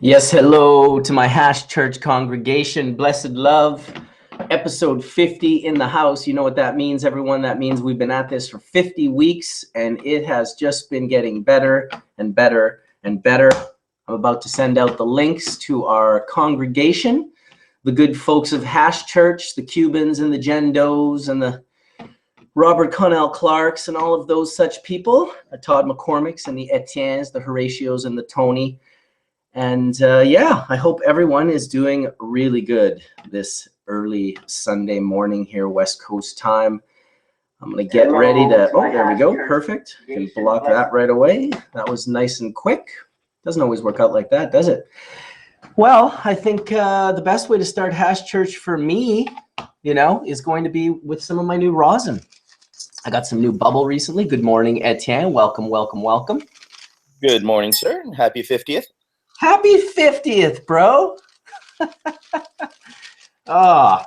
Yes, hello to my Hash Church congregation. Blessed love, episode 50 in the house. You know what that means, everyone? That means we've been at this for 50 weeks, and it has just been getting better and better and better. I'm about to send out the links to our congregation, the good folks of Hash Church, the Cubans and the Jen Does and the Robert Connell Clarks and all of those such people, the Todd McCormicks and the Etiennes, the Horatios and the Tony. And yeah, I hope everyone is doing really good this early Sunday morning here, West Coast time. I'm going to get ready to, oh, there we go. Perfect. Can block that right away. That was nice and quick. Doesn't always work out like that, does it? Well, I think the best way to start Hash Church for me, is going to be with some of my new rosin. I got some new bubble recently. Good morning, Etienne. Welcome, welcome, welcome. Good morning, sir. Happy 50th. Happy 50th, bro. Let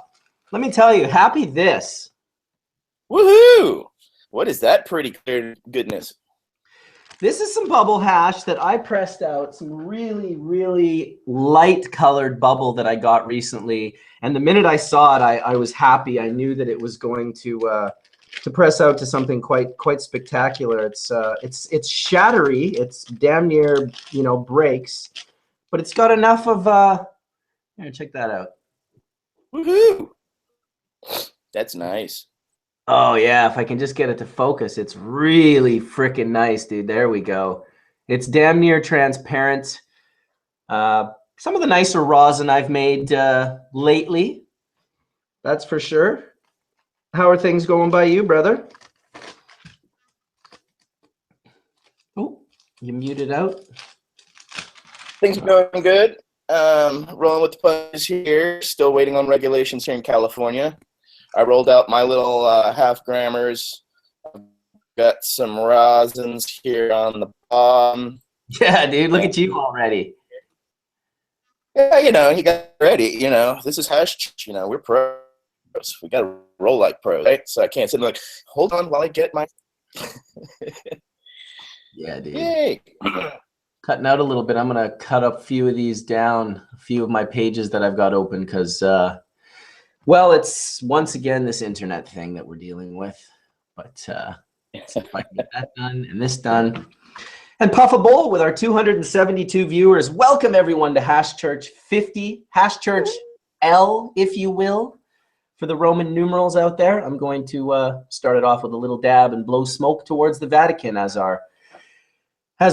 me tell you, happy this. Woohoo! What is that pretty clear goodness? This is some bubble hash that I pressed out, some really, really light colored bubble that I got recently. And the minute I saw it, I was happy. I knew that it was going to press out to something quite spectacular. It's shattery. It's damn near, breaks, but it's got enough of here, check that out. Woohoo! That's nice. Oh yeah, if I can just get it to focus, it's really freaking nice, dude. There we go. It's damn near transparent. Some of the nicer rosin I've made lately, that's for sure. How are things going by you, brother? Oh, you muted out. Things are going good. Rolling with the punches here. Still waiting on regulations here in California. I rolled out my little half grammars. Got some rosins here on the bottom. Yeah, dude, look at you already. Yeah, you got ready. This is Hash. We're pros. We got to roll like pros, right? So I can't sit and like, hold on while I get my. Yeah, dude. Yay. Cutting out a little bit. I'm going to cut up a few of these down, a few of my pages that I've got open because, well, it's once again this internet thing that we're dealing with. But let's see if I can get that done and this done. And puff a bowl with our 272 viewers. Welcome, everyone, to Hash Church 50, Hash Church L, if you will. For the Roman numerals out there, I'm going to start it off with a little dab and blow smoke towards the Vatican, as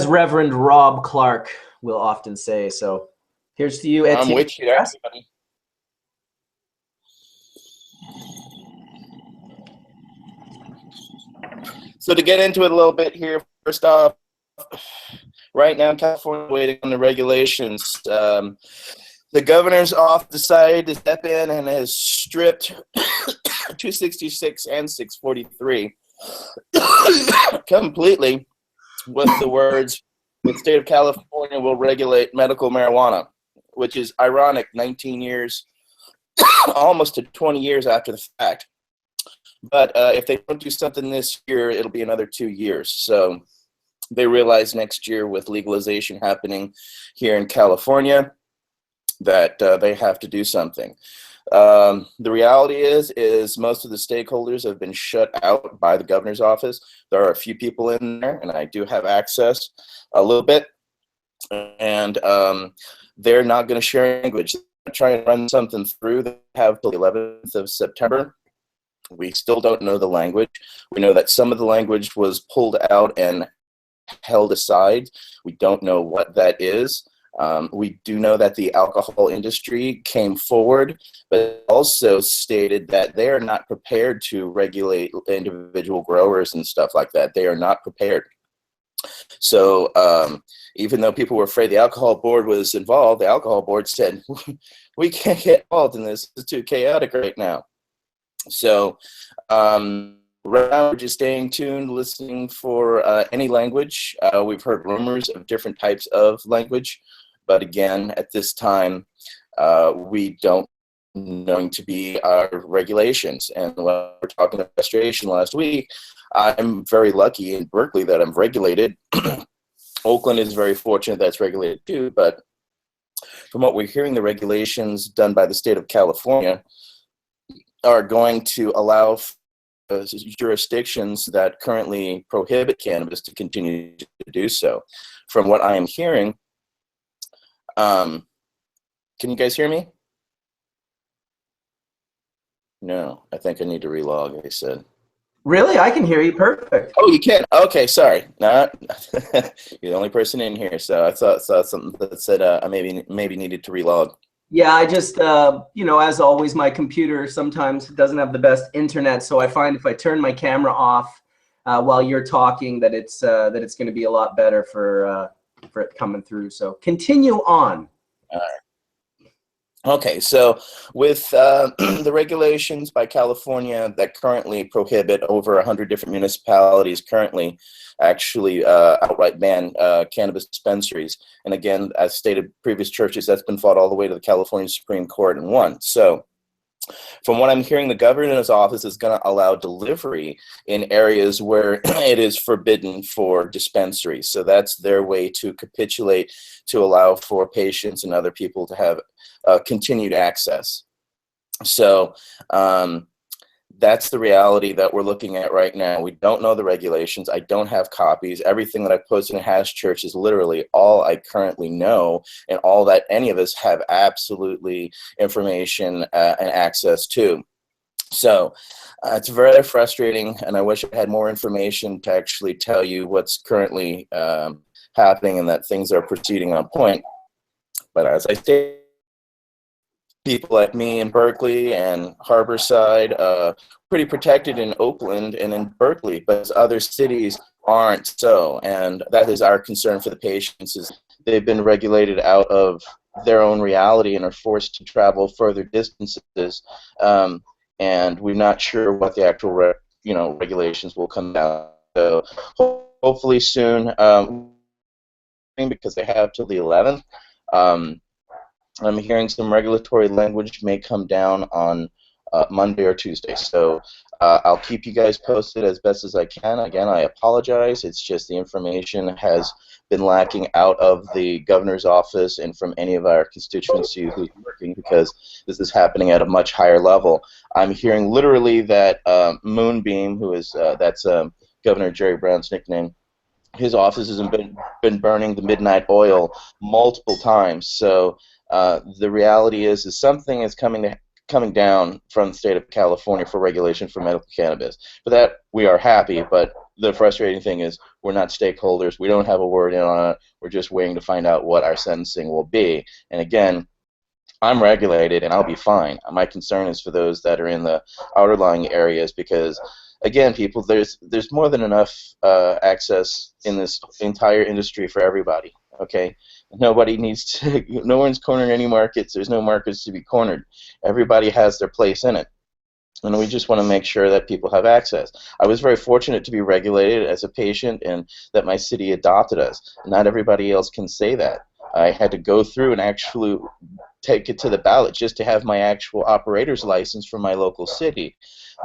Reverend Rob Clark will often say. So here's to you, Etienne. I'm with you, everybody. So to get into it a little bit here, first off, right now in California, waiting on the regulations. The governor's office decided to step in and has stripped 266 and 643 completely with the words, the state of California will regulate medical marijuana, which is ironic 19 years, almost to 20 years after the fact. But if they don't do something this year, it'll be another 2 years. So they realize next year with legalization happening here in California that they have to do something. The reality is most of the stakeholders have been shut out by the governor's office. There are a few people in there, and I do have access a little bit, and they're not going to share language. They're trying to run something through. They have till the 11th of September. We still don't know the language. We know that some of the language was pulled out and held aside. We don't know what that is. We do know that the alcohol industry came forward, but also stated that they are not prepared to regulate individual growers and stuff like that. They are not prepared. So even though people were afraid the alcohol board was involved, the alcohol board said, we can't get involved in this. It's too chaotic right now. So right now we're just staying tuned, listening for any language. We've heard rumors of different types of language. But again, at this time, we don't know to be our regulations. And when we're talking about restoration last week, I'm very lucky in Berkeley that I'm regulated. Oakland is very fortunate that's regulated too, but from what we're hearing, the regulations done by the state of California are going to allow jurisdictions that currently prohibit cannabis to continue to do so. From what I am hearing, can you guys hear me? No, I think I need to relog, I said. Really? I can hear you perfect. Oh, you can? Okay, sorry. No, you're the only person in here, so I saw something that said I maybe needed to relog. Yeah, I just, you know, as always, my computer sometimes doesn't have the best internet, so I find if I turn my camera off while you're talking, that it's going to be a lot better for it coming through. So continue on. All right. Okay, so with the regulations by California that currently prohibit over 100 different municipalities currently actually outright ban cannabis dispensaries. And again, as stated previous churches, that's been fought all the way to the California Supreme Court and won. So from what I'm hearing, the governor's office is going to allow delivery in areas where it is forbidden for dispensaries. So that's their way to capitulate, to allow for patients and other people to have continued access. So that's the reality that we're looking at right now. We don't know the regulations. I don't have copies. Everything that I've posted in Hash Church is literally all I currently know and all that any of us have absolutely information and access to. So it's very frustrating, and I wish I had more information to actually tell you what's currently happening and that things are proceeding on point. But as I stated, people like me in Berkeley and Harborside, pretty protected in Oakland and in Berkeley, but other cities aren't so. And that is our concern for the patients, is they've been regulated out of their own reality and are forced to travel further distances. And we're not sure what the actual regulations will come down. So hopefully soon, because they have till the 11th. I'm hearing some regulatory language may come down on Monday or Tuesday. So I'll keep you guys posted as best as I can. Again, I apologize. It's just the information has been lacking out of the governor's office and from any of our constituency who's working, because this is happening at a much higher level. I'm hearing literally that Moonbeam, who is that's Governor Jerry Brown's nickname, his office has been burning the midnight oil multiple times. So the reality is something is coming down from the state of California for regulation for medical cannabis. For that, we are happy, but the frustrating thing is we're not stakeholders. We don't have a word in on it. We're just waiting to find out what our sentencing will be. And again, I'm regulated and I'll be fine. My concern is for those that are in the outerlying areas, because again, people, there's more than enough access in this entire industry for everybody. Okay, nobody needs to. No one's cornering any markets. There's no markets to be cornered. Everybody has their place in it, and we just want to make sure that people have access. I was very fortunate to be regulated as a patient, and that my city adopted us. Not everybody else can say that. I had to go through and actually take it to the ballot just to have my actual operator's license from my local city.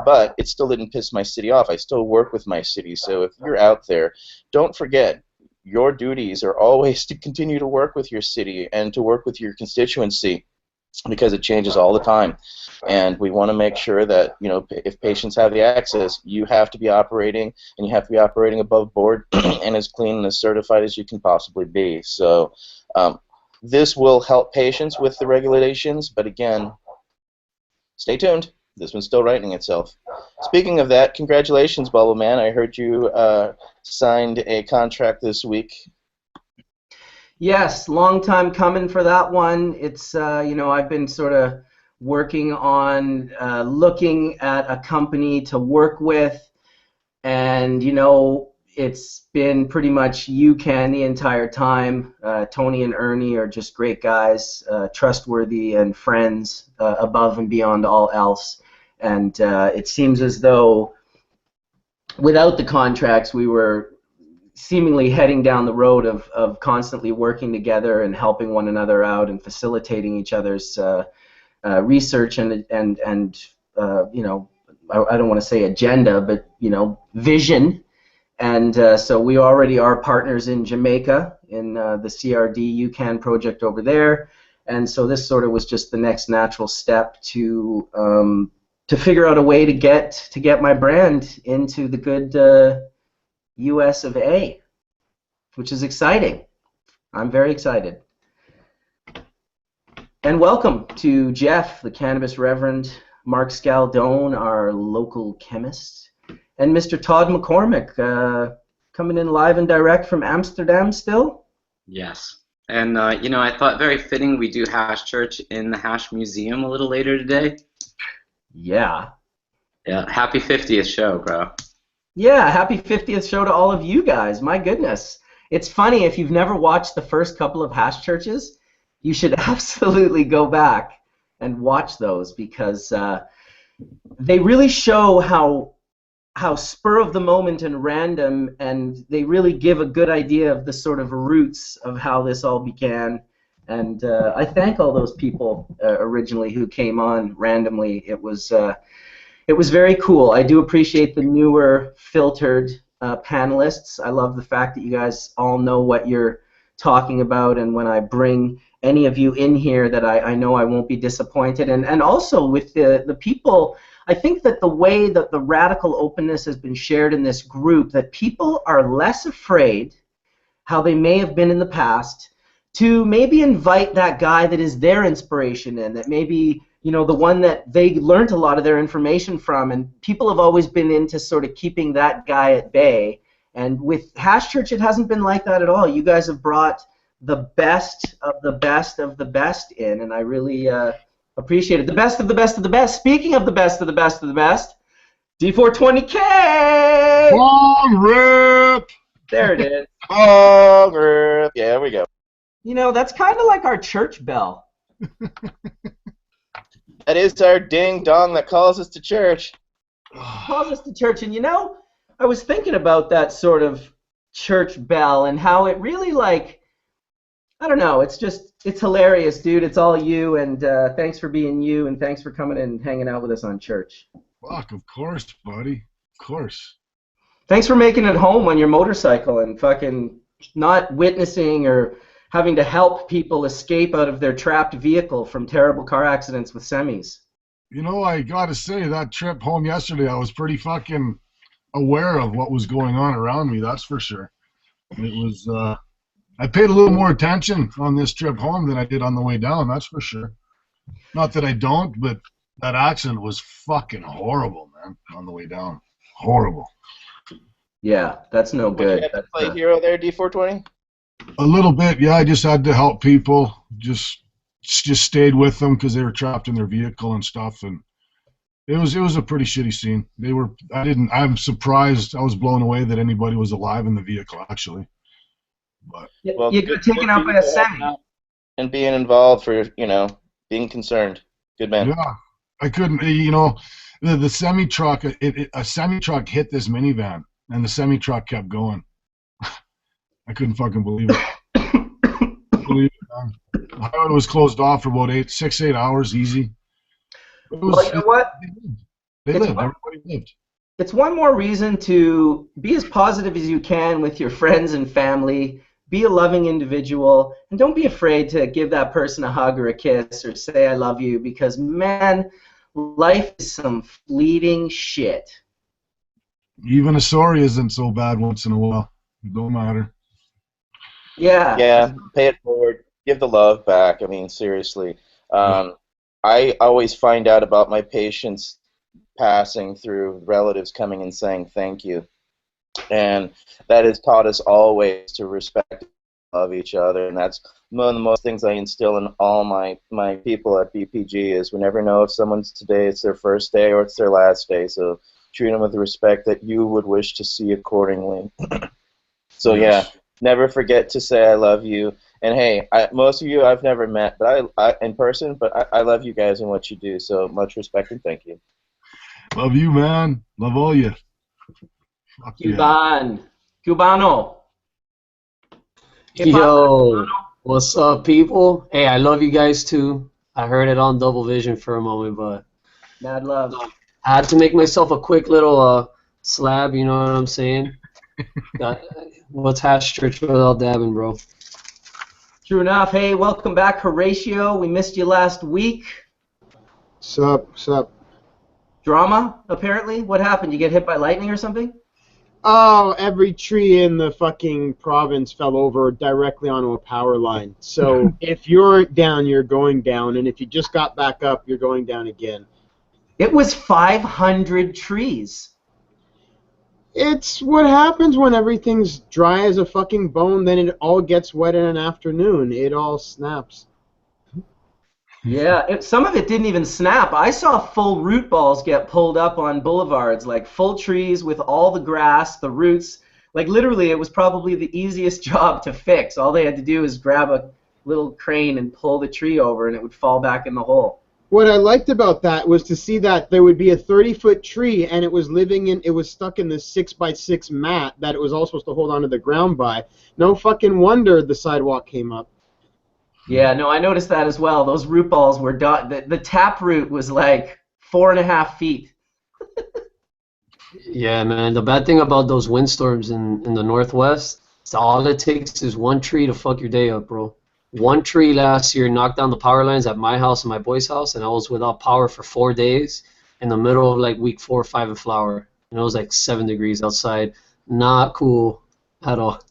But it still didn't piss my city off. I still work with my city. So if you're out there, don't forget, your duties are always to continue to work with your city and to work with your constituency, because it changes all the time. And we want to make sure that, you know, if patients have the access, you have to be operating, and you have to be operating above board and as clean and as certified as you can possibly be. So this will help patients with the regulations, but again, stay tuned. This one's still writing itself. Speaking of that, congratulations, Bubbleman. I heard you signed a contract this week. Yes, long time coming for that one. It's, you know, I've been sort of working on looking at a company to work with, and, you know, it's been pretty much UCAN the entire time. Tony and Ernie are just great guys, trustworthy and friends above and beyond all else. And it seems as though without the contracts, we were seemingly heading down the road of constantly working together and helping one another out and facilitating each other's research and you know, I don't want to say agenda, but, you know, vision. And so we already are partners in Jamaica in the CRD UCAN project over there. And so this sort of was just the next natural step to figure out a way to get my brand into the good U.S. of A., which is exciting. I'm very excited. And welcome to Jeff, the Cannabis Reverend, Mark Scialdone, our local chemist, and Mr. Todd McCormick, coming in live and direct from Amsterdam still? Yes. And, I thought very fitting we do Hash Church in the Hash Museum a little later today. Yeah. Yeah, happy 50th show, bro. Yeah, happy 50th show to all of you guys. My goodness. It's funny, if you've never watched the first couple of Hash Churches, you should absolutely go back and watch those, because they really show how spur of the moment and random, and they really give a good idea of the sort of roots of how this all began. And I thank all those people originally who came on randomly. It was very cool. I do appreciate the newer filtered panelists. I love the fact that you guys all know what you're talking about, and when I bring any of you in here, that I know I won't be disappointed. And also with the people, I think that the way that the radical openness has been shared in this group, that people are less afraid, how they may have been in the past, to maybe invite that guy that is their inspiration in, that maybe, the one that they learned a lot of their information from. And people have always been into sort of keeping that guy at bay. And with Hash Church, it hasn't been like that at all. You guys have brought the best of the best of the best in, and I really appreciate it. The best of the best of the best. Speaking of the best of the best of the best, D420K! Long rip! There it is. Long rip. Yeah, there we go. That's kind of like our church bell. That is our ding dong that calls us to church. Calls us to church, and I was thinking about that sort of church bell and how it really, I don't know, it's hilarious, dude. It's all you, and thanks for being you, and thanks for coming in and hanging out with us on church. Fuck, of course, buddy. Of course. Thanks for making it home on your motorcycle and fucking not witnessing or having to help people escape out of their trapped vehicle from terrible car accidents with semis. I gotta say, that trip home yesterday, I was pretty fucking aware of what was going on around me, that's for sure. It was, I paid a little more attention on this trip home than I did on the way down, that's for sure. Not that I don't, but that accident was fucking horrible, man, on the way down. Horrible. Yeah, that's no good. You had to play hero there, D420? A little bit, yeah. I just had to help people. Just stayed with them because they were trapped in their vehicle and stuff, and it was a pretty shitty scene. I'm surprised. I was blown away that anybody was alive in the vehicle, actually. But you got taken out by a semi. And being involved for, being concerned. Good man. Yeah, I couldn't. The semi truck. A semi truck hit this minivan, and the semi truck kept going. I couldn't fucking believe it. Believe it, man. The highway was closed off for about 6-8 hours, easy. Well, you know what? They lived. Everybody lived. It's one more reason to be as positive as you can with your friends and family. Be a loving individual, and don't be afraid to give that person a hug or a kiss or say I love you, because, man, life is some fleeting shit. Even a sorry isn't so bad once in a while. It don't matter. Yeah. Yeah, pay it forward. Give the love back. I mean, seriously. I always find out about my patients passing through relatives coming and saying thank you. And that has taught us always to respect and love each other. And that's one of the most things I instill in all my people at BPG is we never know if someone's today, it's their first day or it's their last day. So treat them with the respect that you would wish to see accordingly. So Yes. yeah, never forget to say I love you. And hey, most of you I've never met, but I in person, but I love you guys and what you do. So much respect and thank you. Love you, man. Love all you. Fuck yeah. Cubano. Yo, what's up, people? Hey, I love you guys too. I heard it on Double Vision for a moment, but Mad love. I had to make myself a quick little slab, you know what I'm saying? What's Hash Church without dabbing, bro? True enough. Hey, welcome back, Horatio. We missed you last week. Sup? Drama, apparently. What happened? You get hit by lightning or something? Oh, every tree in the fucking province fell over directly onto a power line. So if you're down, you're going down, and if you just got back up, you're going down again. It was 500 trees. It's what happens when everything's dry as a fucking bone, then it all gets wet in an afternoon. It all snaps. Yeah, some of it didn't even snap. I saw full root balls get pulled up on boulevards, like full trees with all the grass, the roots. Like literally, it was probably the easiest job to fix. All they had to do is grab a little crane and pull the tree over, and it would fall back in the hole. What I liked about that was to see that there would be a 30-foot tree, and it was stuck in this 6x6 mat that it was all supposed to hold onto the ground by. No fucking wonder the sidewalk came up. Yeah, no, I noticed that as well. Those root balls were the tap root was like 4.5 feet. Yeah, man. The bad thing about those windstorms in the Northwest, is all it takes is one tree to fuck your day up, bro. One tree last year knocked down the power lines at my house and my boy's house, and I was without power for 4 days in the middle of like week 4 or 5 in flower. And it was like 7 degrees outside. Not cool at all.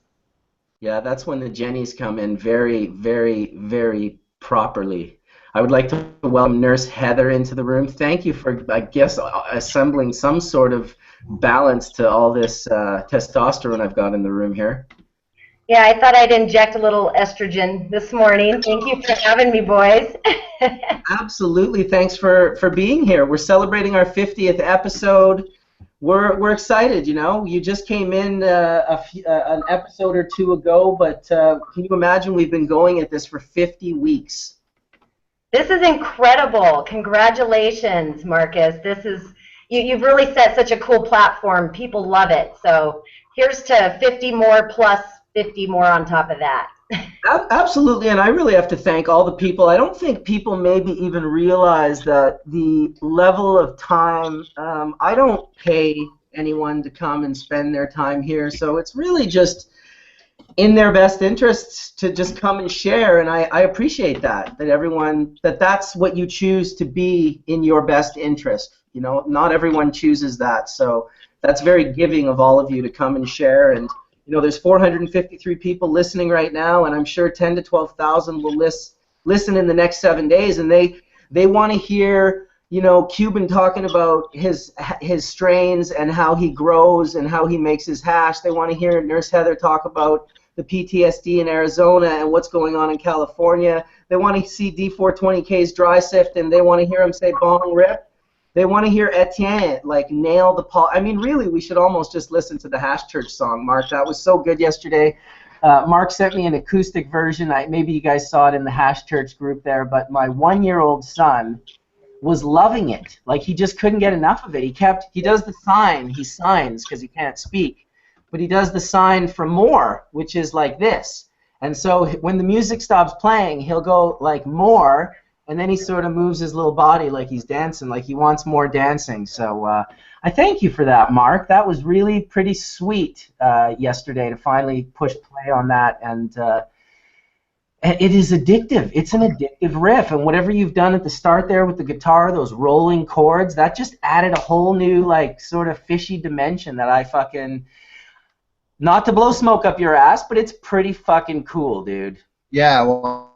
Yeah, that's when the Jennies come in very, very, very properly. I would like to welcome Nurse Heather into the room. Thank you for, I guess, assembling some sort of balance to all this testosterone I've got in the room here. Yeah, I thought I'd inject a little estrogen this morning. Thank you for having me, boys. Absolutely. Thanks for being here. We're celebrating our 50th episode. We're excited, you know. You just came in an episode or two ago, but can you imagine we've been going at this for 50 weeks? This is incredible. Congratulations, Marcus. You've really set such a cool platform. People love it. So here's to 50 more plus 50 more on top of that. Absolutely, and I really have to thank all the people. I don't think people maybe even realize that the level of time, I don't pay anyone to come and spend their time here, so it's really just in their best interests to just come and share, and I appreciate that everyone, that's what you choose to be in your best interest. You know, not everyone chooses that, so that's very giving of all of you to come and share. And you know, there's 453 people listening right now, and I'm sure 10 to 12,000 will listen in the next 7 days, and they want to hear, you know, Cuban talking about his strains and how he grows and how he makes his hash. They want to hear Nurse Heather talk about the PTSD in Arizona and what's going on in California. They want to see D420K's dry sift, and they want to hear him say bong rip. They want to hear Etienne like nail the Paul. I mean, really, we should almost just listen to the Hash Church song, Mark. That was so good yesterday. Mark sent me an acoustic version. Maybe you guys saw it in the Hash Church group there, but my 1-year-old son was loving it. Like, he just couldn't get enough of it. He does the sign. He signs because he can't speak, but he does the sign for more, which is like this. And so when the music stops playing, he'll go like more. And then he sort of moves his little body like he's dancing, like he wants more dancing. So I thank you for that, Mark. That was really pretty sweet yesterday to finally push play on that. And it is addictive. It's an addictive riff. And whatever you've done at the start there with the guitar, those rolling chords, that just added a whole new, like, sort of fishy dimension that I fucking... Not to blow smoke up your ass, but it's pretty fucking cool, dude. Yeah, well...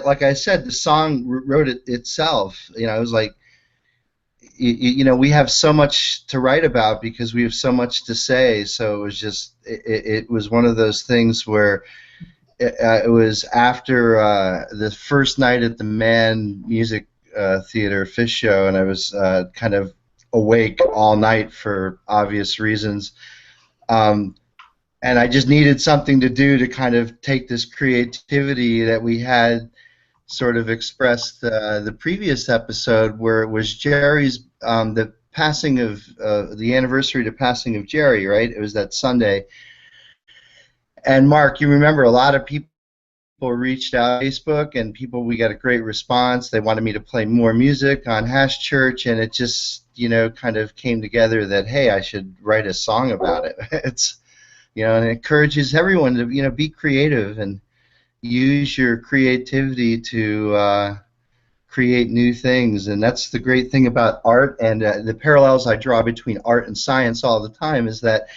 like I said, the song wrote itself. You know, it was like, you know, we have so much to write about because we have so much to say. So it was just, it was one of those things where it was after the first night at the Man Music Theater Fish Show, and I was kind of awake all night for obvious reasons. And I just needed something to do to kind of take this creativity that we had sort of expressed the previous episode, where it was Jerry's, the passing of, the anniversary to passing of Jerry, right? It was that Sunday. And Mark, you remember a lot of people reached out on Facebook, and we got a great response. They wanted me to play more music on Hash Church, and it just, you know, kind of came together that, hey, I should write a song about it. It's, you know, and it encourages everyone to, you know, be creative and use your creativity to create new things. And that's the great thing about art, and the parallels I draw between art and science all the time is that,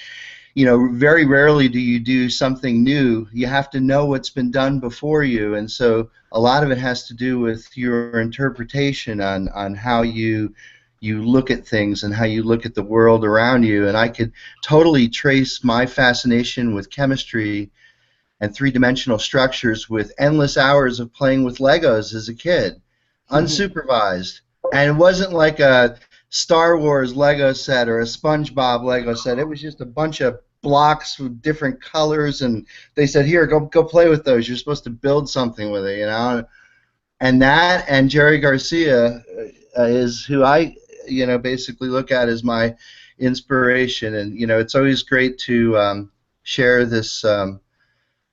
you know, very rarely do you do something new. You have to know what's been done before you, and so a lot of it has to do with your interpretation on how you look at things and how you look at the world around you. And I could totally trace my fascination with chemistry and three-dimensional structures with endless hours of playing with Legos as a kid, unsupervised. And it wasn't like a Star Wars Lego set or a SpongeBob Lego set. It was just a bunch of blocks with different colors, and they said, here, go play with those. You're supposed to build something with it, you know. And that and Jerry Garcia is who I, you know, basically look at as my inspiration. And, you know, it's always great to share this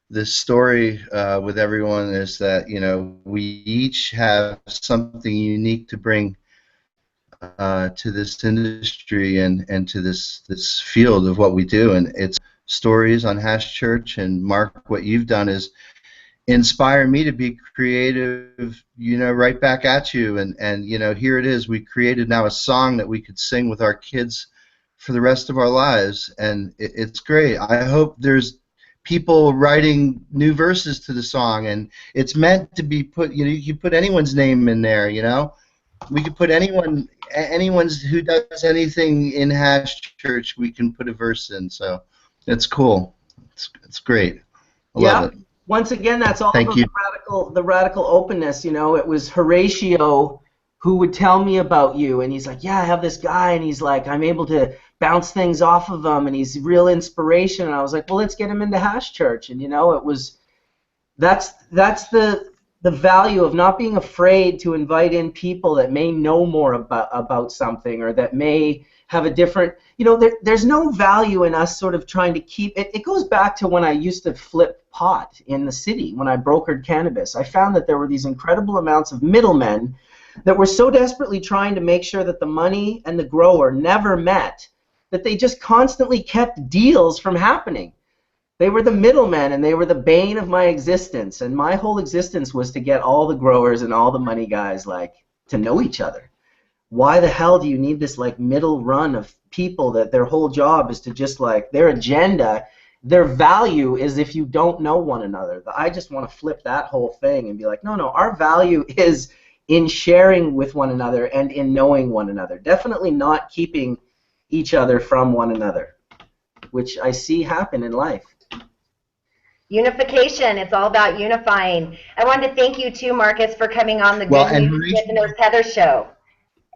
this story with everyone, is that, you know, we each have something unique to bring to this industry and to this field of what we do. And it's stories on Hash Church, and Mark, what you've done is inspire me to be creative, you know, right back at you. And you know, here it is. We created now a song that we could sing with our kids for the rest of our lives, and it's great. I hope there's people writing new verses to the song, and it's meant to be put, you know, you can put anyone's name in there, you know. We could put anyone's who does anything in Hash Church, we can put a verse in, so it's cool. It's great. I love it. Once again, that's all Thank about you. the radical openness. You know, it was Horatio who would tell me about you, and he's like, yeah, I have this guy, and he's like, I'm able to bounce things off of him, and he's real inspiration. And I was like, well, let's get him into Hash Church. And you know, it was that's the value of not being afraid to invite in people that may know more about something, or that may have a different, you know, there's no value in us sort of trying to keep it. It goes back to when I used to flip pot in the city, when I brokered cannabis. I found that there were these incredible amounts of middlemen that were so desperately trying to make sure that the money and the grower never met, that they just constantly kept deals from happening. They were the middlemen, and they were the bane of my existence. And my whole existence was to get all the growers and all the money guys, like, to know each other. Why the hell do you need this, like, middle run of people that their whole job is to just, like, their agenda, their value is if you don't know one another? I just want to flip that whole thing and be like, no, our value is in sharing with one another and in knowing one another. Definitely not keeping each other from one another, which I see happen in life. Unification. It's all about unifying. I wanted to thank you too, Marcus, for coming on the Good News with the Nurse Heather show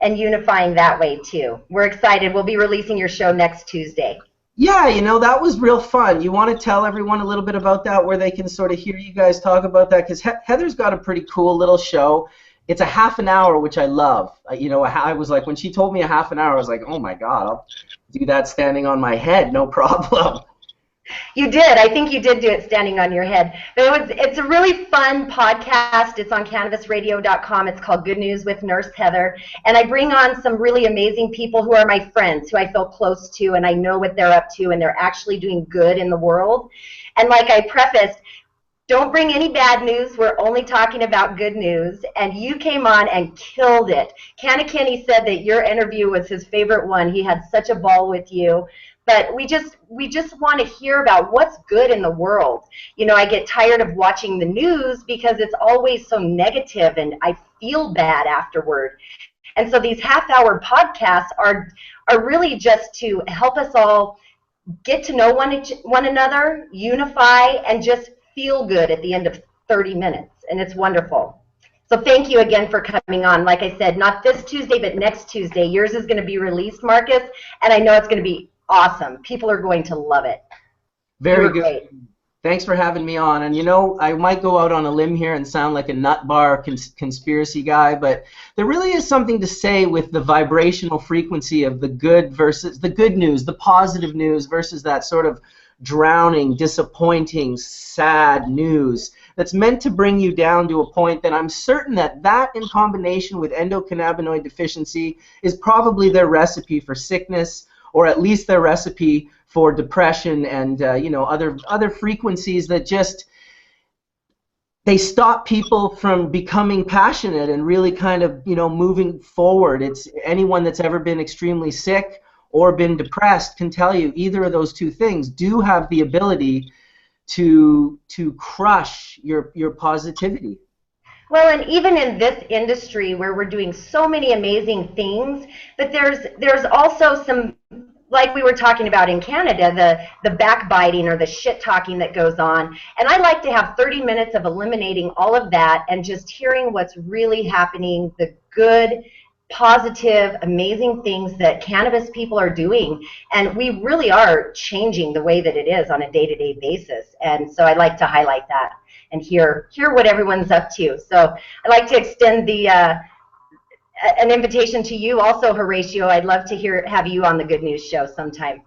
and unifying that way too. We're excited. We'll be releasing your show next Tuesday. Yeah, you know, that was real fun. You want to tell everyone a little bit about that, where they can sort of hear you guys talk about that? Because Heather's got a pretty cool little show. It's a half an hour, which I love. You know, I was like, when she told me a half an hour, I was like, oh my God, I'll do that standing on my head, no problem. You did. I think you did do it standing on your head. But it's a really fun podcast. It's on cannabisradio.com. It's called Good News with Nurse Heather. And I bring on some really amazing people who are my friends, who I feel close to, and I know what they're up to, and they're actually doing good in the world. And like I prefaced, don't bring any bad news. We're only talking about good news. And you came on and killed it. Kenny said that your interview was his favorite one. He had such a ball with you. But we just want to hear about what's good in the world. You know, I get tired of watching the news because it's always so negative, and I feel bad afterward. And so these half-hour podcasts are really just to help us all get to know one another, unify, and just feel good at the end of 30 minutes. And it's wonderful. So thank you again for coming on. Like I said, not this Tuesday, but next Tuesday. Yours is going to be released, Marcus, and I know it's going to be awesome. People are going to love it. Very good. Great. Thanks for having me on. And you know, I might go out on a limb here and sound like a nut bar conspiracy guy, but there really is something to say with the vibrational frequency of the good versus the good news, the positive news versus that sort of drowning, disappointing, sad news that's meant to bring you down to a point that I'm certain that in combination with endocannabinoid deficiency is probably their recipe for sickness, or at least their recipe for depression and you know, other frequencies that just, they stop people from becoming passionate and really kind of, moving forward. It's anyone that's ever been extremely sick or been depressed can tell you either of those two things do have the ability to crush your positivity. Well, and even in this industry where we're doing so many amazing things, but there's also some, like we were talking about in Canada, the backbiting or the shit talking that goes on. And I like to have 30 minutes of eliminating all of that and just hearing what's really happening, the good, positive, amazing things that cannabis people are doing. And we really are changing the way that it is on a day-to-day basis. And so I like to highlight that and hear what everyone's up to. So I'd like to extend an invitation to you also, Horatio. I'd love to have you on the Good News Show sometime.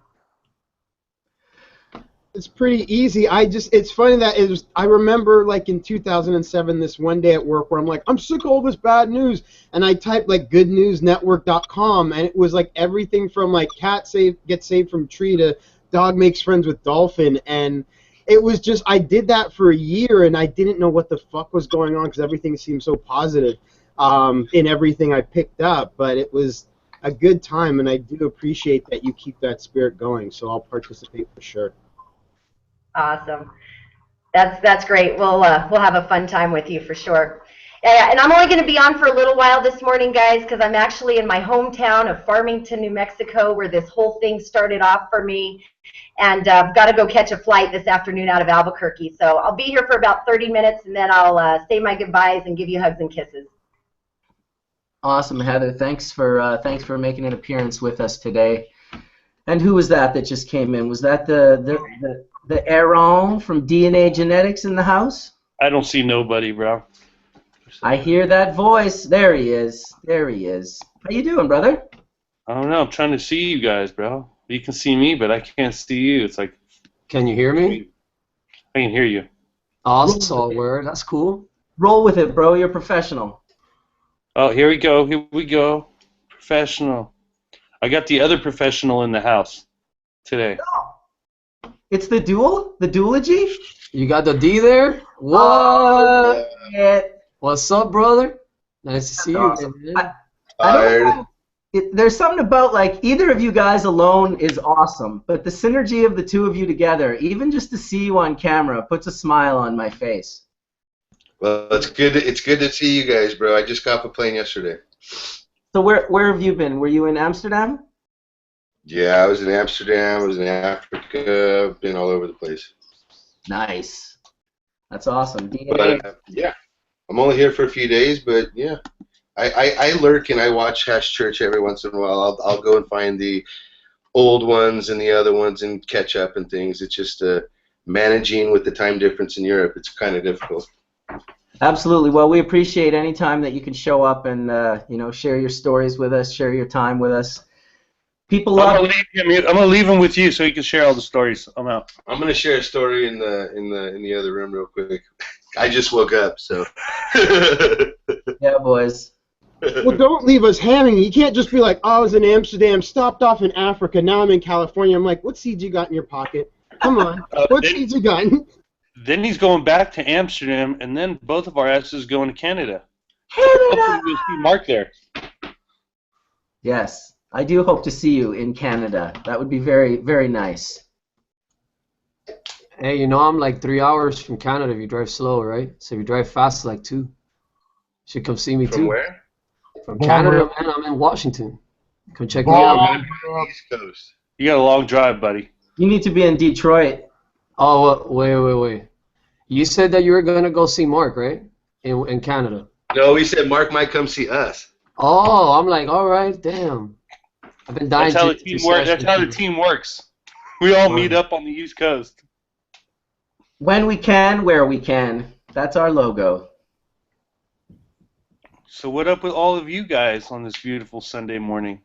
It's pretty easy. It's funny that I remember like in 2007, this one day at work where I'm like, I'm sick of all this bad news. And I typed like goodnewsnetwork.com, and it was like everything from like cat gets saved from tree to dog makes friends with dolphin. And it was just, I did that for a year and I didn't know what the fuck was going on because everything seemed so positive in everything I picked up. But it was a good time, and I do appreciate that you keep that spirit going. So I'll participate for sure. Awesome. That's great. We'll have a fun time with you for sure. Yeah, and I'm only going to be on for a little while this morning, guys, because I'm actually in my hometown of Farmington, New Mexico, where this whole thing started off for me. And I've got to go catch a flight this afternoon out of Albuquerque. So I'll be here for about 30 minutes, and then I'll say my goodbyes and give you hugs and kisses. Awesome, Heather. Thanks for making an appearance with us today. And who was that just came in? Was that the Aaron from DNA Genetics in the house? I don't see nobody, bro. I hear that voice. There he is. There he is. How you doing, brother? I don't know. I'm trying to see you guys, bro. You can see me, but I can't see you. It's like... Can you hear me? I can hear you. Awesome, word. That's cool. Roll with it, bro. You're professional. Oh, here we go. Here we go. Professional. I got the other professional in the house today. It's the dual? The duology? You got the D there? What? Oh, yeah. What's up, brother? Nice to see Awesome. you, man. I don't know. There's something about, like, either of you guys alone is awesome, but the synergy of the two of you together, even just to see you on camera, puts a smile on my face. Well, it's good to see you guys, bro. I just got off a plane yesterday. So where have you been? Were you in Amsterdam? Yeah, I was in Amsterdam. I was in Africa. I've been all over the place. Nice. That's awesome. But, yeah, I'm only here for a few days, but yeah. I lurk and I watch Hash Church every once in a while. I'll go and find the old ones and the other ones and catch up and things. It's just managing with the time difference in Europe. It's kind of difficult. Absolutely. Well, we appreciate any time that you can show up and share your stories with us, share your time with us. People love. I'm gonna leave him with you so he can share all the stories. I'm out. I'm gonna share a story in the other room real quick. I just woke up, so. Yeah, boys. Well, don't leave us hanging. You can't just be like, oh, I was in Amsterdam, stopped off in Africa, now I'm in California. I'm like, what seeds you got in your pocket? Come on. What seeds you got? Then he's going back to Amsterdam, and then both of our asses going to Canada. Canada! Hopefully we'll see Mark there. Yes, I do hope to see you in Canada. That would be very, very nice. Hey, I'm like 3 hours from Canada if you drive slow, right? So if you drive fast, like 2. Should come see me too. From where? From Canada, man. I'm in Washington. Come check me out, man. East Coast. You got a long drive, buddy. You need to be in Detroit. Oh, wait. You said that you were going to go see Mark, right? In Canada. No, we said Mark might come see us. Oh, I'm like, all right, damn. I've been dying That's how to the team works. That's how the team works. We all meet up on the East Coast. When we can, where we can. That's our logo. So what up with all of you guys on this beautiful Sunday morning?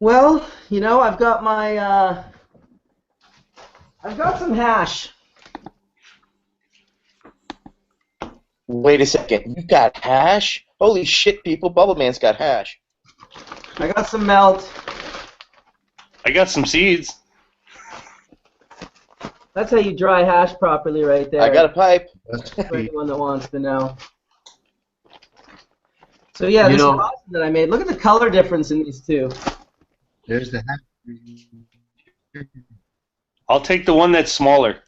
Well, I've got my, I've got some hash. Wait a second. You got hash? Holy shit, people. Bubbleman's got hash. I got some melt. I got some seeds. That's how you dry hash properly right there. I got a pipe. For anyone that wants to know. So yeah, this rosin that I made. Look at the color difference in these two. There's the hash. I'll take the one that's smaller.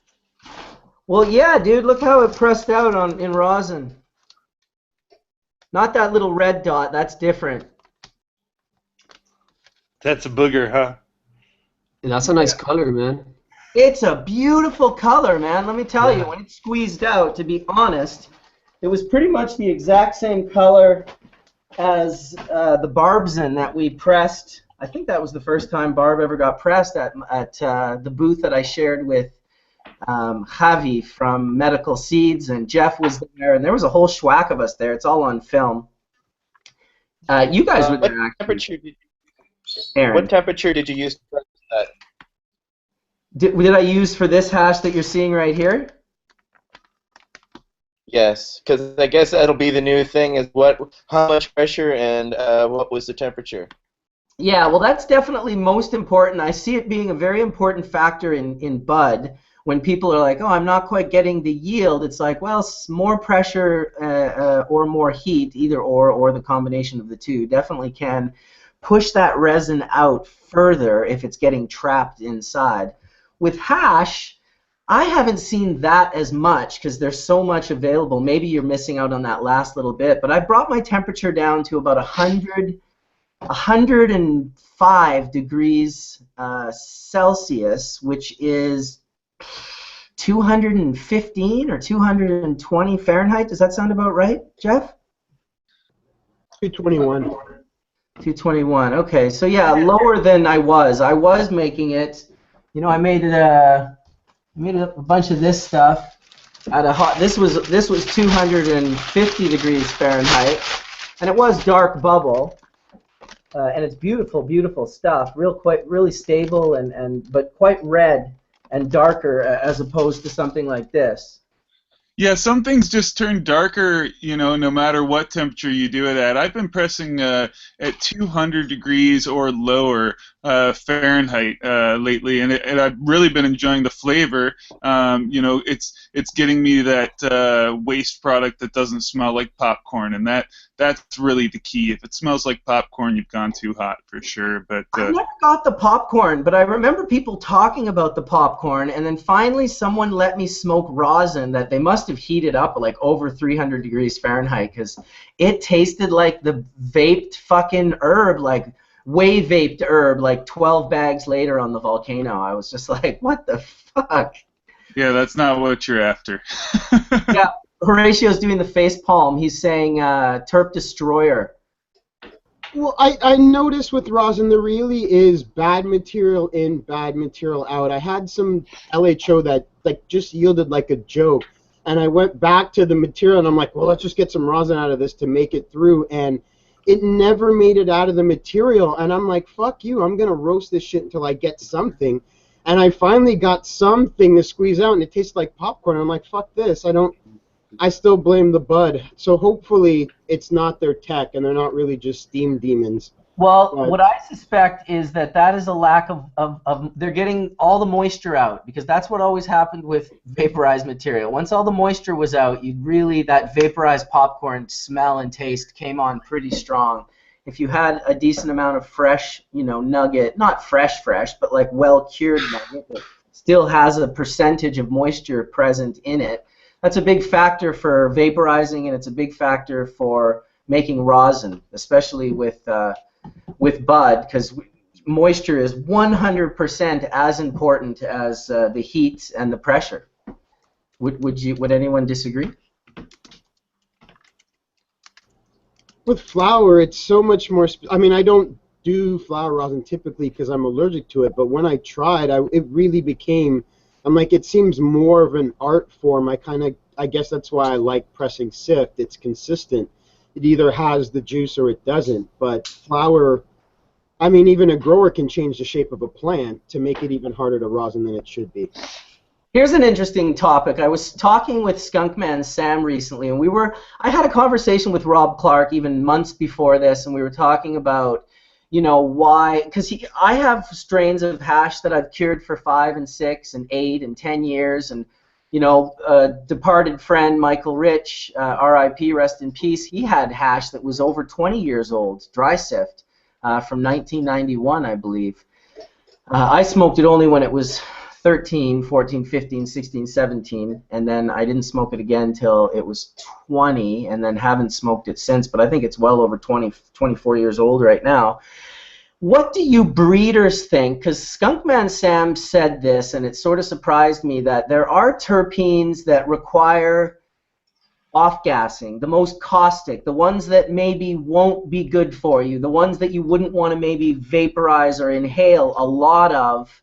Well, yeah, dude. Look how it pressed out in rosin. Not that little red dot. That's different. That's a booger, huh? And that's a nice color, man. It's a beautiful color, man. Let me tell you, when it squeezed out, to be honest, it was pretty much the exact same color as the Barbzin that we pressed. I think that was the first time Barb ever got pressed at the booth that I shared with Javi from Medical Seeds, and Jeff was there, and there was a whole schwack of us there. It's all on film. You guys were there, actually. What temperature did you use to press that? Did I use for this hash that you're seeing right here? Yes, because I guess that'll be the new thing, is how much pressure and what was the temperature? Yeah, well, that's definitely most important. I see it being a very important factor in bud. When people are like, oh, I'm not quite getting the yield, it's like, well, more pressure or more heat, either or the combination of the two, definitely can push that resin out further if it's getting trapped inside. With hash, I haven't seen that as much because there's so much available. Maybe you're missing out on that last little bit, but I brought my temperature down to about 105 degrees Celsius, which is 215 or 220 Fahrenheit. Does that sound about right, Jeff? 221. 221. Okay, so yeah, lower than I was. I was making it. You know, I made it a bunch of this stuff at a hot. This was 250 degrees Fahrenheit, and it was dark bubble, and it's beautiful, beautiful stuff. Really stable but quite red and darker as opposed to something like this. Yeah, some things just turn darker, you know, no matter what temperature you do it at. I've been pressing at 200 degrees or lower Fahrenheit lately, and I've really been enjoying the flavor. You know, it's getting me that waste product that doesn't smell like popcorn, and that's really the key. If it smells like popcorn, you've gone too hot for sure. But I never got the popcorn, but I remember people talking about the popcorn, and then finally someone let me smoke rosin that they must have heated up like over 300 degrees Fahrenheit because it tasted like the vaped fucking herb, like way vaped herb, like 12 bags later on the volcano. I was just like, what the fuck? Yeah, that's not what you're after. Yeah, Horatio's doing the face palm. He's saying terp destroyer. Well, I noticed with rosin there really is bad material in, bad material out. I had some LHO that like just yielded like a joke, and I went back to the material and I'm like, well, let's just get some rosin out of this to make it through, and it never made it out of the material, and I'm like, fuck you, I'm gonna roast this shit until I get something. And I finally got something to squeeze out, and it tastes like popcorn. I'm like, fuck this, I still blame the bud. So hopefully it's not their tech and they're not really just steam demons. Well, what I suspect is that is a lack of they're getting all the moisture out, because that's what always happened with vaporized material. Once all the moisture was out, that vaporized popcorn smell and taste came on pretty strong. If you had a decent amount of fresh, you know, nugget, not fresh, but like well-cured nugget that still has a percentage of moisture present in it, that's a big factor for vaporizing, and it's a big factor for making rosin, especially with bud, because moisture is 100% as important as the heat and the pressure. Would anyone disagree? With flower, it's so much more. I mean, I don't do flower rosin typically because I'm allergic to it, but when I tried, it really became. I'm like, it seems more of an art form. I guess that's why I like pressing sift. It's consistent. It either has the juice or it doesn't. But flower, I mean, even a grower can change the shape of a plant to make it even harder to rosin than it should be. Here's an interesting topic. I was talking with Skunkman Sam recently, and I had a conversation with Rob Clark even months before this, and we were talking about, you know, why, because I have strains of hash that I've cured for 5 and 6 and 8 and 10 years, and, you know, departed friend Michael Rich, RIP, rest in peace, he had hash that was over 20 years old, dry sift, from 1991, I believe. I smoked it only when it was 13, 14, 15, 16, 17, and then I didn't smoke it again until it was 20, and then haven't smoked it since, but I think it's well over 20, 24 years old right now. What do you breeders think? Because Skunkman Sam said this, and it sort of surprised me, that there are terpenes that require off-gassing, the most caustic, the ones that maybe won't be good for you, the ones that you wouldn't want to maybe vaporize or inhale a lot of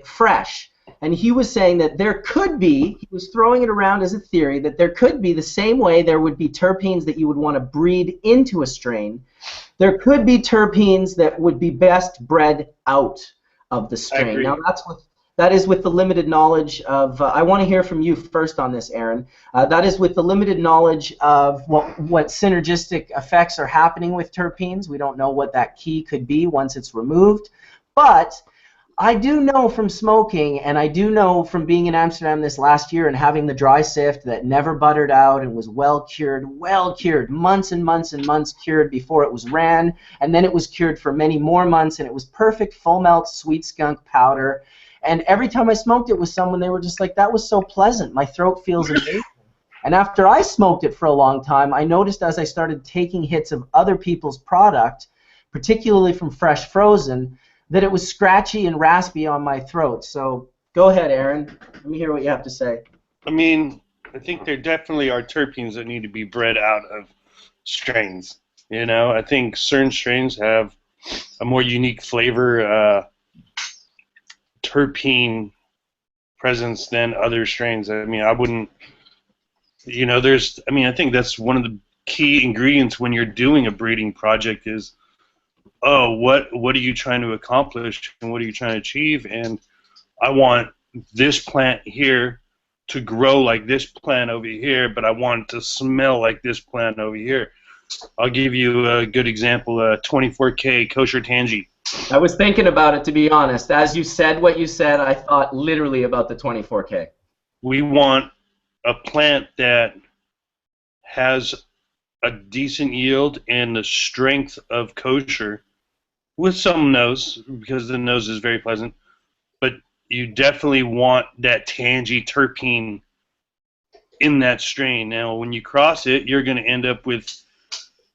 fresh. And he was saying that there could be, he was throwing it around as a theory, that there could be the same way there would be terpenes that you would want to breed into a strain, there could be terpenes that would be best bred out of the strain. Now that is with the limited knowledge of, I want to hear from you first on this, Aaron. That is with the limited knowledge of what synergistic effects are happening with terpenes. We don't know what that key could be once it's removed. But I do know from smoking, and I do know from being in Amsterdam this last year and having the dry sift that never buttered out and was well cured, months and months and months cured before it was ran, and then it was cured for many more months, and it was perfect full melt sweet skunk powder. And every time I smoked it with someone, they were just like, that was so pleasant. My throat feels amazing. And after I smoked it for a long time, I noticed as I started taking hits of other people's product, particularly from fresh frozen, that it was scratchy and raspy on my throat. So go ahead, Aaron. Let me hear what you have to say. I mean, I think there definitely are terpenes that need to be bred out of strains. You know, I think certain strains have a more unique flavor, terpene presence than other strains. I mean, I wouldn't, you know, I think that's one of the key ingredients when you're doing a breeding project is, oh, what are you trying to accomplish and what are you trying to achieve? And I want this plant here to grow like this plant over here, but I want it to smell like this plant over here. I'll give you a good example, 24K kosher tangy. I was thinking about it, to be honest. As you said what you said, I thought literally about the 24K. We want a plant that has a decent yield and the strength of kosher with some nose, because the nose is very pleasant, but you definitely want that tangy terpene in that strain. Now, when you cross it, you're going to end up with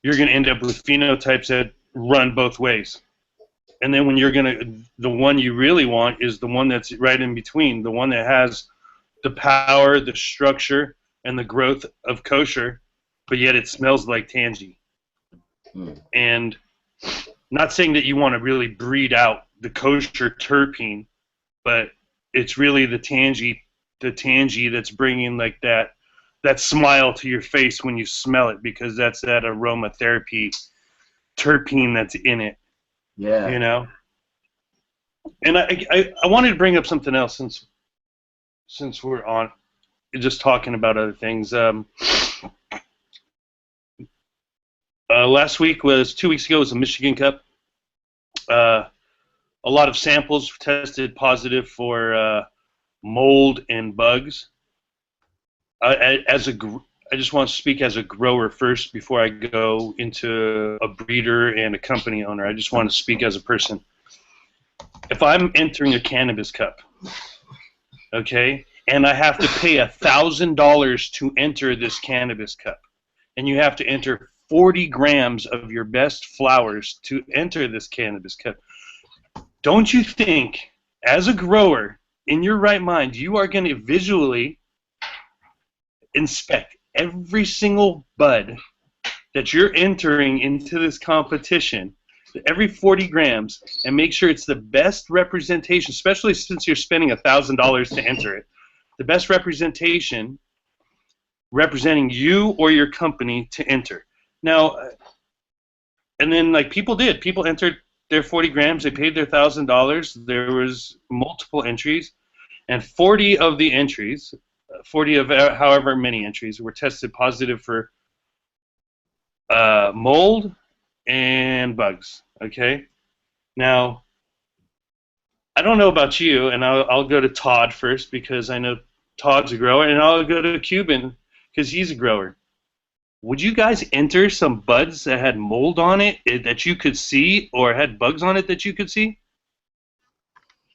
phenotypes that run both ways. And then when the one you really want is the one that's right in between, the one that has the power, the structure, and the growth of kosher, but yet it smells like tangy. And not saying that you want to really breed out the kosher terpene, but it's really the tangy that's bringing like that smile to your face when you smell it, because that's that aromatherapy terpene that's in it. Yeah. You know? And I wanted to bring up something else since we're on just talking about other things. Last week 2 weeks ago was the Michigan Cup. A lot of samples tested positive for mold and bugs. I just want to speak as a grower first before I go into a breeder and a company owner. I just want to speak as a person. If I'm entering a Cannabis Cup, okay, and I have to pay $1,000 to enter this Cannabis Cup, and you have to enter 40 grams of your best flowers to enter this Cannabis Cup, don't you think, as a grower, in your right mind, you are going to visually inspect every single bud that you're entering into this competition, every 40 grams, and make sure it's the best representation, especially since you're spending $1,000 to enter it, the best representation representing you or your company to enter. Now, and then like people entered their 40 grams, they paid their $1,000, there was multiple entries, and 40 of the entries, 40 of however many entries were tested positive for mold and bugs. Okay. Now, I don't know about you, and I'll go to Todd first because I know Todd's a grower, and I'll go to Cuban because he's a grower. Would you guys enter some buds that had mold on it that you could see, or had bugs on it that you could see?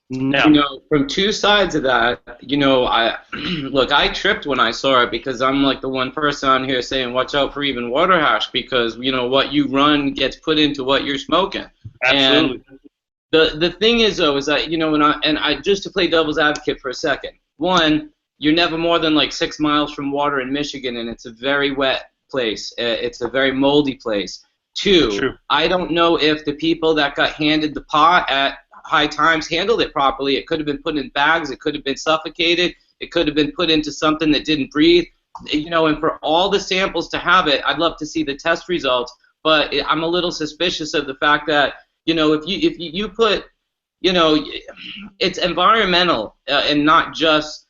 No. You know, from two sides of that, you know, look, I tripped when I saw it because I'm like the one person on here saying, watch out for even water hash because, you know, what you run gets put into what you're smoking. Absolutely. And the thing is, though, is that, you know, and I just to play devil's advocate for a second, one, you're never more than like 6 miles from water in Michigan, and it's a very wet place. It's a very moldy place. Two, True. I don't know if the people that got handed the pot at High Times handled it properly. It could have been put in bags. It could have been suffocated. It could have been put into something that didn't breathe. You know, and for all the samples to have it, I'd love to see the test results. But I'm a little suspicious of the fact that, you know, if you put, you know, it's environmental and not just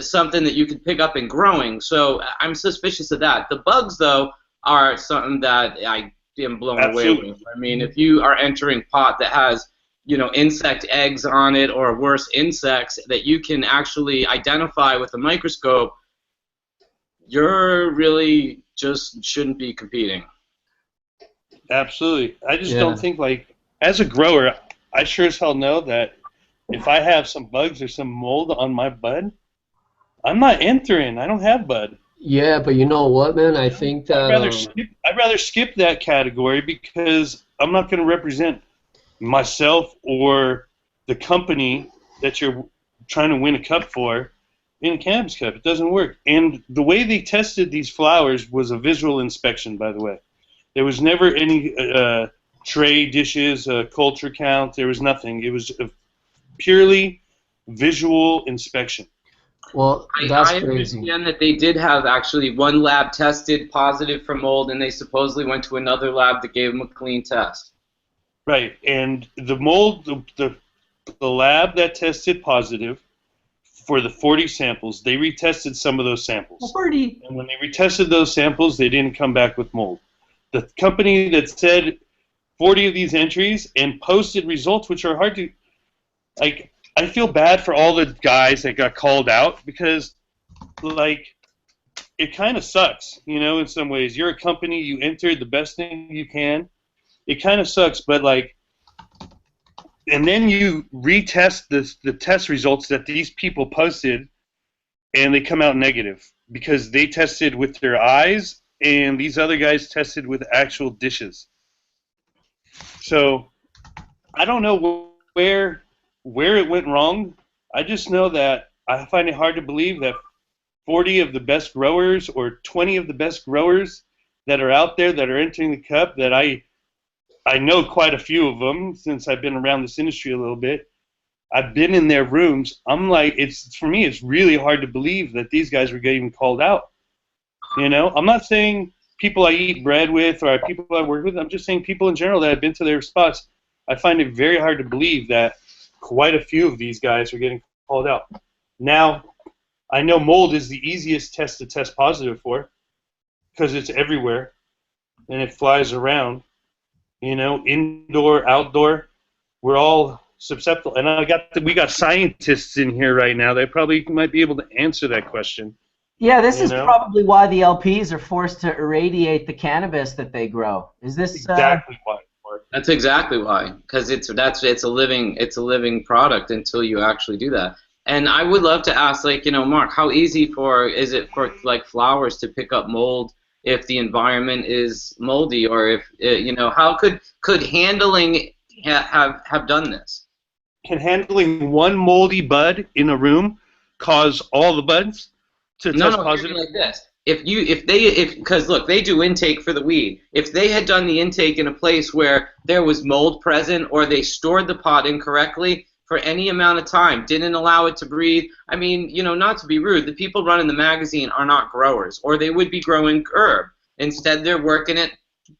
something that you could pick up in growing. So I'm suspicious of that. The bugs, though, are something that I am blown away with. I mean, if you are entering pot that has, you know, insect eggs on it or worse, insects that you can actually identify with a microscope, you're really just shouldn't be competing. Absolutely. I just don't think, like, as a grower, I sure as hell know that if I have some bugs or some mold on my bud, I'm not entering. I don't have bud. Yeah, but you know what, man? I think that I'd rather skip that category because I'm not going to represent myself or the company that you're trying to win a cup for in a Cannabis Cup. It doesn't work. And the way they tested these flowers was a visual inspection, by the way. There was never any tray dishes, culture count. There was nothing. It was a purely visual inspection. Well, that's I crazy. understand that they did have actually one lab tested positive for mold, and they supposedly went to another lab that gave them a clean test. Right, and the mold, the lab that tested positive for the 40 samples, they retested some of those samples. 40. And when they retested those samples, they didn't come back with mold. The company that said 40 of these entries and posted results, which are hard to, like, I feel bad for all the guys that got called out because, like, it kind of sucks, you know, in some ways. You're a company, you entered the best thing you can. It kind of sucks, but, like, and then you retest the test results that these people posted, and they come out negative because they tested with their eyes, and these other guys tested with actual dishes. So I don't know where it went wrong. I just know that I find it hard to believe that 40 of the best growers or 20 of the best growers that are out there that are entering the cup, that I know quite a few of them since I've been around this industry a little bit. I've been in their rooms. I'm like, for me, it's really hard to believe that these guys were getting called out. You know, I'm not saying people I eat bread with or people I work with. I'm just saying people in general that have been to their spots. I find it very hard to believe that quite a few of these guys are getting called out. Now, I know mold is the easiest test to test positive for because it's everywhere and it flies around. You know, indoor, outdoor, we're all susceptible. And we got scientists in here right now. They probably might be able to answer that question. Yeah, this is probably why the LPs are forced to irradiate the cannabis that they grow. Is this exactly why? That's exactly why, because it's a living product until you actually do that. And I would love to ask, like, you know, Mark, how easy is it for like flowers to pick up mold if the environment is moldy, or if you know, how could handling have done this? Can handling one moldy bud in a room cause all the buds to test positive? Like this. Because look, they do intake for the weed. If they had done the intake in a place where there was mold present, or they stored the pot incorrectly for any amount of time, didn't allow it to breathe. I mean, you know, not to be rude, the people running the magazine are not growers, or they would be growing herb. Instead, they're working at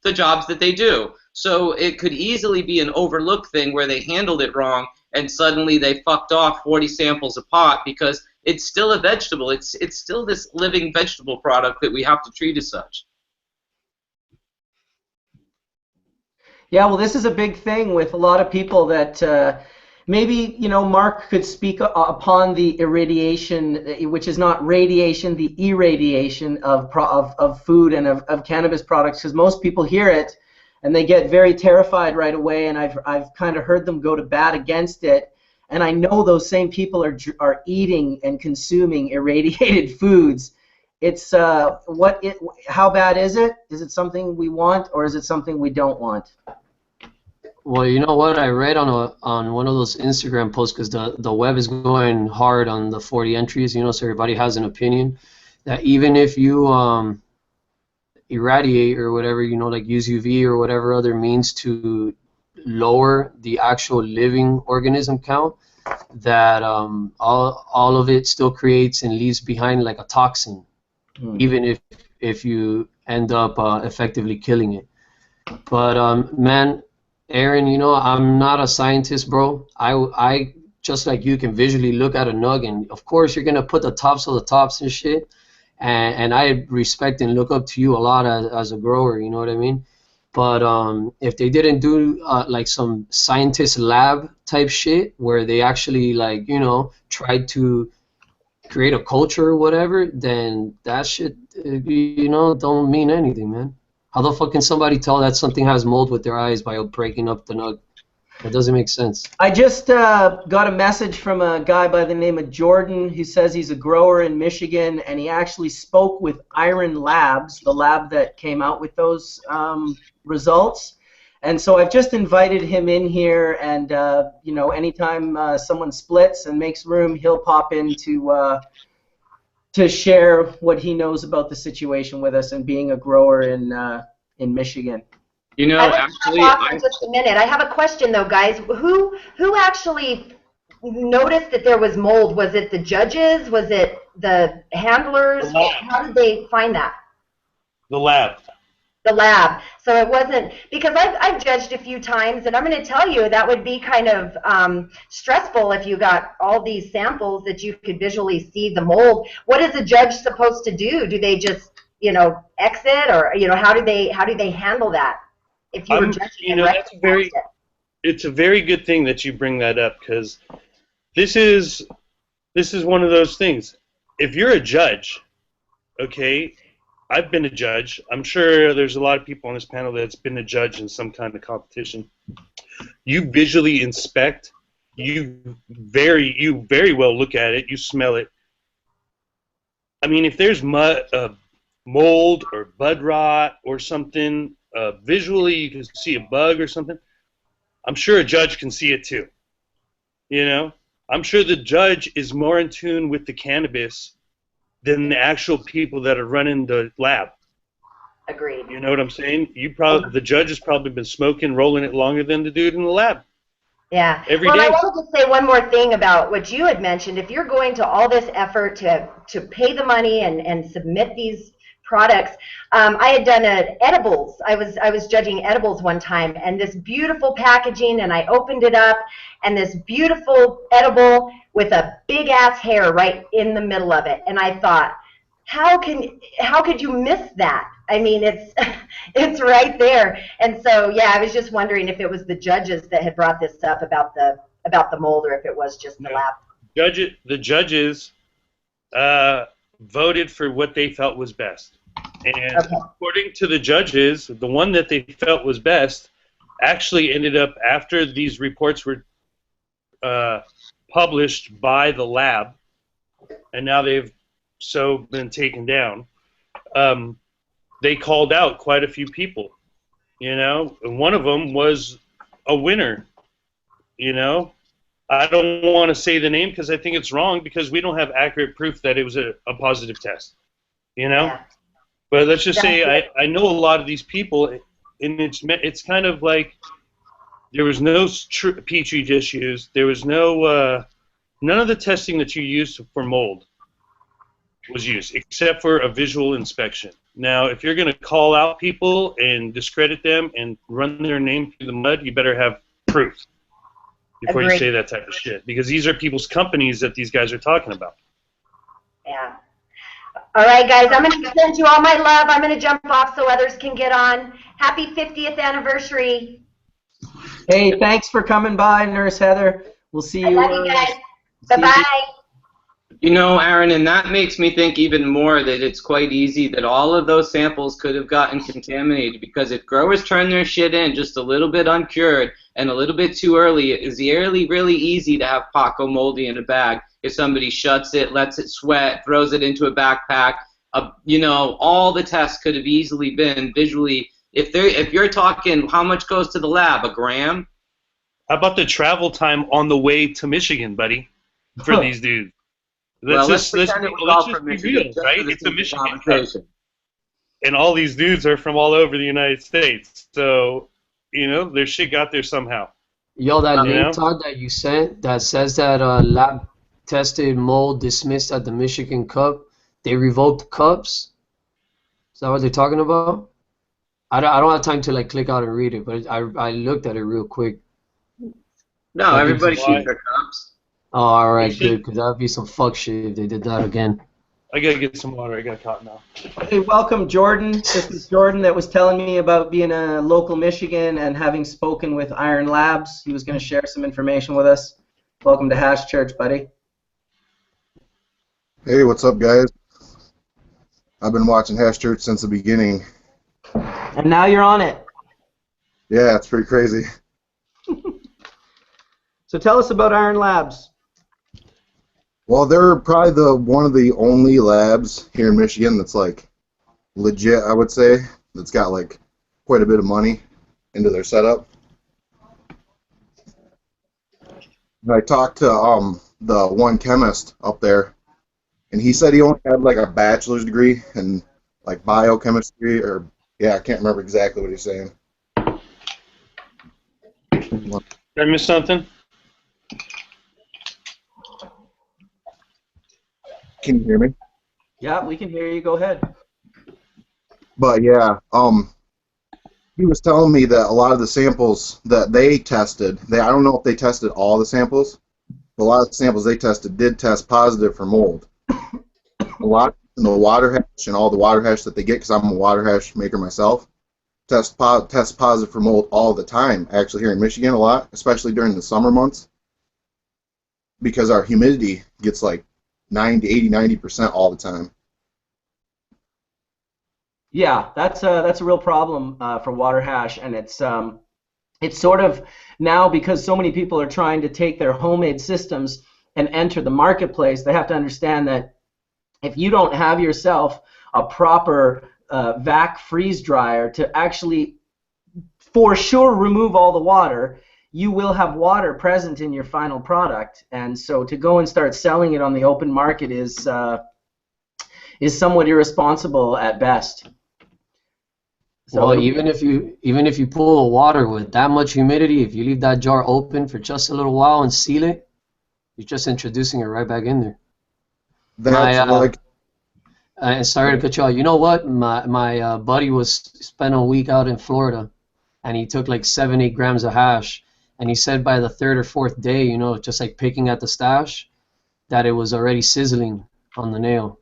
the jobs that they do. So it could easily be an overlooked thing where they handled it wrong, and suddenly they fucked off 40 samples of pot because it's still a vegetable. It's still this living vegetable product that we have to treat as such. Yeah, well, this is a big thing with a lot of people that maybe, Mark could speak upon the irradiation, which is not radiation, the irradiation of food and of cannabis products, because most people hear it and they get very terrified right away, and I've kind of heard them go to bat against it. And I know those same people are eating and consuming irradiated foods. It's how bad is it? Is it something we want, or is it something we don't want? Well, you know what? I read on one of those Instagram posts, because the web is going hard on the 40 entries, so everybody has an opinion, that even if you irradiate or whatever, like use UV or whatever other means to lower the actual living organism count, that all of it still creates and leaves behind like a toxin, even if you end up effectively killing it. But man, Aaron, I'm not a scientist, bro. I just like you can visually look at a nug, and of course you're gonna put the tops of the tops and shit. And I respect and look up to you a lot as a grower. You know what I mean? But if they didn't do like some scientist lab type shit where they actually tried to create a culture or whatever, then that shit don't mean anything, man. How the fuck can somebody tell that something has mold with their eyes by breaking up the nug? That doesn't make sense. I just got a message from a guy by the name of Jordan. He says he's a grower in Michigan, and he actually spoke with Iron Labs, the lab that came out with those results. And so I've just invited him in here, and anytime someone splits and makes room, he'll pop in to share what he knows about the situation with us and being a grower in Michigan. Actually, in just a minute. I have a question though, guys. Who actually noticed that there was mold? Was it the judges? Was it the handlers? How did they find that? The lab. The lab. So it wasn't, because I've judged a few times, and I'm going to tell you that would be kind of stressful if you got all these samples that you could visually see the mold. What is a judge supposed to do? Do they just exit, or how do they handle that? If you were judging it's a very good thing that you bring that up, because this is one of those things. If you're a judge, okay, I've been a judge. I'm sure there's a lot of people on this panel that's been a judge in some kind of competition. You visually inspect. You very well look at it. You smell it. I mean, if there's mold or bud rot or something, visually you can see a bug or something, I'm sure a judge can see it too. I'm sure the judge is more in tune with the cannabis than the actual people that are running the lab. Agreed. You know what I'm saying? The judge has probably been smoking, rolling it longer than the dude in the lab. Yeah. Every day. I wanted to say one more thing about what you had mentioned. If you're going to all this effort to pay the money and submit these products, I had done edibles. I was judging edibles one time, and this beautiful packaging, and I opened it up, and this beautiful edible with a big ass hair right in the middle of it, and I thought, how could you miss that? I mean, it's right there. And so yeah, I was just wondering if it was the judges that had brought this up about the mold, or if it was just the lab. The judges voted for what they felt was best. And according to the judges, the one that they felt was best actually ended up, after these reports were published by the lab, and now they've been taken down, they called out quite a few people, and one of them was a winner. I don't want to say the name because I think it's wrong, because we don't have accurate proof that it was a positive test, Yeah. But let's just say I know a lot of these people, and it's kind of like there was no Petri dish used. There was no none of the testing that you used for mold was used, except for a visual inspection. Now, if you're going to call out people and discredit them and run their name through the mud, you better have proof before you say that type of shit, because these are people's companies that these guys are talking about. Yeah. All right, guys, I'm going to send you all my love. I'm going to jump off so others can get on. Happy 50th anniversary. Hey, thanks for coming by, Nurse Heather. We'll see I you. love you guys. see you- Bye-bye. You know, Aaron, and that makes me think even more that it's quite easy that all of those samples could have gotten contaminated, because if growers turn their shit in just a little bit uncured and a little bit too early, it's really easy to have Paco moldy in a bag. If somebody shuts it, lets it sweat, throws it into a backpack, you know, all the tests could have easily been visually. If you're talking how much goes to the lab, a gram? How about the travel time on the way to Michigan, buddy, for Huh. these dudes? Well, let's pretend it was all from be Michigan, real, just right? for the It's a sake of Michigan Cup, conversation. and all these dudes are from all over the United States. So, you know, their shit got there somehow. Yo, that You know? link, Todd, that you sent that says that lab tested mold dismissed at the Michigan Cup, they revoked cups. Is that what they're talking about? I don't have time to like click out and read it, but I looked at it real quick. No, That everybody gives you keeps their cups. Oh, all right, You should- good, because that would be some fuck shit if they did that again. I gotta get some water. I got caught now. Hey, welcome, Jordan. This is Jordan that was telling me about being a local Michigan and having spoken with Iron Labs. He was going to share some information with us. Welcome to Hash Church, buddy. Hey, what's up, guys? I've been watching Hash Church since the beginning. And now you're on it. Yeah, it's pretty crazy. So tell us about Iron Labs. Well, they're probably one of the only labs here in Michigan that's like legit, I would say, that's got like quite a bit of money into their setup. And I talked to the one chemist up there, and he said he only had like a bachelor's degree in like biochemistry, or yeah, I can't remember exactly what he's saying. Did I miss something? Can you hear me? Yeah, we can hear you. Go ahead. But yeah, he was telling me that a lot of the samples that they tested, I don't know if they tested all the samples, but a lot of the samples they tested did test positive for mold. A lot in the water hash and all the water hash that they get, because I'm a water hash maker myself, test positive for mold all the time, actually here in Michigan a lot, especially during the summer months, because our humidity gets like 90% all the time. Yeah, that's a real problem for water hash, and it's sort of now, because so many people are trying to take their homemade systems and enter the marketplace. They have to understand that if you don't have yourself a proper vac freeze dryer to actually for sure remove all the water, you will have water present in your final product. And so to go and start selling it on the open market is somewhat irresponsible at best. So Well, even if you pull the water with that much humidity, if you leave that jar open for just a little while and seal it, you're just introducing it right back in there. Sorry to cut you off. You know what? My buddy spent a week out in Florida, and he took like 7-8 grams of hash, and he said by the third or fourth day, you know, just like picking at the stash, that it was already sizzling on the nail.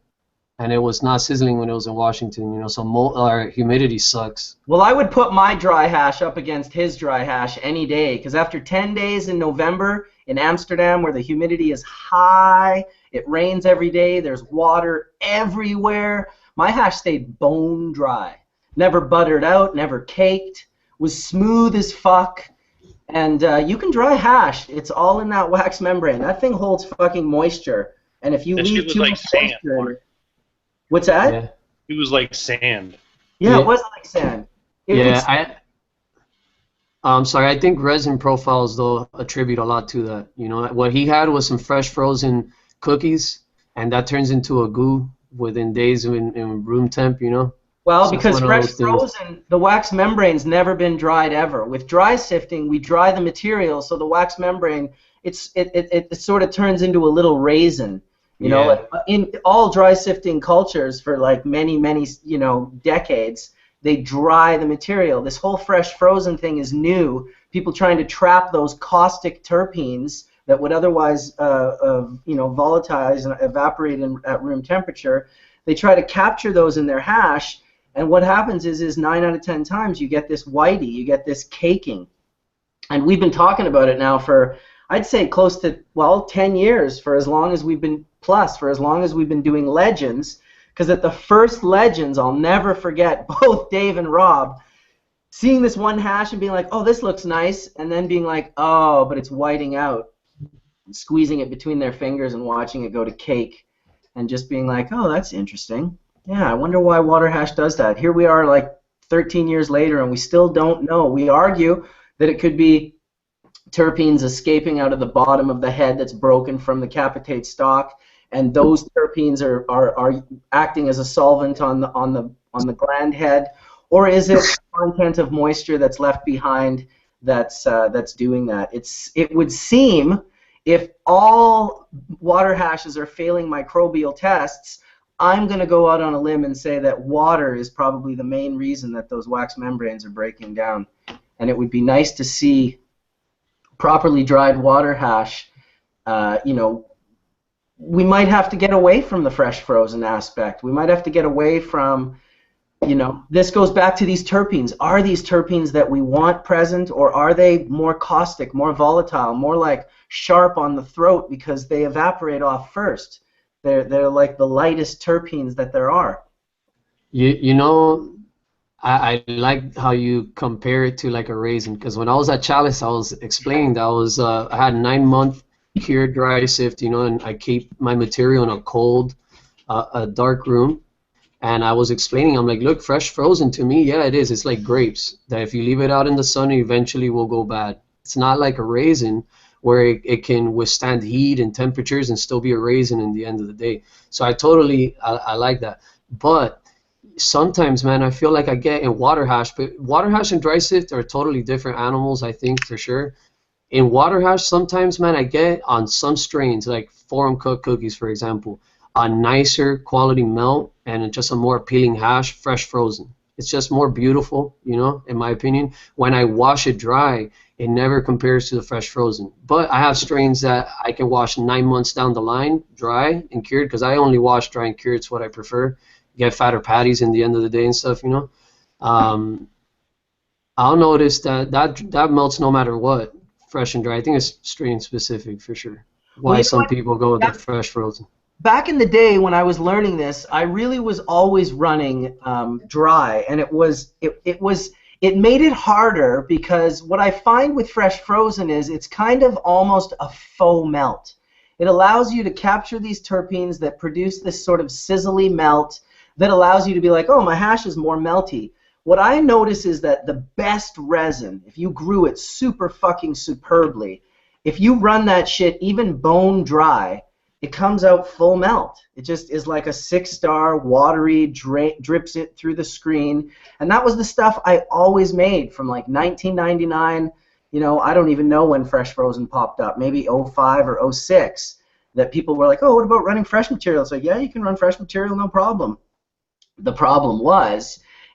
And it was not sizzling when it was in Washington, you know, so our humidity sucks. Well, I would put my dry hash up against his dry hash any day, because after 10 days in November in Amsterdam, where the humidity is high, it rains every day, there's water everywhere, my hash stayed bone dry. Never buttered out, never caked, was smooth as fuck. And you can dry hash. It's all in that wax membrane. That thing holds fucking moisture. And if you leave too much moisture in it, what's that? Yeah. It was like sand. Yeah, it was like sand. I'm sorry. I think resin profiles though attribute a lot to that. You know, what he had was some fresh frozen cookies, and that turns into a goo within days in room temp. You know. Well, So because it's one of fresh those things. frozen, the wax membrane's never been dried ever. With dry sifting, we dry the material, so the wax membrane, it sort of turns into a little raisin. You know, like in all dry sifting cultures for like many, you know, decades, they dry the material. This whole fresh frozen thing is new. People trying to trap those caustic terpenes that would otherwise, you know, volatilize and evaporate at room temperature. They try to capture those in their hash, and what happens is 9 out of 10 times you get this whitey, you get this caking. And we've been talking about it now for, I'd say, close to, well, 10 years, for as long as we've been, for as long as we've been doing Legends. Because at the first Legends, I'll never forget, both Dave and Rob seeing this one hash and being like, oh, this looks nice, and then being like, oh, but it's whiting out, squeezing it between their fingers and watching it go to cake, and just being like, oh, that's interesting. Yeah, I wonder why water hash does that. Here we are like 13 years later, and we still don't know. We argue that it could be terpenes escaping out of the bottom of the head that's broken from the capitate stalk, and those terpenes are acting as a solvent on the gland head, or is it content of moisture that's left behind that's doing that? It would seem, if all water hashes are failing microbial tests, I'm going to go out on a limb and say that water is probably the main reason that those wax membranes are breaking down. And it would be nice to see properly dried water hash. You know, we might have to get away from the fresh frozen aspect. We might have to get away from, you know, this goes back to these terpenes. Are these terpenes that we want present, or are they more caustic, more volatile, more like sharp on the throat because they evaporate off first? They're like the lightest terpenes that there are. You know, I like how you compare it to like a raisin, because when I was at Chalice, I was explaining that I had 9-month cured dry sift, you know, and I keep my material in a cold, a dark room. And I was explaining, I'm like, look, fresh frozen to me, yeah, it is. It's like grapes, that if you leave it out in the sun, it eventually will go bad. It's not like a raisin where it can withstand heat and temperatures and still be a raisin in the end of the day. So I like that. But sometimes, man, I feel like I get in water hash, but water hash and dry sift are totally different animals, I think, for sure. In water hash, sometimes, man, I get on some strains, like forum cooked cookies, for example, a nicer quality melt and just a more appealing hash, fresh frozen. It's just more beautiful, you know, in my opinion. When I wash it dry, it never compares to the fresh frozen. But I have strains that I can wash 9 months down the line, dry and cured, because I only wash dry and cured. It's what I prefer. Get fatter patties in the end of the day and stuff, you know. I'll notice that melts no matter what, fresh and dry. I think it's strain specific for sure. Why some people go with the fresh frozen. Back in the day when I was learning this, I really was always running dry, and it made it harder, because what I find with fresh frozen is it's kind of almost a faux melt. It allows you to capture these terpenes that produce this sort of sizzly melt that allows you to be like, oh, my hash is more melty. What I notice is that the best resin, if you grew it super fucking superbly, if you run that shit even bone dry, it comes out full melt. It just is like a 6-star, watery, drips it through the screen. And that was the stuff I always made from like 1999. You know, I don't even know when Fresh Frozen popped up, maybe 05 or 06, that people were like, oh, what about running fresh material? It's like, yeah, you can run fresh material, no problem. The problem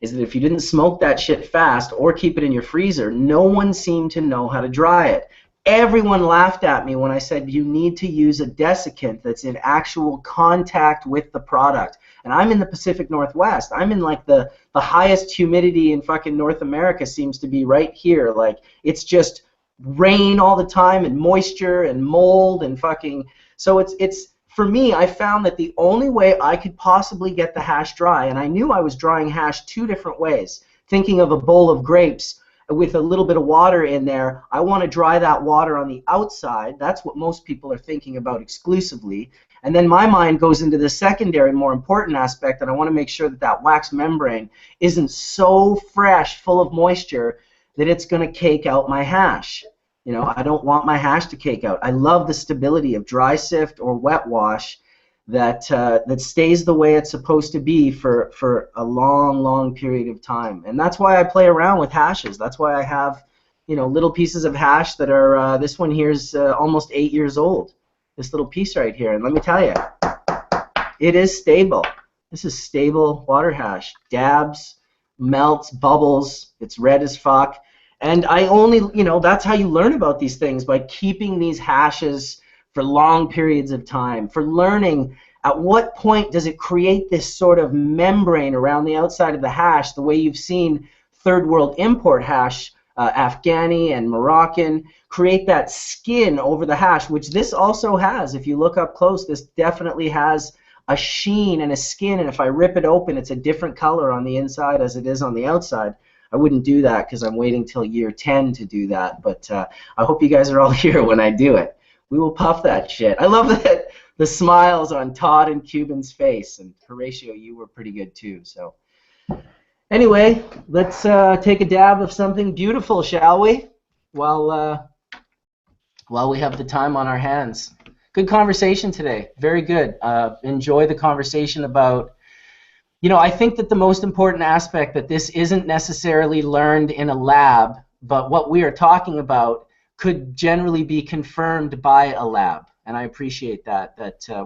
is that if you didn't smoke that shit fast or keep it in your freezer, no one seemed to know how to dry it. Everyone laughed at me when I said you need to use a desiccant that's in actual contact with the product. And I'm in the Pacific Northwest. I'm in like the highest humidity in fucking North America seems to be right here. Like, it's just rain all the time and moisture and mold and fucking, so it's for me, I found that the only way I could possibly get the hash dry, and I knew I was drying hash 2 different ways, thinking of a bowl of grapes with a little bit of water in there. I want to dry that water on the outside. That's what most people are thinking about exclusively. And then my mind goes into the secondary, more important aspect, and I want to make sure that that wax membrane isn't so fresh, full of moisture, that it's going to cake out my hash. You know, I don't want my hash to cake out. I love the stability of dry sift or wet wash that stays the way it's supposed to be for a long, long period of time. And that's why I play around with hashes. That's why I have, you know, little pieces of hash that are, this one here's almost 8 years old, this little piece right here. And let me tell you, it is stable. This is stable water hash. Dabs, melts, bubbles, it's red as fuck. And I only, you know, that's how you learn about these things, by keeping these hashes for long periods of time, for learning at what point does it create this sort of membrane around the outside of the hash, the way you've seen third world import hash Afghani and Moroccan, create that skin over the hash, which this also has. If you look up close, this definitely has a sheen and a skin, and if I rip it open, it's a different color on the inside as it is on the outside. I wouldn't do that because I'm waiting till year 10 to do that, but I hope you guys are all here when I do it. We will puff that shit. I love that the smiles on Todd and Cuban's face, and Horatio, you were pretty good too. So anyway, let's take a dab of something beautiful, shall we? While we have the time on our hands. Good conversation today. Very good. Enjoy the conversation about, I think that the most important aspect that this isn't necessarily learned in a lab, but what we are talking about could generally be confirmed by a lab. And I appreciate that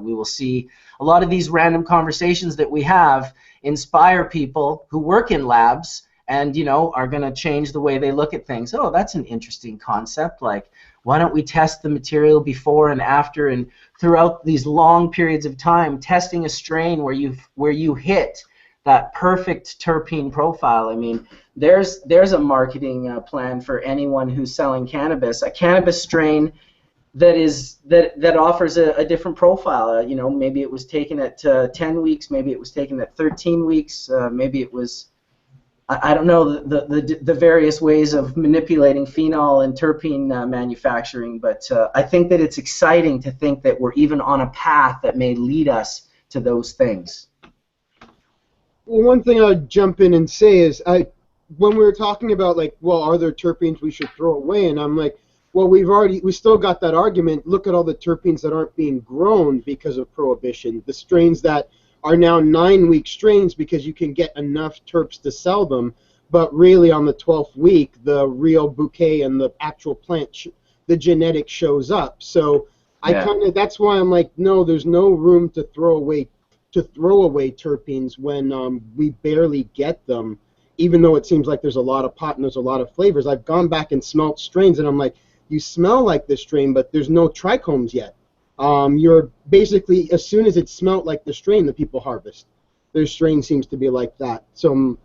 we will see a lot of these random conversations that we have inspire people who work in labs and, are going to change the way they look at things. Oh, that's an interesting concept. Like, why don't we test the material before and after, and throughout these long periods of time, testing a strain where you hit that perfect terpene profile. I mean, there's a marketing plan for anyone who's selling cannabis, a cannabis strain that offers a different profile. Maybe it was taken at 10 weeks, maybe it was taken at 13 weeks, maybe it was, I don't know the various ways of manipulating phenol and terpene manufacturing, but I think that it's exciting to think that we're even on a path that may lead us to those things. Well, one thing I'd jump in and say is, when we were talking about, are there terpenes we should throw away, and I'm like, well, we still got that argument. Look at all the terpenes that aren't being grown because of prohibition. The strains that are now 9-week strains because you can get enough terps to sell them, but really on the 12th week, the real bouquet and the actual plant, the genetic shows up. So that's why I'm like, no, there's no room to throw away terpenes when we barely get them, even though it seems like there's a lot of pot and there's a lot of flavors. I've gone back and smelt strains, and I'm like, you smell like this strain, but there's no trichomes yet. You're basically, as soon as it smelt like the strain that people harvest, their strain seems to be like that. So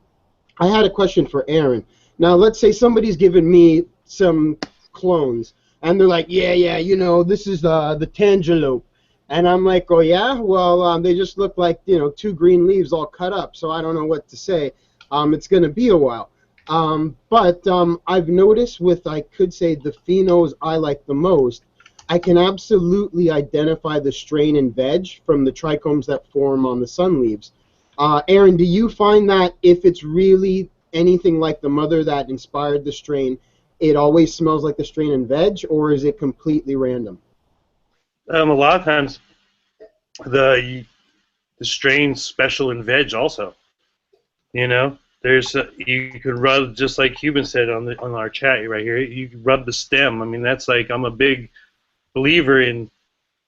I had a question for Aaron. Now, let's say somebody's given me some clones, and they're like, yeah, this is the Tangelope. And I'm like, oh, yeah? Well, they just look like, 2 green leaves all cut up, so I don't know what to say. It's going to be a while. But I've noticed with, I could say, the phenos I like the most, I can absolutely identify the strain in veg from the trichomes that form on the sun leaves. Aaron, do you find that if it's really anything like the mother that inspired the strain, it always smells like the strain in veg, or is it completely random? A lot of times, the strain's special in veg also. There's you could rub, just like Cuban said on our chat right here. You could rub the stem. I mean, that's like, I'm a big believer in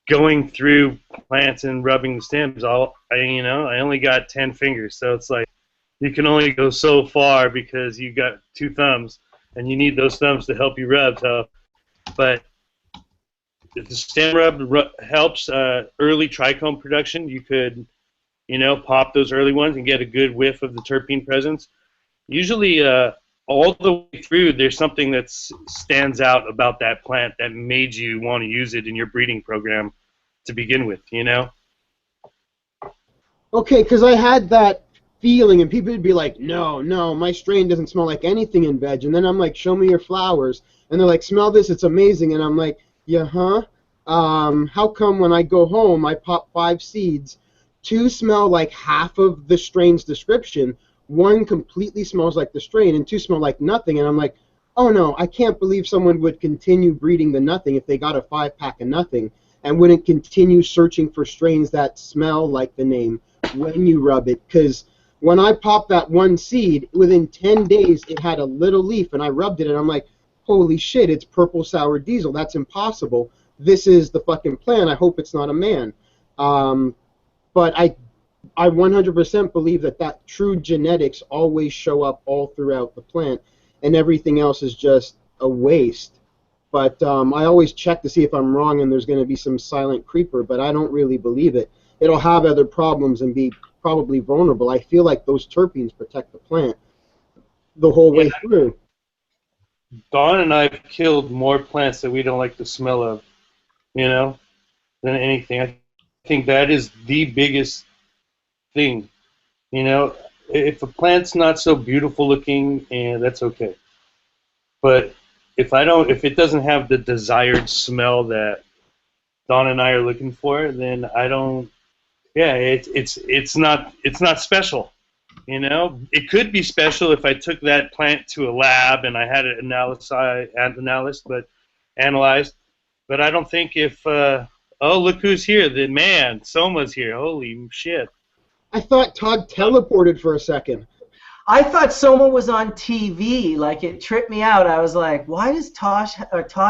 going through plants and rubbing the stems. I only got 10 fingers, so it's like you can only go so far because you got 2 thumbs, and you need those thumbs to help you rub. So, but if the stem rub helps early trichome production, you could, pop those early ones and get a good whiff of the terpene presence. Usually, all the way through, there's something that stands out about that plant that made you want to use it in your breeding program to begin with, Okay, because I had that feeling, and people would be like, no, my strain doesn't smell like anything in veg. And then I'm like, show me your flowers. And they're like, smell this, it's amazing. And I'm like, yeah, huh? How come when I go home, I pop 5 seeds, 2 smell like half of the strain's description, 1 completely smells like the strain, and 2 smell like nothing? And I'm like, oh no, I can't believe someone would continue breeding the nothing if they got a 5-pack of nothing and wouldn't continue searching for strains that smell like the name when you rub it. Because when I popped that 1 seed, within 10 days it had a little leaf, and I rubbed it, and I'm like, holy shit, it's purple sour diesel. That's impossible. This is the fucking plant. I hope it's not a man. But I 100% believe that true genetics always show up all throughout the plant, and everything else is just a waste. But I always check to see if I'm wrong and there's going to be some silent creeper, but I don't really believe it. It'll have other problems and be probably vulnerable. I feel like those terpenes protect the plant the whole way through. Dawn and I have killed more plants that we don't like the smell of, you know, than anything. I think that is the biggest thing, you know. If a plant's not so beautiful looking, and that's okay. But if it doesn't have the desired smell that Dawn and I are looking for, then I don't. Yeah, it's not special. You know, it could be special if I took that plant to a lab and I had it analyzed, but I don't think if oh, look who's here, the man, Soma's here. Holy shit. I thought Todd teleported for a second. I thought Soma was on TV. Like, it tripped me out. I was like, why does Todd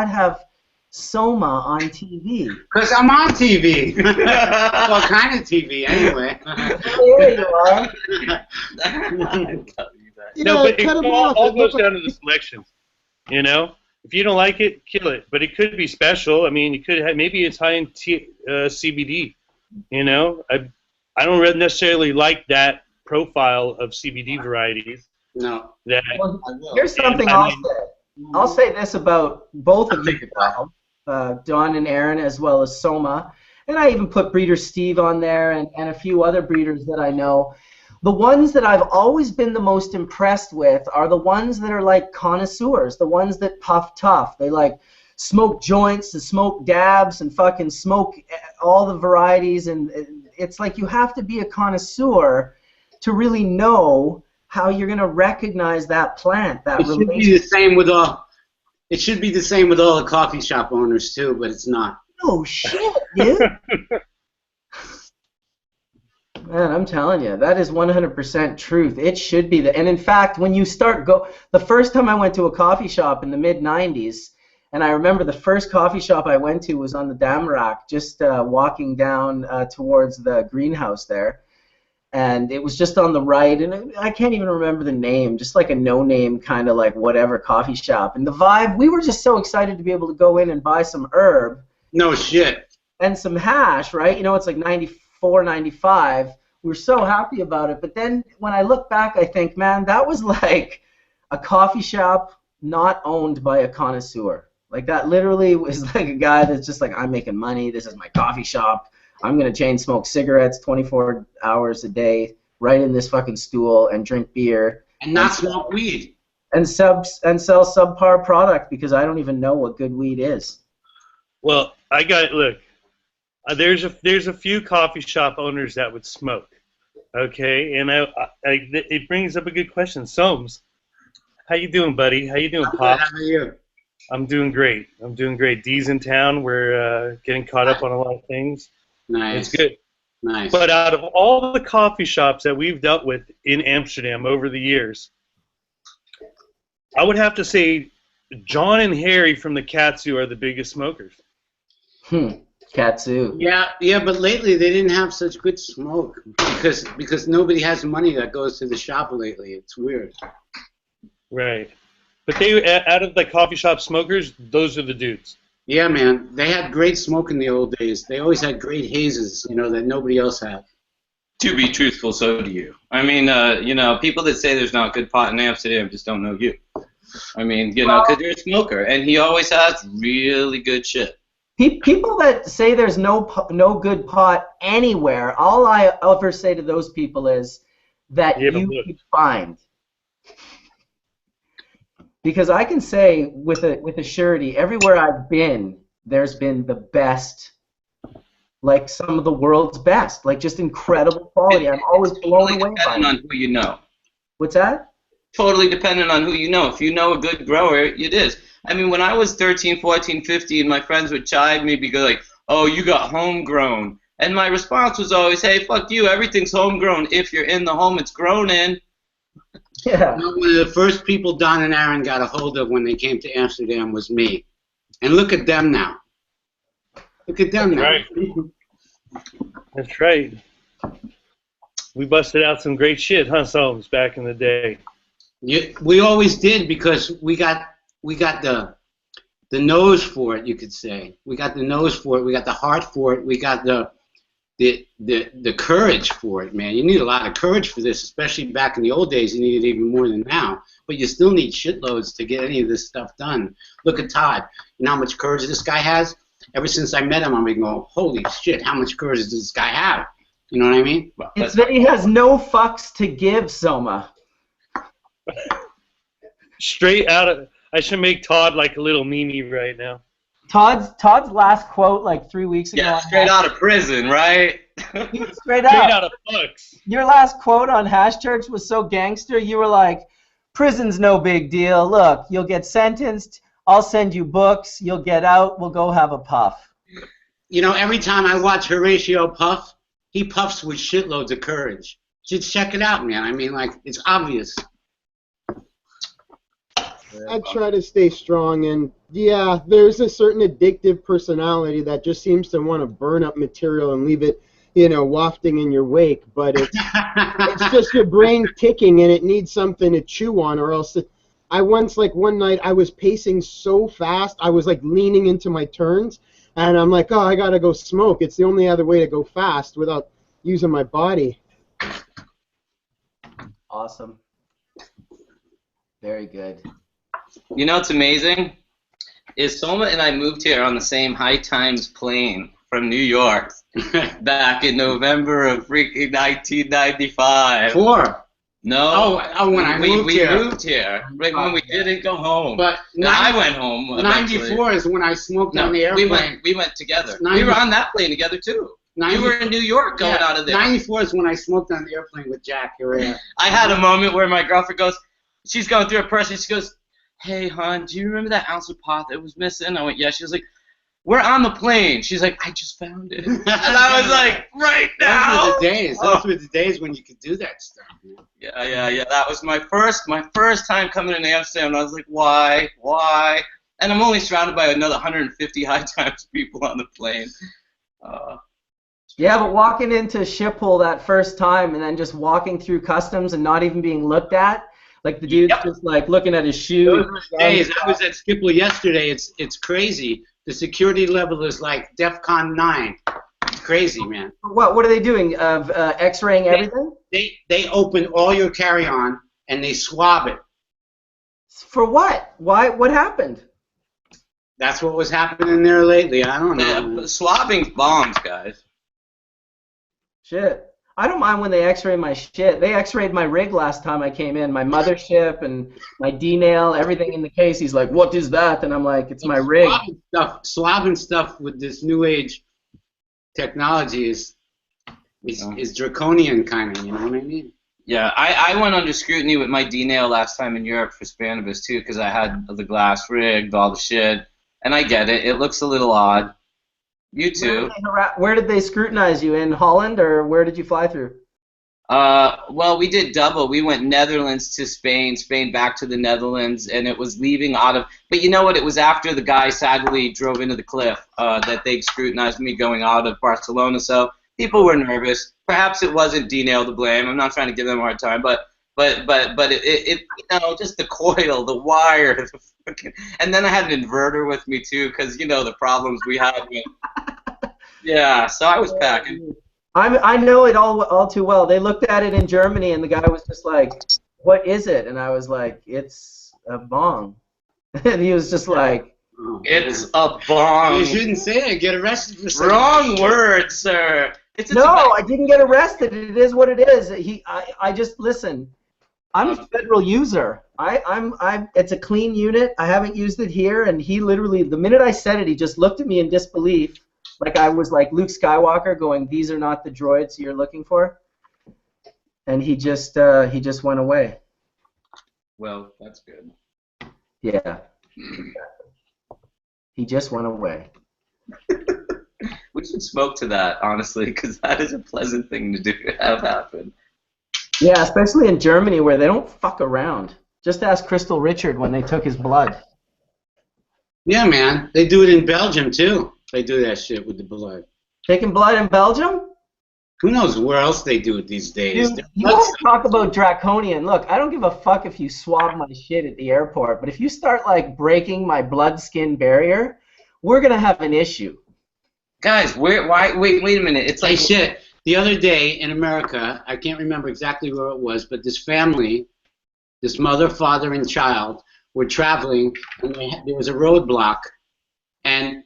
have Soma on TV? Because I'm on TV. Well, kind of TV, anyway. There you are. No, but it all goes down to the selections. You know, if you don't like it, kill it. But it could be special. I mean, you could have, maybe it's high in CBD. You know, I don't necessarily like that profile of CBD varieties. No. Well, here's something I'll say. I'll say this about both of you, Dawn and Aaron, as well as Soma. And I even put Breeder Steve on there and a few other breeders that I know. The ones that I've always been the most impressed with are the ones that are like connoisseurs, the ones that puff tough. They like smoke joints and smoke dabs and fucking smoke all the varieties. And it's like you have to be a connoisseur to really know how you're going to recognize that plant, that relationship. It should be the same with all. It should be the same with all the coffee shop owners too, but it's not. Oh shit, dude! Man, I'm telling you, that is 100% truth. It should be and in fact, when you start the first time I went to a coffee shop in the mid '90s, and I remember the first coffee shop I went to was on the Damarack, just walking down towards the greenhouse there. And it was just on the right, and I can't even remember the name, just like a no-name kind of like whatever coffee shop. And the vibe, we were just so excited to be able to go in and buy some herb. No shit. And some hash, right? You know, it's like 94, 95. We were so happy about it. But then when I look back, I think, man, that was like a coffee shop not owned by a connoisseur. Like that literally was like a guy that's just like, I'm making money. This is my coffee shop. I'm going to chain smoke cigarettes 24 hours a day right in this fucking stool and drink beer. And not smoke weed. And sell subpar product because I don't even know what good weed is. Well, look, there's a few coffee shop owners that would smoke, okay? And it brings up a good question. Soames, how you doing, buddy? How you doing, Pop? How are you? I'm doing great. Dee's in town. We're getting caught up on a lot of things. Nice. It's good. Nice. But out of all the coffee shops that we've dealt with in Amsterdam over the years, I would have to say John and Harry from the Katsu are the biggest smokers. Katsu. Yeah, but lately they didn't have such good smoke because nobody has money that goes to the shop lately. It's weird. Right. But out of the coffee shop smokers, those are the dudes. Yeah, man. They had great smoke in the old days. They always had great hazes, you know, that nobody else had. To be truthful, so do you. I mean, you know, people that say there's not good pot in Amsterdam just don't know you. I mean, you know, because you're a smoker, and he always has really good shit. People that say there's no good pot anywhere, all I ever say to those people is that you can find. Because I can say with a surety, everywhere I've been, there's been the best, like some of the world's best, like just incredible quality. I'm always blown away by it. Depending on who you know. What's that? Totally dependent on who you know. If you know a good grower, it is. I mean, when I was 13, 14, 15, my friends would chide me because like, oh, you got homegrown. And my response was always, hey, fuck you, everything's homegrown. If you're in the home it's grown in. Yeah. One of the first people Don and Aaron got a hold of when they came to Amsterdam was me. And look at them now. Look at them now. Right. That's right. We busted out some great shit, huh, Soames, back in the day. Yeah, we always did because we got the nose for it, you could say. We got the nose for it. We got the heart for it. We got the the courage for it, man. You need a lot of courage for this, especially back in the old days. You needed even more than now. But you still need shitloads to get any of this stuff done. Look at Todd. You know how much courage this guy has? Ever since I met him, I've been going, holy shit, how much courage does this guy have? You know what I mean? It's that he has no fucks to give, Soma. Straight out of... I should make Todd like a little meme right now. Todd's last quote like 3 weeks ago. Yeah, straight out of prison, right? Straight out of fucks. Your last quote on Hash Church was so gangster. You were like, prison's no big deal. Look, you'll get sentenced. I'll send you books. You'll get out. We'll go have a puff. You know, every time I watch Horatio puff, he puffs with shitloads of courage. Just check it out, man. I mean, like, it's obvious. I try to stay strong, and yeah, there's a certain addictive personality that just seems to want to burn up material and leave it, you know, wafting in your wake. But it's just your brain ticking, and it needs something to chew on, or else. I once, like one night, I was pacing so fast, I was like leaning into my turns, and I'm like, oh, I gotta go smoke. It's the only other way to go fast without using my body. Awesome. Very good. You know what's amazing? Is Soma and I moved here on the same High Times plane from New York back in November of freaking 1995. Four. No. Oh, when I moved here. We moved here, right when we didn't go home. But I went home. 94 is when I smoked on the airplane. We went together. We were on that plane together too. You were in New York going out of there. 94 is when I smoked on the airplane with Jack here. I had a moment where my girlfriend goes, she's going through a person, she goes, hey, hon, do you remember that ounce of pot that was missing? I went, yeah. She was like, we're on the plane. She's like, I just found it. And I was like, right now. Those were the days. Those were the days when you could do that stuff. Man. Yeah. That was my first time coming to Amsterdam. And I was like, why? And I'm only surrounded by another 150 High Times people on the plane. Yeah, but walking into Schiphol that first time and then just walking through customs and not even being looked at, like the dude's just like looking at his shoe. Those were the days. I was at Schiphol yesterday. It's crazy. The security level is like DEFCON 9. It's crazy, man. What are they doing? X-raying everything? They open all your carry-on and they swab it. For what? Why? What happened? That's what was happening there lately. I don't know. Swabbing's bombs, guys. Shit. I don't mind when they x-ray my shit. They x-rayed my rig last time I came in, my mothership and my D-nail, everything in the case. He's like, what is that? And I'm like, it's my rig. Swabbing stuff with this new age technology is draconian kind of, you know what I mean? Yeah, I went under scrutiny with my D-nail last time in Europe for Cannabis too, because I had the glass rigged, all the shit. And I get it. It looks a little odd. You too. Where did they scrutinize you? In Holland, or where did you fly through? Well, we did double. We went Netherlands to Spain, Spain back to the Netherlands, and it was leaving out of... But you know what? It was after the guy sadly drove into the cliff that they scrutinized me going out of Barcelona, so people were nervous. Perhaps it wasn't D-nail to blame. I'm not trying to give them a hard time, but it you know, just the coil, the wire, the fucking... And then I had an inverter with me too, because, you know, the problems we had with... Yeah, so I was packing. I know it all too well. They looked at it in Germany, and the guy was just like, what is it? And I was like, it's a bong. And he was just like, it's a bong. You shouldn't say it. Get arrested for saying Wrong word, sir. I didn't get arrested. It is what it is. I just, listen, I'm a federal user. It's a clean unit. I haven't used it here, and he literally, the minute I said it, he just looked at me in disbelief. Like I was like Luke Skywalker going, these are not the droids you're looking for. And he just went away. Well, that's good. Yeah. He just went away. We should smoke to that, honestly, because that is a pleasant thing to do, have happen. Yeah, especially in Germany where they don't fuck around. Just ask Crystal Richard when they took his blood. Yeah, man. They do it in Belgium, too. They do that shit with the blood. Taking blood in Belgium? Who knows where else they do it these days? Dude, you want to talk about draconian. Look, I don't give a fuck if you swab my shit at the airport, but if you start, like, breaking my blood-skin barrier, we're going to have an issue. guys, wait a minute. It's Hey, like shit. The other day in America, I can't remember exactly where it was, but this family, this mother, father, and child were traveling, and there was a roadblock, and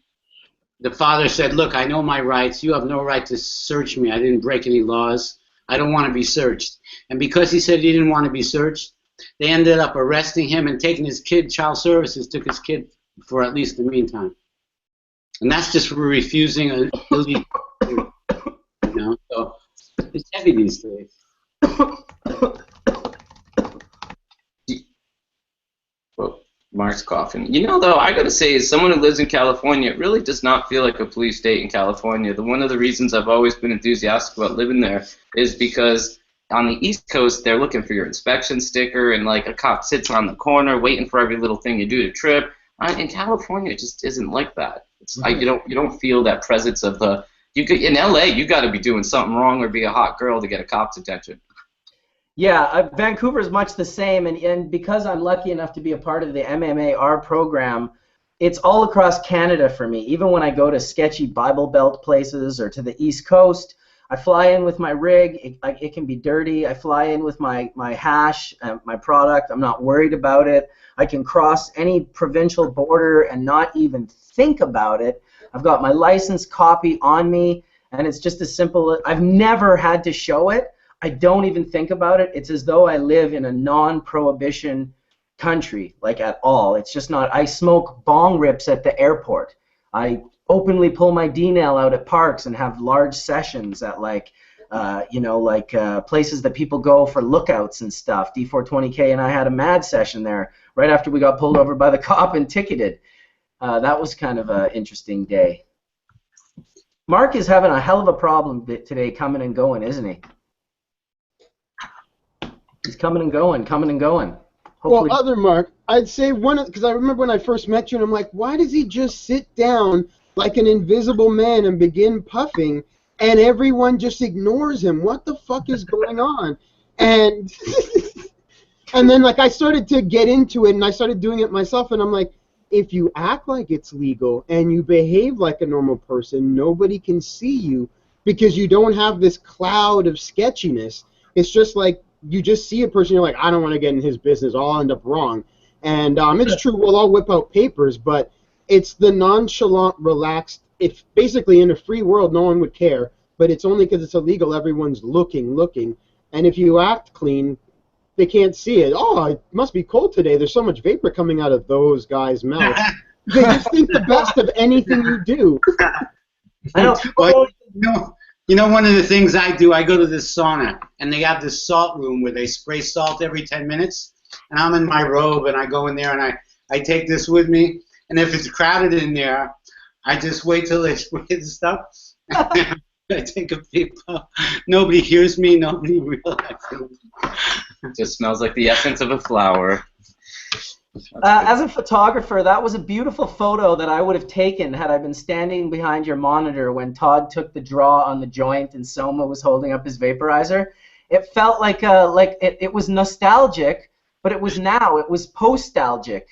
the father said, look, I know my rights. You have no right to search me. I didn't break any laws. I don't want to be searched. And because he said he didn't want to be searched, they ended up arresting him and taking his kid. Child Services took his kid for at least the meantime. And that's just for refusing a illegal, you know. So it's heavy these days. Well, Mark's coughing. You know, though, I gotta say, as someone who lives in California, it really does not feel like a police state in California. One of the reasons I've always been enthusiastic about living there is because on the East Coast, they're looking for your inspection sticker, and like a cop sits on the corner waiting for every little thing you do to trip. In California, it just isn't like that. It's like you don't feel that presence of the. In LA, you got to be doing something wrong or be a hot girl to get a cop's attention. Yeah, Vancouver is much the same, and because I'm lucky enough to be a part of the MMAR program, it's all across Canada for me. Even when I go to sketchy Bible Belt places or to the East Coast, I fly in with my rig. It can be dirty. I fly in with my hash, my product. I'm not worried about it. I can cross any provincial border and not even think about it. I've got my license copy on me, and it's just as simple. I've never had to show it. I don't even think about it. It's as though I live in a non-prohibition country, like at all. It's just not. I smoke bong rips at the airport. I openly pull my D-nail out at parks and have large sessions at places that people go for lookouts and stuff. D420K and I had a mad session there right after we got pulled over by the cop and ticketed. That was kind of an interesting day. Mark is having a hell of a problem today coming and going, isn't he? He's coming and going, Hopefully. Well, other Mark, I'd say because I remember when I first met you, and I'm like, why does he just sit down like an invisible man and begin puffing, and everyone just ignores him? What the fuck is going on? And and then like I started to get into it, and I started doing it myself, and I'm like, if you act like it's legal and you behave like a normal person, nobody can see you because you don't have this cloud of sketchiness. It's just like you just see a person, you're like, I don't want to get in his business, I'll end up wrong. And it's true, we'll all whip out papers, but it's the nonchalant, relaxed, if basically in a free world no one would care, but it's only because it's illegal everyone's looking, and if you act clean, they can't see it. Oh, it must be cold today, there's so much vapor coming out of those guys' mouths. They just think the best of anything you do. I know. Well, you know, one of the things I do, I go to this sauna, and they have this salt room where they spray salt every 10 minutes, and I'm in my robe, and I go in there, and I take this with me, and if it's crowded in there, I just wait till they spray the stuff. I take a big puff. Nobody hears me, nobody realizes. It just smells like the essence of a flower. As a photographer, that was a beautiful photo that I would have taken had I been standing behind your monitor when Todd took the draw on the joint and Soma was holding up his vaporizer. It felt like it was nostalgic, but it was post-stalgic.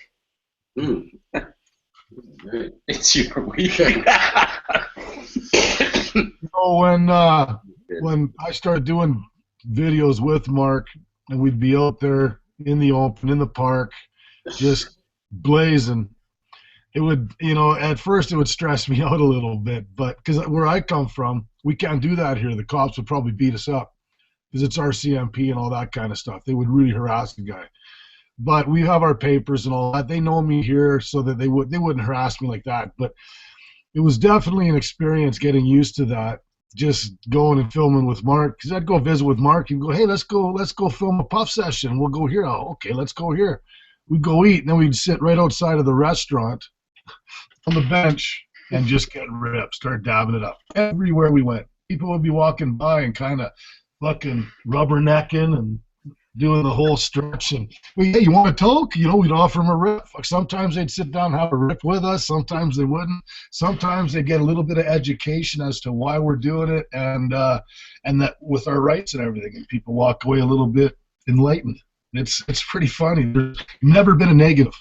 It's your weekend. So when I started doing videos with Mark, and we'd be out there in the open, in the park, just blazing, it would, at first it would stress me out a little bit, but because where I come from, we can't do that here. The cops would probably beat us up because it's RCMP and all that kind of stuff. They would really harass the guy. But we have our papers and all that. They know me here, so that they wouldn't harass me like that. But it was definitely an experience getting used to that. Just going and filming with Mark, because I'd go visit with Mark and go, hey, let's go film a puff session. We'll go here. Oh, okay, let's go here. We'd go eat, and then we'd sit right outside of the restaurant on the bench and just get ripped, start dabbing it up. Everywhere we went, people would be walking by and kind of fucking rubbernecking and doing the whole stretch. And, well, hey, you want a toke? We'd offer them a rip. Sometimes they'd sit down and have a rip with us. Sometimes they wouldn't. Sometimes they get a little bit of education as to why we're doing it and that with our rights and everything. And people walk away a little bit enlightened. It's pretty funny. There's never been a negative.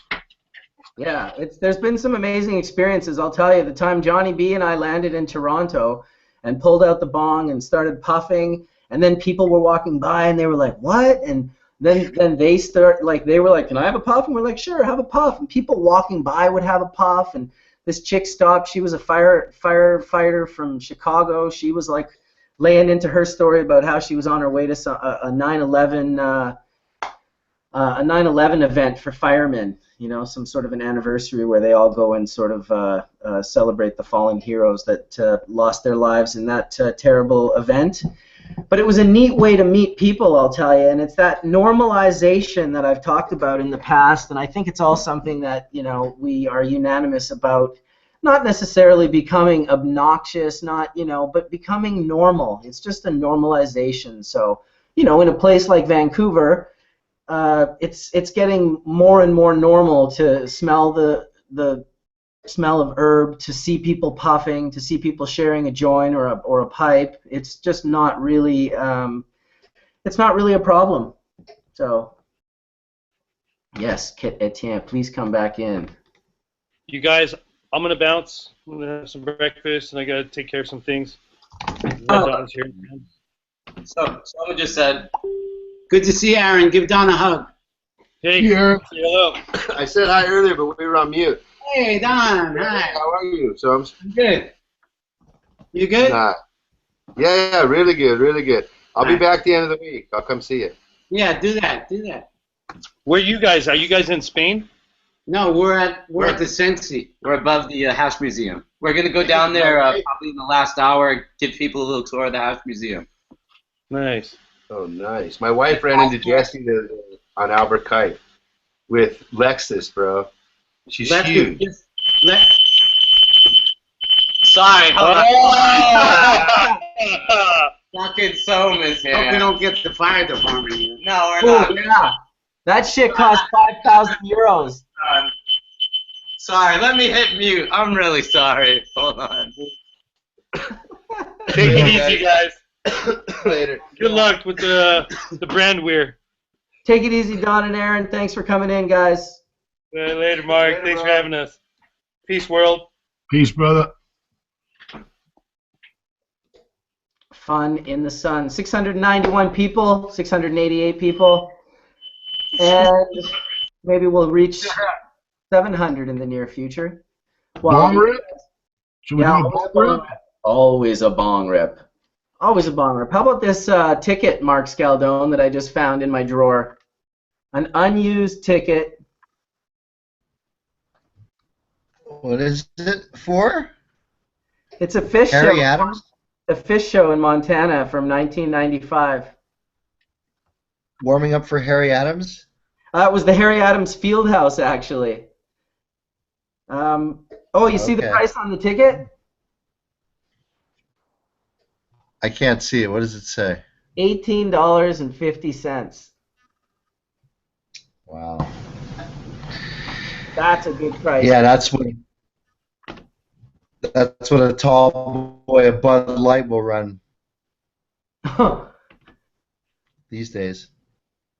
Yeah, there's been some amazing experiences. I'll tell you, the time Johnny B and I landed in Toronto and pulled out the bong and started puffing, and then people were walking by and they were like, "What?" And then they they were like, "Can I have a puff?" And we're like, "Sure, have a puff." And people walking by would have a puff, and this chick stopped. She was a firefighter from Chicago. She was like laying into her story about how she was on her way to a 9/11 a 9/11 event for firemen, you know, some sort of an anniversary where they all go and sort of celebrate the fallen heroes that lost their lives in that terrible event. But it was a neat way to meet people, I'll tell you, and it's that normalization that I've talked about in the past, and I think it's all something that, you know, we are unanimous about, not necessarily becoming obnoxious, not, you know, but becoming normal. It's just a normalization. So, you know, in a place like Vancouver, it's getting more and more normal to smell the smell of herb, to see people puffing, to see people sharing a joint or a pipe. It's just not really it's not really a problem. So yes, Etienne, please come back in. You guys, I'm gonna bounce. I'm gonna have some breakfast, and I gotta take care of some things. Don's here. So someone just said, Good to see you, Aaron. Give Don a hug. Hey, Here. say hello. I said hi earlier, but we were on mute. Hey, Don. Hi. How are you? So I'm Good. You good? Yeah, really good, really good. I'll be back at the end of the week. I'll come see you. Yeah, do that. Do that. Where you guys? Are you guys in Spain? No, we're at the Sensi. we're above the Hash Museum. We're going to go down there probably in the last hour, give people a little tour of the Hash Museum. Nice. Oh, nice. My wife ran into Jesse on Albert Kite with Lexus, bro. She's huge. Sorry, hold on. Oh! Fucking Soma's here. Hope we don't get the fire department here. No, we're not. Yeah. That shit cost 5,000 euros. Sorry, let me hit mute. I'm really sorry. Hold on. Take it easy, guys. Later. Good luck with the brand weir. Take it easy, Don and Aaron. Thanks for coming in, guys. Later, Mark. Later, Thanks bro. for having us. Peace, world. Peace, brother. Fun in the sun. 691 people, 688 people, and maybe we'll reach 700 in the near future. Bong rip? Should we Yeah, do a bong rip? always a bong rip. Always a bong rip. How about this ticket, Mark Scialdone, that I just found in my drawer? An unused ticket. What is it for? It's a fish Harry show. Adams? A fish show in Montana from 1995. Warming up for Harry Adams? It was the Harry Adams Fieldhouse, actually. Oh, you see the Okay. price on the ticket? I can't see it. What does it say? $18.50. Wow. That's a good price. Yeah, that's what a tall boy of Bud Light will run these days.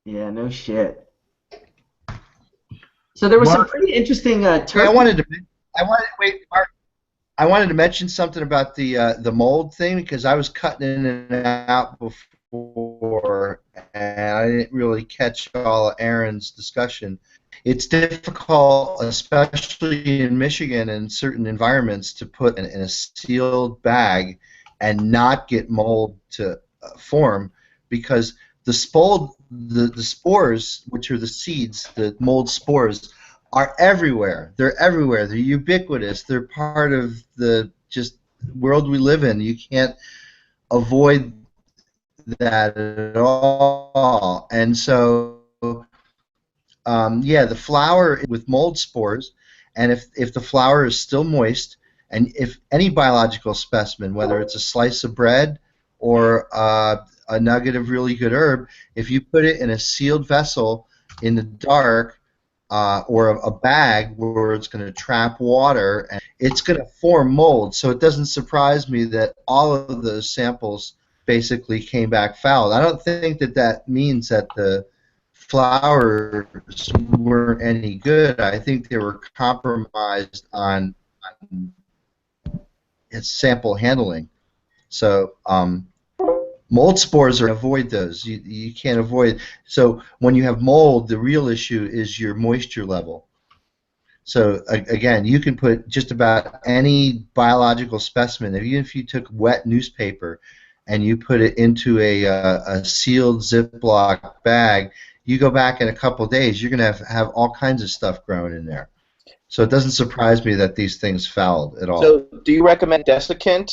Yeah, no shit. So there was some Mark- pretty interesting Hey, terms. I wanted to mention something about the mold thing because I was cutting in and out before, and I didn't really catch all of Aaron's discussion. It's difficult, especially in Michigan and certain environments, to put in a sealed bag and not get mold to form because the spores, which are the seeds, the mold spores, are everywhere. They're everywhere. They're ubiquitous. They're part of the just world we live in. You can't avoid that at all. And so, yeah, the flour with mold spores, and if the flour is still moist, and if any biological specimen, whether it's a slice of bread or a nugget of really good herb, if you put it in a sealed vessel in the dark, or a bag where it's going to trap water, and it's going to form mold. So it doesn't surprise me that all of those samples basically came back foul. I don't think that means that the flowers weren't any good. I think they were compromised on its sample handling. So mold spores are avoid those. You can't avoid. So when you have mold, the real issue is your moisture level. So again, you can put just about any biological specimen, even if you took wet newspaper and you put it into a sealed Ziploc bag, you go back in a couple of days, you're going to have all kinds of stuff growing in there. So it doesn't surprise me that these things fouled at all. So do you recommend desiccant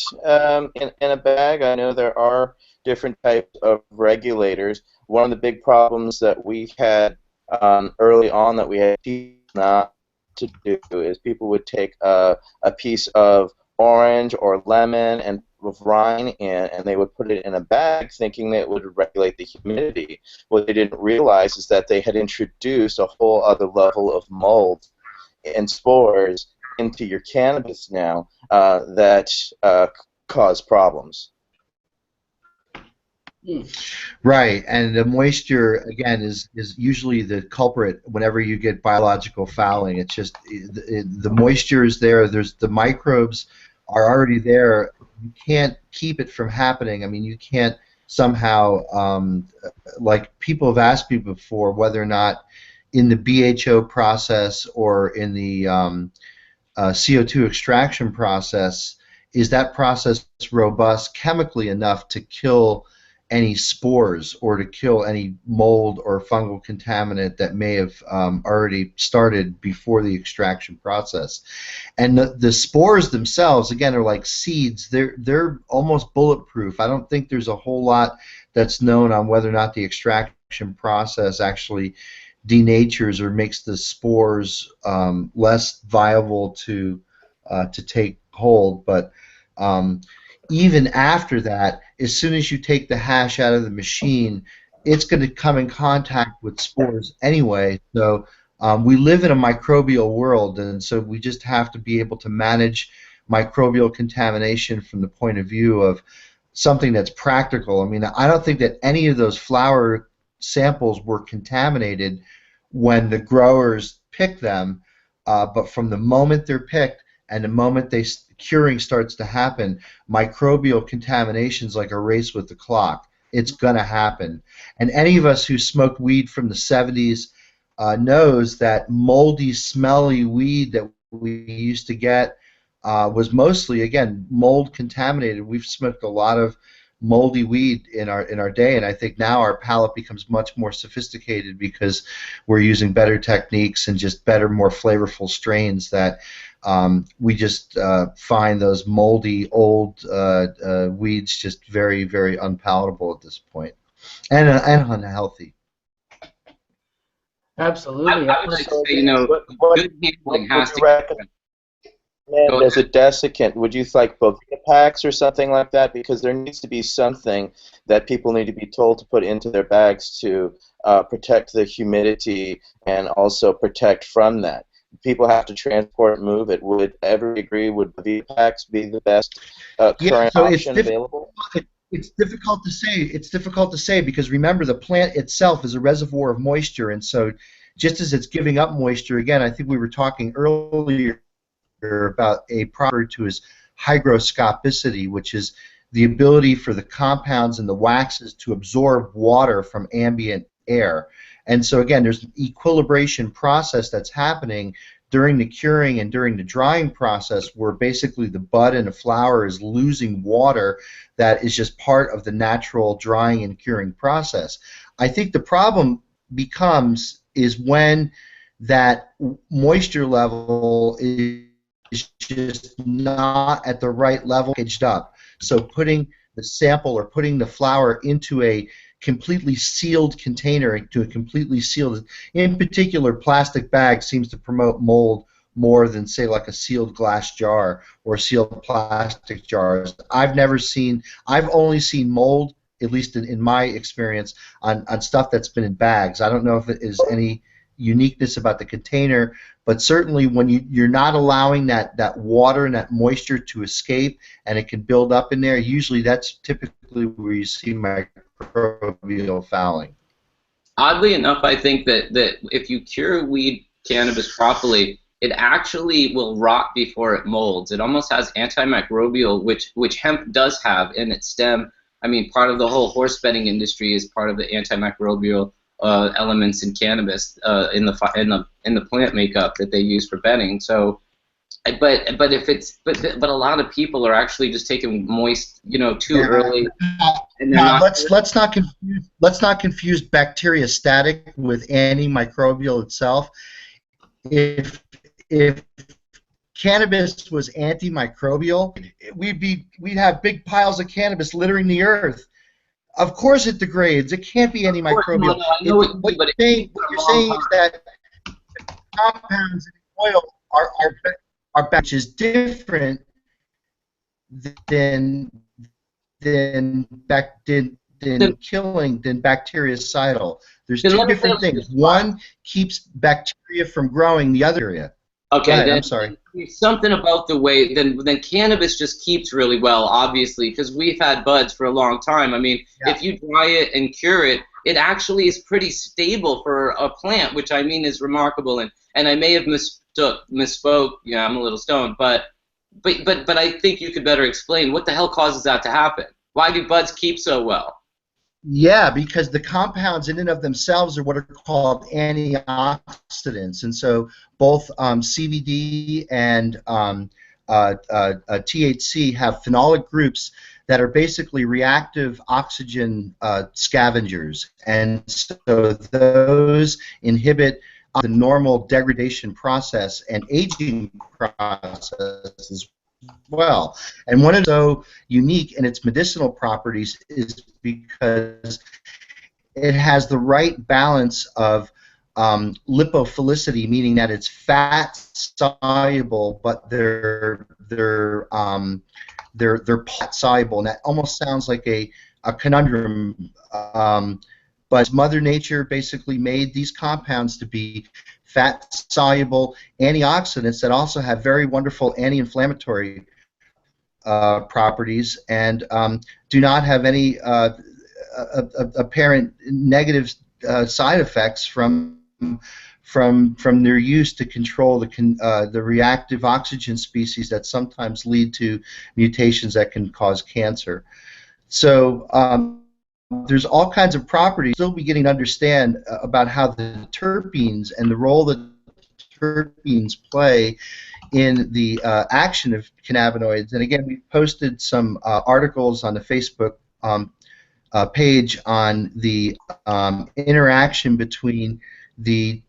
in a bag? I know there are different types of regulators. One of the big problems that we had early on that we had not to do is people would take a piece of orange or lemon and with rind in, and they would put it in a bag thinking that it would regulate the humidity. What they didn't realize is that they had introduced a whole other level of mold and spores into your cannabis now that cause problems. Right, and the moisture again is usually the culprit whenever you get biological fouling. It's just the moisture is there. There's the microbes are already there. You can't keep it from happening. I mean, you can't somehow like people have asked me before whether or not in the BHO process or in the CO2 extraction process, is that process robust chemically enough to kill any spores or to kill any mold or fungal contaminant that may have already started before the extraction process. And the spores themselves, again, are like seeds. They're almost bulletproof. I don't think there's a whole lot that's known on whether or not the extraction process actually denatures or makes the spores less viable to take hold. But even after that, as soon as you take the hash out of the machine, it's going to come in contact with spores anyway. So we live in a microbial world, and so we just have to be able to manage microbial contamination from the point of view of something that's practical. I mean, I don't think that any of those flower samples were contaminated when the growers pick them, but from the moment they're picked and the moment curing starts to happen, microbial contamination's like a race with the clock. It's going to happen. And any of us who smoked weed from the 70s knows that moldy, smelly weed that we used to get was mostly, again, mold contaminated. We've smoked a lot of moldy weed in our day, and I think now our palate becomes much more sophisticated because we're using better techniques and just better, more flavorful strains that we just find those moldy old weeds just very, very unpalatable at this point, and unhealthy. Absolutely. I would like to say, good handling has to recommend as a desiccant? Would you like both packs or something like that? Because there needs to be something that people need to be told to put into their bags to protect the humidity and also protect from that. People have to transport and move it. Would everybody agree? Would the packs be the best current option available? It's difficult to say. It's difficult to say because remember the plant itself is a reservoir of moisture, and so just as it's giving up moisture, again, I think we were talking earlier about a proper to is hygroscopicity, which is the ability for the compounds and the waxes to absorb water from ambient air. And so again, there's an equilibration process that's happening during the curing and during the drying process where basically the bud and the flower is losing water that is just part of the natural drying and curing process. I think the problem is when that moisture level is just not at the right level, packaged up. So putting the sample or putting the flower into a completely sealed container, into a completely sealed, in particular plastic bag seems to promote mold more than say like a sealed glass jar or sealed plastic jars. I've only seen mold, at least in my experience, on stuff that's been in bags. I don't know if it is any uniqueness about the container, but certainly when you're not allowing that water and that moisture to escape and it can build up in there, usually that's typically where you see microbial fouling. Oddly enough, I think that if you cure weed cannabis properly, it actually will rot before it molds. It almost has antimicrobial, which hemp does have in its stem. I mean, part of the whole horse bedding industry is part of the antimicrobial elements in cannabis in the plant makeup that they use for bedding. So, but if it's but a lot of people are actually just taking moist, too early, and they're Now, not. let's not confuse bacteriostatic with antimicrobial itself. If cannabis was antimicrobial, we'd have big piles of cannabis littering the earth. Of course it degrades. It can't be antimicrobial. I know it can be, but What you're saying is that compounds in oil are which is different than bactericidal. There's two different things. One keeps bacteria from growing, the other area. Okay, Right, then, I'm sorry. something about the way then cannabis just keeps really well, obviously, because we've had buds for a long time. I mean, if you dry it and cure it, it actually is pretty stable for a plant, which I mean is remarkable. And I may have misspoke. Yeah, I'm a little stoned, but I think you could better explain what the hell causes that to happen. Why do buds keep so well? Yeah, because the compounds in and of themselves are what are called antioxidants, and so both CBD and THC have phenolic groups that are basically reactive oxygen scavengers, and so those inhibit the normal degradation process and aging process as well. And one is so unique in its medicinal properties is because it has the right balance of lipophilicity, meaning that it's fat soluble, but they're pot soluble, and that almost sounds like a conundrum. But Mother Nature basically made these compounds to be fat-soluble antioxidants that also have very wonderful anti-inflammatory properties and do not have any apparent negative side effects from their use to control the reactive oxygen species that sometimes lead to mutations that can cause cancer. So there's all kinds of properties still beginning to understand about how the terpenes and the role that terpenes play in the action of cannabinoids. And again, we posted some articles on the Facebook page on the interaction between the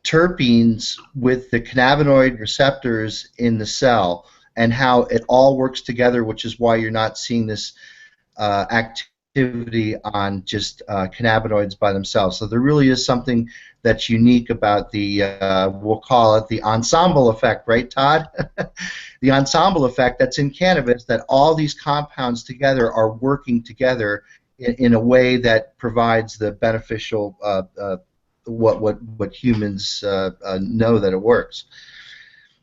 terpenes with the cannabinoid receptors in the cell and how it all works together, which is why you're not seeing this activity on just cannabinoids by themselves. So there really is something that's unique about the, we'll call it the ensemble effect, right, Todd? The ensemble effect that's in cannabis, that all these compounds together are working together in a way that provides the beneficial, what humans know that it works.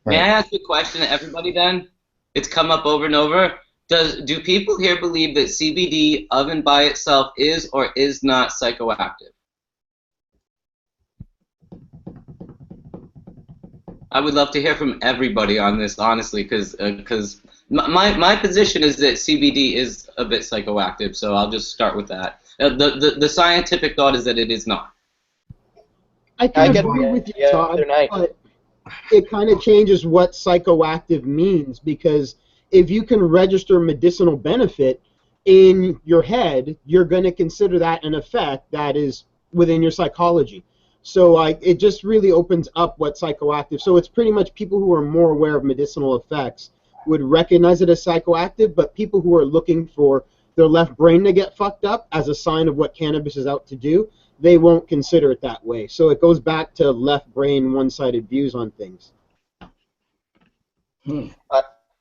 May I ask a question to everybody then? It's come up over and over. Do people here believe that CBD of and by itself is or is not psychoactive? I would love to hear from everybody on this, honestly, because my position is that CBD is a bit psychoactive, so I'll just start with that. The scientific thought is that it is not. I can agree with you, Todd, but it kind of changes what psychoactive means, because if you can register medicinal benefit in your head, you're going to consider that an effect that is within your psychology. So it just really opens up what psychoactive. So it's pretty much people who are more aware of medicinal effects would recognize it as psychoactive, but people who are looking for their left brain to get fucked up as a sign of what cannabis is out to do, they won't consider it that way. So it goes back to left brain, one-sided views on things.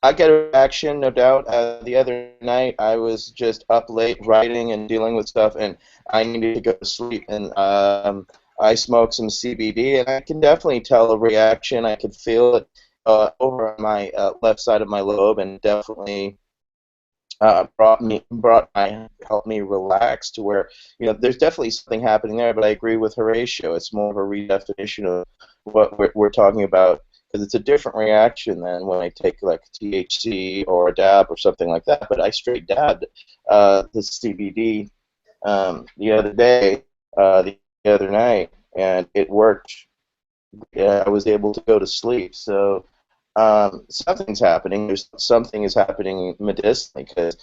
I get a reaction, no doubt. The other night, I was just up late writing and dealing with stuff, and I needed to go to sleep. And I smoked some CBD, and I can definitely tell a reaction. I could feel it over on my left side of my lobe, and definitely helped me relax to where, there's definitely something happening there, but I agree with Horatio. It's more of a redefinition of what we're talking about, because it's a different reaction than when I take like THC or a dab or something like that. But I straight dabbed the CBD the other day, the other night, and it worked. I was able to go to sleep. So something's happening. Something is happening medicinally, because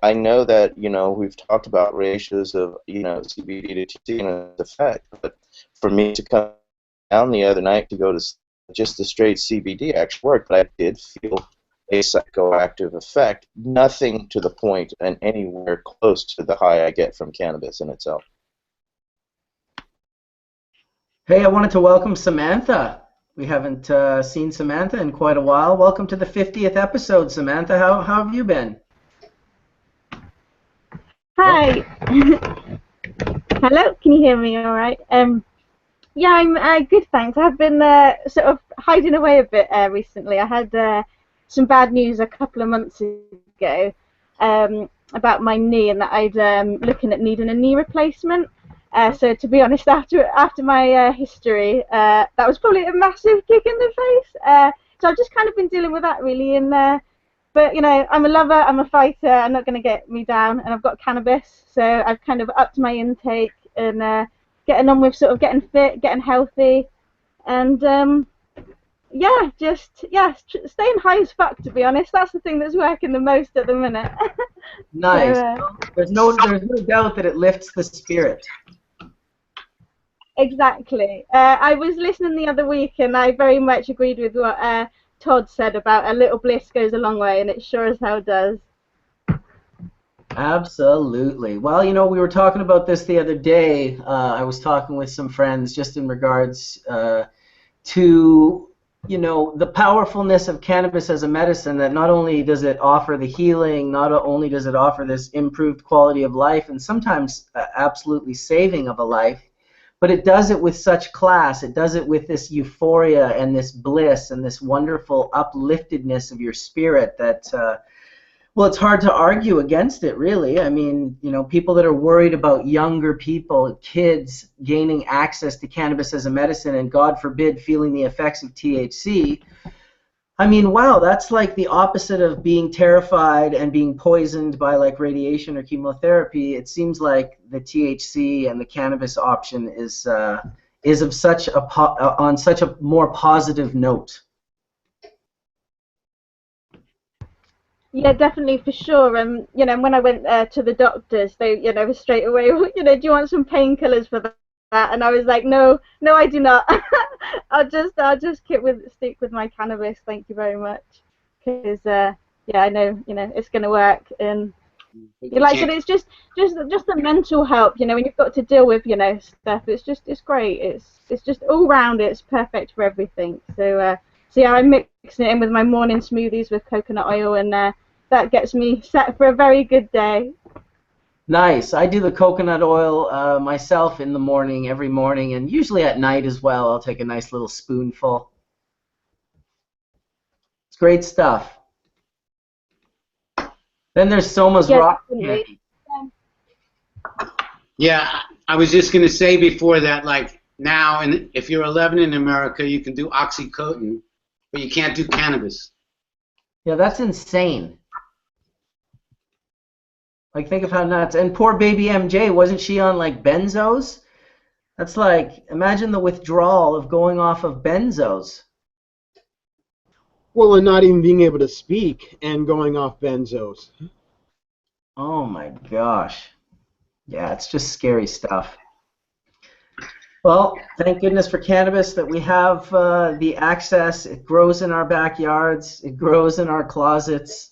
I know that we've talked about ratios of CBD to THC and its effect, but for me to come down the other night to go to just the straight CBD actually worked, but I did feel a psychoactive effect. Nothing to the point and anywhere close to the high I get from cannabis in itself. Hey, I wanted to welcome Samantha. We haven't seen Samantha in quite a while. Welcome to the 50th episode, Samantha. How have you been? Hi. Hello, can you hear me all right? Yeah, I'm good, thanks. I've been sort of hiding away a bit recently. I had some bad news a couple of months ago about my knee, and that I'd looking at needing a knee replacement. So to be honest, after my history, that was probably a massive kick in the face. So I've just kind of been dealing with that really. And but I'm a lover, I'm a fighter. I'm not going to get me down, and I've got cannabis, so I've kind of upped my intake and getting on with sort of getting fit, getting healthy, and staying high as fuck. To be honest, that's the thing that's working the most at the minute. Nice. So, There's no doubt that it lifts the spirit. Exactly. I was listening the other week, and I very much agreed with what Todd said about a little bliss goes a long way, and it sure as hell does. Absolutely. Well, we were talking about this the other day. I was talking with some friends just in regards to, the powerfulness of cannabis as a medicine, that not only does it offer the healing, not only does it offer this improved quality of life, and sometimes absolutely saving of a life, but it does it with such class. It does it with this euphoria and this bliss and this wonderful upliftedness of your spirit that, well, it's hard to argue against it, really. I mean, people that are worried about younger people, kids, gaining access to cannabis as a medicine and, God forbid, feeling the effects of THC. I mean, wow, that's like the opposite of being terrified and being poisoned by like radiation or chemotherapy. It seems like the THC and the cannabis option is of such on such a more positive note. Yeah, definitely, for sure. When I went to the doctors, they, straight away, do you want some painkillers for that? And I was like, no, I do not. I'll just stick with my cannabis. Thank you very much. Because I know, it's gonna work. And like I said, it's just the mental help. When you've got to deal with, stuff. It's great. It's just all round. It's perfect for everything. So yeah, I'm mixing it in with my morning smoothies with coconut oil, and that gets me set for a very good day. Nice. I do the coconut oil myself in the morning, every morning, and usually at night as well. I'll take a nice little spoonful. It's great stuff. Then there's Soma's rock candy. Yeah, I was just going to say before that, like now, and if you're 11 in America, you can do oxycodone, but you can't do cannabis. Yeah, that's insane. Like, think of how nuts. And poor baby MJ, wasn't she on like benzos? That's like, imagine the withdrawal of going off of benzos. Well, and not even being able to speak and going off benzos. Oh my gosh. Yeah, it's just scary stuff. Well, thank goodness for cannabis that we have the access. It grows in our backyards. It grows in our closets.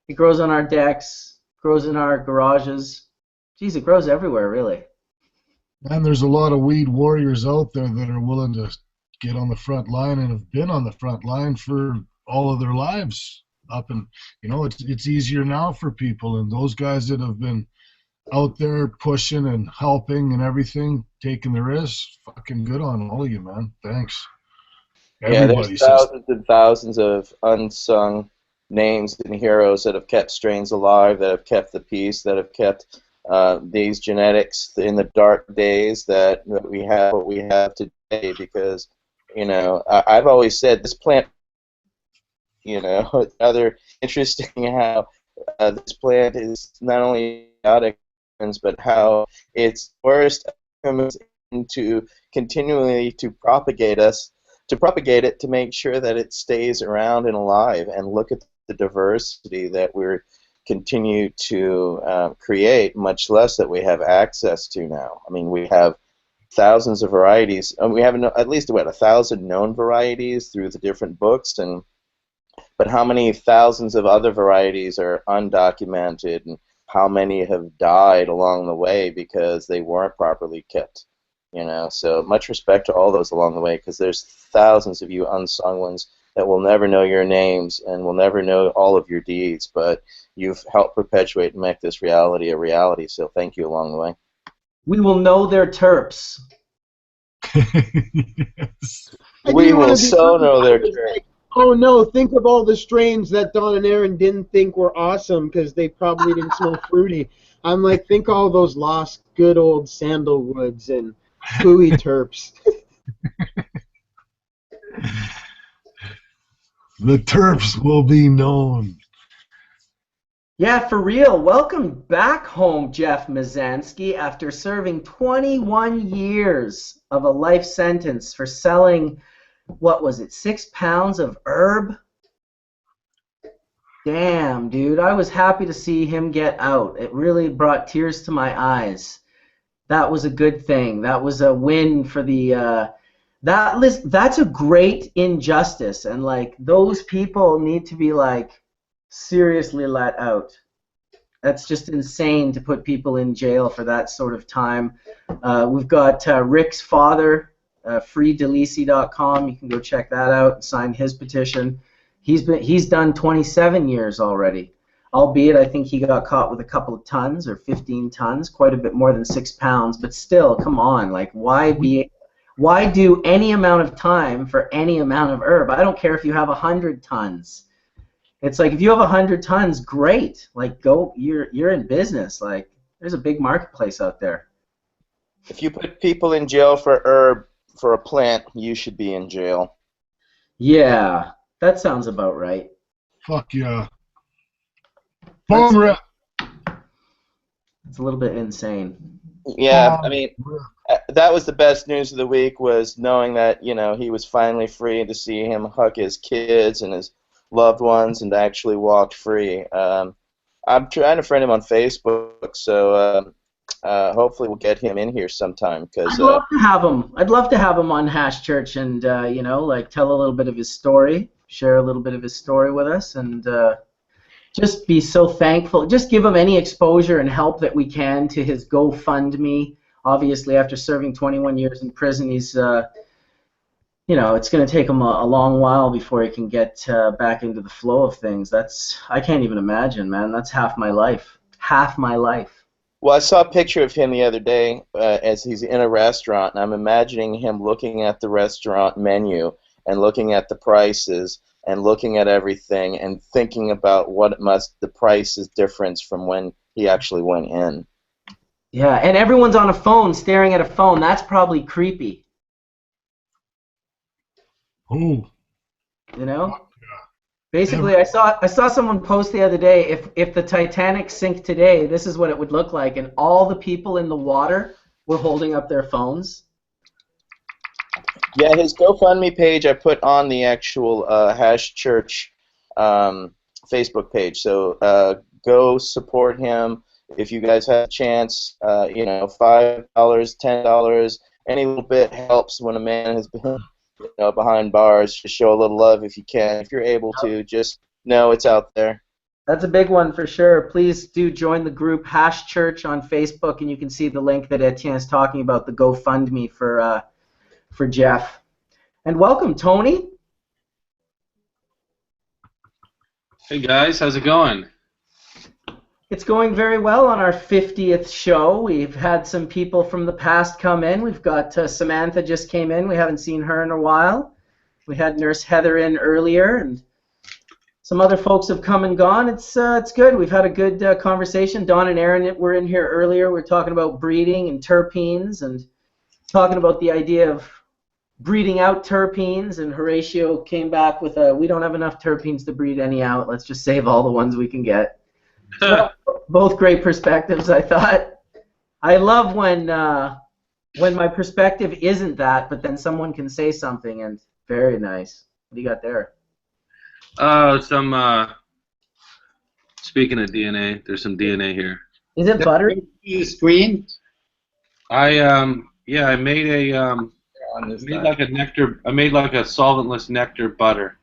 It grows on our decks. Grows in our garages. Geez, it grows everywhere, really. And there's a lot of weed warriors out there that are willing to get on the front line and have been on the front line for all of their lives. It's easier now for people, and those guys that have been out there pushing and helping and everything, taking the risks, fucking good on all of you, man. Thanks. Yeah, there's thousands and thousands of unsung names and heroes that have kept strains alive, that have kept the peace, that have kept these genetics in the dark days that we have what we have today. Because, you know, I've always said this plant, you know, it's rather interesting how this plant is not only chaotic, but how its worst comes into continually to propagate it to make sure that it stays around and alive. And look at the diversity that we're continue to create, much less that we have access to now. I mean, we have thousands of varieties. We have at least, what, 1,000 known varieties through the different books, but how many thousands of other varieties are undocumented, and how many have died along the way because they weren't properly kept? You know, so much respect to all those along the way, because there's thousands of you unsung ones that will never know your names and will never know all of your deeds, but you've helped perpetuate and make this reality a reality, so thank you along the way. We will know their terps. Yes. We will so know their terps. Oh no, think of all the strains that Don and Aaron didn't think were awesome because they probably didn't smell fruity. I'm like, think all those lost good old sandalwoods and hooey terps. The terps will be known. Yeah, for real. Welcome back home, Jeff Mazansky, after serving 21 years of a life sentence for selling, what was it, 6 pounds of herb? Damn, dude. I was happy to see him get out. It really brought tears to my eyes. That was a good thing. That was a win for the... that's a great injustice, and like those people need to be like seriously let out. That's just insane to put people in jail for that sort of time. We've got Rick's father, freedelisi.com. You can go check that out and sign his petition. He's done 27 years already, albeit I think he got caught with a couple of tons or 15 tons, quite a bit more than 6 pounds. But still, come on, like why do any amount of time for any amount of herb? I don't care if you have 100 tons. It's like if you have 100 tons, great. Like go, you're in business. Like there's a big marketplace out there. If you put people in jail for herb for a plant, you should be in jail. Yeah, that sounds about right. Fuck yeah. Boom rip. It's a little bit insane. Yeah, I mean, that was the best news of the week, was knowing that, you know, he was finally free, and to see him hug his kids and his loved ones and actually walked free. I'm trying to friend him on Facebook, so hopefully we'll get him in here sometime. Cause, I'd love to have him. I'd love to have him on Hash Church and, you know, like tell a little bit of his story, share a little bit of his story with us, and just be so thankful. Just give him any exposure and help that we can to his GoFundMe. Obviously, after serving 21 years in prison, he's, you know, it's going to take him a long while before he can get back into the flow of things. I can't even imagine, man. That's half my life. Half my life. Well, I saw a picture of him the other day as he's in a restaurant, and I'm imagining him looking at the restaurant menu and looking at the prices and looking at everything and thinking about what the price is difference from when he actually went in. Yeah, and everyone's on a phone, staring at a phone. That's probably creepy. Ooh. You know? Basically, I saw someone post the other day, if the Titanic sank today, this is what it would look like, and all the people in the water were holding up their phones. Yeah, his GoFundMe page I put on the actual Hash Church Facebook page, so go support him. If you guys have a chance, you know, $5, $10, any little bit helps when a man has been, you know, behind bars. Just show a little love if you can. If you're able to, just know it's out there. That's a big one for sure. Please do join the group Hash Church on Facebook, and you can see the link that Etienne is talking about, the GoFundMe for Jeff. And welcome, Tony. Hey guys, how's it going? It's going very well on our 50th show. We've had some people from the past come in. We've got Samantha just came in. We haven't seen her in a while. We had Nurse Heather in earlier, and some other folks have come and gone. It's good. We've had a good conversation. Don and Aaron were in here earlier. We're talking about breeding and terpenes and talking about the idea of breeding out terpenes. And Horatio came back with we don't have enough terpenes to breed any out. Let's just save all the ones we can get. So, both great perspectives, I thought. I love when my perspective isn't that, but then someone can say something, and very nice. What do you got there? Speaking of DNA, there's some DNA here. Is it buttery? Screen? I made like a nectar. I made like a solventless nectar butter.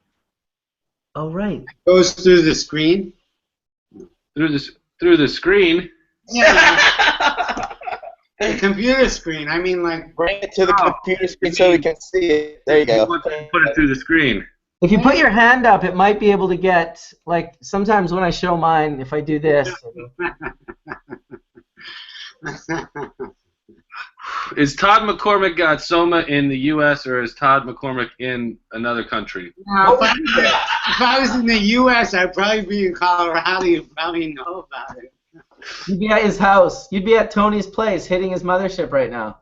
Oh right. It goes through the screen. Through the screen. Yeah. The computer screen. I mean, like. Bring it to the computer screen so we can see it. There you go. Put it through the screen. If you put your hand up, it might be able to get, like, sometimes when I show mine, if I do this. Is Todd McCormick got Soma in the U.S. or is Todd McCormick in another country? No, if I was in the U.S., I'd probably be in Colorado. You'd probably know about it. You'd be at his house. You'd be at Tony's place hitting his mothership right now.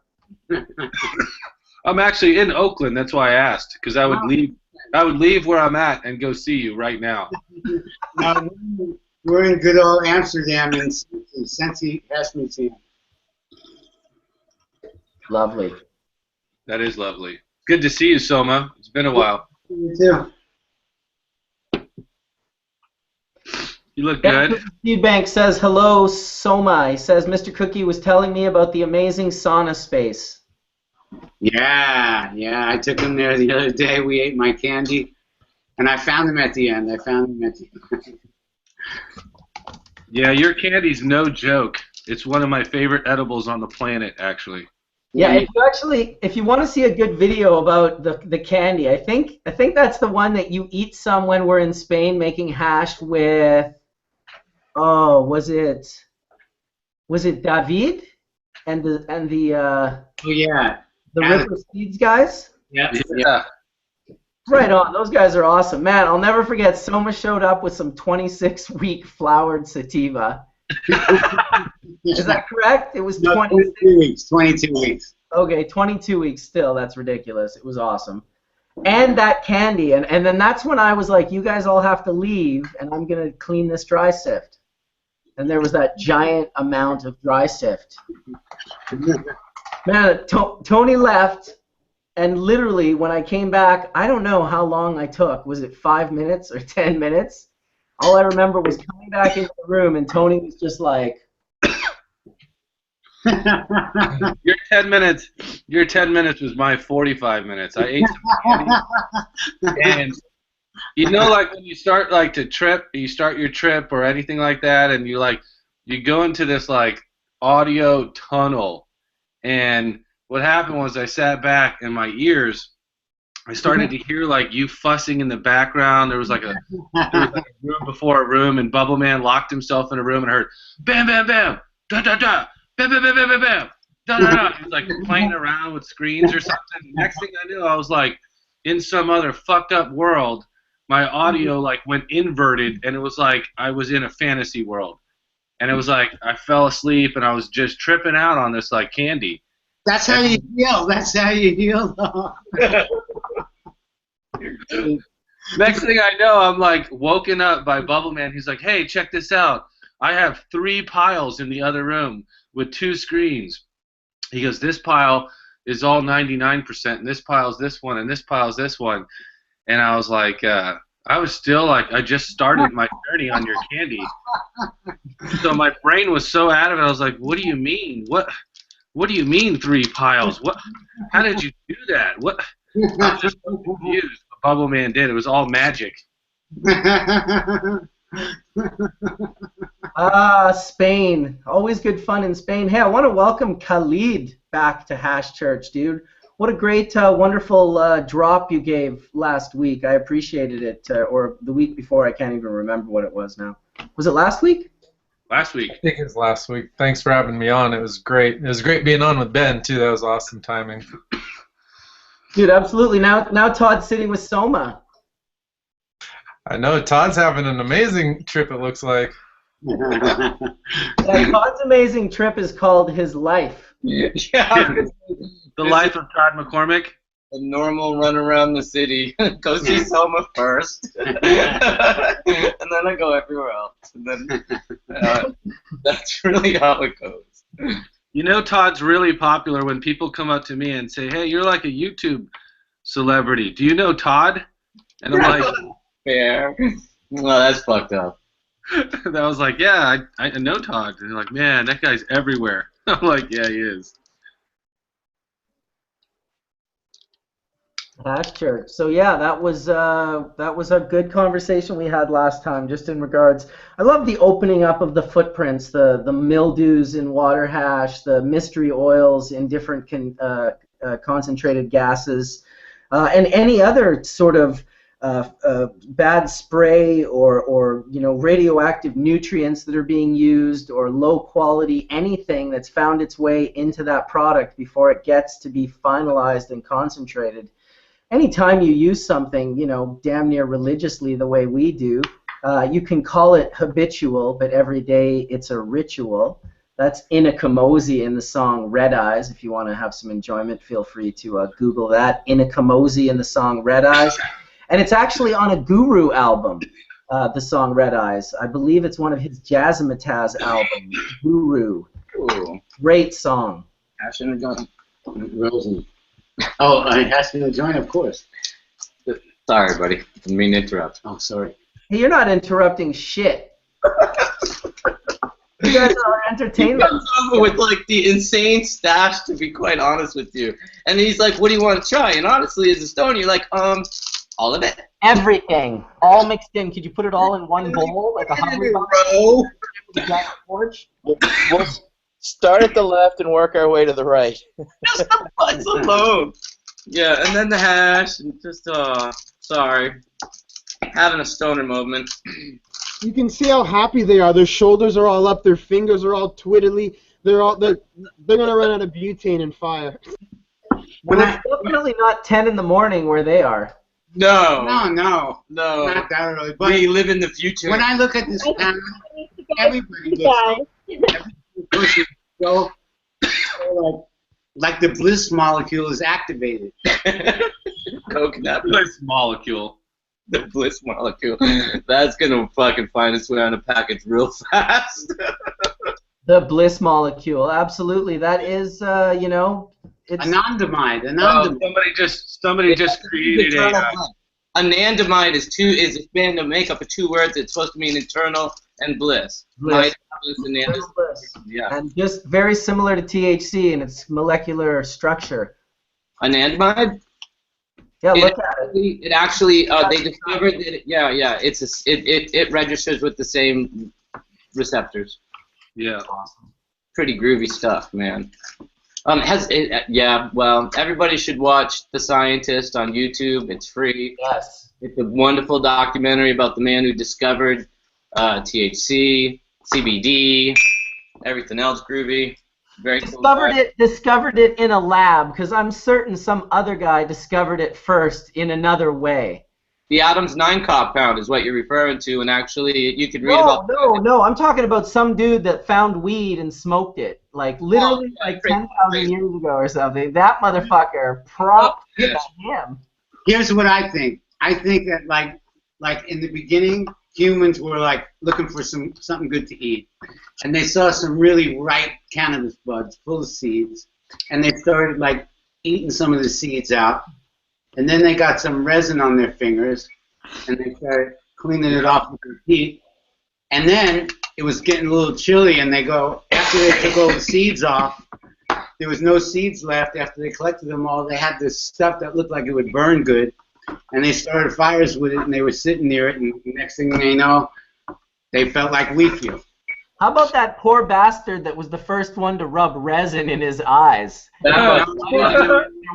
I'm actually in Oakland. That's why I asked, because I would leave. I would leave where I'm at and go see you right now. No, we're in good old Amsterdam in Sensi Museum. Lovely. That is lovely. Good to see you, Soma. It's been a while. You too. You look good. Feedbank says, hello, Soma. He says, Mr. Cookie was telling me about the amazing sauna space. Yeah, I took him there the other day. We ate my candy, and I found him at the end. Yeah, your candy's no joke. It's one of my favorite edibles on the planet, actually. Yeah, if you want to see a good video about the candy, I think that's the one that you eat some when we're in Spain making hash with. Oh, was it David and the oh yeah. The River Seeds guys? Yeah. Right on. Those guys are awesome. Man, I'll never forget Soma showed up with some 26-week flowered sativa. Is that correct? It was 22 weeks. 22 weeks. Okay, 22 weeks still. That's ridiculous. It was awesome. And that candy. And then that's when I was like, you guys all have to leave, and I'm going to clean this dry sift. And there was that giant amount of dry sift. Man, Tony left, and literally when I came back, I don't know how long I took. Was it 5 minutes or 10 minutes? All I remember was coming back into the room, and Tony was just like... Your 10 minutes was my 45 minutes. I ate some candy, and you know, like when you start like to trip, you start your trip or anything like that, and you go into this like audio tunnel. And what happened was I sat back in my ears. I started to hear like you fussing in the background. There was like a room before a room, and Bubbleman locked himself in a room and heard bam, bam, bam, da, da, da, bam, bam, bam, bam, bam, bam, da, da, da. He was like playing around with screens or something. Next thing I knew, I was like in some other fucked up world. My audio like went inverted, and it was like I was in a fantasy world. And it was like I fell asleep, and I was just tripping out on this like candy. That's how you heal. That's how you heal. Next thing I know, I'm like woken up by Bubbleman. He's like, "Hey, check this out. I have 3 piles in the other room with 2 screens." He goes, "This pile is all 99%, and this pile is this one, and this pile is this one." And I was like, I was still like, I just started my journey on your candy. So my brain was so out of it. I was like, what do you mean? What do you mean 3 piles? What? How did you do that? What? I was just so confused. What Bubbleman did. It was all magic. Spain. Always good fun in Spain. Hey, I want to welcome Khaled back to Hash Church, dude. What a great, wonderful drop you gave last week. I appreciated it. Or the week before. I can't even remember what it was now. Was it last week? Last week. I think it was last week. Thanks for having me on. It was great. It was great being on with Ben, too. That was awesome timing. Dude, absolutely. Now Todd's sitting with Soma. I know Todd's having an amazing trip, it looks like. Yeah, Todd's amazing trip is called his life. Yeah. The life of Todd McCormick. A normal run around the city. Go see Soma first, and then I go everywhere else. And then that's really how it goes. You know, Todd's really popular when people come up to me and say, "Hey, you're like a YouTube celebrity. Do you know Todd?" And I'm like, "Fair." Well, that's fucked up. And I was like, "Yeah, I know Todd." And they're like, "Man, that guy's everywhere." I'm like, "Yeah, he is." Hash Church. So yeah, that was a good conversation we had last time, just in regards. I love the opening up of the footprints, the mildews in water hash, the mystery oils in different concentrated gases, and any other sort of bad spray or radioactive nutrients that are being used, or low quality anything that's found its way into that product before it gets to be finalized and concentrated. Anytime you use something, damn near religiously the way we do, you can call it habitual, but every day it's a ritual. That's Inakamosi in the song Red Eyes. If you want to have some enjoyment, feel free to Google that. Inakamosi in the song Red Eyes. And it's actually on a Guru album, the song Red Eyes. I believe it's one of his Jazzmatazz albums, Guru. Ooh. Great song. Hash in the joint. Rosin. Oh, hash in the joint, of course. Sorry, buddy. Didn't mean to interrupt. Oh, sorry. Hey, you're not interrupting shit. You guys are entertainment. He comes over with like the insane stash, to be quite honest with you. And he's like, "What do you want to try?" And honestly, as a stoner, you're like, all of it. Everything, all mixed in. Could you put it all in one bowl, like a hungry row? Porch? We'll start at the left and work our way to the right. Just the buds alone. Yeah, and then the hash, and just sorry, having a stoner moment. You can see how happy they are. Their shoulders are all up. Their fingers are all twiddly. They're gonna run out of butane and fire. Well, it's definitely not 10 in the morning where they are. No. No. Not that early. But we live in the future. When I look at this panel, everybody looks so like the bliss molecule is activated. Coconut bliss molecule. The bliss molecule. That's gonna fucking find its way on a package real fast. The bliss molecule, absolutely. That is, it's anandamide. Somebody just created anandamide is a band of makeup of two words. It's supposed to mean internal and bliss. Bliss. Bliss. Yeah. And just very similar to THC in its molecular structure. Anandamide? Yeah, look at it. It actually, they discovered that. It registers with the same receptors. Yeah. Awesome. Pretty groovy stuff, man. Well, everybody should watch The Scientist on YouTube. It's free. Yes. It's a wonderful documentary about the man who discovered THC, CBD, everything else groovy. Very cool. Discovered it in a lab, because I'm certain some other guy discovered it first in another way. The Adams 9 compound is what you're referring to, and actually you could read about. No, I'm talking about some dude that found weed and smoked it, like literally 10,000 years ago or something. That motherfucker, prop to him. Here's what I think. I think that like in the beginning, humans were like looking for something good to eat, and they saw some really ripe cannabis buds full of seeds, and they started like eating some of the seeds out. And then they got some resin on their fingers, and they started cleaning it off with their teeth. And then it was getting a little chilly, and after they took all the seeds off, there was no seeds left. After they collected them all, they had this stuff that looked like it would burn good. And they started fires with it, and they were sitting near it, and the next thing they know, they felt like leaf fuel. How about that poor bastard that was the first one to rub resin in his eyes? You're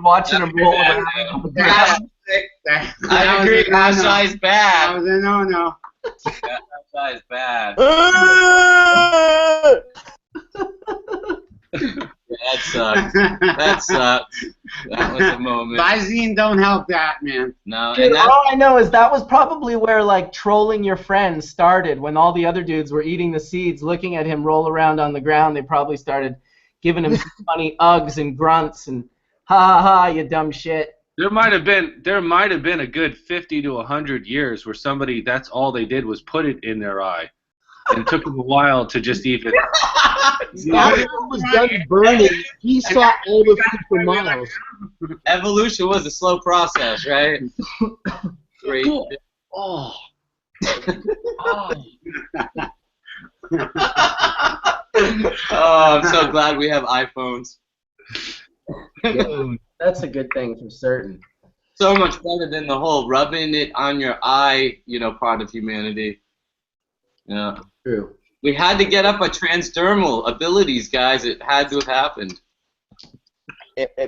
watching him roll around. I agree. Hash is bad. That was a no. Hash is bad. That sucks. That sucks. That was a moment. Visine don't help that, man. No, Dude, and that's all I know is that was probably where like trolling your friends started. When all the other dudes were eating the seeds, looking at him roll around on the ground, they probably started giving him some funny uggs and grunts and ha ha ha, you dumb shit. There might have been a good 50 to 100 years where somebody, that's all they did was put it in their eye, and it took them a while to just even. After it was done burning, he saw all the food for miles. evolution was a slow process, right? Great. Oh. Oh, I'm so glad we have iPhones. Yeah, that's a good thing for certain. So much better than the whole rubbing it on your eye, part of humanity. Yeah. True. We had to get up our transdermal abilities, guys. It had to have happened.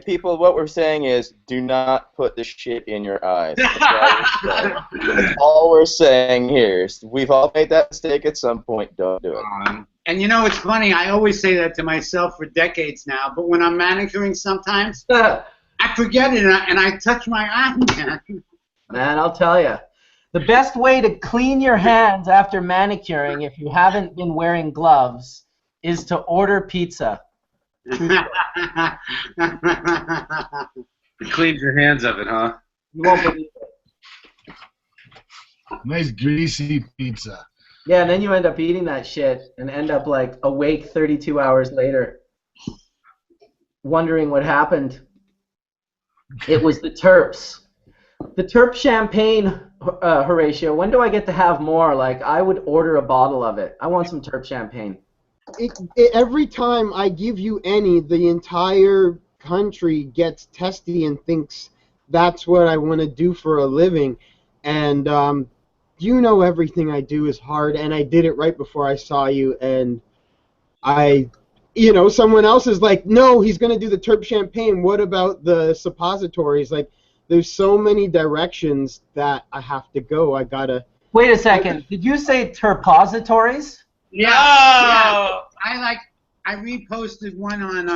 People, what we're saying is, do not put this shit in your eyes. That's all we're saying here. We've all made that mistake at some point. Don't do it. And it's funny, I always say that to myself for decades now, but when I'm manicuring sometimes, I forget it and I touch my eye, man. Man, I'll tell you. The best way to clean your hands after manicuring, if you haven't been wearing gloves, is to order pizza. It cleans your hands of it, huh? You won't believe it. Nice greasy pizza. Yeah, and then you end up eating that shit and end up like awake 32 hours later, wondering what happened. It was the terps. The terp champagne, Horatio, when do I get to have more? Like, I would order a bottle of it. I want some terp champagne. Every time I give you any, the entire country gets testy and thinks that's what I want to do for a living. And everything I do is hard, and I did it right before I saw you, and someone else is like, no, he's going to do the terp champagne. What about the suppositories? Like, there's so many directions that I have to go. I gotta. Wait a second. Did you say terpositories? Yeah. Yeah. I reposted one on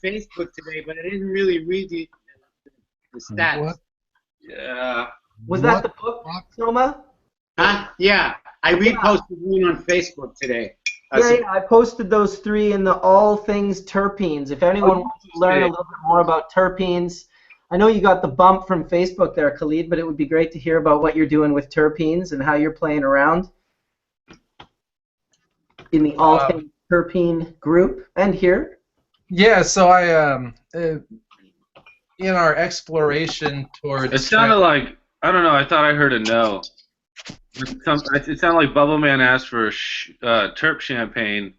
Facebook today, but I didn't really read the stats. What? Yeah. Was that the book, Soma? Huh? Yeah. I reposted one on Facebook today. Yeah, I posted those 3 in the All Things Terpenes. If anyone wants to learn a little bit more about terpenes, I know you got the bump from Facebook there, Khaled, but it would be great to hear about what you're doing with terpenes and how you're playing around in the All Things Terpene group and here. Yeah, so I in our exploration towards. It sounded like, I don't know, I thought I heard a no. It sounded like Bubbleman asked for terp champagne,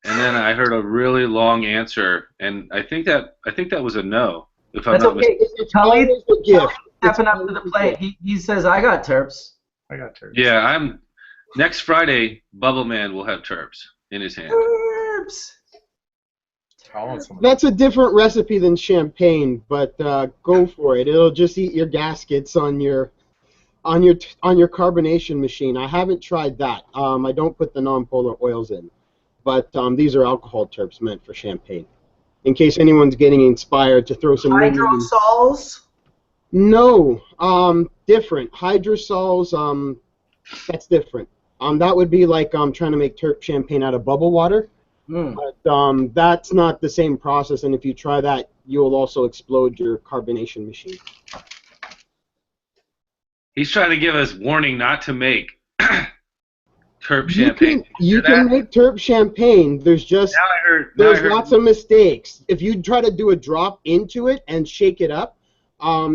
and then I heard a really long answer, and I think that was a no. If I'm That's not okay. Khaled is the gift. Stepping up to the plate. He says, I got terps. I got terps. Yeah, next Friday, Bubbleman will have terps in his hand. Terps. That's a different recipe than champagne, but go for it. It'll just eat your gaskets on your carbonation machine. I haven't tried that. I don't put the non-polar oils in, but these are alcohol terps meant for champagne. In case anyone's getting inspired to throw some hydrosols. No, different hydrosols. That's different. That would be like trying to make terp champagne out of bubble water. But that's not the same process, and if you try that, you'll also explode your carbonation machine. He's trying to give us warning not to make terp champagne. You can make terp champagne. There's just there's lots of mistakes. If you try to do a drop into it and shake it up,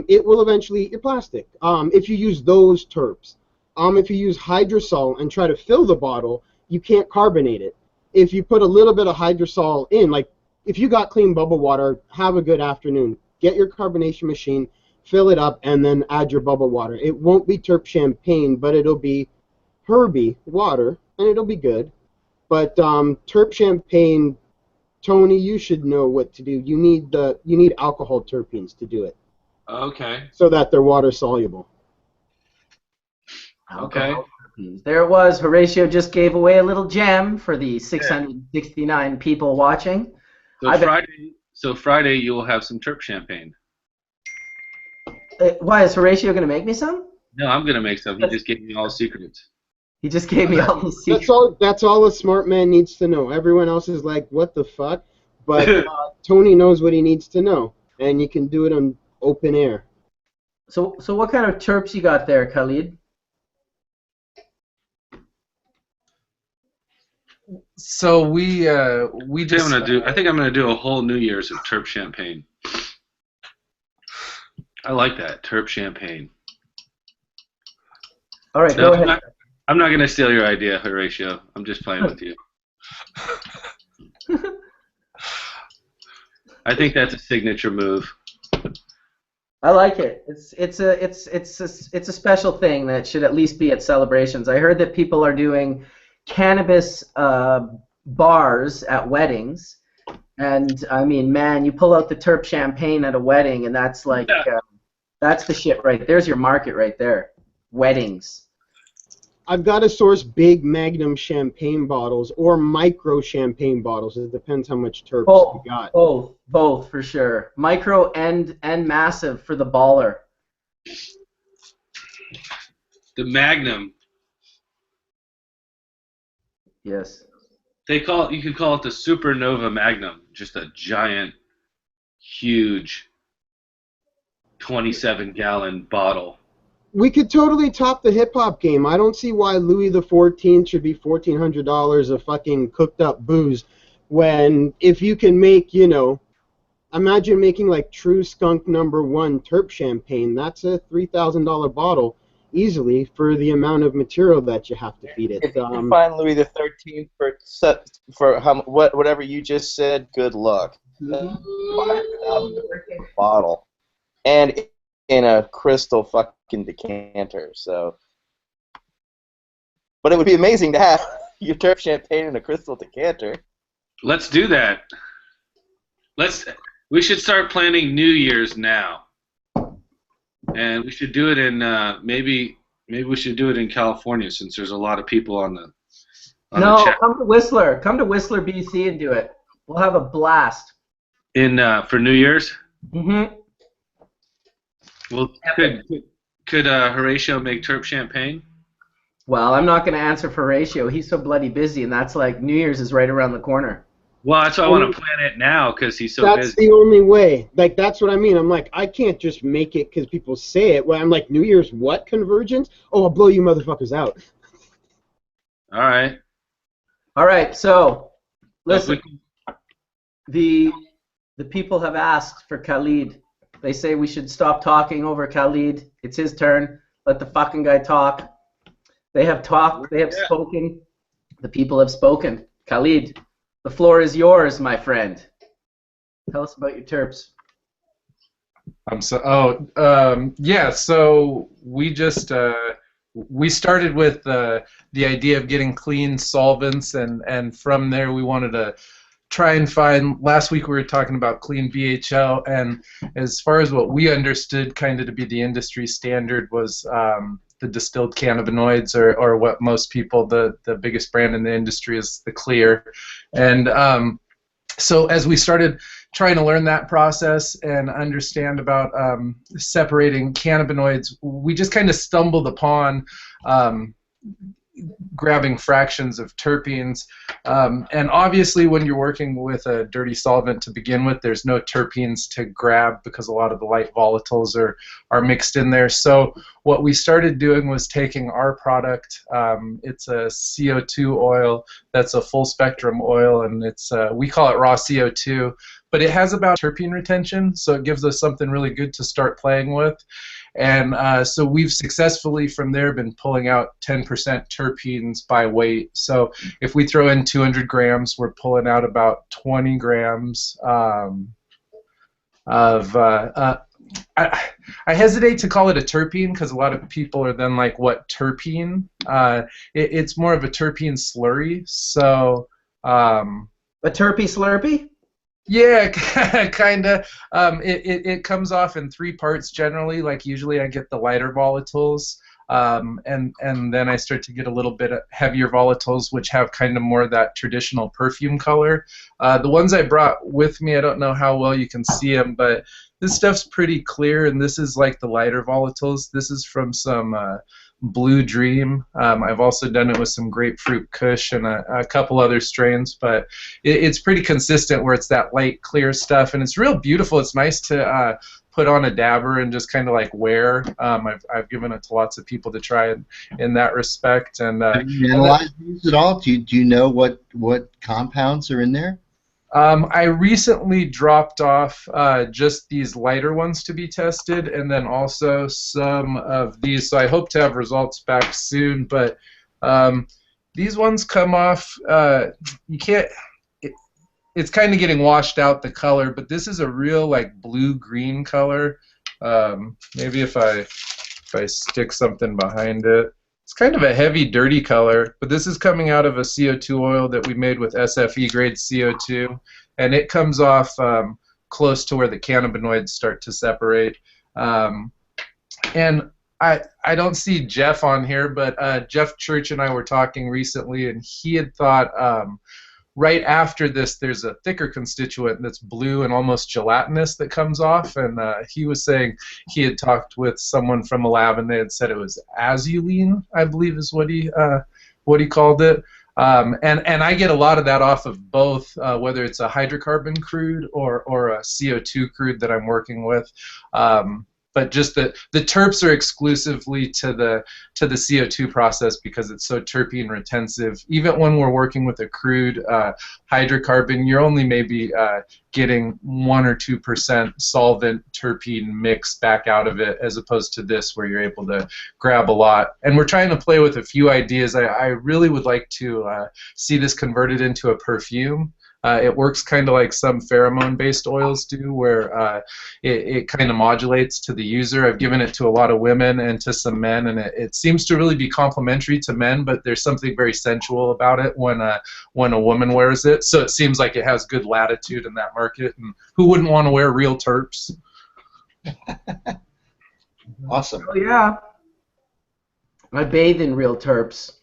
it will eventually eat your plastic. If you use those terps, if you use hydrosol and try to fill the bottle, you can't carbonate it. If you put a little bit of hydrosol in, like if you got clean bubble water, have a good afternoon. Get your carbonation machine, fill it up, and then add your bubble water. It won't be terp champagne, but it'll be herby water, and it'll be good. But terp champagne, Tony, you should know what to do. You need alcohol terpenes to do it. Okay. So that they're water soluble. Okay. There it was. Horatio just gave away a little gem for the 669 people watching. So Friday you will have some terp champagne. Why is Horatio going to make me some? No, I'm gonna make some. He just gave me all the secrets. He just gave me all these secrets. That's all a smart man needs to know. Everyone else is like, what the fuck? But Tony knows what he needs to know, and you can do it on open air. So what kind of terps you got there, Khaled? So we just. I think I'm gonna do a whole New Year's of terp champagne. I like that terp champagne. All right, go ahead. I'm not gonna steal your idea, Horatio. I'm just playing with you. I think that's a signature move. I like it. It's a special thing that should at least be at celebrations. I heard that people are doing cannabis bars at weddings, and I mean, man, you pull out the terp champagne at a wedding, and that's like that's the shit right. There's your market right there. Weddings. I've got to source big Magnum champagne bottles or micro champagne bottles. It depends how much terps you got. Both for sure. Micro and massive for the baller. The Magnum. Yes. You could call it the Supernova Magnum. Just a giant, huge 27-gallon bottle. We could totally top the hip-hop game. I don't see why Louis XIV should be $1,400 of fucking cooked-up booze when if you can make, imagine making like true skunk #1 terp champagne. That's a $3,000 bottle easily for the amount of material that you have to feed it. If you can find Louis XIII for whatever you just said, good luck. Bottle. And in a crystal fucking decanter, so. But it would be amazing to have your terp champagne in a crystal decanter. Let's do that. We should start planning New Year's now, and we should do it in maybe we should do it in California since there's a lot of people on the. No, the chat. come to Whistler. Come to Whistler, BC, and do it. We'll have a blast. For New Year's. Mm-hmm. Well, could Horatio make terp champagne? Well, I'm not going to answer for Horatio. He's so bloody busy, and that's like New Year's is right around the corner. Well, that's why I want to plan it now because he's so busy. That's the only way. Like, that's what I mean. I'm like, I can't just make it because people say it. Well, I'm like, New Year's what? Convergence? Oh, I'll blow you motherfuckers out. All right. All right, so, listen. The people have asked for Khaled. They say we should stop talking over Khaled. It's his turn. Let the fucking guy talk. They have talked. They have spoken. The people have spoken. Khaled, the floor is yours, my friend. Tell us about your terps. So we just we started with the idea of getting clean solvents, and from there we wanted to try and find. Last week we were talking about clean BHL, and as far as what we understood kind of to be the industry standard was the distilled cannabinoids, or what most people, the biggest brand in the industry is the clear. And so as we started trying to learn that process and understand about separating cannabinoids, we just kind of stumbled upon grabbing fractions of terpenes, and obviously when you're working with a dirty solvent to begin with, there's no terpenes to grab because a lot of the light volatiles are mixed in there. So what we started doing was taking our product, it's a CO2 oil that's a full spectrum oil, and it's we call it raw CO2, but it has about terpene retention, so it gives us something really good to start playing with. And so we've successfully from there been pulling out 10% terpenes by weight. So if we throw in 200 grams, we're pulling out about 20 grams of, I hesitate to call it a terpene because a lot of people are then like, what terpene? It's more of a terpene slurry. So a terpy slurpy? Yeah, kind of. It comes off in 3 parts generally. Like usually I get the lighter volatiles, and then I start to get a little bit of heavier volatiles, which have kind of more of that traditional perfume color. The ones I brought with me, I don't know how well you can see them, but this stuff's pretty clear, and this is like the lighter volatiles. This is from some Blue Dream. I've also done it with some Grapefruit Kush and a couple other strains, but it's pretty consistent where it's that light, clear stuff, and it's real beautiful. It's nice to put on a dabber and just kind of like wear. I've given it to lots of people to try in that respect. And have you analyzed these at all? Do you know what compounds are in there? I recently dropped off just these lighter ones to be tested, and then also some of these. So I hope to have results back soon. But these ones come off. You can't. It's kind of getting washed out, the color, but this is a real like blue-green color. Maybe if I stick something behind it. It's kind of a heavy, dirty color, but this is coming out of a CO2 oil that we made with SFE grade CO2, and it comes off close to where the cannabinoids start to separate. And I don't see Jeff on here, but Jeff Church and I were talking recently, and he had thought right after this there's a thicker constituent that's blue and almost gelatinous that comes off, and he was saying he had talked with someone from a lab and they had said it was azulene, I believe is what he called it. And I get a lot of that off of both, whether it's a hydrocarbon crude or a CO2 crude that I'm working with. But just the terps are exclusively to the CO2 process because it's so terpene retentive. Even when we're working with a crude hydrocarbon, you're only maybe getting 1 or 2% solvent terpene mix back out of it, as opposed to this where you're able to grab a lot. And we're trying to play with a few ideas. I really would like to see this converted into a perfume. It works kind of like some pheromone-based oils do, where it kind of modulates to the user. I've given it to a lot of women and to some men, and it seems to really be complementary to men, but there's something very sensual about it when a woman wears it. So it seems like it has good latitude in that market, and who wouldn't want to wear real terps? Awesome. Oh, yeah. I bathe in real terps.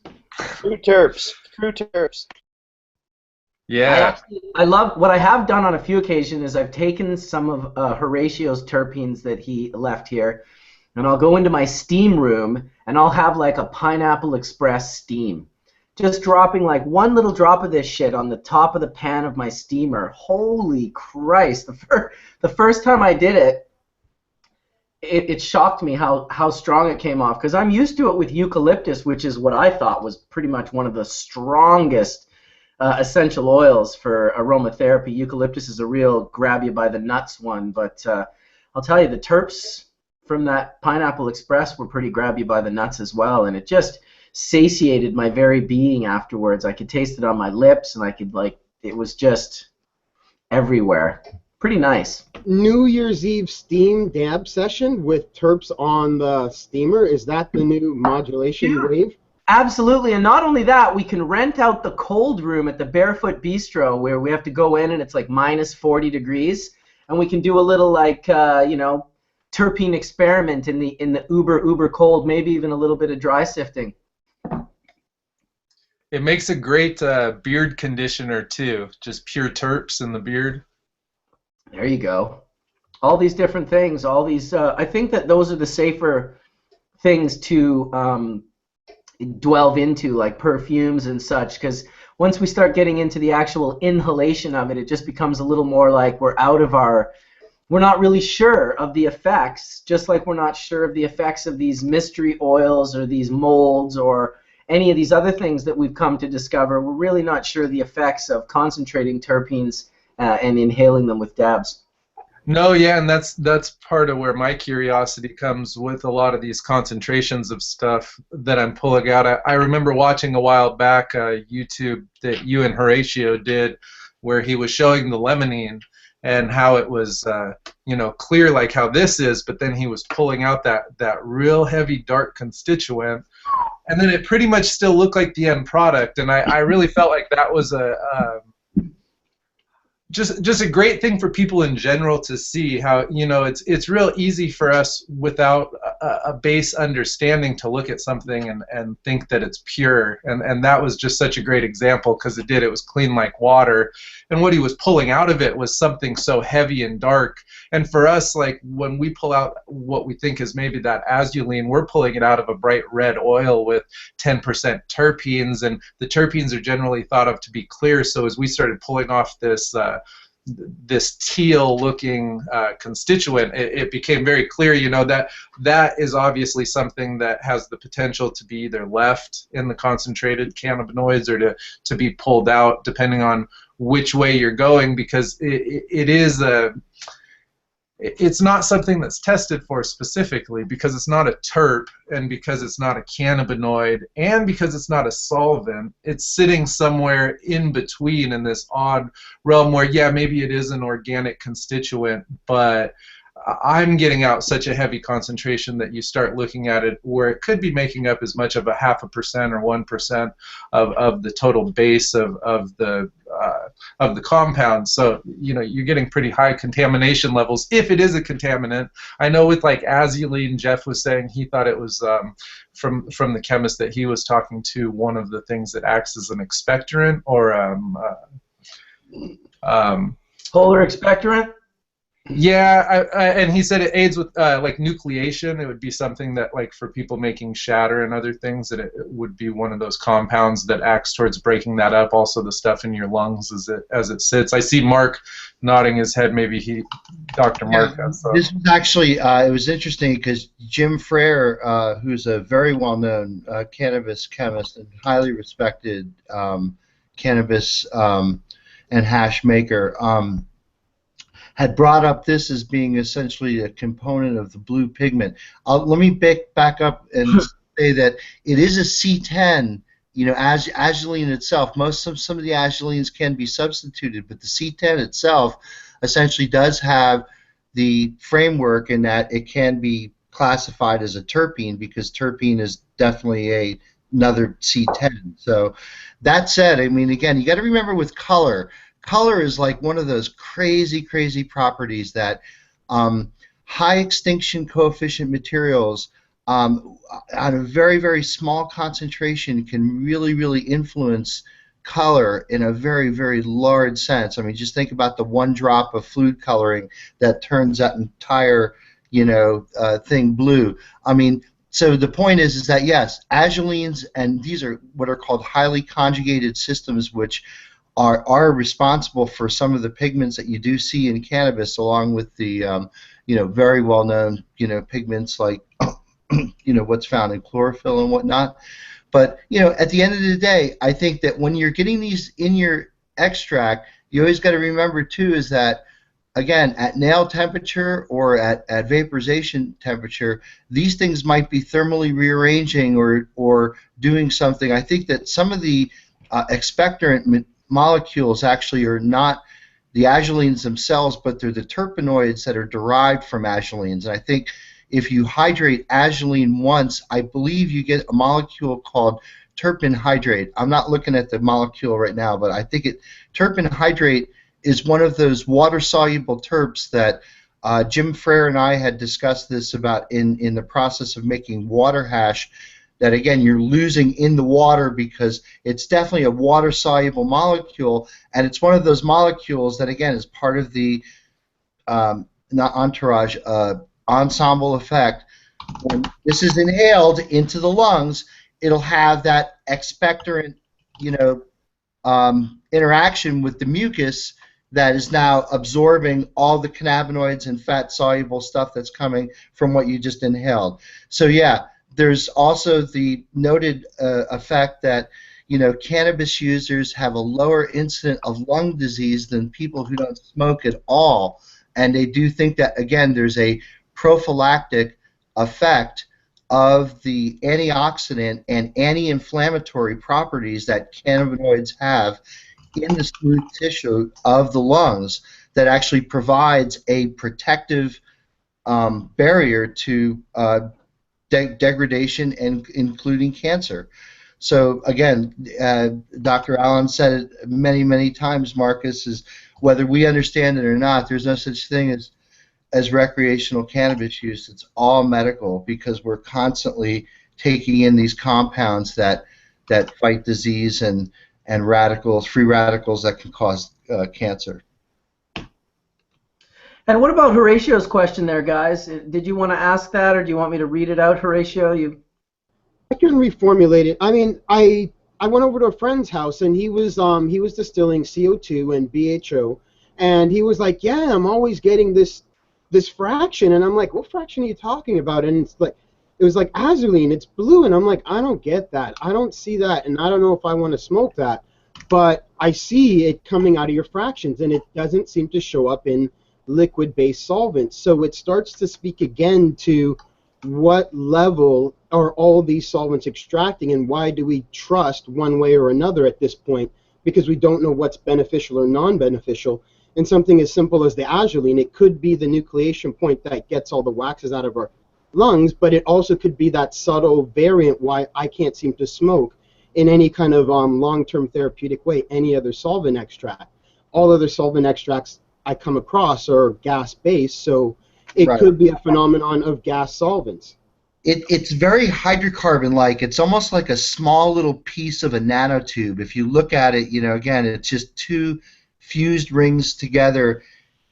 True terps. True terps. Yeah. I love what I have done on a few occasions is I've taken some of Horatio's terpenes that he left here, and I'll go into my steam room and I'll have like a Pineapple Express steam. Just dropping like one little drop of this shit on the top of the pan of my steamer. Holy Christ. The first time I did it, it shocked me how strong it came off, because I'm used to it with eucalyptus, which is what I thought was pretty much one of the strongest essential oils for aromatherapy. Eucalyptus is a real grab you by the nuts one, but I'll tell you, the terps from that Pineapple Express were pretty grab you by the nuts as well, and it just satiated my very being afterwards. I could taste it on my lips, and I could it was just everywhere. Pretty nice. New Year's Eve steam dab session with terps on the steamer, is that the new modulation wave? Absolutely, and not only that, we can rent out the cold room at the Barefoot Bistro where we have to go in and it's like minus 40 degrees, and we can do a little terpene experiment in the uber cold, maybe even a little bit of dry sifting. It makes a great beard conditioner too, just pure terps in the beard. There you go. All these different things, all these. I think that those are the safer things to delve into, like perfumes and such, because once we start getting into the actual inhalation of it, it just becomes a little more like we're not really sure of the effects, just like we're not sure of the effects of these mystery oils or these molds or any of these other things that we've come to discover. We're really not sure the effects of concentrating terpenes and inhaling them with dabs. No, yeah, and that's part of where my curiosity comes with a lot of these concentrations of stuff that I'm pulling out. I remember watching a while back YouTube that you and Horatio did, where he was showing the limonene and how it was clear like how this is, but then he was pulling out that real heavy dark constituent, and then it pretty much still looked like the end product, and I really felt like that was just a great thing for people in general to see how, you know, it's real easy for us without a base understanding to look at something and think that it's pure, and that was just such a great example because it was clean like water, and what he was pulling out of it was something so heavy and dark. And for us, like when we pull out what we think is maybe that azulene, we're pulling it out of a bright red oil with 10% terpenes, and the terpenes are generally thought of to be clear. So as we started pulling off this teal-looking constituent, it became very clear, you know, that is obviously something that has the potential to be either left in the concentrated cannabinoids or to be pulled out, depending on which way you're going, because it's not something that's tested for specifically, because it's not a terp, and because it's not a cannabinoid, and because it's not a solvent. It's sitting somewhere in between in this odd realm where, yeah, maybe it is an organic constituent, but I'm getting out such a heavy concentration that you start looking at it where it could be making up as much of 0.5% or 1% of the total base of the compound. So, you know, you're getting pretty high contamination levels if it is a contaminant. I know with like azulene, Jeff was saying he thought it was from the chemist that he was talking to, one of the things that acts as an expectorant or polar expectorant. Yeah, and he said it aids with like nucleation. It would be something that, like, for people making shatter and other things, that it would be one of those compounds that acts towards breaking that up. Also, the stuff in your lungs as it sits. I see Mark nodding his head. Maybe Dr. Mark. Yeah, this was actually it was interesting because Jim Frere, who's a very well-known cannabis chemist and highly respected cannabis and hash maker, had brought up this as being essentially a component of the blue pigment. Let me back up and say that it is a C10. You know, azulene itself, some of the azulenes can be substituted, but the C10 itself essentially does have the framework in that it can be classified as a terpene, because terpene is definitely another C10. So that said, I mean, again, you got to remember with color. Color is like one of those crazy properties that high extinction coefficient materials at a very small concentration can really influence color in a very large sense. I mean, just think about the one drop of food coloring that turns that entire, you know, thing blue. I mean, so the point is that yes, azulenes, and these are what are called highly conjugated systems, which are responsible for some of the pigments that you do see in cannabis, along with the you know, very well known, you know, pigments like you know, what's found in chlorophyll and whatnot. But, you know, at the end of the day, I think that when you're getting these in your extract, you always got to remember too is that, again, at nail temperature or at vaporization temperature, these things might be thermally rearranging or doing something. I think that some of the expectorant molecules actually are not the azulenes themselves, but they're the terpenoids that are derived from azulenes. And I think if you hydrate azulene once, I believe you get a molecule called terpene hydrate. I'm not looking at the molecule right now, but I think terpene hydrate is one of those water-soluble terps that Jim Frere and I had discussed this about in the process of making water hash, that again you're losing in the water because it's definitely a water-soluble molecule, and it's one of those molecules that again is part of the not entourage, ensemble effect. When this is inhaled into the lungs, it'll have that expectorant, you know, interaction with the mucus that is now absorbing all the cannabinoids and fat-soluble stuff that's coming from what you just inhaled. So yeah, there's also the noted effect that, you know, cannabis users have a lower incidence of lung disease than people who don't smoke at all, and they do think that, again, there's a prophylactic effect of the antioxidant and anti-inflammatory properties that cannabinoids have in the smooth tissue of the lungs that actually provides a protective barrier to degradation and including cancer. So again, Dr. Allen said it many, many times, Marcus, is whether we understand it or not, there's no such thing as recreational cannabis use. It's all medical because we're constantly taking in these compounds that fight disease and radicals, free radicals that can cause cancer. And what about Horatio's question there, guys? Did you want to ask that, or do you want me to read it out, Horatio? I can reformulate it. I mean, I went over to a friend's house, and he was distilling CO2 and BHO, and he was like, "Yeah, I'm always getting this fraction," and I'm like, "What fraction are you talking about?" And it was like azulene, it's blue, and I'm like, I don't get that. I don't see that, and I don't know if I want to smoke that, but I see it coming out of your fractions, and it doesn't seem to show up in liquid-based solvents. So it starts to speak again to what level are all these solvents extracting, and why do we trust one way or another at this point, because we don't know what's beneficial or non-beneficial. And something as simple as the azulene, it could be the nucleation point that gets all the waxes out of our lungs, but it also could be that subtle variant why I can't seem to smoke in any kind of long-term therapeutic way, any other solvent extract. All other solvent extracts I come across are gas-based, so it could be a phenomenon of gas solvents. It's very hydrocarbon-like. It's almost like a small little piece of a nanotube. If you look at it, again, it's just two fused rings together.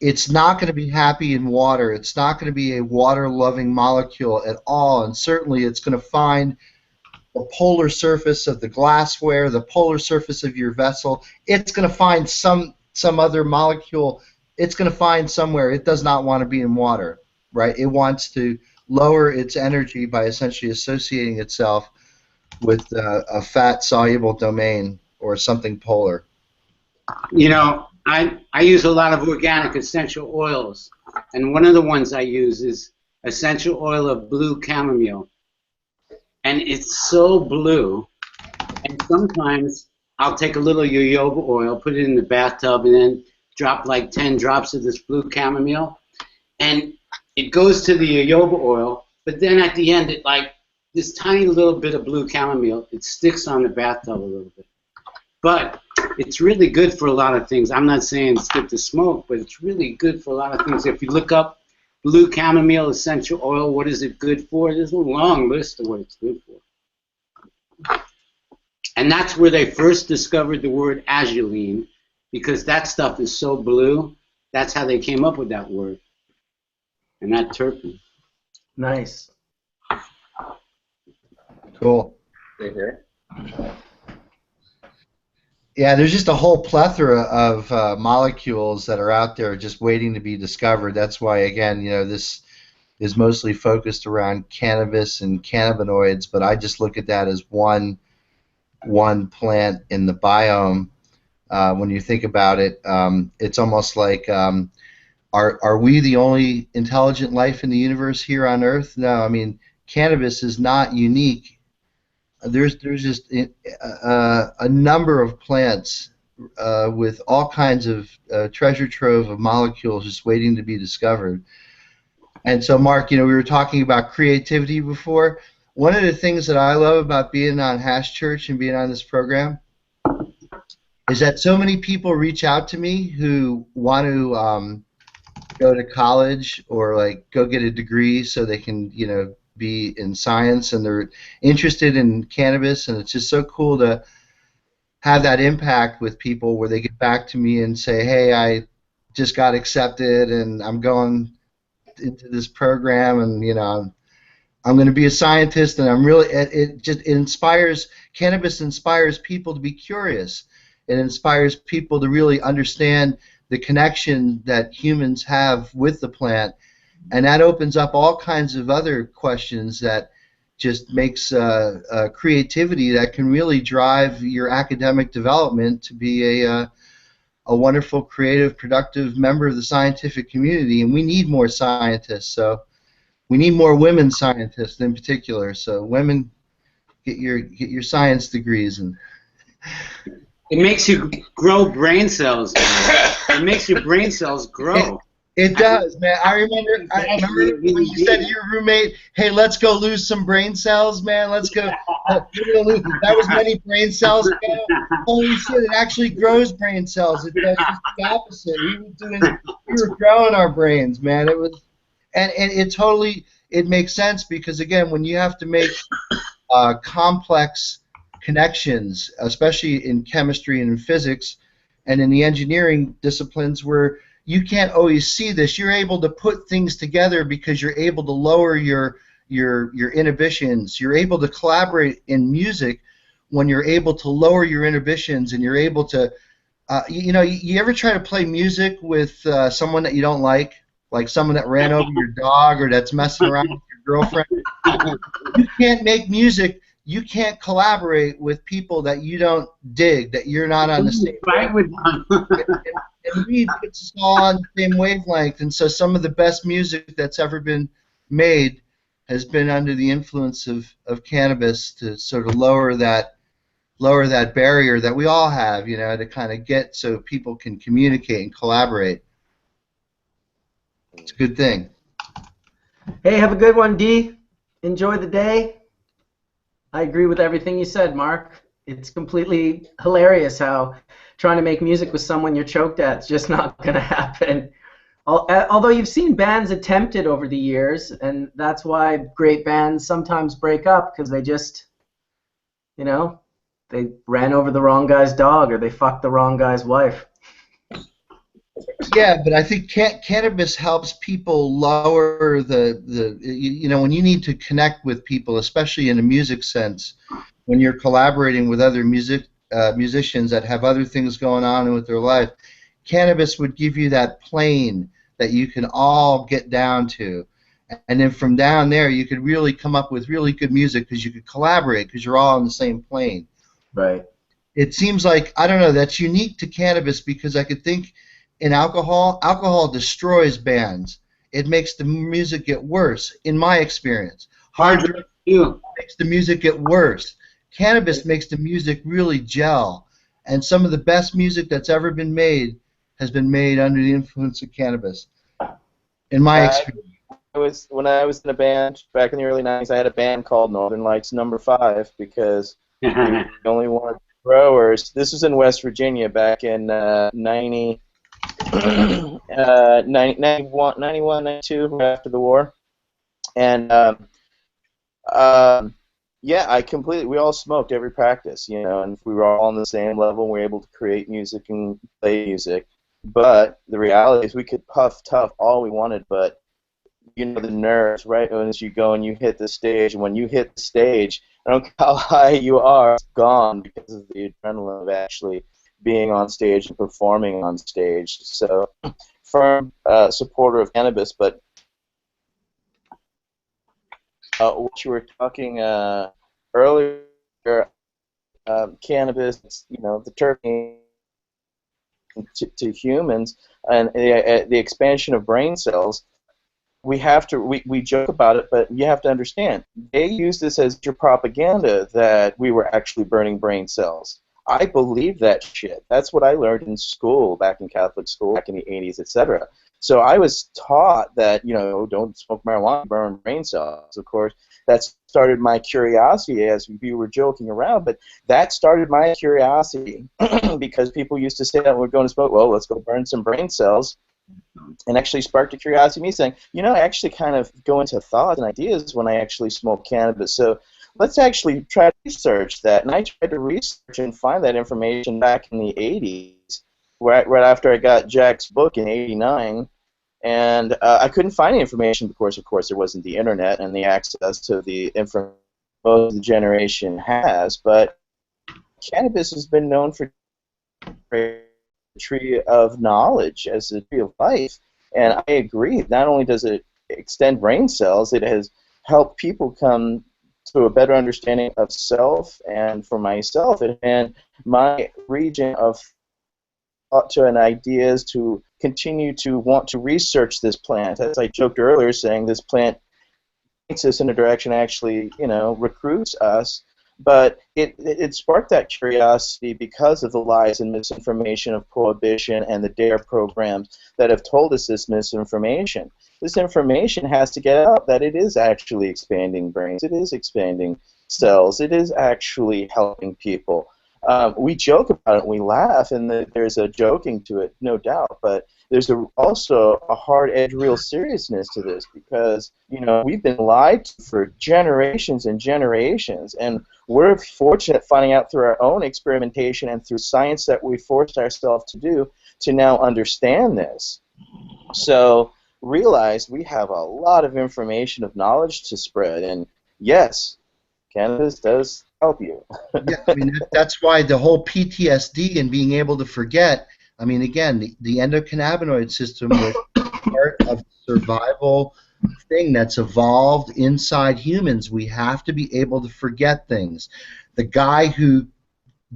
It's not going to be happy in water. It's not going to be a water-loving molecule at all, and certainly it's going to find the polar surface of the glassware, the polar surface of your vessel. It's going to find some other molecule. It's going to find somewhere. It does not want to be in water, right? It wants to lower its energy by essentially associating itself with a fat-soluble domain or something polar. I use a lot of organic essential oils, and one of the ones I use is essential oil of blue chamomile, and it's so blue. And sometimes I'll take a little jojoba oil, put it in the bathtub, and then drop like 10 drops of this blue chamomile, and it goes to the jojoba oil, but then at the end, it like this tiny little bit of blue chamomile, it sticks on the bathtub a little bit. But it's really good for a lot of things. I'm not saying it's good to smoke, but it's really good for a lot of things. If you look up blue chamomile essential oil, what is it good for? There's a long list of what it's good for. And that's where they first discovered the word azulene, because that stuff is so blue. That's how they came up with that word. And that terpene. Nice. Cool. Stay here. Yeah, there's just a whole plethora of molecules that are out there just waiting to be discovered. That's why, again, this is mostly focused around cannabis and cannabinoids, but I just look at that as one plant in the biome. When you think about it, it's almost like, are we the only intelligent life in the universe here on Earth? No, I mean, cannabis is not unique. There's just a number of plants with all kinds of treasure trove of molecules just waiting to be discovered. And so, Mark, we were talking about creativity before. One of the things that I love about being on Hash Church and being on this program is that so many people reach out to me who want to go to college or like go get a degree so they can, be in science, and they're interested in cannabis, and it's just so cool to have that impact with people where they get back to me and say, hey, I just got accepted and I'm going into this program, and I'm going to be a scientist, and I'm really, it inspires, cannabis inspires people to be curious. It inspires people to really understand the connection that humans have with the plant. And that opens up all kinds of other questions that just makes creativity that can really drive your academic development to be a wonderful, creative, productive member of the scientific community. And we need more scientists. So we need more women scientists in particular. So women, get your science degrees. And it makes you grow brain cells. It makes your brain cells grow. It does, man. I remember when you said to your roommate, "Hey, let's go lose some brain cells, man. Let's go That was many brain cells ago. Holy shit! It actually grows brain cells. It does just the opposite. We were growing our brains, man. It was, and it totally makes sense because again, when you have to make complex connections, especially in chemistry and in physics, and in the engineering disciplines where you can't always see this, you're able to put things together because you're able to lower your inhibitions. You're able to collaborate in music when you're able to lower your inhibitions and you're able to, you ever try to play music with someone that you don't like someone that ran over your dog or that's messing around with your girlfriend? You can't make music. You can't collaborate with people that you don't dig, that you're not on the same wavelength. And weed puts us all on the same wavelength, and so some of the best music that's ever been made has been under the influence of cannabis to sort of lower that barrier that we all have, to kind of get so people can communicate and collaborate. It's a good thing. Hey, have a good one, D. Enjoy the day. I agree with everything you said, Mark. It's completely hilarious how trying to make music with someone you're choked at is just not going to happen. Although you've seen bands attempt it over the years, and that's why great bands sometimes break up, because they just, they ran over the wrong guy's dog or they fucked the wrong guy's wife. Yeah, but I think cannabis helps people lower the when you need to connect with people, especially in a music sense, when you're collaborating with other musicians that have other things going on with their life, cannabis would give you that plane that you can all get down to. And then from down there, you could really come up with really good music because you could collaborate because you're all on the same plane. Right. It seems like, I don't know, that's unique to cannabis because I could think in alcohol destroys bands. It makes the music get worse, in my experience. Hard drugs makes the music get worse. Cannabis makes the music really gel. And some of the best music that's ever been made has been made under the influence of cannabis, in my experience. When I was in a band back in the early 90s, I had a band called Northern Lights No. 5 because we were the only one growers. This was in West Virginia back in 91, 92, right after the war. And yeah, we all smoked every practice, and we were all on the same level. We were able to create music and play music. But the reality is we could puff tough all we wanted, but the nerves, right? As you go and you hit the stage, and when you hit the stage, I don't care how high you are, it's gone because of the adrenaline of actually being on stage and performing on stage. So, firm supporter of cannabis, but what you were talking earlier, cannabis, the terpene to humans and the expansion of brain cells. We joke about it, but you have to understand, they use this as your propaganda that we were actually burning brain cells. I believe that shit. That's what I learned in school, back in Catholic school, back in the 80s, etc. So I was taught that, don't smoke marijuana, burn brain cells. Of course, that started my curiosity as we were joking around, but that started my curiosity because people used to say that we're going to smoke, well, let's go burn some brain cells. And actually sparked a curiosity in me saying, I actually kind of go into thoughts and ideas when I actually smoke cannabis. So let's actually try to research that. And I tried to research and find that information back in the 80s, right after I got Jack's book in 89. And I couldn't find any information because, of course, there wasn't the internet and the access to the information most of the generation has. But cannabis has been known for tree of knowledge, as a tree of life, and I agree. Not only does it extend brain cells, it has helped people come to a better understanding of self, and for myself and my region of thought and ideas to continue to want to research this plant. As I joked earlier, saying this plant takes us in a direction actually, recruits us, But it sparked that curiosity because of the lies and misinformation of Prohibition and the DARE programs that have told us this misinformation. This information has to get out that it is actually expanding brains, it is expanding cells, it is actually helping people. We joke about it, we laugh, and there's a joking to it, no doubt, but there's also a hard-edged real seriousness to this because, you know, we've been lied to for generations and generations, and we're fortunate finding out through our own experimentation and through science that we forced ourselves to do to now understand this. So realize we have a lot of information of knowledge to spread, and yes, cannabis does help you. Yeah, I mean, that's why the whole PTSD and being able to forget, I mean, again, the endocannabinoid system was part of survival thing that's evolved inside humans. We have to be able to forget things. The guy who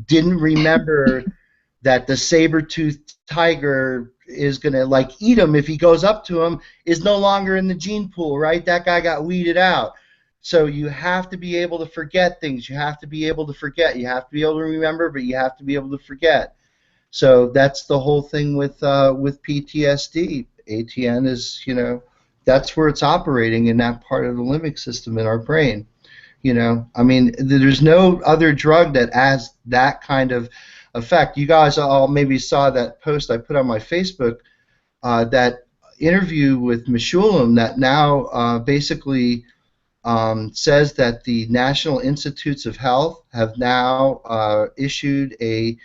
didn't remember that the saber-toothed tiger is going to, like, eat him if he goes up to him is no longer in the gene pool, right? That guy got weeded out. So you have to be able to forget things. You have to be able to forget. You have to be able to remember, but you have to be able to forget. So that's the whole thing with PTSD. Etienne is, you know, that's where it's operating in that part of the limbic system in our brain. You know, I mean, there's no other drug that has that kind of effect. You guys all maybe saw that post I put on my Facebook, that interview with Meshulam that now basically says that the National Institutes of Health have now issued a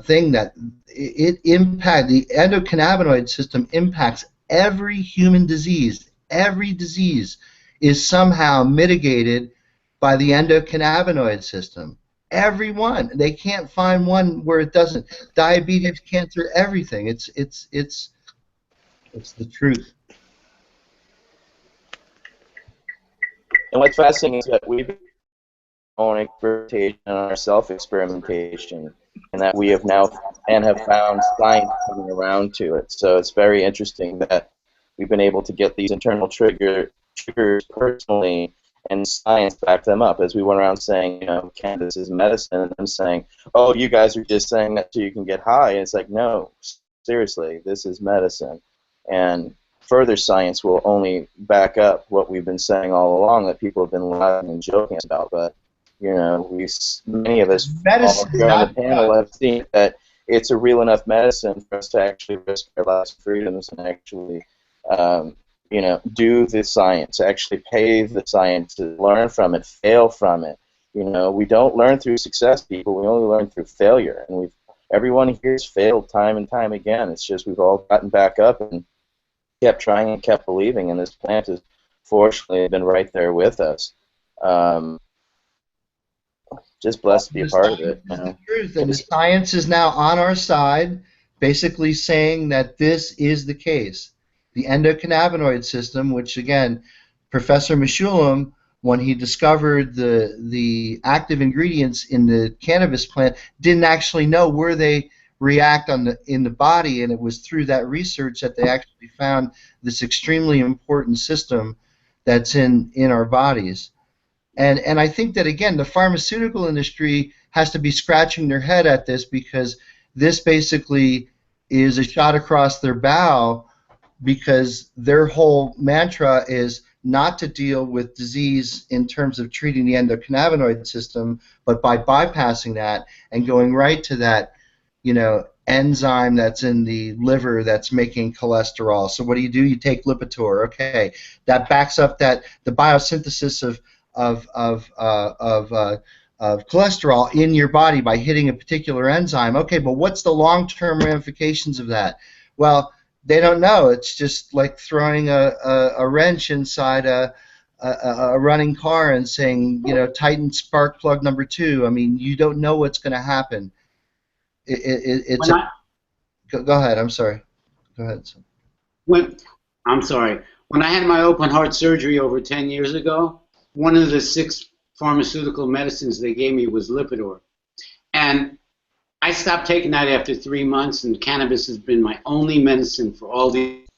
thing that the endocannabinoid system impacts every human disease. Every disease is somehow mitigated by the endocannabinoid system. Every one. They can't find one where it doesn't. Diabetes, cancer, everything. It's the truth. And what's fascinating is that we've been on experimentation and our self-experimentation, and that we have now and have found science coming around to it. So it's very interesting that we've been able to get these internal triggers personally, and science back them up. As we went around saying, you know, cannabis is medicine, and I'm saying, oh, you guys are just saying that so you can get high. And it's like, no, seriously, this is medicine. And further science will only back up what we've been saying all along that people have been laughing and joking about. But, you know, many of us here on the panel have seen that it's a real enough medicine for us to actually risk our lives, freedoms, and actually, you know, do the science, actually pay the science, to learn from it, fail from it. You know, we don't learn through success, people. We only learn through failure, and everyone here has failed time and time again. It's just we've all gotten back up and kept trying and kept believing, and this plant has fortunately been right there with us. Just blessed to be a part of it. You know? And the science is now on our side, basically saying that this is the case. The endocannabinoid system, which again, Professor Meshulam, when he discovered the active ingredients in the cannabis plant, didn't actually know where they react in the body, and it was through that research that they actually found this extremely important system that's in our bodies. And I think that, again, the pharmaceutical industry has to be scratching their head at this, because this basically is a shot across their bow, because their whole mantra is not to deal with disease in terms of treating the endocannabinoid system, but by bypassing that and going right to that, you know, enzyme that's in the liver that's making cholesterol. So what do? You take Lipitor. Okay, that backs up the biosynthesis of cholesterol in your body by hitting a particular enzyme. Okay, but what's the long-term ramifications of that? Well, they don't know. It's just like throwing a wrench inside a running car and saying, you know, tighten spark plug number 2. I mean, you don't know what's going to happen. Go ahead. I'm sorry. Go ahead. I'm sorry. When I had my open heart surgery over 10 years ago, one of the 6 pharmaceutical medicines they gave me was Lipitor. And I stopped taking that after 3 months, and cannabis has been my only medicine for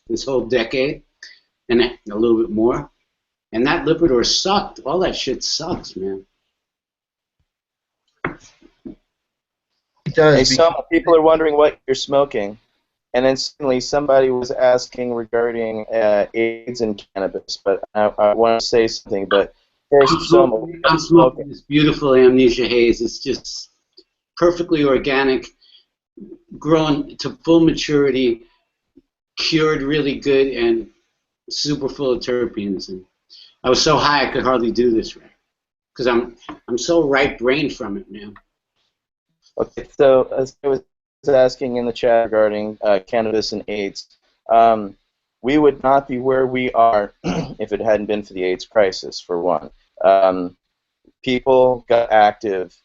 this whole decade, and a little bit more. And that Lipitor sucked. All that shit sucks, man. does. Hey, Soma, people are wondering what you're smoking. And then suddenly somebody was asking regarding AIDS and cannabis, but I want to say something. But first, Soma, what are I'm you smoking this beautiful Amnesia Haze. It's just perfectly organic, grown to full maturity, cured really good, and super full of terpenes. And I was so high I could hardly do this right because I'm so right-brained from it, man. Okay, so as I was asking in the chat regarding cannabis and AIDS, we would not be where we are if it hadn't been for the AIDS crisis, for one. People got active,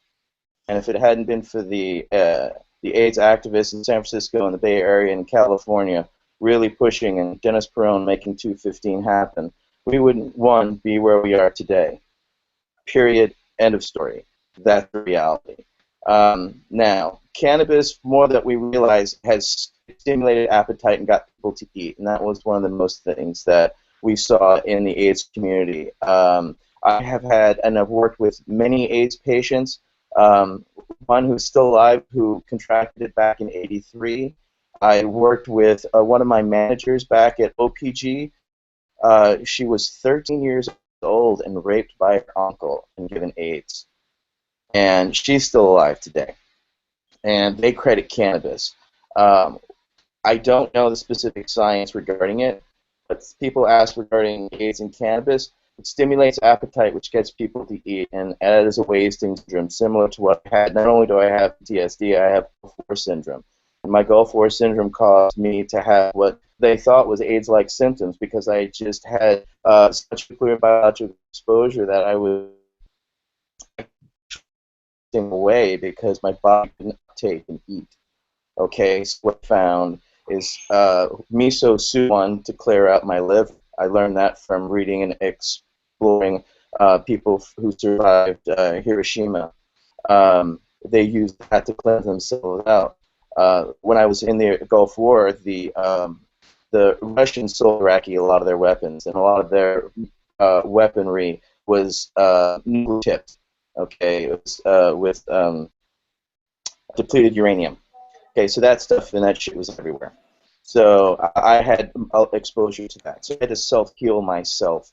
and if it hadn't been for the AIDS activists in San Francisco and the Bay Area and California really pushing, and Dennis Perone making 215 happen, we wouldn't, one, be where we are today. Period. End of story. That's the reality. Now, cannabis, more that we realize, has stimulated appetite and got people to eat, and that was one of the most things that we saw in the AIDS community. I have had, and I've worked with many AIDS patients, one who's still alive who contracted it back in '83. I worked with one of my managers back at OPG. She was 13 years old and raped by her uncle and given AIDS. And she's still alive today. And they credit cannabis. I don't know the specific science regarding it, but people ask regarding AIDS and cannabis. It stimulates appetite, which gets people to eat, and that is a wasting syndrome, similar to what I had. Not only do I have PTSD, I have Gulf War syndrome. And my Gulf War syndrome caused me to have what they thought was AIDS-like symptoms because I just had such a clear biological exposure that I was away because my body couldn't take and eat. Okay, so what I found is miso soup one to clear out my liver. I learned that from reading and exploring people who survived Hiroshima. They used that to cleanse themselves out. When I was in the Gulf War, the Russians sold Iraqi a lot of their weapons, and a lot of their weaponry was nuclear-tipped. Okay, it was with depleted uranium. Okay, so that stuff and that shit was everywhere. So I had exposure to that. So I had to self-heal myself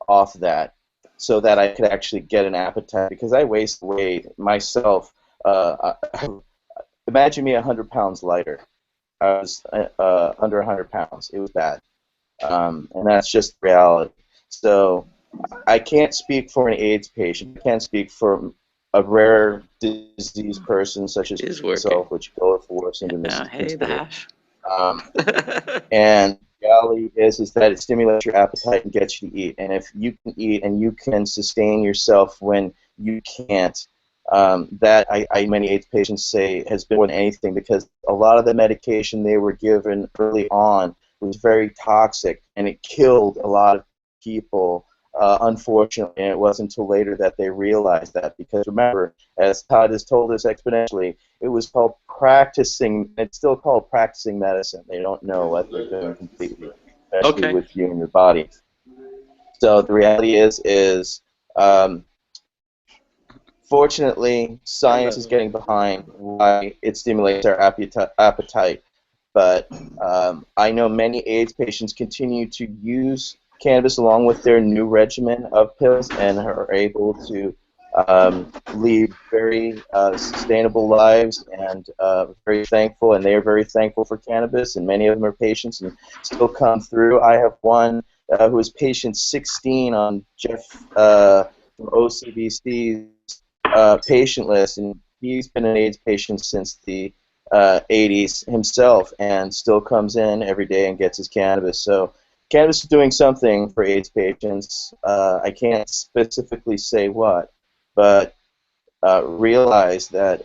off that so that I could actually get an appetite because I waste weight myself. Imagine me 100 pounds lighter. I was under 100 pounds. It was bad. And that's just reality. So I can't speak for an AIDS patient. I can't speak for a rare disease person such as myself, which Gulf War syndrome is. Hey, the hash. And the reality is that it stimulates your appetite and gets you to eat. And if you can eat and you can sustain yourself when you can't, that many AIDS patients say has been more than anything because a lot of the medication they were given early on was very toxic and it killed a lot of people. Unfortunately, and it wasn't until later that they realized that because remember, as Todd has told us exponentially, it was called practicing, it's still called practicing medicine. They don't know what they're doing completely, especially with you and your body. So the reality is fortunately, science is getting behind why it stimulates our appetite. But I know many AIDS patients continue to use cannabis along with their new regimen of pills and are able to lead very sustainable lives and very thankful, and they are very thankful for cannabis, and many of them are patients and still come through. I have one who is patient 16 on Jeff from OCBC's patient list, and he's been an AIDS patient since the 80s himself and still comes in every day and gets his cannabis. So cannabis is doing something for AIDS patients. I can't specifically say what, but realize that,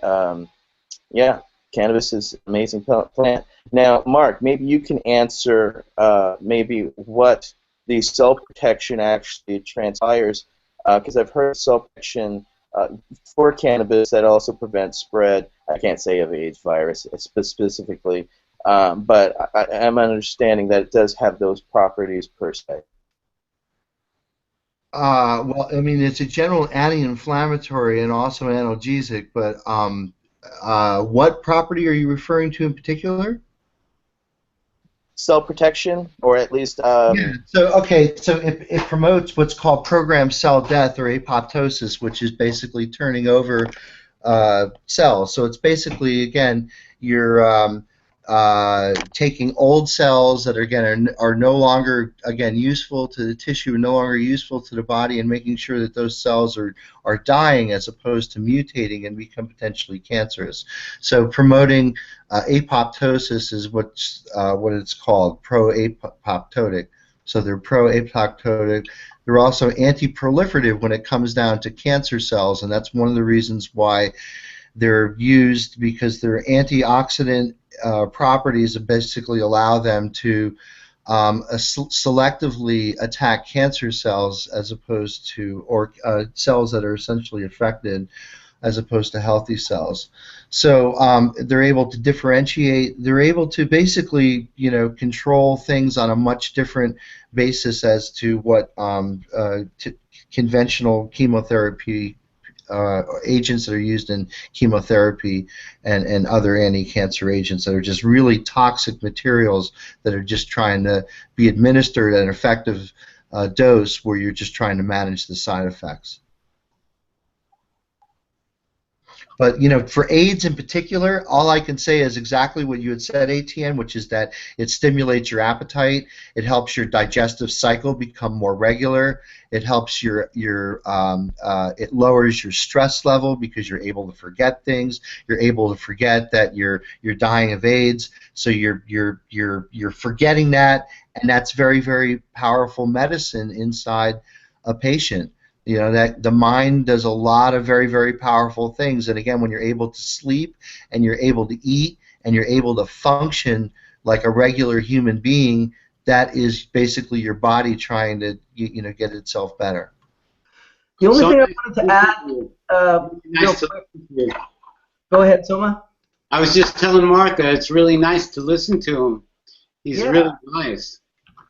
yeah, cannabis is an amazing plant. Now, Mark, maybe you can answer maybe what the cell protection actually transpires, because I've heard cell protection for cannabis that also prevents spread. I can't say of AIDS virus specifically. But I am understanding that it does have those properties per se. Well, I mean, it's a general anti-inflammatory and also analgesic, but What property are you referring to in particular? Cell protection, or at least Yeah. So it promotes what's called programmed cell death or apoptosis, which is basically turning over cells. So it's basically, again, you're taking old cells that are no longer, again, useful to the tissue, no longer useful to the body, and making sure that those cells are dying as opposed to mutating and become potentially cancerous. So promoting apoptosis is what it's called, pro-apoptotic. So they're pro-apoptotic. They're also anti-proliferative when it comes down to cancer cells, and that's one of the reasons why they're used, because their antioxidant properties basically allow them to selectively attack cancer cells as opposed to, or cells that are essentially affected, as opposed to healthy cells. So they're able to differentiate. They're able to basically, control things on a much different basis as to what conventional chemotherapy agents that are used in chemotherapy and other anti-cancer agents that are just really toxic materials that are just trying to be administered at an effective dose where you're just trying to manage the side effects. But for AIDS in particular, all I can say is exactly what you had said, Etienne, which is that it stimulates your appetite, it helps your digestive cycle become more regular, it helps it lowers your stress level because you're able to forget things, you're able to forget that you're dying of AIDS, so you're forgetting that, and that's very, very powerful medicine inside a patient. That the mind does a lot of very, very powerful things, and again, when you're able to sleep and you're able to eat and you're able to function like a regular human being, that is basically your body trying to get itself better. The only thing I wanted to add, real quick. Go ahead, Soma. I was just telling Mark it's really nice to listen to him. He's really nice.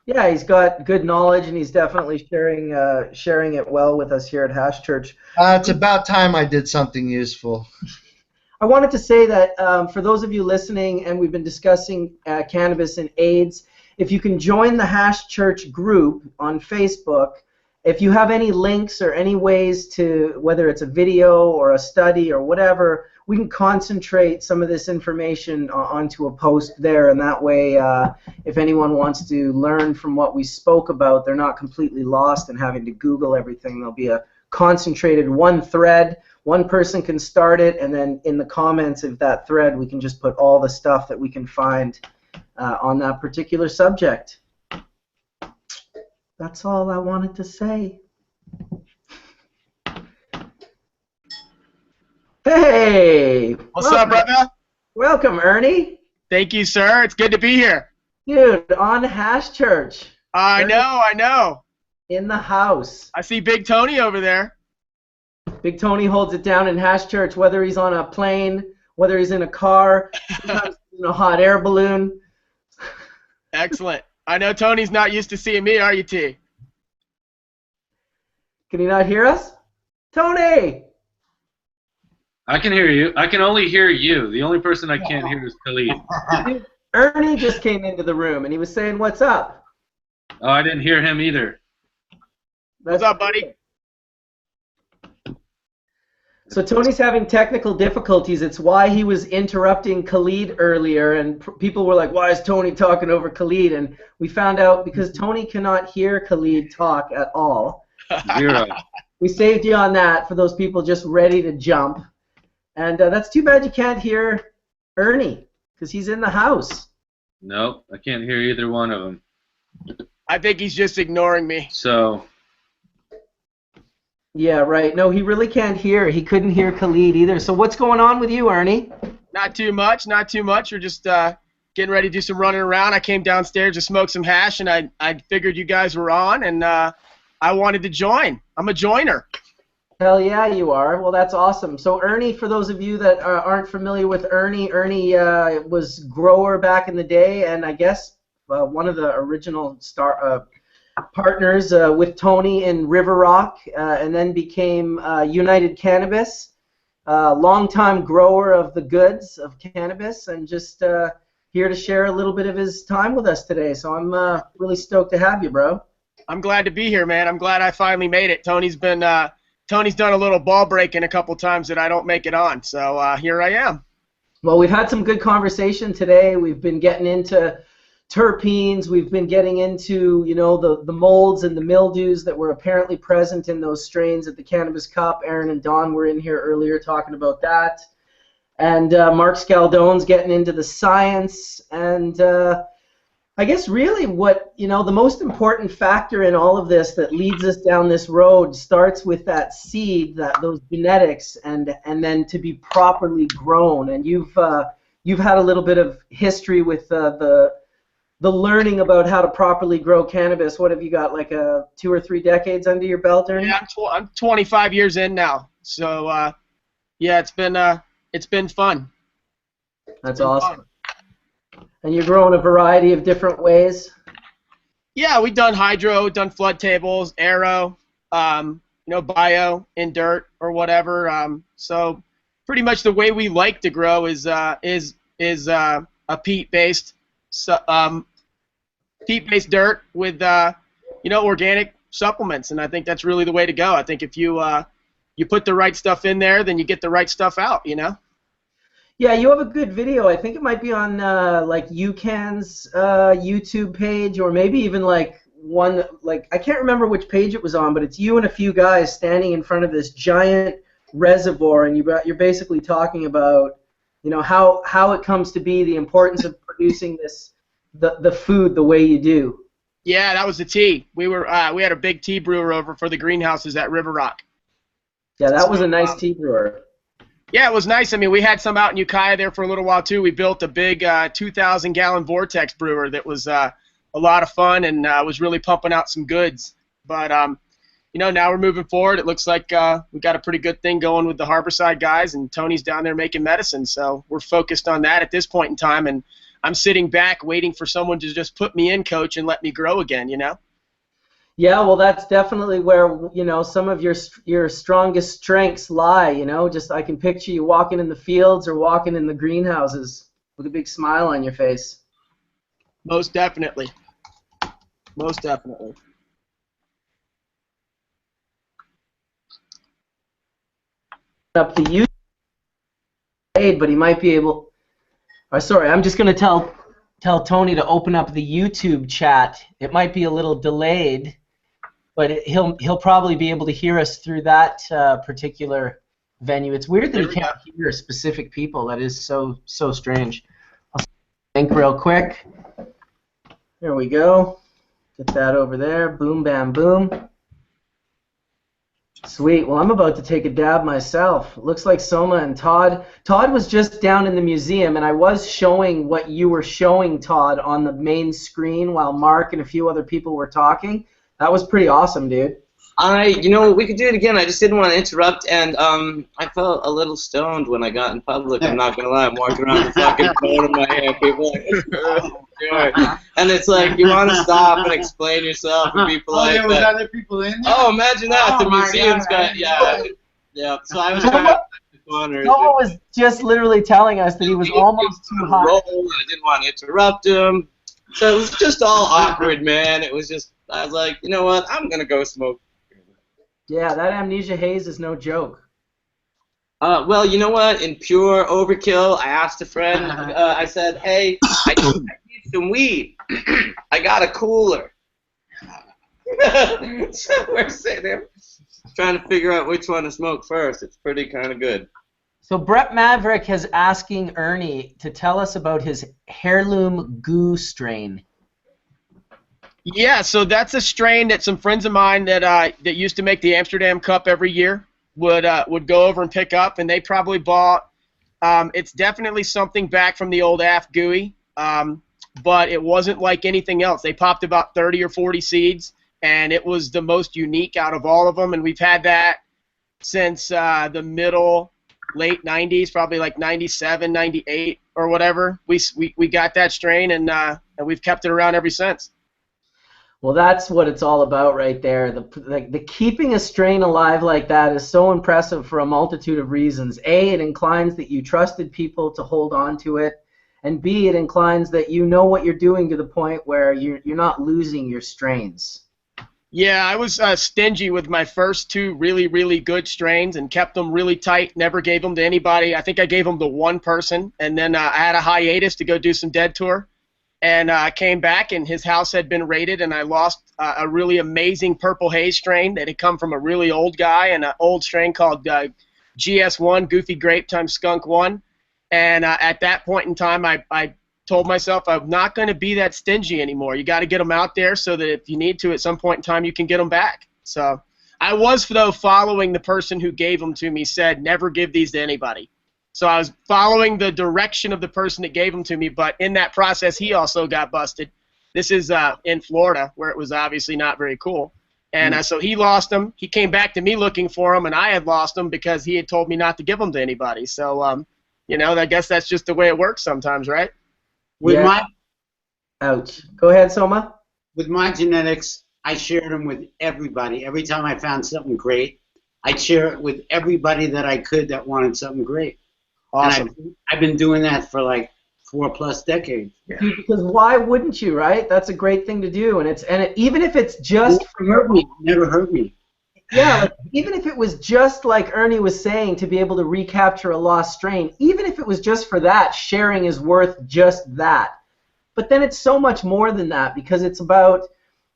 Yeah, he's got good knowledge, and he's definitely sharing it well with us here at Hash Church. It's about time I did something useful. I wanted to say that for those of you listening, and we've been discussing cannabis and AIDS, if you can join the Hash Church group on Facebook, if you have any links or any ways to, whether it's a video or a study or whatever, we can concentrate some of this information onto a post there, and that way if anyone wants to learn from what we spoke about, they're not completely lost and having to Google everything. There'll be a concentrated one thread. One person can start it, and then in the comments of that thread we can just put all the stuff that we can find on that particular subject. That's all I wanted to say. Hey! What's up, brother? Welcome, Ernie. Thank you, sir. It's good to be here. Dude, on Hash Church. I know. In the house. I see Big Tony over there. Big Tony holds it down in Hash Church, whether he's on a plane, whether he's in a car, sometimes in a hot air balloon. Excellent. I know Tony's not used to seeing me, are you, T? Can he not hear us? Tony! I can hear you. I can only hear you. The only person I can't hear is Khaled. Ernie just came into the room, and he was saying, "What's up?" Oh, I didn't hear him either. What's up, buddy? So Tony's having technical difficulties. It's why he was interrupting Khaled earlier, and people were like, "Why is Tony talking over Khaled?" And we found out because Tony cannot hear Khaled talk at all. Zero. We saved you on that for those people just ready to jump. And that's too bad you can't hear Ernie, because he's in the house. Nope, I can't hear either one of them. I think he's just ignoring me. So. Yeah, right. No, he really can't hear. He couldn't hear Khaled either. So what's going on with you, Ernie? Not too much. We're just getting ready to do some running around. I came downstairs to smoke some hash, and I figured you guys were on, and I wanted to join. I'm a joiner. Hell yeah, you are. Well, that's awesome. So Ernie, for those of you that aren't familiar with Ernie was grower back in the day, and I guess one of the original partners with Tony in River Rock, and then became United Cannabis, longtime grower of the goods of cannabis, and just here to share a little bit of his time with us today. So I'm really stoked to have you, bro. I'm glad to be here, man. I'm glad I finally made it. Tony's done a little ball breaking a couple times that I don't make it on, so here I am. Well, we've had some good conversation today. We've been getting into terpenes. We've been getting into, you know, the molds and the mildews that were apparently present in those strains at the Cannabis Cup. Aaron and Don were in here earlier talking about that. And Mark Scialdone's getting into the science. And I guess really what, you know, the most important factor in all of this that leads us down this road starts with that seed, those genetics, and then to be properly grown. And you've had a little bit of history with the learning about how to properly grow cannabis. What have you got, like 2 or 3 decades under your belt, Ernie? Yeah, I'm 25 years in now. So yeah, it's been fun. That's awesome. And you're growing a variety of different ways? Yeah, we've done hydro, done flood tables, aero, you know, bio, in dirt or whatever. So pretty much the way we like to grow is a peat-based dirt with you know, organic supplements, and I think that's really the way to go. I think if you put the right stuff in there, then you get the right stuff out, you know. Yeah, you have a good video. I think it might be on like UCAN's YouTube page, or maybe even like one, like I can't remember which page it was on, but it's you and a few guys standing in front of this giant reservoir, and you're basically talking about, you know, how it comes to be, the importance of producing the food the way you do. Yeah, that was the tea. We had a big tea brewer over for the greenhouses at River Rock. Yeah, that was a nice tea brewer. Yeah, it was nice. I mean, we had some out in Ukiah there for a little while too. We built a big 2,000-gallon vortex brewer that was a lot of fun and was really pumping out some goods. But you know, now we're moving forward. It looks like we got a pretty good thing going with the Harborside guys, and Tony's down there making medicine. So we're focused on that at this point in time, and I'm sitting back waiting for someone to just put me in, coach, and let me grow again. You know. Yeah, well, that's definitely where, you know, some of your strongest strengths lie, you know. Just I can picture you walking in the fields or walking in the greenhouses with a big smile on your face. Most definitely. Most definitely. Up the YouTube, but he might be able. Sorry, I'm just going to tell Tony to open up the YouTube chat. It might be a little delayed, but he'll probably be able to hear us through that particular venue. It's weird that he can't hear specific people. That is so strange. I'll think real quick. There we go. Get that over there. Boom, bam, boom. Sweet. Well, I'm about to take a dab myself. It looks like Soma and Todd. Todd was just down in the museum, and I was showing what you were showing, Todd, on the main screen while Mark and a few other people were talking. That was pretty awesome, dude. You know, we could do it again. I just didn't want to interrupt, and I felt a little stoned when I got in public. I'm not gonna lie. I'm walking around with a fucking phone in my hand. People are like, oh, God. And it's like you want to stop and explain yourself and people like there was that. other people in there? Oh, imagine that. Oh, The my museum's God. got yeah. So I was trying to the corners. Soma was just literally telling us that he was almost too hot. Roll, I didn't want to interrupt him. So it was just all awkward, man. It was just, I was like, you know what? I'm gonna go smoke. Yeah, that amnesia haze is no joke. Well, you know what? In pure overkill, I asked a friend. I said, "Hey, I need some weed. I got a cooler." So we're sitting there trying to figure out which one to smoke first. It's pretty kind of good. So Brett Maverick is asking Ernie to tell us about his heirloom goo strain. Yeah, so that's a strain that some friends of mine that used to make the Amsterdam Cup every year would go over and pick up, and they probably bought. It's definitely something back from the old AF Gooey, but it wasn't like anything else. They popped about 30 or 40 seeds, and it was the most unique out of all of them, and we've had that since the late 90s, probably like 97, 98 or whatever. We got that strain, and we've kept it around ever since. Well, that's what it's all about right there. The keeping a strain alive like that is so impressive for a multitude of reasons. A, it inclines that you trusted people to hold on to it. And B, it inclines that you know what you're doing to the point where you're not losing your strains. Yeah, I was stingy with my first two really, really good strains and kept them really tight, never gave them to anybody. I think I gave them to one person, and then I had a hiatus to go do some Dead Tour. And I came back, and his house had been raided, and I lost a really amazing Purple Haze strain that had come from a really old guy, and an old strain called GS1, Goofy Grape times Skunk 1. And at that point in time, I told myself I'm not going to be that stingy anymore. You got to get them out there so that if you need to at some point in time, you can get them back. So I was, though, following the person who gave them to me, said never give these to anybody. So I was following the direction of the person that gave them to me, but in that process, he also got busted. This is in Florida, where it was obviously not very cool. And so he lost them. He came back to me looking for them, and I had lost them because he had told me not to give them to anybody. So, you know, I guess that's just the way it works sometimes, right? With my Ouch. Go ahead, Soma. With my genetics, I shared them with everybody. Every time I found something great, I'd share it with everybody that I could that wanted something great. Awesome. And I've been doing that for like 4+ decades. Dude, because why wouldn't you, right? That's a great thing to do, and even if it's just never hurt me. Yeah, like, even if it was just like Ernie was saying, to be able to recapture a lost strain, even if it was just for that, sharing is worth just that. But then it's so much more than that, because it's about,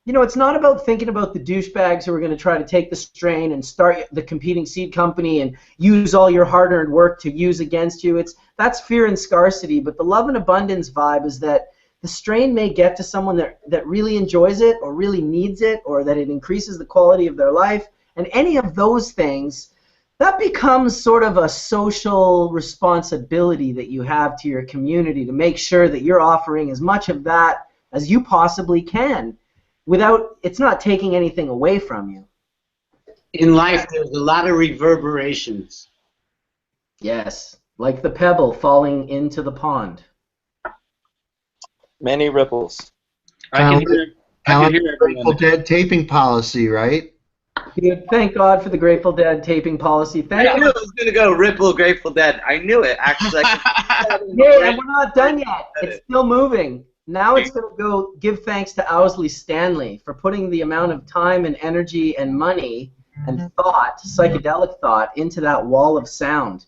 you know, it's not about thinking about the douchebags who are going to try to take the strain and start the competing seed company and use all your hard-earned work to use against you. That's fear and scarcity, but the love and abundance vibe is that the strain may get to someone that really enjoys it or really needs it, or that it increases the quality of their life. And any of those things, that becomes sort of a social responsibility that you have to your community to make sure that you're offering as much of that as you possibly can without, it's not taking anything away from you. In life, there's a lot of reverberations. Yes, like the pebble falling into the pond. Many ripples. I can hear Grateful Dead taping policy, right? Dude, thank God for the Grateful Dead taping policy. I knew it was going to go Ripple Grateful Dead. I knew it, actually. Hey, and we're not done yet. It's still moving. Now it's going to go give thanks to Owsley Stanley for putting the amount of time and energy and money and thought, psychedelic thought, into that wall of sound.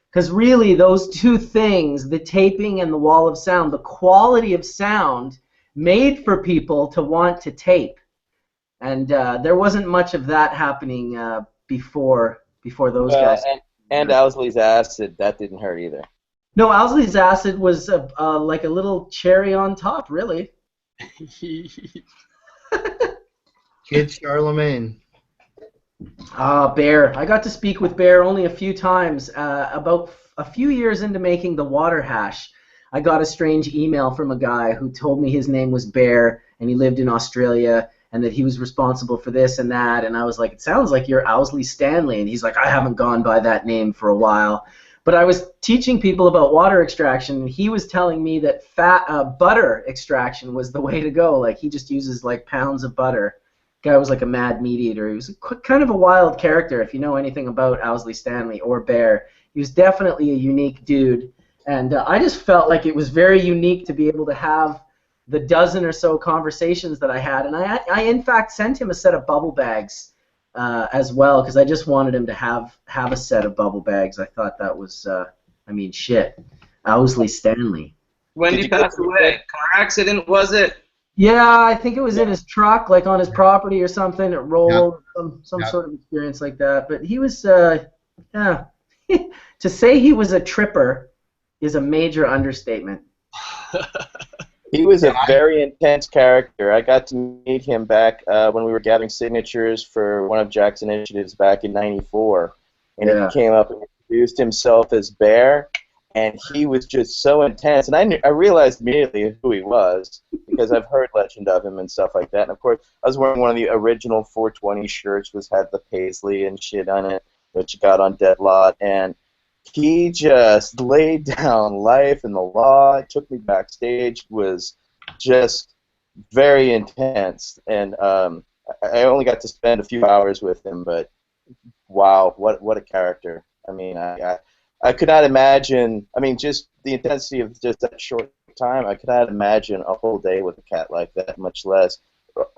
Because really, those two things, the taping and the wall of sound, the quality of sound made for people to want to tape. And there wasn't much of that happening before those guys. And Owsley's acid, that didn't hurt either. No, Owsley's acid was like a little cherry on top, really. Kid Charlemagne. Bear. I got to speak with Bear only a few times. About a few years into making the water hash, I got a strange email from a guy who told me his name was Bear and he lived in Australia and that he was responsible for this and that. And I was like, it sounds like you're Owsley Stanley. And he's like, I haven't gone by that name for a while. But I was teaching people about water extraction, and he was telling me that butter extraction was the way to go. Like, he just uses like pounds of butter. Guy was like a mad meat eater. He was kind of a wild character, if you know anything about Owsley Stanley or Bear. He was definitely a unique dude, and I just felt like it was very unique to be able to have the dozen or so conversations that I had, and I in fact sent him a set of bubble bags as well, because I just wanted him to have a set of bubble bags. I thought that was, I mean, shit, Owsley Stanley. When did he pass away? Car accident, was it? Yeah, I think it was in his truck, like on his property or something. It rolled, some sort of experience like that. But he was, yeah. To say he was a tripper is a major understatement. He was a very intense character. I got to meet him back when we were gathering signatures for one of Jack's initiatives back in '94. And he came up and introduced himself as Bear. And he was just so intense. And I realized immediately who he was, because I've heard legend of him and stuff like that. And, of course, I was wearing one of the original 420 shirts, which had the paisley and shit on it, which got on Dead Lot. And he just laid down life and the law. Took me backstage, was just very intense, and I only got to spend a few hours with him, but wow, what a character. I mean, I could not imagine, I mean, just the intensity of just that short time, I could not imagine a whole day with a cat like that, much less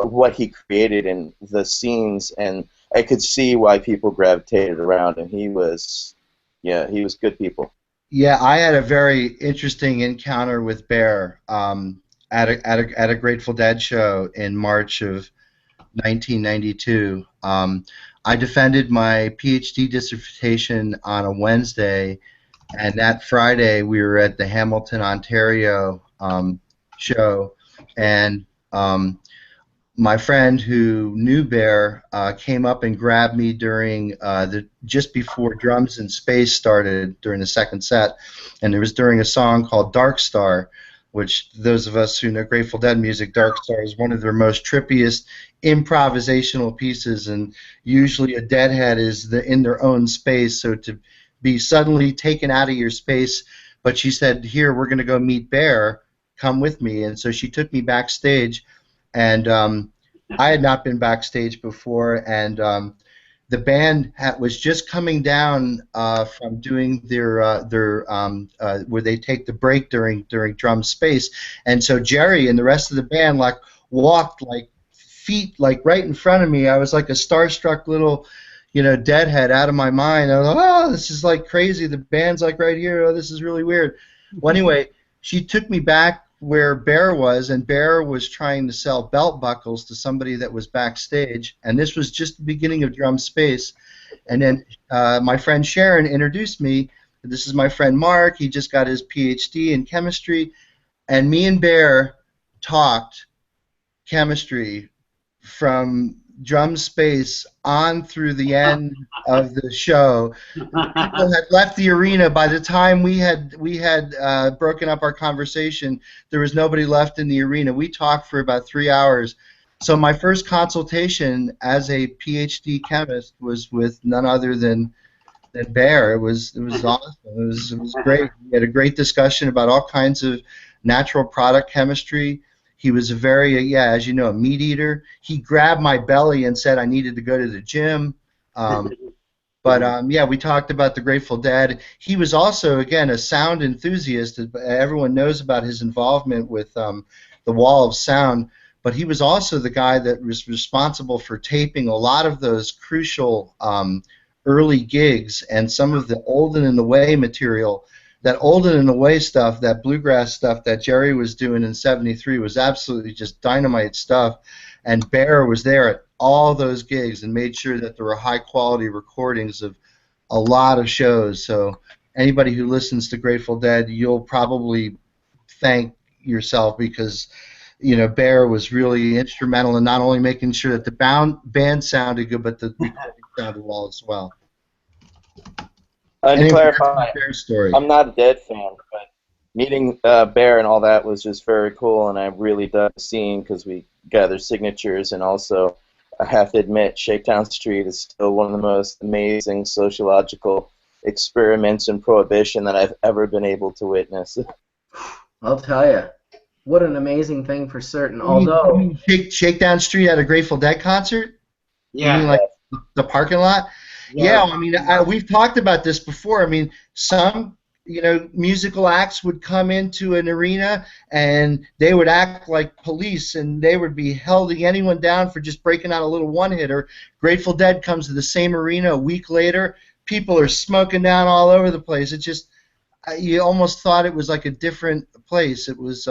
what he created in the scenes, and I could see why people gravitated around him. He was good people. Yeah, I had a very interesting encounter with Bear at a Grateful Dead show in March of 1992. I defended my PhD dissertation on a Wednesday, and that Friday we were at the Hamilton, Ontario show, and my friend who knew Bear came up and grabbed me during just before Drums in Space started during the second set, and it was during a song called Dark Star, which those of us who know Grateful Dead music, Dark Star is one of their most trippiest improvisational pieces, and usually a Deadhead is in their own space, so to be suddenly taken out of your space, but she said, here, we're going to go meet Bear, come with me, and so she took me backstage, and I had not been backstage before, and the band was just coming down from doing their where they take the break during drum space, and so Jerry and the rest of the band like walked like feet like right in front of me. I was like a starstruck little, deadhead out of my mind. I was like, oh, this is like crazy. The band's like right here. Oh, this is really weird. Well, anyway, she took me back where Bear was, and Bear was trying to sell belt buckles to somebody that was backstage, and this was just the beginning of Drum Space. And then my friend Sharon introduced me. This is my friend Mark. He just got his PhD in chemistry, and me and Bear talked chemistry from Drum Space on through the end of the show. People had left the arena by the time we had broken up our conversation. There was nobody left in the arena. We talked for about 3 hours. So my first consultation as a PhD chemist was with none other than Bear. It was awesome. It was great. We had a great discussion about all kinds of natural product chemistry. He was a very, as you know, a meat eater. He grabbed my belly and said I needed to go to the gym. We talked about the Grateful Dead. He was also, again, a sound enthusiast. Everyone knows about his involvement with the Wall of Sound, but he was also the guy that was responsible for taping a lot of those crucial early gigs and some of the Olden and the Way material. That Olden and the Way stuff, that bluegrass stuff that Jerry was doing in '73 was absolutely just dynamite stuff, and Bear was there at all those gigs and made sure that there were high-quality recordings of a lot of shows. So anybody who listens to Grateful Dead, you'll probably thank yourself because Bear was really instrumental in not only making sure that the band sounded good, but the recording sounded well as well. To clarify, I'm not a Dead fan, but meeting Bear and all that was just very cool, and I really dug the scene because we gathered signatures, and also I have to admit Shakedown Street is still one of the most amazing sociological experiments in Prohibition that I've ever been able to witness. I'll tell you, what an amazing thing for certain. Although Shakedown Street at a Grateful Dead concert? Yeah. You mean like the parking lot? Yeah, I mean, we've talked about this before. I mean, some, musical acts would come into an arena and they would act like police and they would be holding anyone down for just breaking out a little one-hitter. Grateful Dead comes to the same arena a week later. People are smoking down all over the place. It just, you almost thought it was like a different place. It was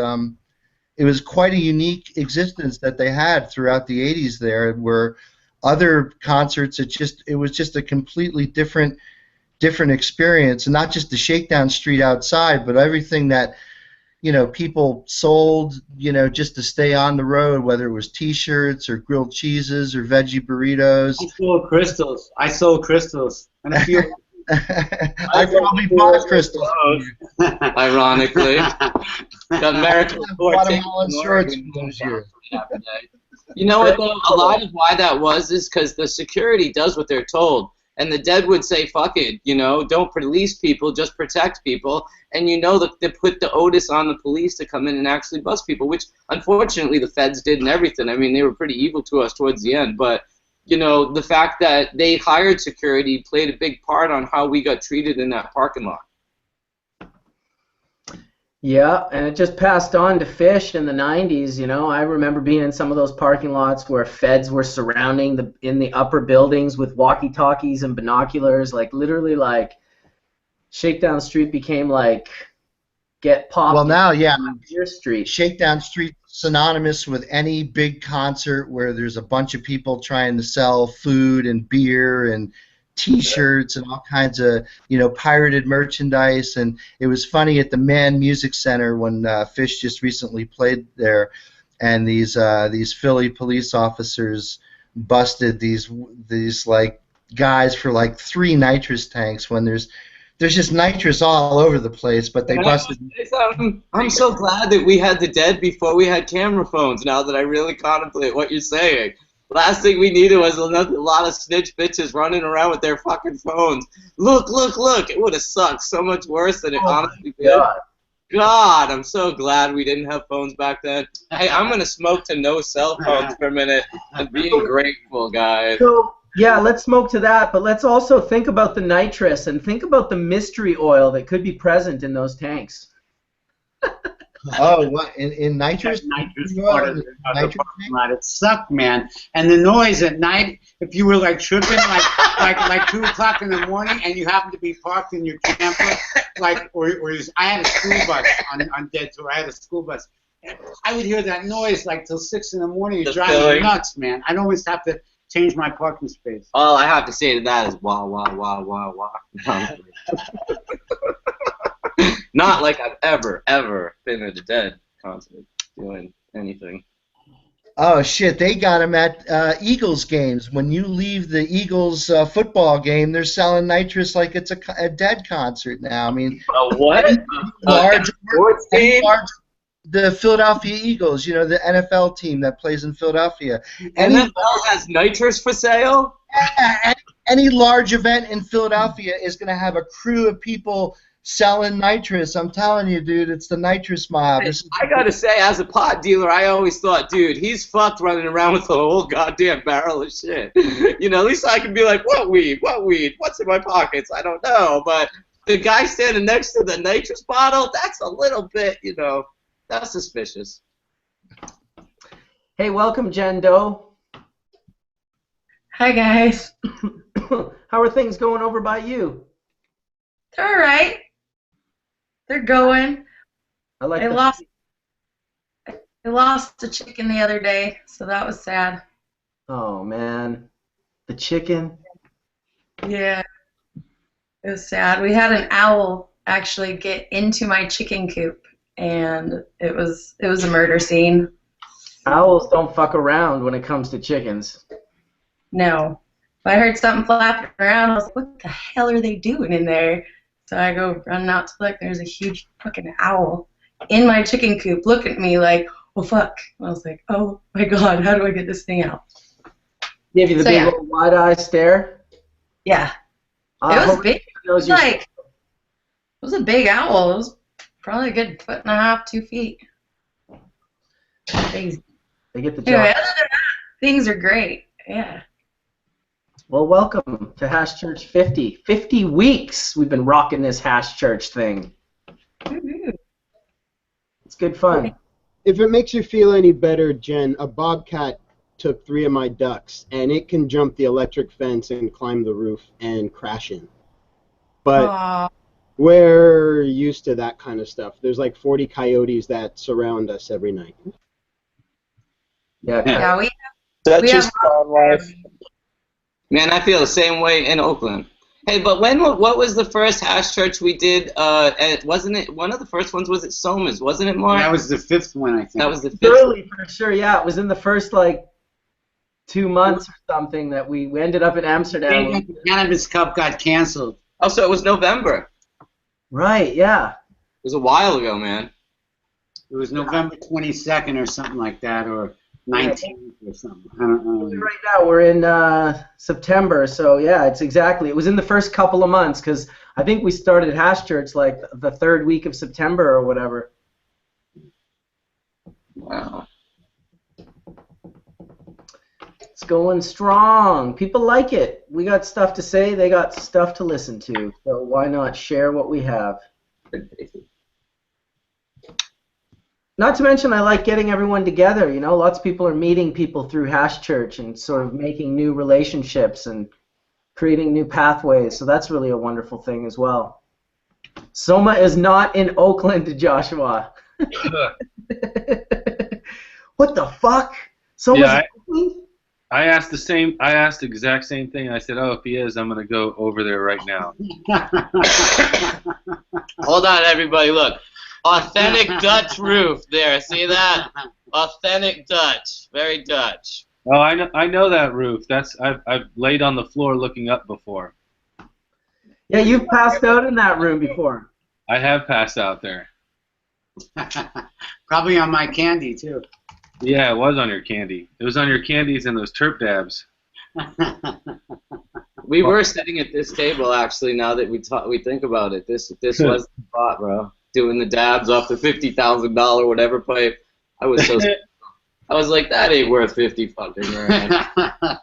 quite a unique existence that they had throughout the 80s there, where other concerts, it was just a completely different experience, and not just the Shakedown Street outside, but everything that people sold just to stay on the road, whether it was T-shirts or grilled cheeses or veggie burritos. I sold crystals and a few. I probably bought crystals. Ironically, the American Guatemalan shorts those years. You know what, though? A lot of why that was is because the security does what they're told. And the dead would say, fuck it, you know, don't police people, just protect people. And you know that they put the onus on the police to come in and actually bust people, which unfortunately the feds did and everything. I mean, they were pretty evil to us towards the end. But, you know, the fact that they hired security played a big part on how we got treated in that parking lot. Yeah, and it just passed on to fish in the 90s, you know. I remember being in some of those parking lots where feds were surrounding in the upper buildings with walkie-talkies and binoculars, like literally like Shakedown Street became like get popped. Well, now, yeah, your street. Shakedown Street synonymous with any big concert where there's a bunch of people trying to sell food and beer and T-shirts and all kinds of, you know, pirated merchandise. And it was funny at the Mann Music Center when Fish just recently played there, and these Philly police officers busted these like guys for like 3 nitrous tanks when there's just nitrous all over the place, but they busted. I'm so glad that we had the dead before we had camera phones. Now that I really contemplate what you're saying. Last thing we needed was a lot of snitch bitches running around with their fucking phones. Look, look, look. It would have sucked so much worse than it honestly did. God, I'm so glad we didn't have phones back then. Hey, I'm going to smoke to no cell phones for a minute. I'm being grateful, guys. So, yeah, let's smoke to that, but let's also think about the nitrous and think about the mystery oil that could be present in those tanks. Oh, what in nitrous? Nitrous part of the parking lot. It sucked, man. And the noise at night, if you were like tripping like 2 o'clock in the morning and you happened to be parked in your camper, like I had a school bus on Dead Tour. I had a school bus. I would hear that noise like till 6 in the morning. It drives me nuts, man. I'd always have to change my parking space. All I have to say to that is wah, wah, wah, wah, wah. Not like I've ever been at a Dead concert doing anything. Oh, shit, they got them at Eagles games. When you leave the Eagles football game, they're selling nitrous like it's a Dead concert now. I mean, what? The Philadelphia Eagles, you know, the NFL team that plays in Philadelphia. NFL has nitrous for sale? Yeah, any large event in Philadelphia is going to have a crew of people selling nitrous. I'm telling you, dude, it's the nitrous mob. I gotta say, as a pot dealer, I always thought, dude, he's fucked running around with a whole goddamn barrel of shit. You know, at least I can be like, what weed? What weed? What's in my pockets? I don't know. But the guy standing next to the nitrous bottle, that's a little bit, you know, that's suspicious. Hey, welcome, Jen Doe. Hi, guys. How are things going over by you? They're all right. They're going. I lost a chicken the other day, so that was sad. Oh man, the chicken. Yeah, it was sad. We had an owl actually get into my chicken coop, and it was a murder scene. Owls don't fuck around when it comes to chickens. No, I heard something flapping around. I was like, "What the hell are they doing in there?" So I go running out to look. There's a huge fucking owl in my chicken coop looking at me like, oh, fuck. I was like, oh, my God, how do I get this thing out? Give you the big old wide-eye stare? Yeah. It was big. It was a big owl. It was probably a good 1.5 to 2 feet. Crazy. They get the job. Anyway, other than that, things are great. Yeah. Well, welcome to Hash Church 50. 50 weeks we've been rocking this Hash Church thing. It's good fun. If it makes you feel any better, Jen, a bobcat took 3 of my ducks, and it can jump the electric fence and climb the roof and crash in. But we're used to that kind of stuff. There's like 40 coyotes that surround us every night. Yeah, we just life. Man, I feel the same way in Oakland. Hey, but what was the first Hash Church we did? Wasn't it one of the first ones? Was it Soma's? Wasn't it, Mark? That was the 5th one, I think. That was the 5th. Early for sure. Yeah, it was in the first like 2 months or something that we ended up in Amsterdam. The Cannabis Cup got canceled. Oh, so it was November. Right. Yeah. It was a while ago, man. It was November 22nd or something like that, or 19th or something. I don't know. Right now we're in September, so yeah, it's exactly. It was in the first couple of months because I think we started Hash Church like the third week of September or whatever. Wow. It's going strong. People like it. We got stuff to say. They got stuff to listen to. So why not share what we have? Not to mention, I like getting everyone together. You know, lots of people are meeting people through Hash Church and sort of making new relationships and creating new pathways. So that's really a wonderful thing as well. Soma is not in Oakland, Joshua. What the fuck? Soma's Yeah, in Oakland? I asked the exact same thing. I said, "Oh, if he is, I'm gonna go over there right now." Hold on, everybody. Look, authentic Dutch roof. There, see that? Authentic Dutch. Very Dutch. Oh, I know that roof. I've laid on the floor looking up before. Yeah, you've passed out in that room before. I have passed out there. Probably on my candy too. Yeah, it was on your candy. It was on your candies and those terp dabs. We were sitting at this table actually. Now that we think about it, this was the spot, bro. Doing the dabs off the $50,000 whatever pipe. I was so. I was like, that ain't worth 50 fucking grand.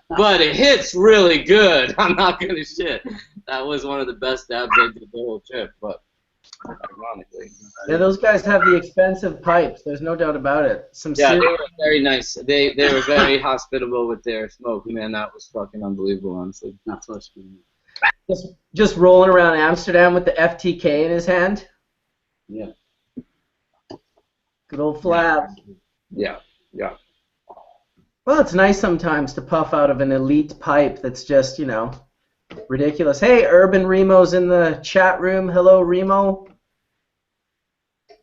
But it hits really good. I'm not gonna shit. That was one of the best dabs I did the whole trip. But ironically. Yeah, those guys have the expensive pipes. There's no doubt about it. They were very nice. They were very hospitable with their smoke, man. That was fucking unbelievable, honestly. Not supposed to be. Just rolling around Amsterdam with the FTK in his hand. Yeah. Good old Flab. Yeah. Yeah. Well, it's nice sometimes to puff out of an elite pipe that's just, you know, ridiculous. Hey, Urban Remo's in the chat room. Hello, Remo.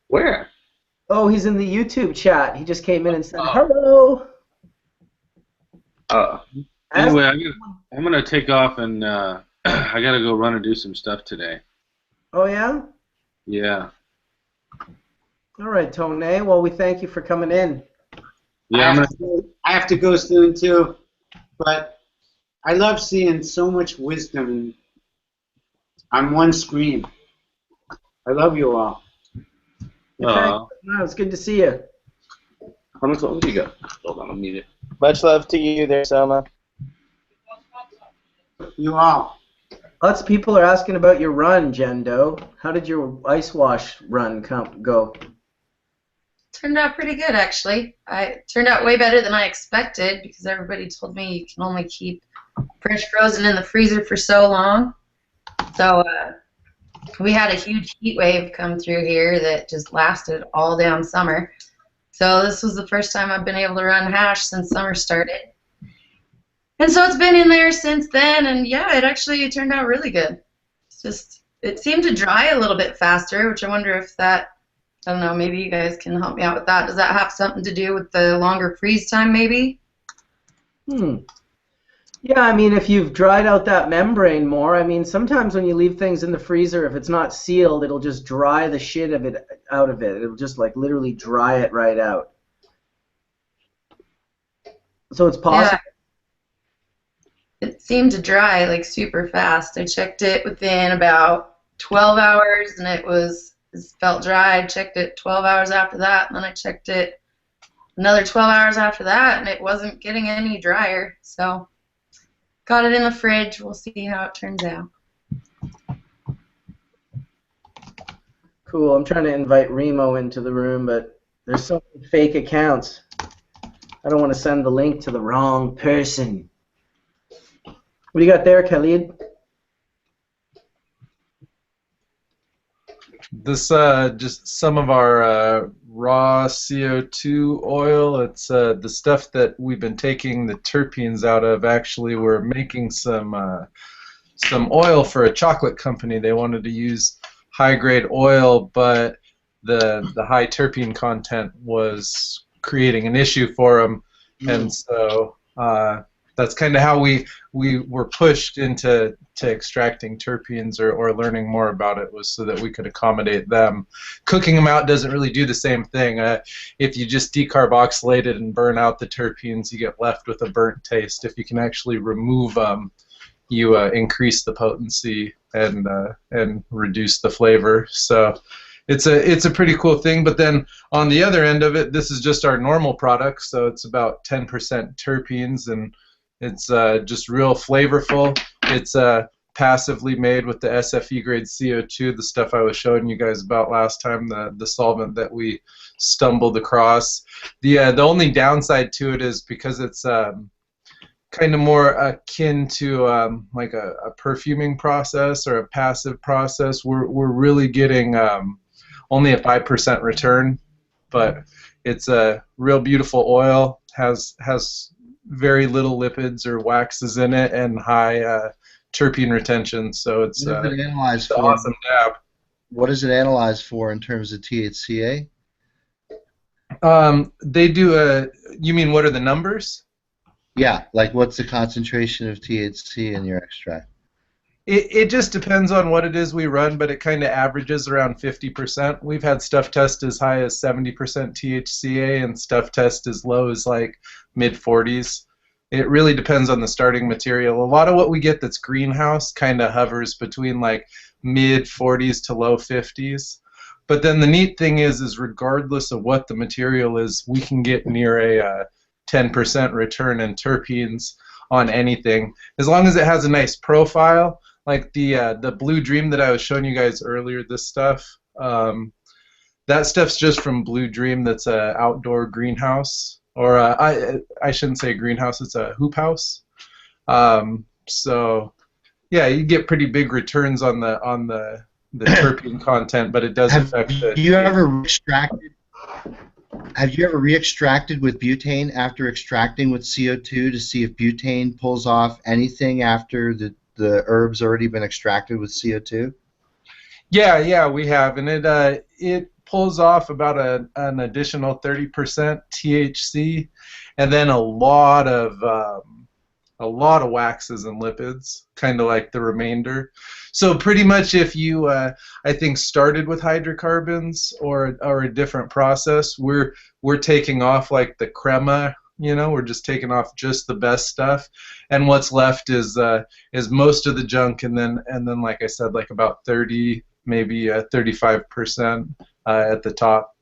Where? Oh, he's in the YouTube chat. He just came in and said, hello. Anyway, I'm gonna take off and I gotta go run and do some stuff today. Oh, yeah? Yeah. All right, Tone. Well, we thank you for coming in. Yeah, I have to go soon too, but I love seeing so much wisdom on one screen. I love you all. No, it's good to see you. How much longer do you got? Hold on, I'll mute it. Much love to you there, Soma. You all. Lots of people are asking about your run, Jendo. How did your ice wash run go? Turned out pretty good, actually. It turned out way better than I expected because everybody told me you can only keep fresh frozen in the freezer for so long. So we had a huge heat wave come through here that just lasted all damn summer. So this was the first time I've been able to run hash since summer started. And so it's been in there since then, and yeah, it turned out really good. It seemed to dry a little bit faster, which I wonder if that, I don't know, maybe you guys can help me out with that. Does that have something to do with the longer freeze time, maybe? Yeah, I mean, if you've dried out that membrane more, I mean, sometimes when you leave things in the freezer, if it's not sealed, it'll just dry the shit out of it. It'll just, like, literally dry it right out. So it's possible. Yeah. It seemed to dry, like, super fast. I checked it within about 12 hours, and it felt dry. I checked it 12 hours after that, and then I checked it another 12 hours after that, and it wasn't getting any drier. So got it in the fridge. We'll see how it turns out. Cool. I'm trying to invite Remo into the room, but there's so many fake accounts. I don't want to send the link to the wrong person. What do you got there, Khaled? This just some of our raw CO2 oil. It's the stuff that we've been taking the terpenes out of. Actually, we're making some oil for a chocolate company. They wanted to use high-grade oil, but the high terpene content was creating an issue for them, and so that's kind of how we were pushed into extracting terpenes or learning more about it, was so that we could accommodate them. Cooking them out doesn't really do the same thing. If you just decarboxylate it and burn out the terpenes, you get left with a burnt taste. If you can actually remove them, you increase the potency and reduce the flavor. So it's a pretty cool thing. But then on the other end of it, this is just our normal product, so it's about 10% terpenes, and it's just real flavorful. It's passively made with the SFE grade CO2, the stuff I was showing you guys about last time, the solvent that we stumbled across. The only downside to it is because it's kind of more akin to like a perfuming process or a passive process. We're really getting only a 5% return, but it's a real beautiful oil, has very little lipids or waxes in it, and high terpene retention. So it's What is it analyzed an for? awesome dab. What is it analyzed for in terms of THCA? They do you mean what are the numbers? Yeah, like what's the concentration of THC in your extract? It just depends on what it is we run, but it kind of averages around 50%. We've had stuff test as high as 70% THCA and stuff test as low as like mid-40s. It really depends on the starting material. A lot of what we get that's greenhouse kind of hovers between like mid-40s to low 50s. But then the neat thing is regardless of what the material is, we can get near a 10% return in terpenes on anything, as long as it has a nice profile. Like the Blue Dream that I was showing you guys earlier, this stuff, that stuff's just from Blue Dream. That's a outdoor greenhouse, or I shouldn't say greenhouse. It's a hoop house. So yeah, you get pretty big returns on the terpene content, but it does affect the. Have you ever re-extracted with butane after extracting with CO2 to see if butane pulls off anything after the herb's already been extracted with CO2? Yeah, we have, and it pulls off about an additional 30% THC, and then a lot of waxes and lipids, kind of like the remainder. So pretty much if you, I think, started with hydrocarbons or a different process, we're taking off like the crema. We're just taking off just the best stuff, and what's left is most of the junk, and then like I said, like about 30, maybe 35% at the top.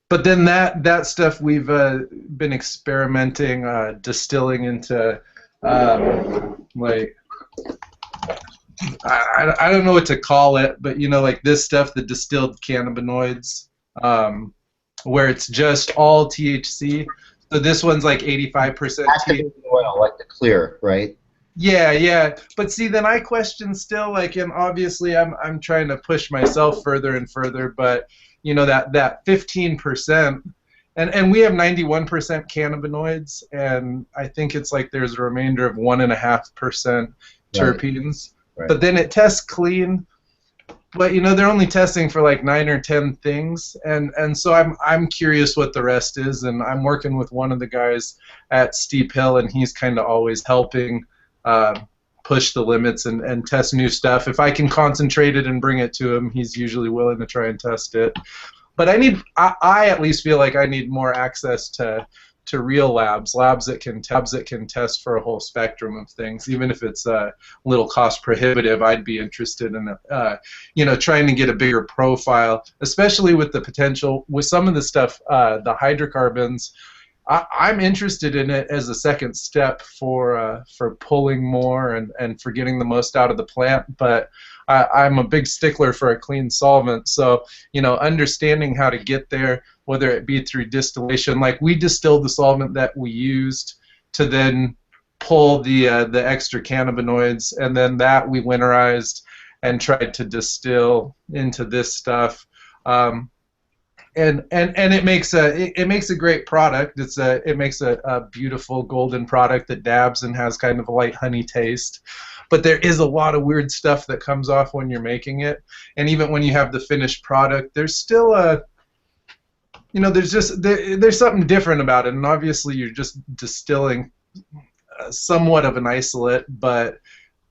But then that stuff we've been experimenting, distilling into like I don't know what to call it, but like this stuff, the distilled cannabinoids. Where it's just all THC. So this one's like 85% THC. Oil, like the clear, right? Yeah. But see, then I question still, like, and obviously I'm trying to push myself further and further, but that 15%, and we have 91% cannabinoids, and I think it's like there's a remainder of 1.5% terpenes. Right. But then it tests clean. But they're only testing for like 9 or 10 things, and so I'm curious what the rest is, and I'm working with one of the guys at Steep Hill, and he's kind of always helping push the limits and test new stuff. If I can concentrate it and bring it to him, he's usually willing to try and test it. But I at least feel like I need more access to real labs that can test for a whole spectrum of things. Even if it's a little cost prohibitive, I'd be interested in trying to get a bigger profile, especially with the potential with some of the stuff, the hydrocarbons. I'm interested in it as a second step for pulling more and for getting the most out of the plant, but I'm a big stickler for a clean solvent, so understanding how to get there, whether it be through distillation, like we distilled the solvent that we used to then pull the extra cannabinoids, and then that we winterized and tried to distill into this stuff. And it makes a great product. It makes a beautiful golden product that dabs and has kind of a light honey taste. But there is a lot of weird stuff that comes off when you're making it, and even when you have the finished product, there's still there's something different about it. And obviously, you're just distilling somewhat of an isolate, but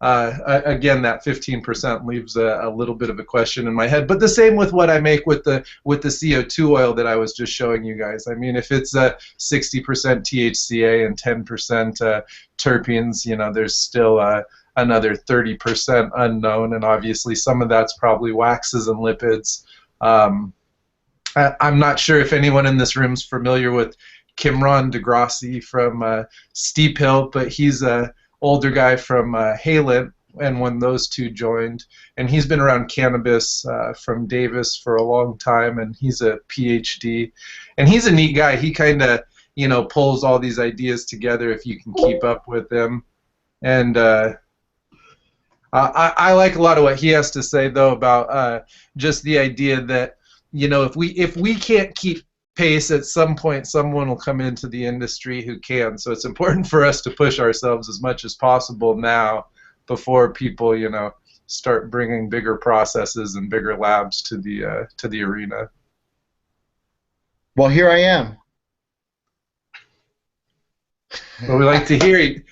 again, that 15% leaves a little bit of a question in my head. But the same with what I make with the CO2 oil that I was just showing you guys. I mean, if it's 60% THCA and 10% terpenes, you know, there's still another 30% unknown, and obviously some of that's probably waxes and lipids. I'm not sure if anyone in this room is familiar with Kimron DeGrassi from Steep Hill, but he's a older guy from Halen, and when those two joined, and he's been around cannabis from Davis for a long time, and he's a PhD, and he's a neat guy. He kind of, you know, pulls all these ideas together if you can keep up with him, and I like a lot of what he has to say though about just the idea that, you know, if we can't keep pace, at some point someone will come into the industry who can. So it's important for us to push ourselves as much as possible now before people, you know, start bringing bigger processes and bigger labs to the arena. Well, here I am. Well, we like to hear it.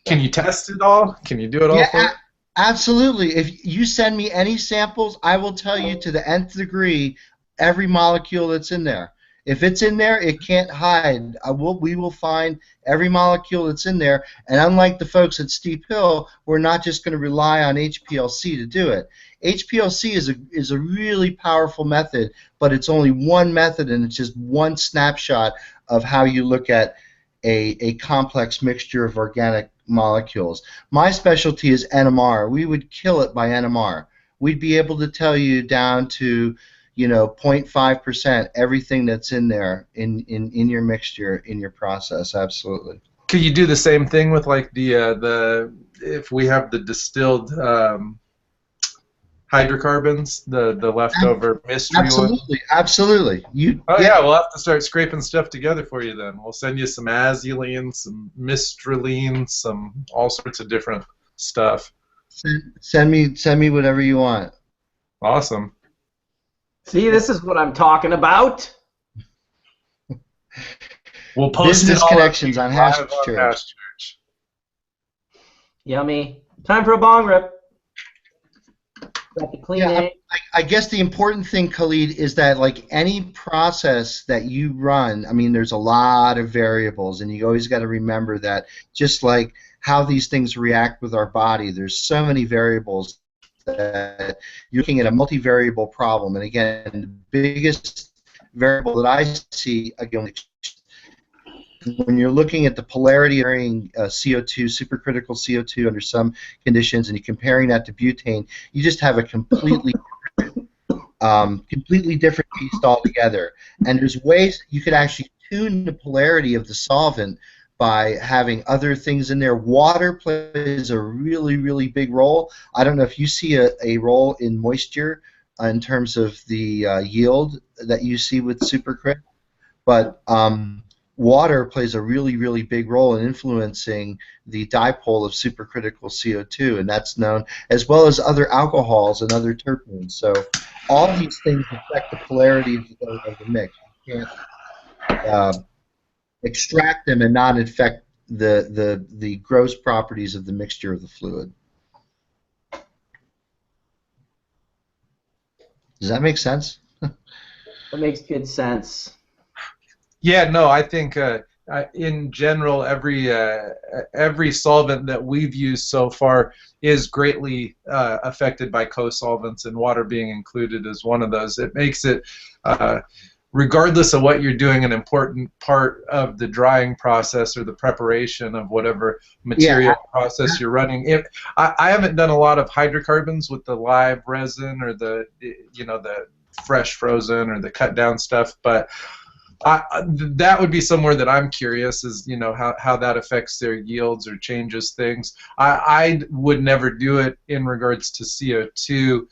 Can you test it all? Can you do it all? Yeah, absolutely. If you send me any samples, I will tell you to the nth degree every molecule that's in there. If it's in there, it can't hide. We will find every molecule that's in there, and unlike the folks at Steep Hill, we're not just going to rely on HPLC to do it. HPLC is a really powerful method, but it's only one method, and it's just one snapshot of how you look at a complex mixture of organic molecules. My specialty is NMR. We would kill it by NMR. We'd be able to tell you down to, you know, 0.5% everything that's in there in your mixture, in your process. Absolutely. Could you do the same thing with like the if we have the distilled hydrocarbons, the leftover mystery Absolutely, absolutely. Yeah, we'll have to start scraping stuff together for you then. We'll send you some azulene, some mistralene, some all sorts of different stuff. Send me whatever you want. Awesome. See, this is what I'm talking about. We'll post Business it connections on Hash Church. Yummy. Time for a bong rip. Got the clean egg. I guess the important thing, Khaled, is that like any process that you run, I mean, there's a lot of variables, and you always got to remember that. Just like how these things react with our body, there's so many variables that you're looking at a multivariable problem. And again, the biggest variable that I see, again, when you're looking at the polarity varying CO2, supercritical CO2 under some conditions, and you're comparing that to butane, you just have a completely different beast altogether. And there's ways you could actually tune the polarity of the solvent by having other things in there. Water plays a really, really big role. I don't know if you see a role in moisture in terms of the yield that you see with supercrit, but water plays a really, really big role in influencing the dipole of supercritical CO2, and that's known, as well as other alcohols and other terpenes. So all these things affect the polarity of the mix. You can't extract them and not affect the gross properties of the mixture of the fluid. Does that make sense? That makes good sense. Yeah, no, I think in general, every solvent that we've used so far is greatly affected by co-solvents, and water being included is one of those. It makes it, regardless of what you're doing, an important part of the drying process or the preparation of whatever material process you're running. I haven't done a lot of hydrocarbons with the live resin or the fresh frozen or the cut down stuff, but that would be somewhere that I'm curious, is how that affects their yields or changes things. I would never do it in regards to CO2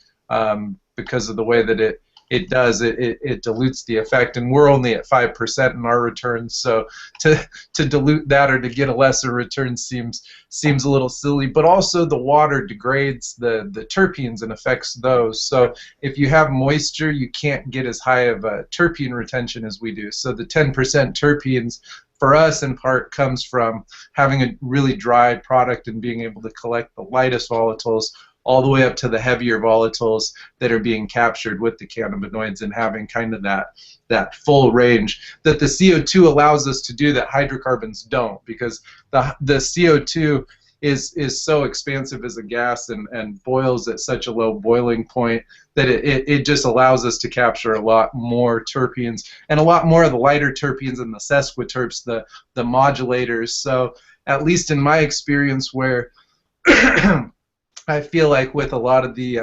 because of the way that it does. It dilutes the effect, and we're only at 5% in our returns. So to dilute that or to get a lesser return seems a little silly. But also the water degrades the terpenes and affects those. So if you have moisture, you can't get as high of a terpene retention as we do. So the 10% terpenes for us in part comes from having a really dry product and being able to collect the lightest volatiles all the way up to the heavier volatiles that are being captured with the cannabinoids, and having kind of that full range that the CO2 allows us to do that hydrocarbons don't, because the CO2 is so expansive as a gas and boils at such a low boiling point that it just allows us to capture a lot more terpenes and a lot more of the lighter terpenes and the sesquiterps, the modulators. So at least in my experience, where I feel like with a lot of the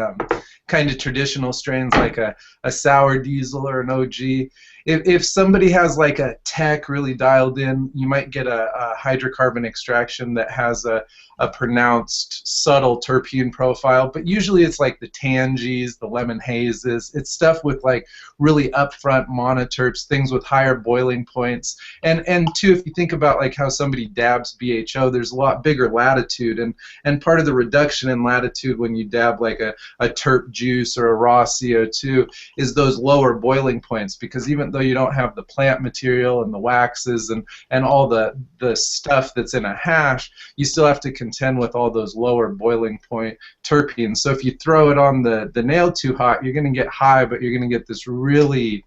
kind of traditional strains like a sour diesel or an OG, if somebody has like a tech really dialed in, you might get a hydrocarbon extraction that has a pronounced subtle terpene profile, but usually it's like the tangies, the lemon hazes. It's stuff with like really upfront monoterps, things with higher boiling points. And too, if you think about like how somebody dabs BHO, there's a lot bigger latitude, and part of the reduction in latitude when you dab like a terp juice or a raw CO2 is those lower boiling points, because even though you don't have the plant material and the waxes and all the stuff that's in a hash, you still have to contend with all those lower boiling point terpenes. So if you throw it on the nail too hot, you're going to get high, but you're going to get this really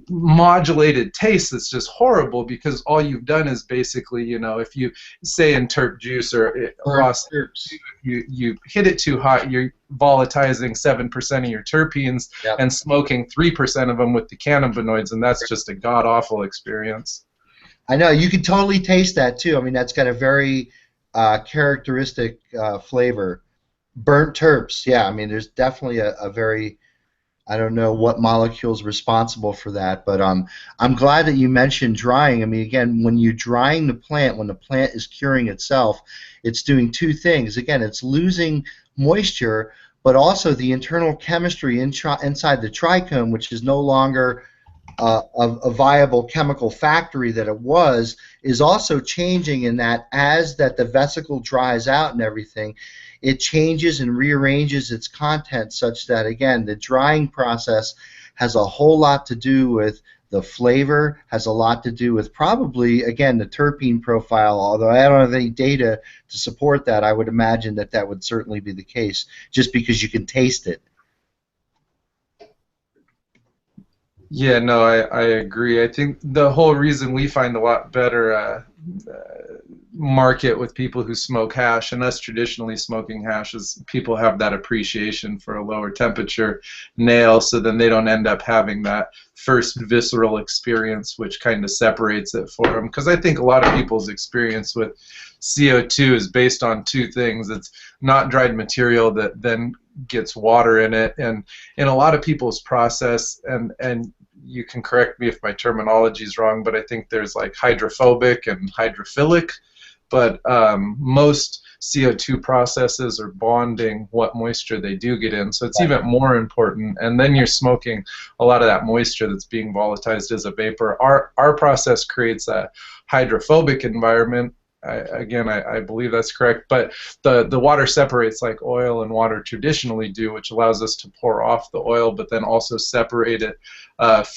modulated taste that's just horrible, because all you've done is basically, you know, if you say in terp juice or raw terps, you hit it too hot, you're volatilizing 7% of your terpenes and smoking 3% of them with the cannabinoids, and that's just a god-awful experience. I know, you can totally taste that too. I mean, that's got a very characteristic flavor. Burnt terps, yeah, I mean, there's definitely a very, I don't know what molecule's responsible for that, but I'm glad that you mentioned drying. I mean, again, when you're drying the plant, when the plant is curing itself, it's doing two things. Again, it's losing moisture, but also the internal chemistry inside the trichome, which is no longer a viable chemical factory that it was, is also changing in that as that the vesicle dries out and everything, it changes and rearranges its content such that, again, the drying process has a whole lot to do with the flavor, has a lot to do with probably, again, the terpene profile, although I don't have any data to support that. I would imagine that that would certainly be the case, just because you can taste it. Yeah, no, I agree. I think the whole reason we find a lot better market with people who smoke hash and us traditionally smoking hash is people have that appreciation for a lower temperature nail, so then they don't end up having that first visceral experience which kind of separates it for them. Because I think a lot of people's experience with CO2 is based on two things. It's not dried material that then gets water in it, and in a lot of people's process, and you can correct me if my terminology is wrong, but I think there's like hydrophobic and hydrophilic, but most CO2 processes are bonding what moisture they do get in, so it's even more important, and then you're smoking a lot of that moisture that's being volatilized as a vapor. Our process creates a hydrophobic environment. I believe that's correct, but the water separates like oil and water traditionally do, which allows us to pour off the oil but then also separate it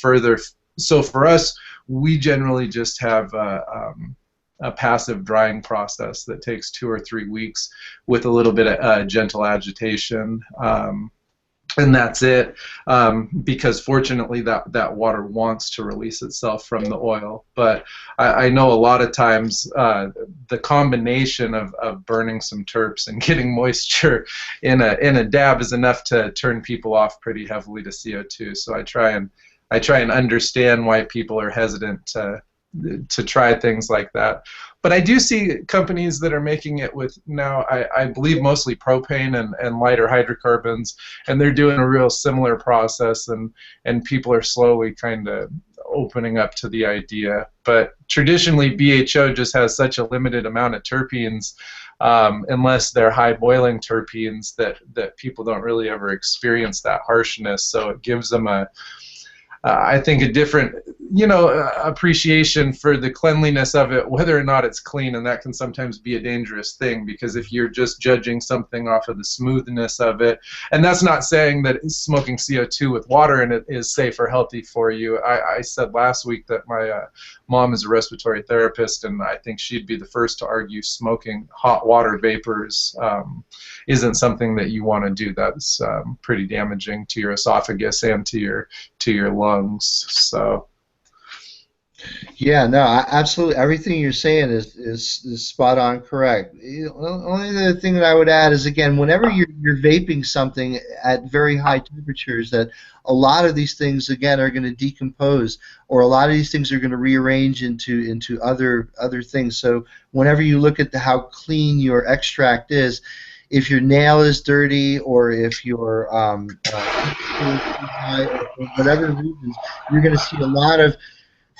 further. So for us, we generally just have a passive drying process that takes 2 or 3 weeks with a little bit of gentle agitation. And that's it, because fortunately that water wants to release itself from the oil. But I know a lot of times the combination of burning some terps and getting moisture in a dab is enough to turn people off pretty heavily to CO2. So I try and understand why people are hesitant to try things like that. But I do see companies that are making it with now, I believe, mostly propane and lighter hydrocarbons, and they're doing a real similar process, and people are slowly kind of opening up to the idea. But traditionally, BHO just has such a limited amount of terpenes unless they're high boiling terpenes that people don't really ever experience that harshness. So it gives them I think a different, appreciation for the cleanliness of it, whether or not it's clean, and that can sometimes be a dangerous thing, because if you're just judging something off of the smoothness of it, and that's not saying that smoking CO2 with water in it is safe or healthy for you. I said last week that my mom is a respiratory therapist, and I think she'd be the first to argue smoking hot water vapors isn't something that you want to do. That's pretty damaging to your esophagus and to your lungs. So yeah, no, absolutely everything you're saying is spot on correct. Only other thing that I would add is, again, whenever you're vaping something at very high temperatures, that a lot of these things, again, are going to decompose, or a lot of these things are going to rearrange into other things. So whenever you look at how clean your extract is, if your nail is dirty, or if your whatever reasons, you're going to see a lot of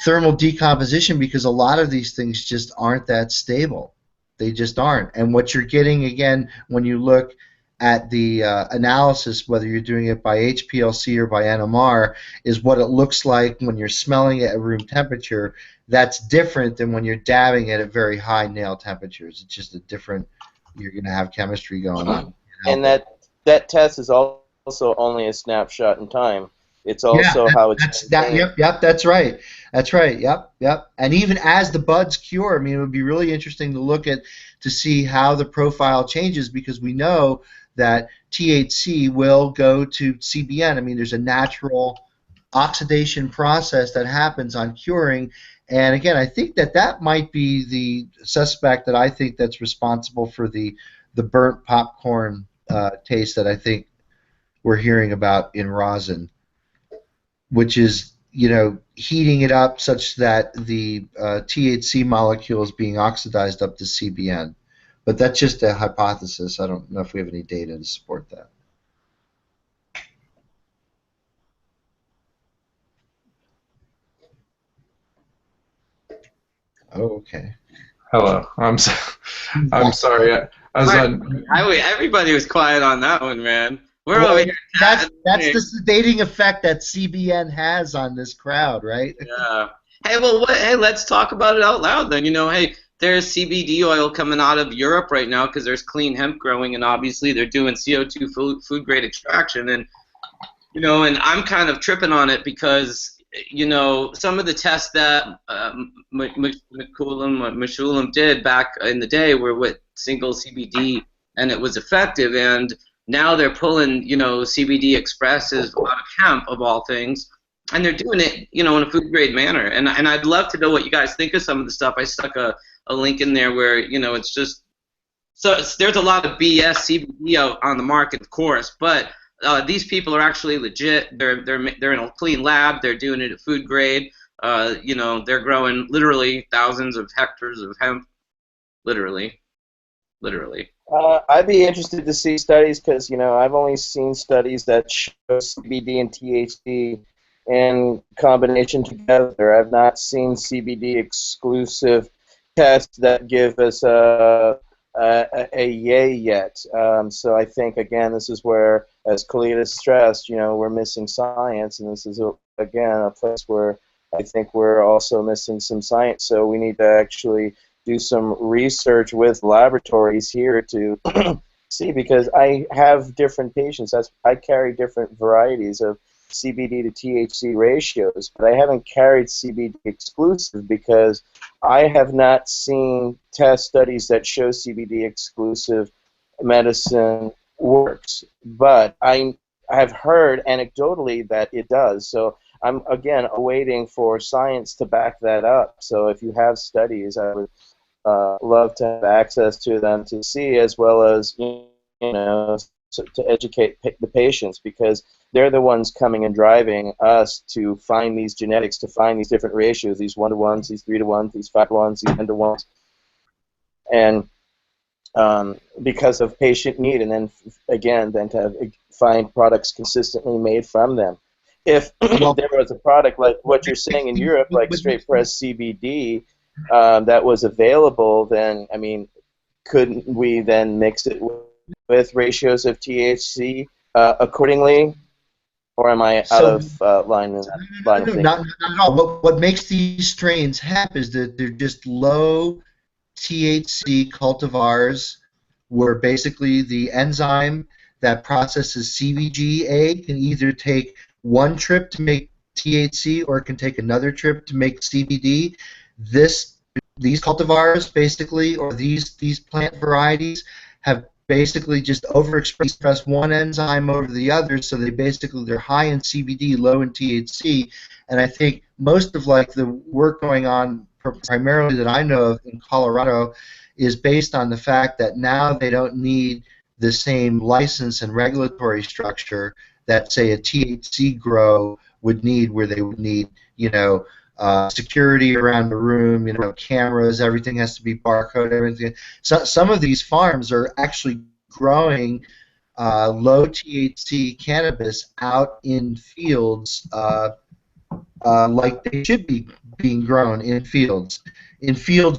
thermal decomposition, because a lot of these things just aren't that stable. They just aren't. And what you're getting, again, when you look at the analysis, whether you're doing it by HPLC or by NMR, is what it looks like when you're smelling it at room temperature. That's different than when you're dabbing it at very high nail temperatures. It's just a different, you're going to have chemistry going on. And that test is also only a snapshot in time. It's also how it's Yep, that's right. That's right. Yep. And even as the buds cure, I mean, it would be really interesting to look at to see how the profile changes, because we know that THC will go to CBN. I mean, there's a natural oxidation process that happens on curing. And again, I think that might be the suspect that I think that's responsible for the burnt popcorn taste that I think we're hearing about in rosin, which is, heating it up such that the THC molecule is being oxidized up to CBN. But that's just a hypothesis. I don't know if we have any data to support that. Oh, okay. Hello. I'm sorry. Everybody was quiet on that one, man. We're over here. That's the sedating effect that CBN has on this crowd, right? Yeah. Hey, let's talk about it out loud then. Hey, there's CBD oil coming out of Europe right now because there's clean hemp growing, and obviously they're doing CO2 food grade extraction, and and I'm kind of tripping on it because some of the tests that Meshulam did back in the day were with single CBD, and it was effective, and now they're pulling, CBD expresses out of hemp, of all things, and they're doing it, in a food-grade manner. And I'd love to know what you guys think of some of the stuff. I stuck a link in there where, it's just there's a lot of BS CBD out on the market, of course, but these people are actually legit. They're in a clean lab. They're doing it at food grade. They're growing literally thousands of hectares of hemp, literally. I'd be interested to see studies because, I've only seen studies that show CBD and THC in combination together. I've not seen CBD exclusive tests that give us a yay yet. So I think, again, this is where, as Khaled has stressed, we're missing science, and this is, again, a place where I think we're also missing some science. So we need to actually do some research with laboratories here to see, because I have different patients. I carry different varieties of CBD to THC ratios, but I haven't carried CBD exclusive because I have not seen test studies that show CBD exclusive medicine works. But I have heard anecdotally that it does. So I'm, again, awaiting for science to back that up. So if you have studies, I would love to have access to them to see, as well as to educate the patients, because they're the ones coming and driving us to find these genetics, to find these different ratios, these 1-to-1s, these 3-to-1s, these 5-to-1s, these 10-to-1s, and because of patient need, and then again, to find products consistently made from them. If there was a product like what you're saying in Europe, like straight press CBD, that was available, then, I mean, couldn't we then mix it with ratios of THC accordingly? Or am I out of line in that line of thinking? Not at all. What makes these strains hemp is that they're just low THC cultivars, where basically the enzyme that processes CBGA can either take one trip to make THC or it can take another trip to make CBD. These cultivars basically, or these plant varieties, have basically just overexpress one enzyme over the other, so they're high in CBD, low in THC, and I think most of like the work going on primarily that I know of in Colorado is based on the fact that now they don't need the same license and regulatory structure that say a THC grow would need, where they would need, security around the room, cameras, everything has to be barcode, everything. So some of these farms are actually growing low THC cannabis out in fields like they should be being grown in fields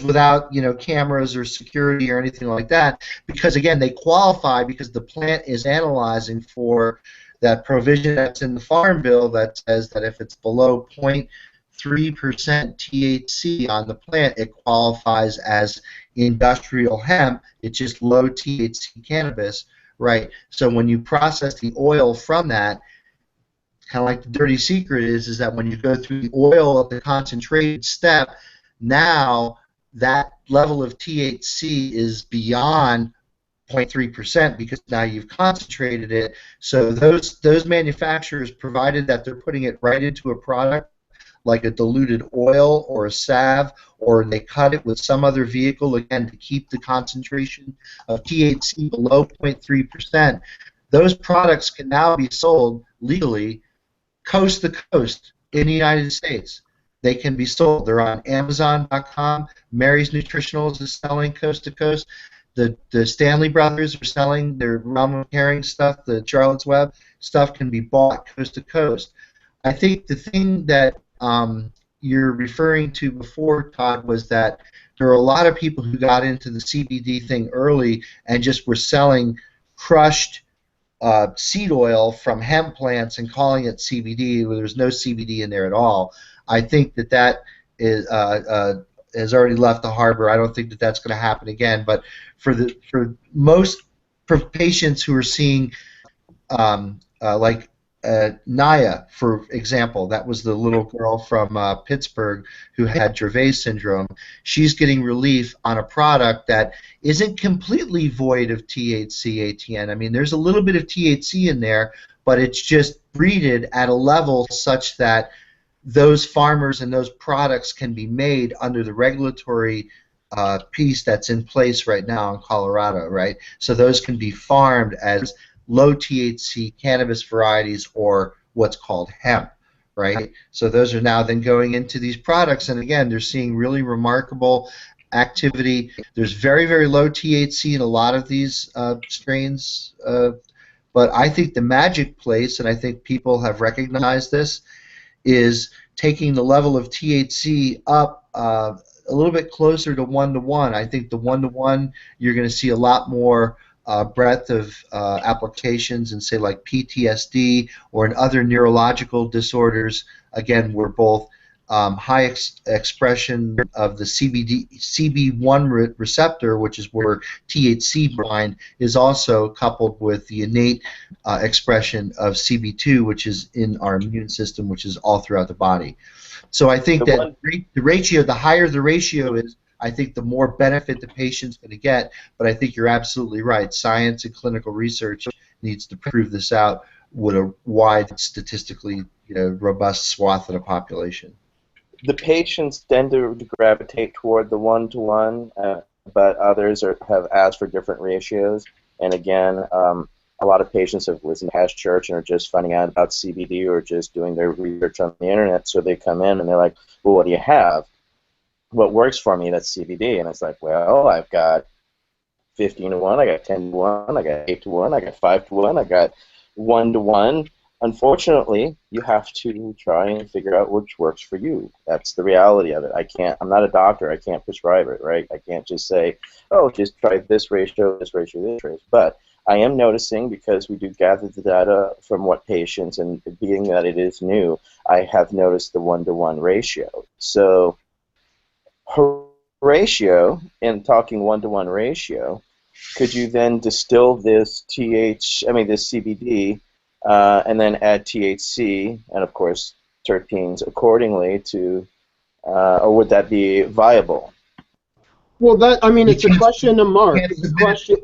without cameras or security or anything like that, because again they qualify because the plant is analyzing for that provision that's in the Farm Bill that says that if it's below 0.3% THC on the plant, it qualifies as industrial hemp. It's just low THC cannabis, right? So when you process the oil from that, kind of like the dirty secret is that when you go through the oil of the concentrated step, now that level of THC is beyond 0.3% because now you've concentrated it. So those manufacturers, provided that they're putting it right into a product like a diluted oil or a salve, or they cut it with some other vehicle, again, to keep the concentration of THC below 0.3%, those products can now be sold legally coast to coast in the United States. They can be sold. They're on Amazon.com. Mary's Nutritionals is selling coast to coast. The Stanley brothers are selling their Realm of Caring stuff. The Charlotte's Web stuff can be bought coast to coast. I think the thing that you're referring to before, Todd, was that there are a lot of people who got into the CBD thing early and just were selling crushed seed oil from hemp plants and calling it CBD, where there's no CBD in there at all. I think that is has already left the harbor. I don't think that that's going to happen again. But for most patients who are seeing like Naya, for example, that was the little girl from Pittsburgh who had Dravet syndrome. She's getting relief on a product that isn't completely void of THC, Etienne. I mean, there's a little bit of THC in there, but it's just breeded at a level such that those farmers and those products can be made under the regulatory piece that's in place right now in Colorado, right? So those can be farmed as low THC cannabis varieties, or what's called hemp, right? So those are now then going into these products, and again, they're seeing really remarkable activity. There's very, very low THC in a lot of these strains, but I think the magic place, and I think people have recognized this, is taking the level of THC up a little bit closer to 1-to-1. I think the 1-to-1, you're going to see a lot more breadth of applications and say like PTSD or in other neurological disorders, again, where both high expression of the CB1 receptor, which is where THC bind, is also coupled with the innate expression of CB2, which is in our immune system, which is all throughout the body. So I think that the higher the ratio is, I think the more benefit the patient's going to get, but I think you're absolutely right. Science and clinical research needs to prove this out with a wide, statistically robust swath of the population. The patients tend to gravitate toward the 1-to-1, but others have asked for different ratios. And again, a lot of patients have listened to Hash Church and are just finding out about CBD or just doing their research on the internet. So they come in and they're like, well, what do you have? What works for me, that's CBD. And it's like, well, I've got 15-to-1, I got 10-to-1, I got 8-to-1, I got 5-to-1, I got 1-to-1. unfortunately, you have to try and figure out which works for you. That's the reality of it. I'm not a doctor. I can't prescribe it, right? I can't just say, oh, just try this ratio, this ratio, this ratio. But I am noticing, because we do gather the data from what patients, and being that it is new, I have noticed the 1-to-1 ratio. So her ratio, in talking 1-to-1 ratio, could you then distill this this CBD, and then add THC and of course terpenes accordingly to, or would that be viable? Well, it's a question of Mark. It's a question.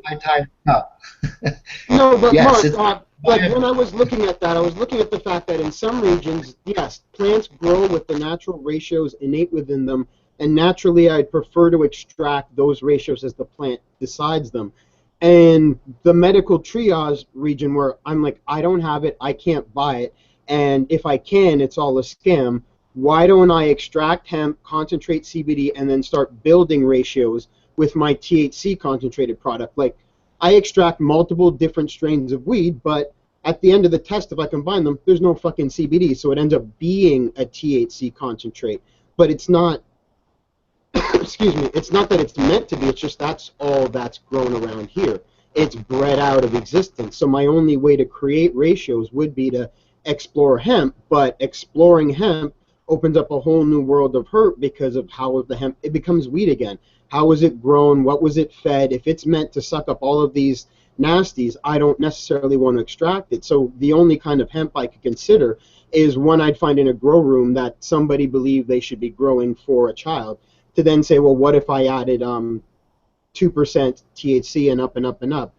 No, but Yes, Mark, when I was looking at that, I was looking at the fact that in some regions, yes, plants grow with the natural ratios innate within them, and naturally I'd prefer to extract those ratios as the plant decides them. And the medical triage region where I'm like, I don't have it, I can't buy it, and if I can, it's all a scam. Why don't I extract hemp, concentrate CBD, and then start building ratios with my THC concentrated product? Like, I extract multiple different strains of weed, but at the end of the test, if I combine them, there's no fucking CBD, so it ends up being a THC concentrate. But it's not, excuse me, it's not that it's meant to be, it's just that's all that's grown around here. It's bred out of existence. So my only way to create ratios would be to explore hemp, but exploring hemp opens up a whole new world of hurt because of how the hemp, it becomes weed again. How was it grown? What was it fed? If it's meant to suck up all of these nasties, I don't necessarily want to extract it. So the only kind of hemp I could consider is one I'd find in a grow room that somebody believed they should be growing for a child, to then say, well, what if I added 2% THC and up and up and up?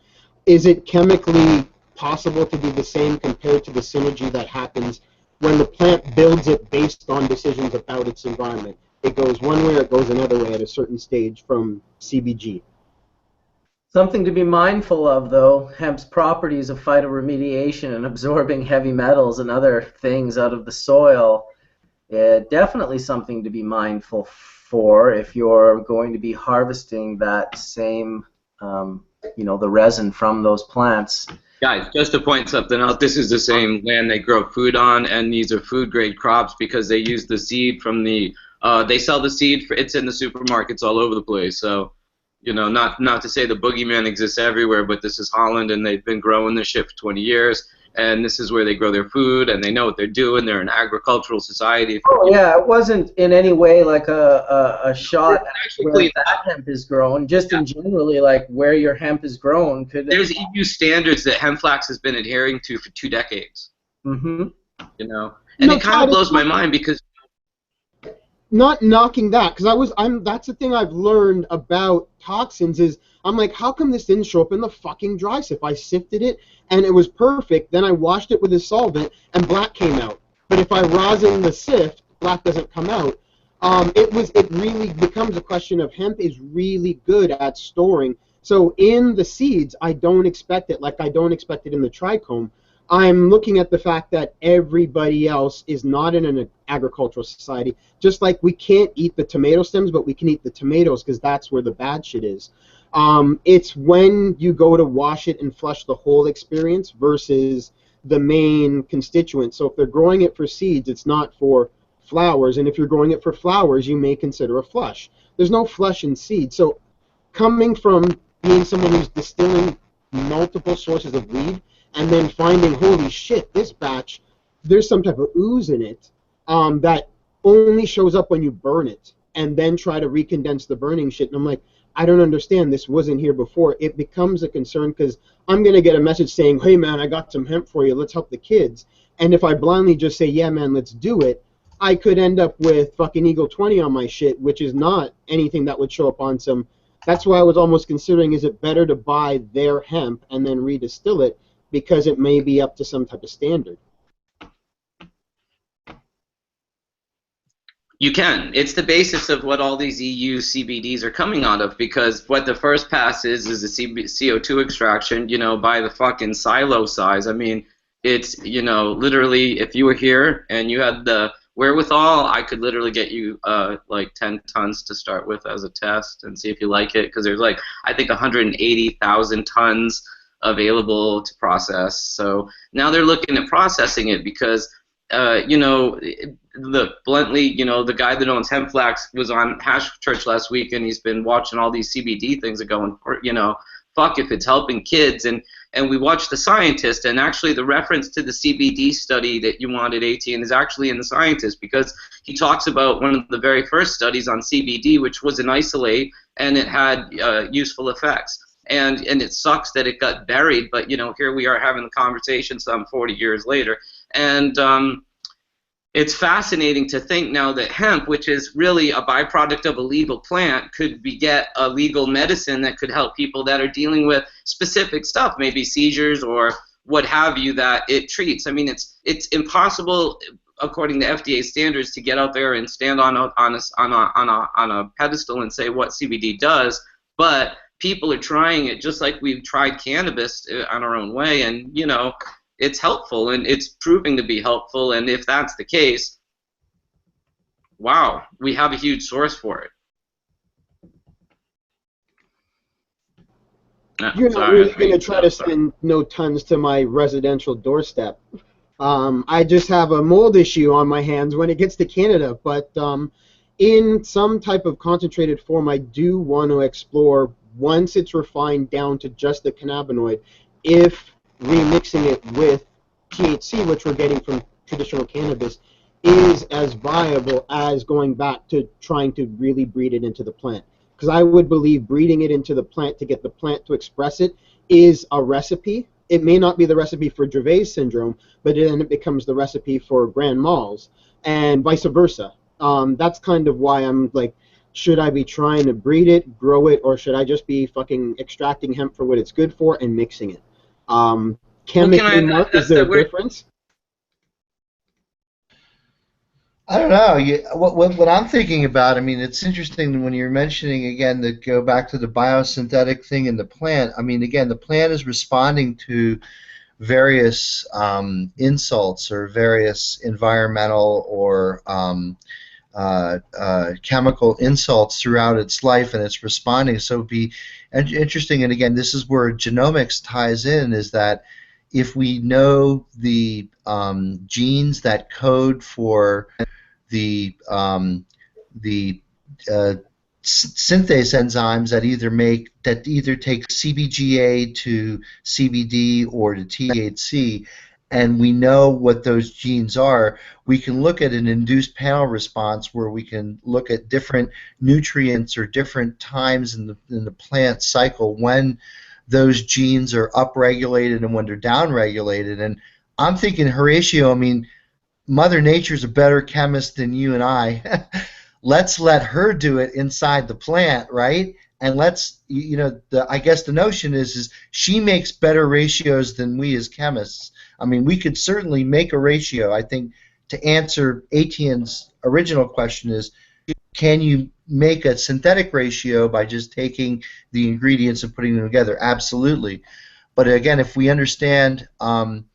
Is it chemically possible to do the same compared to the synergy that happens when the plant builds it based on decisions about its environment? It goes one way or it goes another way at a certain stage from CBG. Something to be mindful of, though, hemp's properties of phytoremediation and absorbing heavy metals and other things out of the soil, definitely something to be mindful for if you're going to be harvesting that same, the resin from those plants. Guys, just to point something out, this is the same land they grow food on, and these are food-grade crops because they use the seed from the, they sell the seed, it's in the supermarkets all over the place. So, not to say the boogeyman exists everywhere, but this is Holland, and they've been growing this shit for 20 years, and this is where they grow their food, and they know what they're doing. They're an agricultural society. Oh, yeah, it wasn't in any way like a shot at where that hemp is grown, just in generally like where your hemp is grown. There's EU standards that Hemflax has been adhering to for 2 decades. Mm-hmm. And it kind of blows my mind because... Not knocking that, because that's the thing I've learned about toxins is, I'm like, how come this didn't show up in the fucking dry sift? I sifted it, and it was perfect. Then I washed it with a solvent, and black came out. But if I rosin the sift, black doesn't come out. It really becomes a question of hemp is really good at storing. So in the seeds, I don't expect it, like I don't expect it in the trichome. I'm looking at the fact that everybody else is not in an agricultural society. Just like we can't eat the tomato stems, but we can eat the tomatoes because that's where the bad shit is. It's when you go to wash it and flush the whole experience versus the main constituent. So if they're growing it for seeds, it's not for flowers. And if you're growing it for flowers, you may consider a flush. There's no flush in seed. So coming from being someone who's distilling multiple sources of weed, and then finding, holy shit, this batch, there's some type of ooze in it that only shows up when you burn it, and then try to recondense the burning shit. And I'm like, I don't understand. This wasn't here before. It becomes a concern because I'm going to get a message saying, hey, man, I got some hemp for you. Let's help the kids. And if I blindly just say, yeah, man, let's do it, I could end up with fucking Eagle 20 on my shit, which is not anything that would show up on some. That's why I was almost considering, is it better to buy their hemp and then redistill it, because it may be up to some type of standard. You can. It's the basis of what all these EU CBDs are coming out of, because what the first pass is the CO2 extraction, by the fucking silo size. I mean, it's, literally, if you were here and you had the wherewithal, I could literally get you like 10 tons to start with as a test and see if you like it, because there's like, I think 180,000 tons available to process. So now they're looking at processing it because, you know, look, bluntly, you know, the guy that owns Hemp Flax was on Hash Church last week, and he's been watching all these CBD things and going, you know, fuck if it's helping kids. And we watched The Scientist, and actually the reference to the CBD study that you wanted, Etienne, is actually in The Scientist, because he talks about one of the very first studies on CBD, which was an isolate, and it had useful effects. And it sucks that it got buried, but, you know, here we are having the conversation some 40 years later. And it's fascinating to think now that hemp, which is really a byproduct of a legal plant, could beget a legal medicine that could help people that are dealing with specific stuff, maybe seizures or what have you, that it treats. I mean, it's impossible, according to FDA standards, to get out there and stand on a pedestal and say what CBD does, but people are trying it just like we've tried cannabis on our own way, and, you know, it's helpful, and it's proving to be helpful, and if that's the case, wow, we have a huge source for it. You're not really going to try to send no tons to my residential doorstep. I just have a mold issue on my hands when it gets to Canada, but in some type of concentrated form, I do want to explore, once it's refined down to just the cannabinoid, if remixing it with THC, which we're getting from traditional cannabis, is as viable as going back to trying to really breed it into the plant. Because I would believe breeding it into the plant to get the plant to express it is a recipe. It may not be the recipe for Dravet syndrome, but then it becomes the recipe for grand mals, and vice versa. That's kind of why I'm like, should I be trying to breed it, grow it, or should I just be fucking extracting hemp for what it's good for and mixing it? Chemically, Mark, is there a difference? I don't know. What I'm thinking about, I mean, it's interesting when you're mentioning, again, to go back to the biosynthetic thing in the plant. I mean, again, the plant is responding to various insults or various environmental or chemical insults throughout its life, and it's responding. So it'd be interesting, and again, this is where genomics ties in, is that if we know the genes that code for the synthase enzymes that either take CBGA to CBD or to THC, and we know what those genes are, we can look at an induced panel response where we can look at different nutrients or different times in the plant cycle when those genes are upregulated and when they're downregulated. And I'm thinking, Horatio, I mean, Mother Nature's a better chemist than you and I. Let's let her do it inside the plant, right? And let's, you know, I guess the notion is she makes better ratios than we as chemists. I mean, we could certainly make a ratio. I think to answer Etienne's original question is, can you make a synthetic ratio by just taking the ingredients and putting them together? Absolutely. But again, if we understand from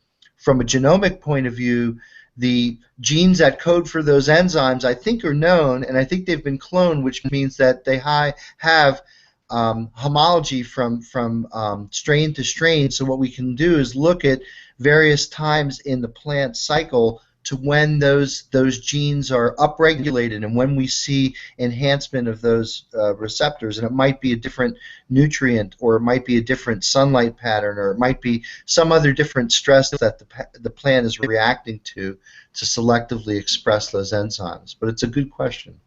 a genomic point of view, the genes that code for those enzymes, I think, are known, and I think they've been cloned, which means that they have homology from strain to strain. So what we can do is look at various times in the plant cycle to when those genes are upregulated and when we see enhancement of those receptors. And it might be a different nutrient, or it might be a different sunlight pattern, or it might be some other different stress that the plant is reacting to selectively express those enzymes. But it's a good question.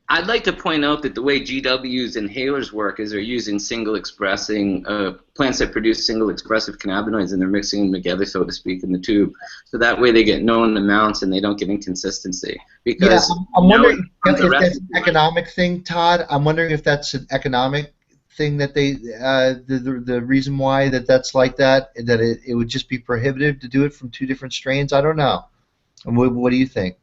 I'd like to point out that the way GW's inhalers work is they're using single expressing plants that produce single expressive cannabinoids, and they're mixing them together, so to speak, in the tube. So that way they get known amounts and they don't get inconsistency. Because yeah, I'm wondering if that's an economic thing, Todd. I'm wondering if that's an economic thing that they the reason why that's like that it would just be prohibitive to do it from two different strains. I don't know. And what do you think?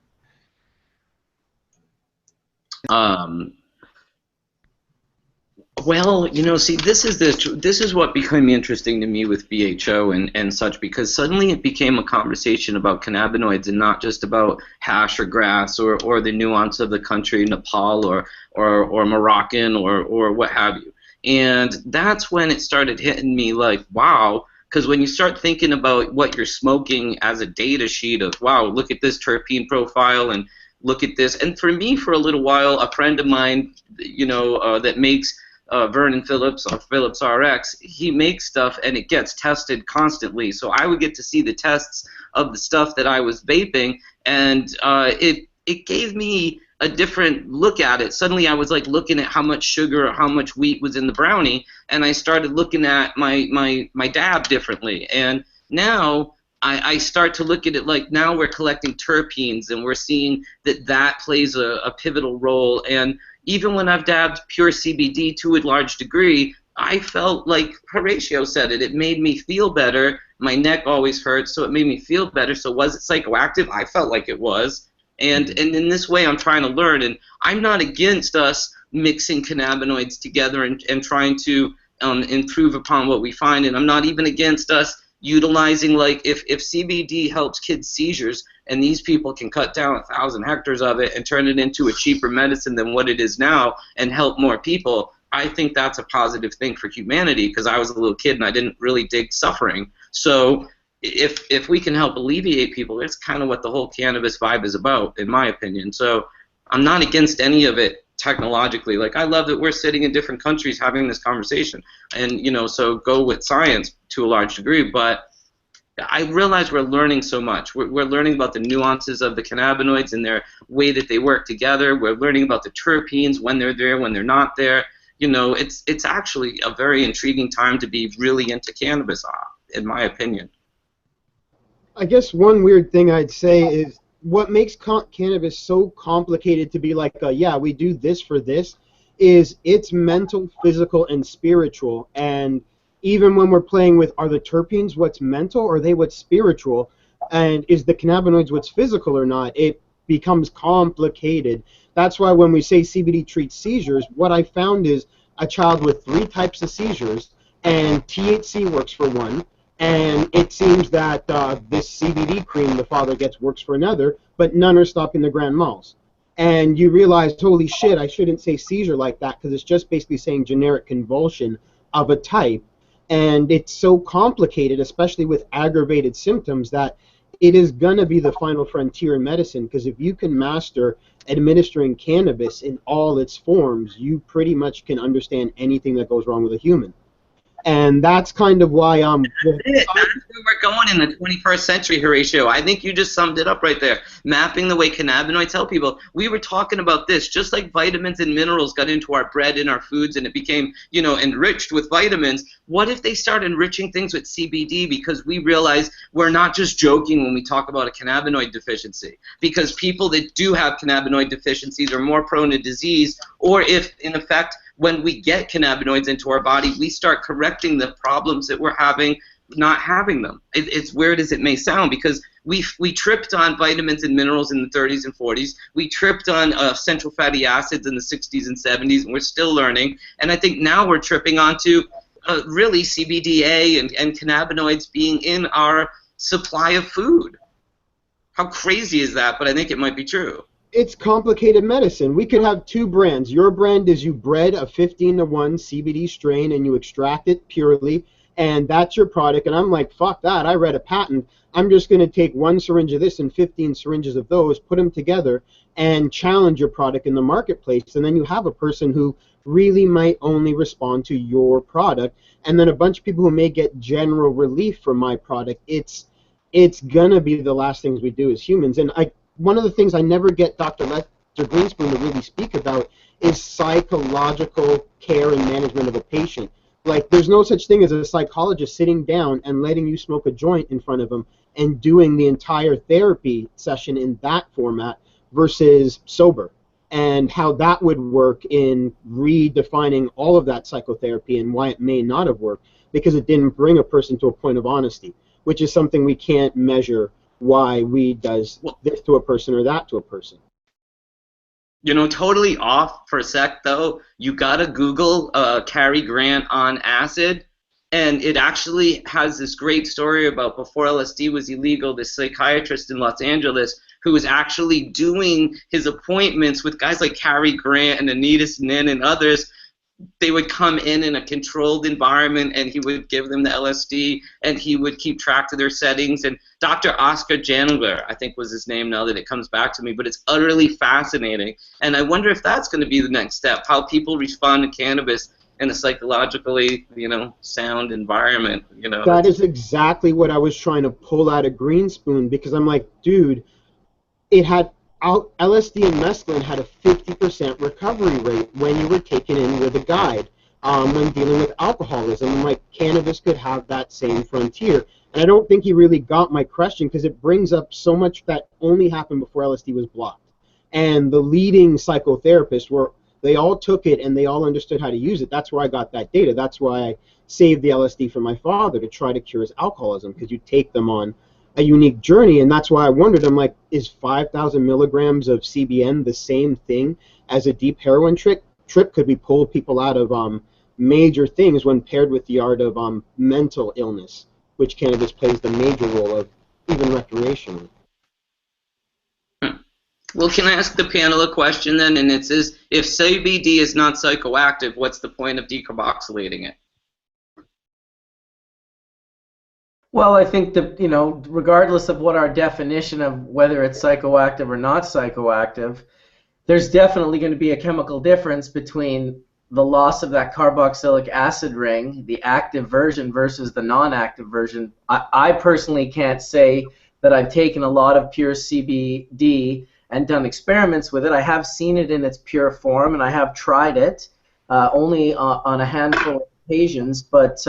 Well, you know, see, this is what became interesting to me with BHO and such, because suddenly it became a conversation about cannabinoids and not just about hash or grass or the nuance of the country, Nepal or Moroccan or what have you. And that's when it started hitting me like, wow, because when you start thinking about what you're smoking as a data sheet of, wow, look at this terpene profile and look at this. And for me, for a little while, a friend of mine, you know, that makes Vernon Phillips or Phillips RX, he makes stuff and it gets tested constantly. So I would get to see the tests of the stuff that I was vaping, and it gave me a different look at it. Suddenly I was like looking at how much sugar or how much wheat was in the brownie, and I started looking at my dab differently. And now I start to look at it like, now we're collecting terpenes and we're seeing that plays a pivotal role. And even when I've dabbed pure CBD to a large degree, I felt like Horatio said it. It made me feel better. My neck always hurts, so it made me feel better. So was it psychoactive? I felt like it was. And in this way, I'm trying to learn. And I'm not against us mixing cannabinoids together and trying to improve upon what we find. And I'm not even against us utilizing, like, if CBD helps kids' seizures, and these people can cut down 1,000 hectares of it and turn it into a cheaper medicine than what it is now and help more people, I think that's a positive thing for humanity, because I was a little kid and I didn't really dig suffering. So if we can help alleviate people, that's kind of what the whole cannabis vibe is about, in my opinion. So I'm not against any of it technologically. Like, I love that we're sitting in different countries having this conversation, and, you know, so go with science to a large degree. But I realize we're learning so much. We're learning about the nuances of the cannabinoids and their way that they work together. We're learning about the terpenes, when they're there, when they're not there. You know, it's actually a very intriguing time to be really into cannabis, in my opinion. I guess one weird thing I'd say is what makes cannabis so complicated to be like, yeah, we do this for this, is it's mental, physical, and spiritual. And even when we're playing with, are the terpenes what's mental, or are they what's spiritual, and is the cannabinoids what's physical or not, it becomes complicated. That's why when we say CBD treats seizures, what I found is a child with 3 types of seizures, and THC works for one, and it seems that this CBD cream the father gets works for another, but none are stopping the grand mals. And you realize, holy shit, I shouldn't say seizure like that, because it's just basically saying generic convulsion of a type. And it's so complicated, especially with aggravated symptoms, that it is going to be the final frontier in medicine, because if you can master administering cannabis in all its forms, you pretty much can understand anything that goes wrong with a human. And that's kind of why That's where we're going in the 21st century, Horatio. I think you just summed it up right there. Mapping the way cannabinoids help people. We were talking about this, just like vitamins and minerals got into our bread and our foods, and it became, you know, enriched with vitamins. What if they start enriching things with CBD, because we realize we're not just joking when we talk about a cannabinoid deficiency, because people that do have cannabinoid deficiencies are more prone to disease, or if, in effect, when we get cannabinoids into our body, we start correcting the problems that we're having not having them. It's weird as it may sound, because we tripped on vitamins and minerals in the 30s and 40s. We tripped on essential fatty acids in the 60s and 70s, and we're still learning. And I think now we're tripping onto really CBDA and cannabinoids being in our supply of food. How crazy is that? But I think it might be true. It's complicated medicine. We could have 2 brands. Your brand is you bred a 15-to-1 CBD strain and you extract it purely, and that's your product. And I'm like, fuck that. I read a patent. I'm just going to take 1 syringe of this and 15 syringes of those, put them together, and challenge your product in the marketplace. And then you have a person who really might only respond to your product, and then a bunch of people who may get general relief from my product. It's going to be the last things we do as humans. And one of the things I never get Dr. Greenspoon to really speak about is psychological care and management of a patient. Like, there's no such thing as a psychologist sitting down and letting you smoke a joint in front of them and doing the entire therapy session in that format versus sober, and how that would work in redefining all of that psychotherapy and why it may not have worked, because it didn't bring a person to a point of honesty, which is something we can't measure. Why weed does this to a person or that to a person. You know, totally off for a sec though. You gotta Google Cary Grant on acid, and it actually has this great story about before LSD was illegal. This psychiatrist in Los Angeles who was actually doing his appointments with guys like Cary Grant and Anita Nin and others. They would come in a controlled environment, and he would give them the LSD, and he would keep track of their settings. And Dr. Oscar Jandler, I think was his name now that it comes back to me, but it's utterly fascinating. And I wonder if that's going to be the next step, how people respond to cannabis in a psychologically, sound environment. That is exactly what I was trying to pull out of Green Spoon, because I'm like, dude, it had LSD and mescaline had a 50% recovery rate when you were taken in with a guide when dealing with alcoholism. I'm like, cannabis could have that same frontier. And I don't think he really got my question, because it brings up so much that only happened before LSD was blocked. And the leading psychotherapists they all took it and they all understood how to use it. That's where I got that data. That's why I saved the LSD for my father, to try to cure his alcoholism, because you take them on a unique journey. And that's why I wondered, I'm like, is 5,000 milligrams of CBN the same thing as a deep heroin trip? Could we pull people out of major things when paired with the art of mental illness, which cannabis plays the major role of, even recreationally? Well, can I ask the panel a question then? And it says, if CBD is not psychoactive, what's the point of decarboxylating it? Well, I think that, regardless of what our definition of whether it's psychoactive or not psychoactive, there's definitely going to be a chemical difference between the loss of that carboxylic acid ring, the active version, versus the non-active version. I personally can't say that I've taken a lot of pure CBD and done experiments with it. I have seen it in its pure form, and I have tried it only on a handful of occasions, but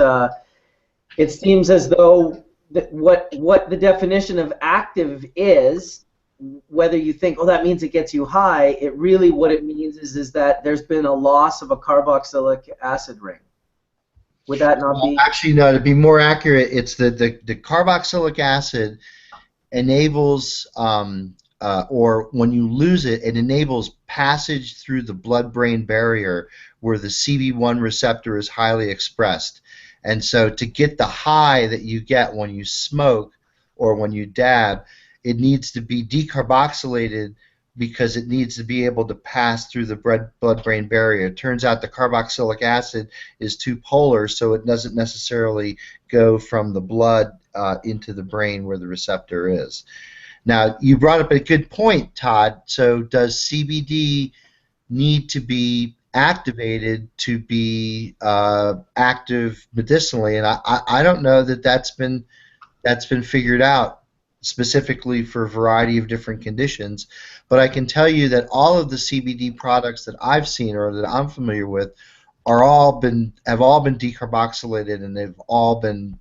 it seems as though what the definition of active is, whether you think, oh, that means it gets you high, it really, what it means is that there's been a loss of a carboxylic acid ring. Would that not be? Actually, no, to be more accurate, it's the carboxylic acid enables, or when you lose it, it enables passage through the blood-brain barrier where the CB1 receptor is highly expressed. And so to get the high that you get when you smoke or when you dab, it needs to be decarboxylated, because it needs to be able to pass through the blood-brain barrier. It turns out the carboxylic acid is too polar, so it doesn't necessarily go from the blood into the brain where the receptor is. Now, you brought up a good point, Todd. So does CBD need to be activated to be active medicinally? And I don't know that that's been figured out specifically for a variety of different conditions, but I can tell you that all of the CBD products that I've seen or that I'm familiar with have all been decarboxylated, and they've all been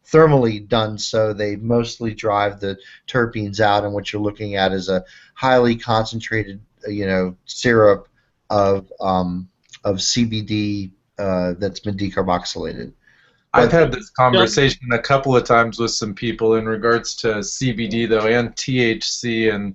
thermally done, so they mostly drive the terpenes out, and what you're looking at is a highly concentrated syrup of CBD that's been decarboxylated. I've had this conversation a couple of times with some people in regards to CBD, though, and THC, and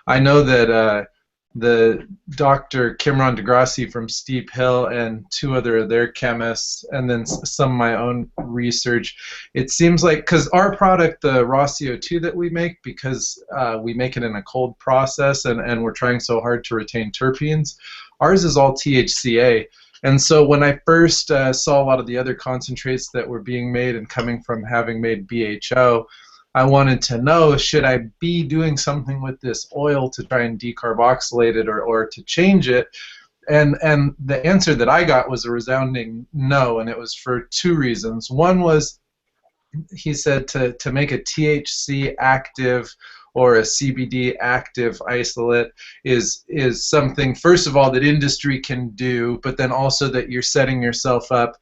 I know that the Dr. Kimron DeGrassi from Steep Hill and two other of their chemists, and then some of my own research, it seems like, because our product, the raw CO2 that we make, because we make it in a cold process and we're trying so hard to retain terpenes, ours is all THCA. And so when I first saw a lot of the other concentrates that were being made and coming from having made BHO, I wanted to know, should I be doing something with this oil to try and decarboxylate it or to change it? And the answer that I got was a resounding no, and it was for two reasons. One was, he said, to make a THC active or a CBD active isolate is something, first of all, that industry can do, but then also that you're setting yourself up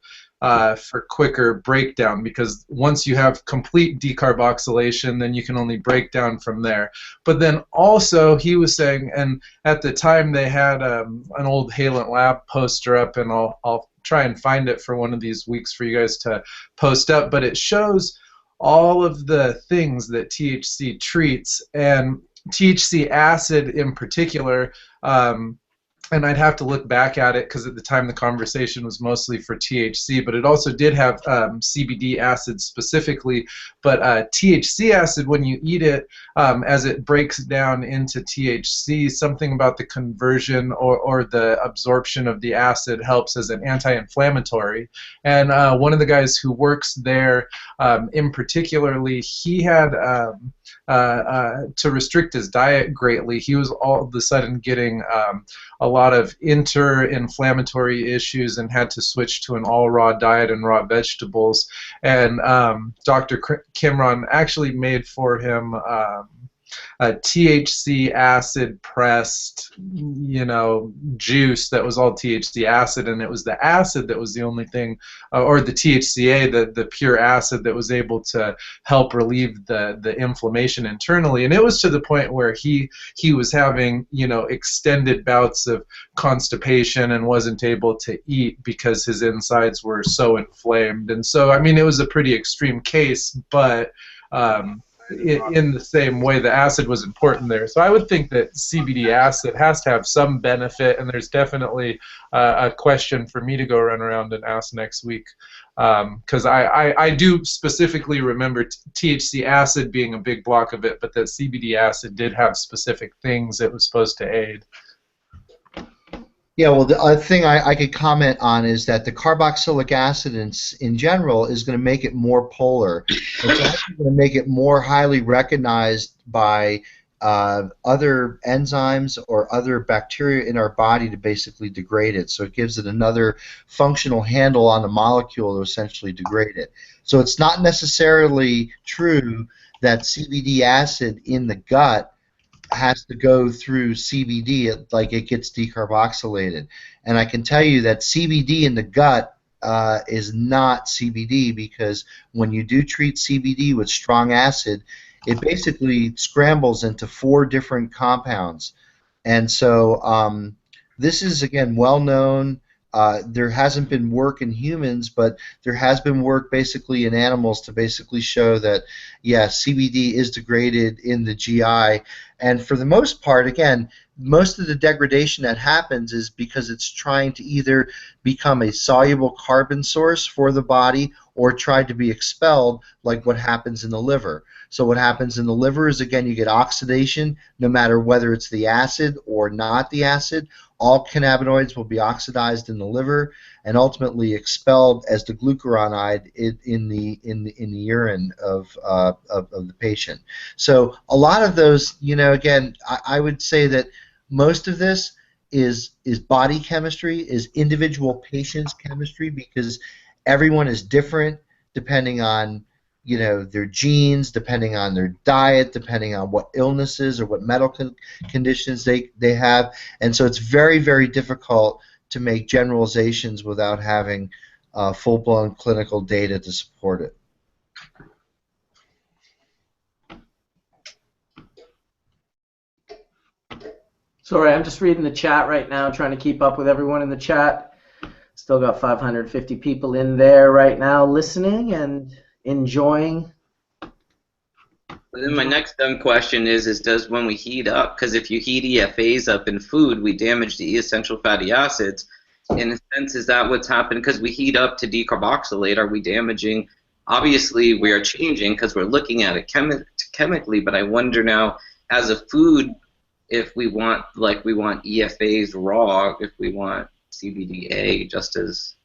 for quicker breakdown, because once you have complete decarboxylation, then you can only break down from there. But then also, he was saying, and at the time they had an old Halent Lab poster up, and I'll try and find it for one of these weeks for you guys to post up, but it shows all of the things that THC treats, and THC acid in particular And I'd have to look back at it because at the time the conversation was mostly for THC, but it also did have CBD acid specifically. But THC acid, when you eat it, as it breaks down into THC, something about the conversion or the absorption of the acid helps as an anti-inflammatory. And one of the guys who works there, in particularly, he had to restrict his diet greatly. He was all of a sudden getting a lot of inter-inflammatory issues and had to switch to an all-raw diet and raw vegetables. And Dr. Kimron actually made for him a THC acid pressed, juice that was all THC acid, and it was the acid that was the only thing, or the THCA, the pure acid that was able to help relieve the inflammation internally. And it was to the point where he was having, extended bouts of constipation and wasn't able to eat because his insides were so inflamed. And so, I mean, it was a pretty extreme case, but in the same way, the acid was important there. So I would think that CBD acid has to have some benefit, and there's definitely a question for me to go run around and ask next week, because I do specifically remember THC acid being a big block of it, but that CBD acid did have specific things it was supposed to aid. Yeah, well, the other thing I could comment on is that the carboxylic acid in general is going to make it more polar. It's actually going to make it more highly recognized by other enzymes or other bacteria in our body to basically degrade it. So it gives it another functional handle on the molecule to essentially degrade it. So it's not necessarily true that CBD acid in the gut has to go through CBD, like it gets decarboxylated. And I can tell you that CBD in the gut is not CBD, because when you do treat CBD with strong acid, it basically scrambles into 4 different compounds. And so this is, again, well known. There hasn't been work in humans, but there has been work basically in animals to basically show that, yeah, CBD is degraded in the GI. And for the most part, again, most of the degradation that happens is because it's trying to either become a soluble carbon source for the body or try to be expelled, like what happens in the liver. So what happens in the liver is, again, you get oxidation, no matter whether it's the acid or not the acid. All cannabinoids will be oxidized in the liver and ultimately expelled as the glucuronide in the urine of the patient. So a lot of those, again, I would say that most of this is body chemistry, is individual patients' chemistry, because everyone is different depending on their genes, depending on their diet, depending on what illnesses or what medical conditions they have. And so it's very, very difficult to make generalizations without having full-blown clinical data to support it. Sorry, I'm just reading the chat right now, trying to keep up with everyone in the chat. Still got 550 people in there right now listening and enjoying. But then my next dumb question is does when we heat up, because if you heat EFAs up in food, we damage the essential fatty acids. In a sense, is that what's happened? Because we heat up to decarboxylate, are we damaging? Obviously, we are changing because we're looking at it chemically, but I wonder now, as a food, if we want, we want EFAs raw, if we want CBDA, just as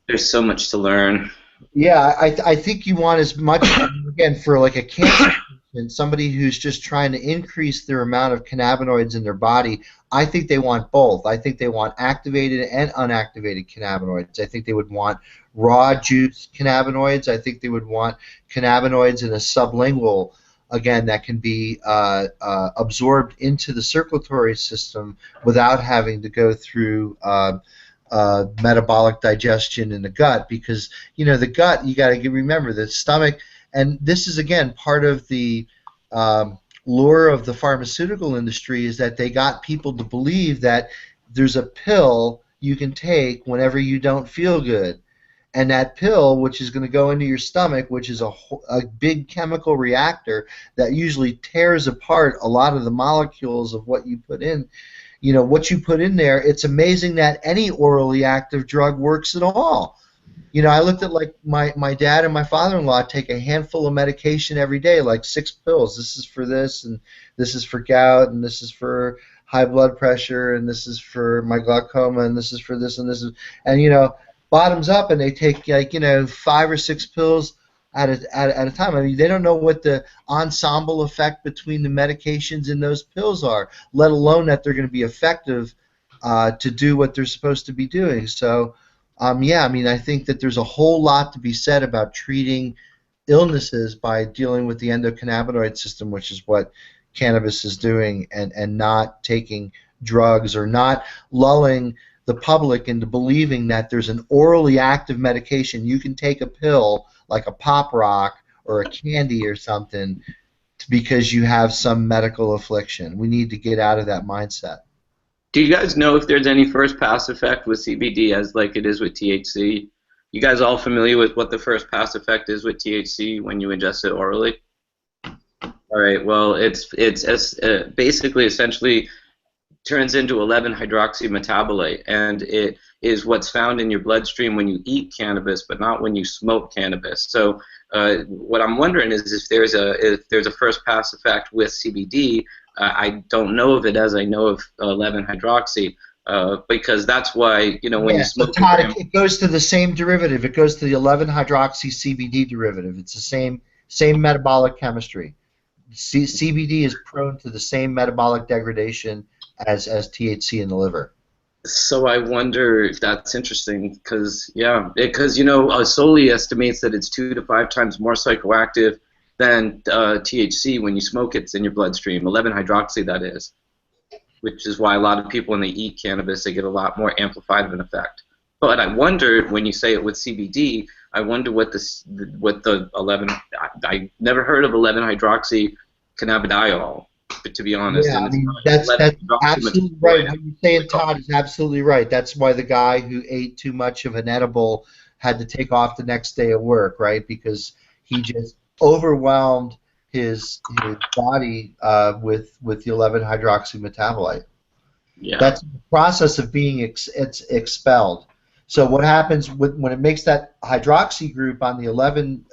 there's so much to learn. Yeah, I think you want as much, again, for like a cancer patient, somebody who's just trying to increase their amount of cannabinoids in their body, I think they want both. I think they want activated and unactivated cannabinoids. I think they would want raw juice cannabinoids. I think they would want cannabinoids in a sublingual, again, that can be absorbed into the circulatory system without having to go through metabolic digestion in the gut, because the gut, you got to remember the stomach, and this is again part of the lure of the pharmaceutical industry, is that they got people to believe that there's a pill you can take whenever you don't feel good. And that pill, which is going to go into your stomach, which is a big chemical reactor that usually tears apart a lot of the molecules of what you put in, what you put in there, it's amazing that any orally active drug works at all. I looked at like my dad and my father-in-law take a handful of medication every day, like 6 pills. This is for this, and this is for gout, and this is for high blood pressure, and this is for my glaucoma, and this is for this, and this is, and bottoms up, and they take like 5 or 6 pills at a time. I mean, they don't know what the ensemble effect between the medications in those pills are, let alone that they're going to be effective to do what they're supposed to be doing. So. Yeah, I mean, I think that there's a whole lot to be said about treating illnesses by dealing with the endocannabinoid system, which is what cannabis is doing, and not taking drugs or not lulling the public into believing that there's an orally active medication. You can take a pill like a Pop Rock or a candy or something because you have some medical affliction. We need to get out of that mindset. Do you guys know if there's any first pass effect with CBD as like it is with THC? You guys all familiar with what the first pass effect is with THC when you ingest it orally? All right. Well, it's basically essentially turns into 11-hydroxy metabolite, and it is what's found in your bloodstream when you eat cannabis, but not when you smoke cannabis. So what I'm wondering is if there's a first pass effect with CBD. I don't know of it as I know of 11-hydroxy, because that's why when you smoke. So Todd, it goes to the same derivative. It goes to the 11-hydroxy CBD derivative. It's the same metabolic chemistry. CBD is prone to the same metabolic degradation as THC in the liver. So I wonder if that's interesting, because Owsley estimates that it's 2 to 5 times more psychoactive than THC when you smoke. It's in your bloodstream, 11-hydroxy that is, which is why a lot of people when they eat cannabis they get a lot more amplified of an effect. But I wonder when you say it with CBD, I wonder what the 11. I never heard of 11-hydroxy cannabidiol, but to be honest, yeah, I mean, that's absolutely right. What you're saying, Todd, is absolutely right. That's why the guy who ate too much of an edible had to take off the next day of work, right? Because he just overwhelmed his body with the 11-hydroxy metabolite. Yeah. That's the process of being expelled. So what happens when it makes that hydroxy group on the 11,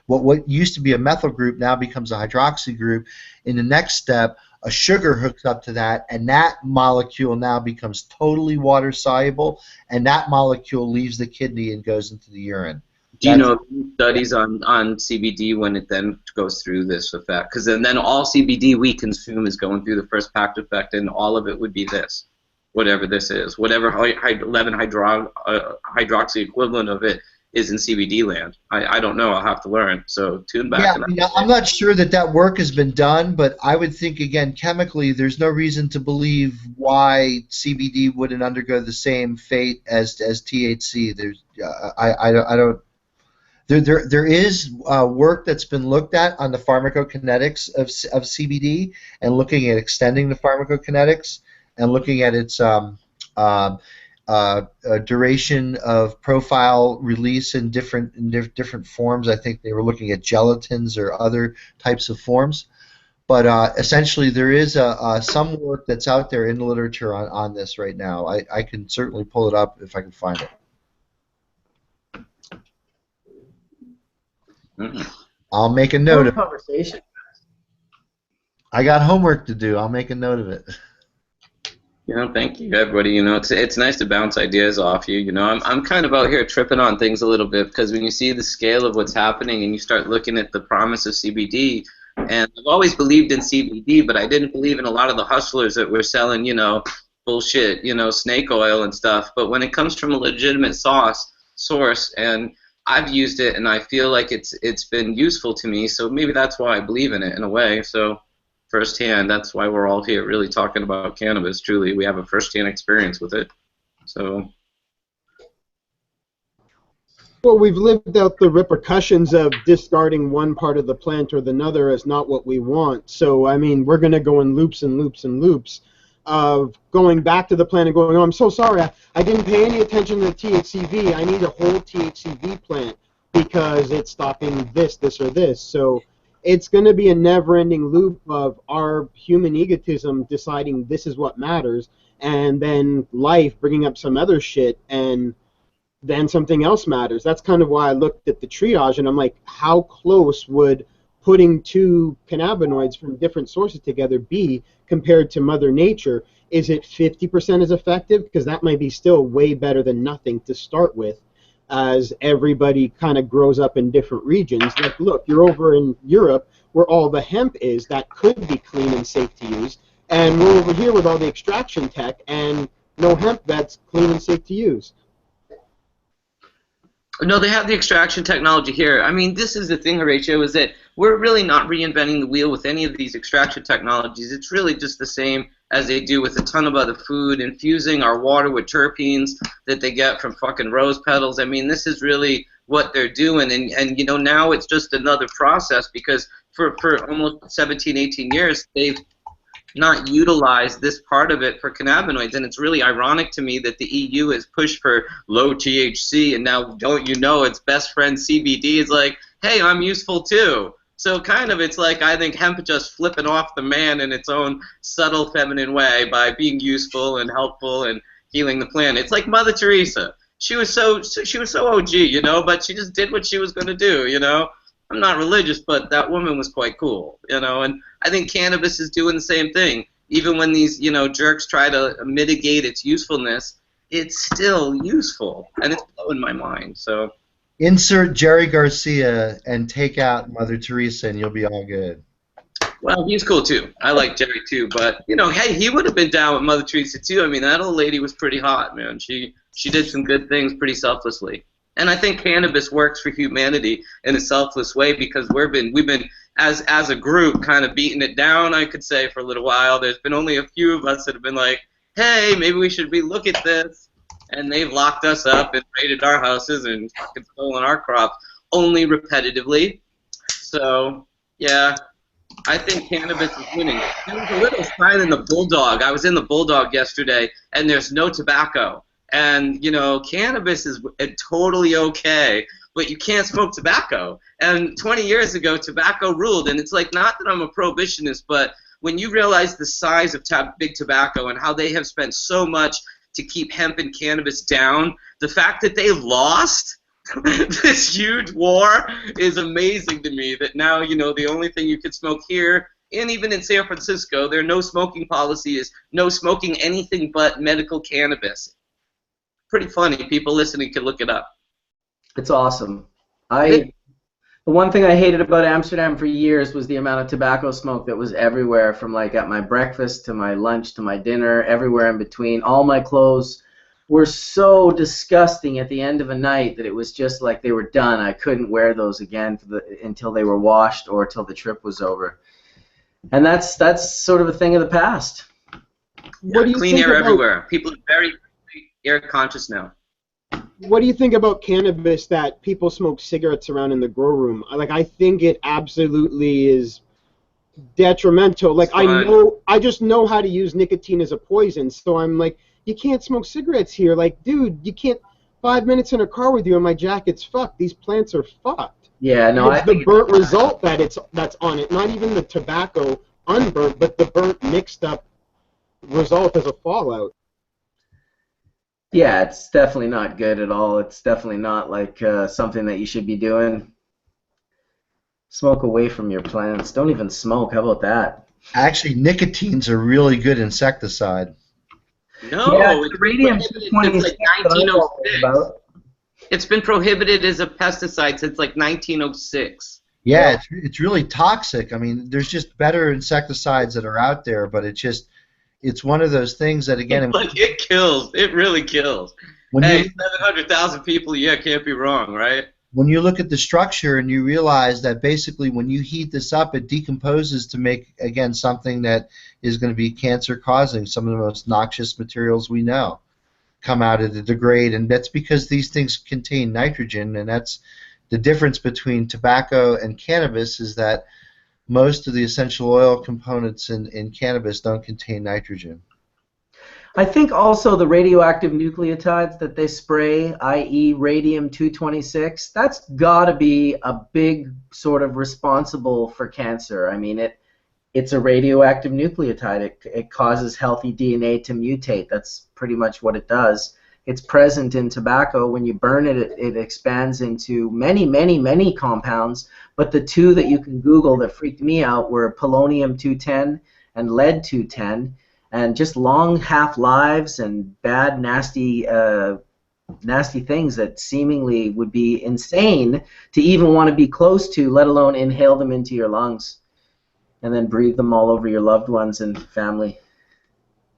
what used to be a methyl group now becomes a hydroxy group. In the next step, a sugar hooks up to that, and that molecule now becomes totally water soluble, and that molecule leaves the kidney and goes into the urine. Do you know of studies on CBD when it then goes through this effect? Because then all CBD we consume is going through the first pack effect, and all of it would be this, whatever this is, whatever 11-hydroxy equivalent of it is in CBD land. I don't know. I'll have to learn. So tune back. Yeah, I'm not sure that work has been done, but I would think, again, chemically, there's no reason to believe why CBD wouldn't undergo the same fate as THC. There's, I don't. There is work that's been looked at on the pharmacokinetics of CBD and looking at extending the pharmacokinetics and looking at its duration of profile release in different forms. I think they were looking at gelatins or other types of forms. But essentially, there is some work that's out there in the literature on this right now. I can certainly pull it up if I can find it. I'll make a note of it. Conversation. I got homework to do. I'll make a note of it. Thank you, everybody. It's nice to bounce ideas off you. I'm kind of out here tripping on things a little bit because when you see the scale of what's happening and you start looking at the promise of CBD, and I've always believed in CBD, but I didn't believe in a lot of the hustlers that were selling, bullshit, snake oil and stuff. But when it comes from a legitimate source, and I've used it, and I feel like it's been useful to me, so maybe that's why I believe in it in a way. So firsthand, that's why we're all here really talking about cannabis. Truly, we have a firsthand experience with it. So. Well, we've lived out the repercussions of discarding one part of the plant or another as not what we want. So, I mean, we're going to go in loops and loops and loops. of going back to the plant and going, oh, I'm so sorry, I didn't pay any attention to the THCV. I need a whole THCV plant because it's stopping this, or this. So it's going to be a never-ending loop of our human egotism deciding this is what matters, and then life bringing up some other shit, and then something else matters. That's kind of why I looked at the triage, and I'm like, how close would putting two cannabinoids from different sources together be compared to Mother Nature? Is it 50% as effective? Because that might be still way better than nothing to start with, as everybody kind of grows up in different regions. Like, look, you're over in Europe where all the hemp is that could be clean and safe to use, and we're over here with all the extraction tech and no hemp that's clean and safe to use. No, they have the extraction technology here. I mean, this is the thing, Horatio, is that we're really not reinventing the wheel with any of these extraction technologies. It's really just the same as they do with a ton of other food, infusing our water with terpenes that they get from fucking rose petals. I mean, this is really what they're doing. And you know, now it's just another process because for almost 17, 18 years, they've not utilized this part of it for cannabinoids, and it's really ironic to me that the EU has pushed for low THC, and now, don't you know, its best friend CBD is like, hey, I'm useful too. So kind of, it's like, I think hemp just flipping off the man in its own subtle feminine way by being useful and helpful and healing the planet. It's like Mother Teresa. She was so OG, you know, but she just did what she was going to do, you know. I'm not religious, but that woman was quite cool, you know, and I think cannabis is doing the same thing. Even when these, you know, jerks try to mitigate its usefulness, it's still useful, and it's blowing my mind, so. Insert Jerry Garcia and take out Mother Teresa, and you'll be all good. Well, he's cool, too. I like Jerry, too, but, you know, hey, he would have been down with Mother Teresa, too. I mean, that old lady was pretty hot, man. She did some good things pretty selflessly. And I think cannabis works for humanity in a selfless way because we've been as a group kind of beating it down, I could say, for a little while. There's been only a few of us that have been like, hey, maybe we should relook at this. And they've locked us up and raided our houses and fucking stolen our crops only repetitively. So, yeah, I think cannabis is winning. There was a little sign in the Bulldog. I was in the Bulldog yesterday, and there's no tobacco. And, you know, cannabis is totally okay, but you can't smoke tobacco. And 20 years ago, tobacco ruled. And it's like, not that I'm a prohibitionist, but when you realize the size of big tobacco and how they have spent so much to keep hemp and cannabis down, the fact that they lost this huge war is amazing to me. That now, you know, the only thing you can smoke here, and even in San Francisco, their no smoking policy is no smoking anything but medical cannabis. Pretty funny. People listening can look it up. It's awesome. The one thing I hated about Amsterdam for years was the amount of tobacco smoke that was everywhere, from like at my breakfast to my lunch to my dinner, everywhere in between. All my clothes were so disgusting at the end of a night that it was just like they were done. I couldn't wear those again until they were washed or till the trip was over. And that's sort of a thing of the past. What do you clean think air about, everywhere. People are very air conscious now. What do you think about cannabis that people smoke cigarettes around in the grow room? Like, I think it absolutely is detrimental. Like, I just know how to use nicotine as a poison, so I'm like, you can't smoke cigarettes here. Like, dude, you can't. 5 minutes in a car with you and my jacket's fucked. These plants are fucked. Yeah, no, it's the burnt result that's on it. Not even the tobacco unburnt, but the burnt mixed up result as a fallout. Yeah, it's definitely not good at all. It's definitely not like something that you should be doing. Smoke away from your plants. Don't even smoke. How about that? Actually, nicotine's a really good insecticide. No, Yeah, it's radium prohibited since like 1906. It's been prohibited as a pesticide since like 1906. Yeah, it's really toxic. I mean, there's just better insecticides that are out there, but it's one of those things that, again, like it kills. It really kills. Hey, 700,000 people a year can't be wrong, right? When you look at the structure and you realize that basically when you heat this up, it decomposes to make, again, something that is going to be cancer-causing. Some of the most noxious materials we know come out of the degrade, and that's because these things contain nitrogen, and that's the difference between tobacco and cannabis, is that most of the essential oil components in cannabis don't contain nitrogen. I think also the radioactive nucleotides that they spray, i.e. radium-226, that's got to be a big sort of responsible for cancer. I mean, it's a radioactive nucleotide. It causes healthy DNA to mutate. That's pretty much what it does. It's present in tobacco. When you burn it, it expands into many, many, many compounds. But the two that you can Google that freaked me out were polonium-210 and lead-210. And just long half-lives and bad, nasty things that seemingly would be insane to even want to be close to, let alone inhale them into your lungs and then breathe them all over your loved ones and family.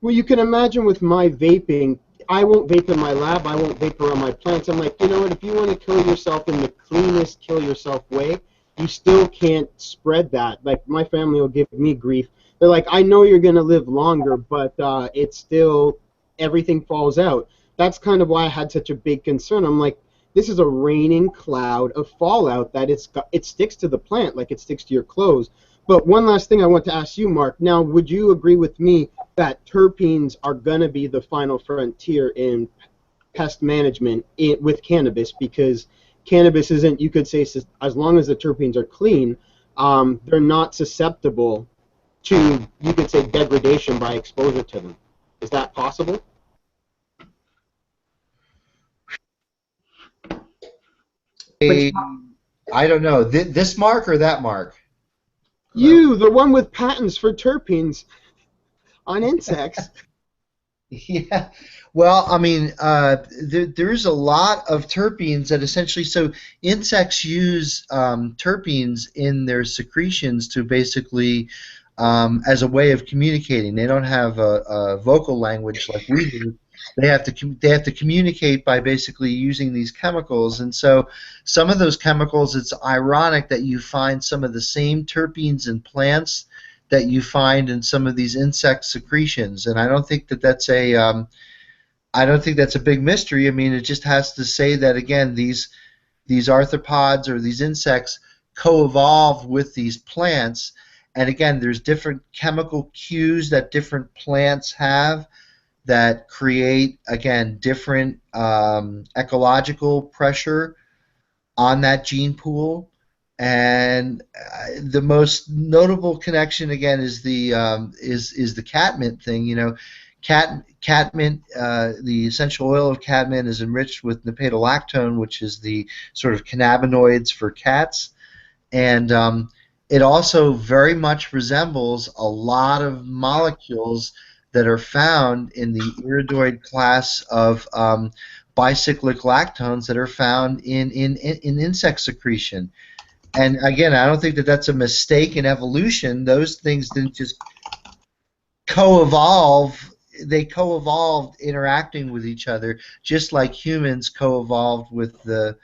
Well, you can imagine with my vaping, I won't vape in my lab, I won't vape around my plants. I'm like, you know what, if you want to kill yourself in the cleanest kill yourself way, you still can't spread that. Like, my family will give me grief. They're like, I know you're going to live longer, but it's still, everything falls out. That's kind of why I had such a big concern. I'm like, this is a raining cloud of fallout that it sticks to the plant like it sticks to your clothes. But one last thing I want to ask you, Mark. Now, would you agree with me that terpenes are going to be the final frontier in pest management with cannabis? Because cannabis isn't, you could say, as long as the terpenes are clean, they're not susceptible to, you could say, degradation by exposure to them. Is that possible? I don't know. This Mark or that Mark? You, the one with patents for terpenes on insects. Yeah. Well, I mean, there's a lot of terpenes that essentially, so insects use terpenes in their secretions to basically, as a way of communicating. They don't have a vocal language like we do. They have to communicate by basically using these chemicals, and so some of those chemicals, it's ironic that you find some of the same terpenes in plants that you find in some of these insect secretions, and I don't think that that's a big mystery. I mean, it just has to say that again, these arthropods or these insects co-evolve with these plants, and again, there's different chemical cues that different plants have that create, again, different ecological pressure on that gene pool. And the most notable connection, again, is the catmint thing. You know, catmint, the essential oil of catmint is enriched with naphtolactone, which is the sort of cannabinoids for cats, and it also very much resembles a lot of molecules that are found in the iridoid class of bicyclic lactones that are found in insect secretion. And again, I don't think that that's a mistake in evolution. Those things didn't just co-evolve. They co-evolved interacting with each other, just like humans co-evolved with the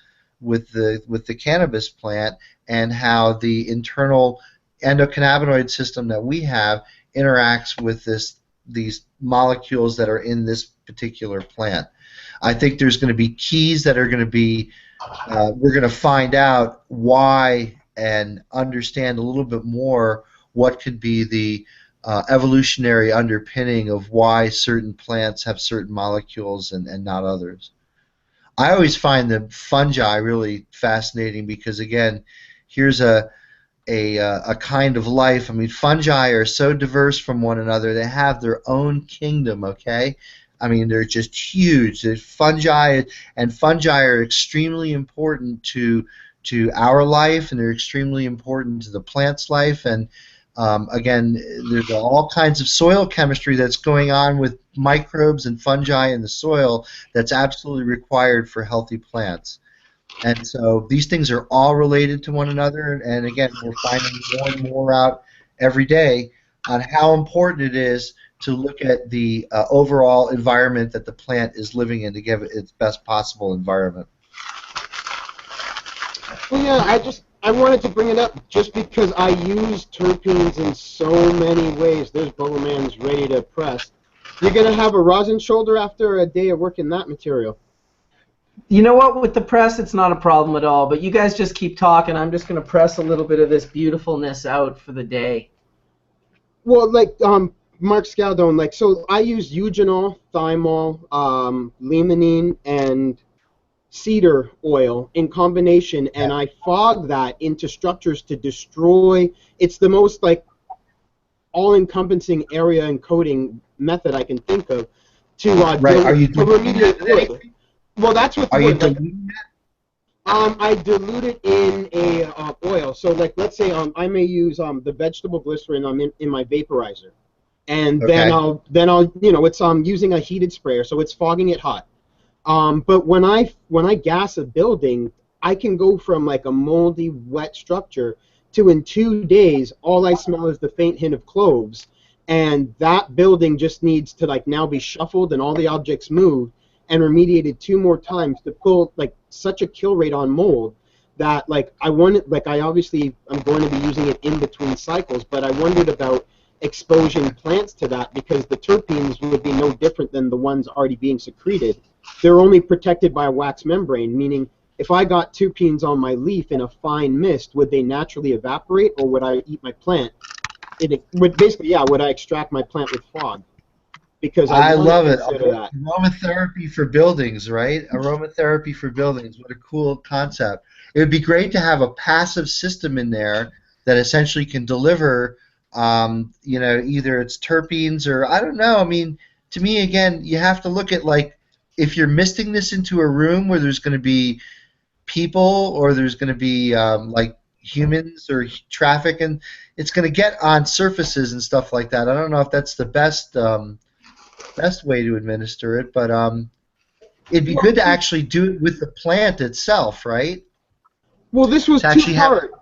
cannabis plant, and how the internal endocannabinoid system that we have interacts with these molecules that are in this particular plant. I think there's going to be keys that are going to be, we're going to find out why and understand a little bit more what could be the evolutionary underpinning of why certain plants have certain molecules and not others. I always find the fungi really fascinating because, again, here's a kind of life. I mean, fungi are so diverse from one another. They have their own kingdom, okay? I mean, they're just huge. Fungi are extremely important to our life, and they're extremely important to the plant's life. And again, there's all kinds of soil chemistry that's going on with microbes and fungi in the soil that's absolutely required for healthy plants. And so these things are all related to one another, and again, we're finding more and more out every day on how important it is to look at the overall environment that the plant is living in to give it its best possible environment. Well, yeah, I wanted to bring it up just because I use terpenes in so many ways. There's Bubbleman's ready to press. You're going to have a rosin shoulder after a day of working that material. You know what? With the press, it's not a problem at all. But you guys just keep talking. I'm just going to press a little bit of this beautifulness out for the day. Well, like, Mark Scialdone, like, so I use eugenol, thymol, limonene, and cedar oil in combination, and I fog that into structures to destroy. It's the most like all-encompassing area encoding method I can think of to Right. Are you to remediate wood. Well, that's what the Are you wood. Like, diluting I dilute it in a oil. So, like, let's say I may use the vegetable glycerin in my vaporizer, and then I'll you know, it's using a heated sprayer, so it's fogging it hot. But when I gas a building, I can go from like a moldy, wet structure to in 2 days, all I smell is the faint hint of cloves, and that building just needs to like now be shuffled and all the objects moved and remediated 2 more times to pull like such a kill rate on mold that like I obviously I'm going to be using it in between cycles, but I wondered about exposing plants to that because the terpenes would be no different than the ones already being secreted. They're only protected by a wax membrane, meaning if I got terpenes on my leaf in a fine mist, would they naturally evaporate, or would I eat my plant? It would basically, yeah, would I extract my plant with fog? Because I want love to it. consider that. Aromatherapy for buildings, right? Aromatherapy for buildings. What a cool concept. It would be great to have a passive system in there that essentially can deliver, you know, either it's terpenes or I don't know. I mean, to me, again, you have to look at like if you're misting this into a room where there's going to be people or there's going to be like humans or traffic, and it's going to get on surfaces and stuff like that. I don't know if that's the best way to administer it, but it'd be good to actually do it with the plant itself, right? Well, this was To actually two-part.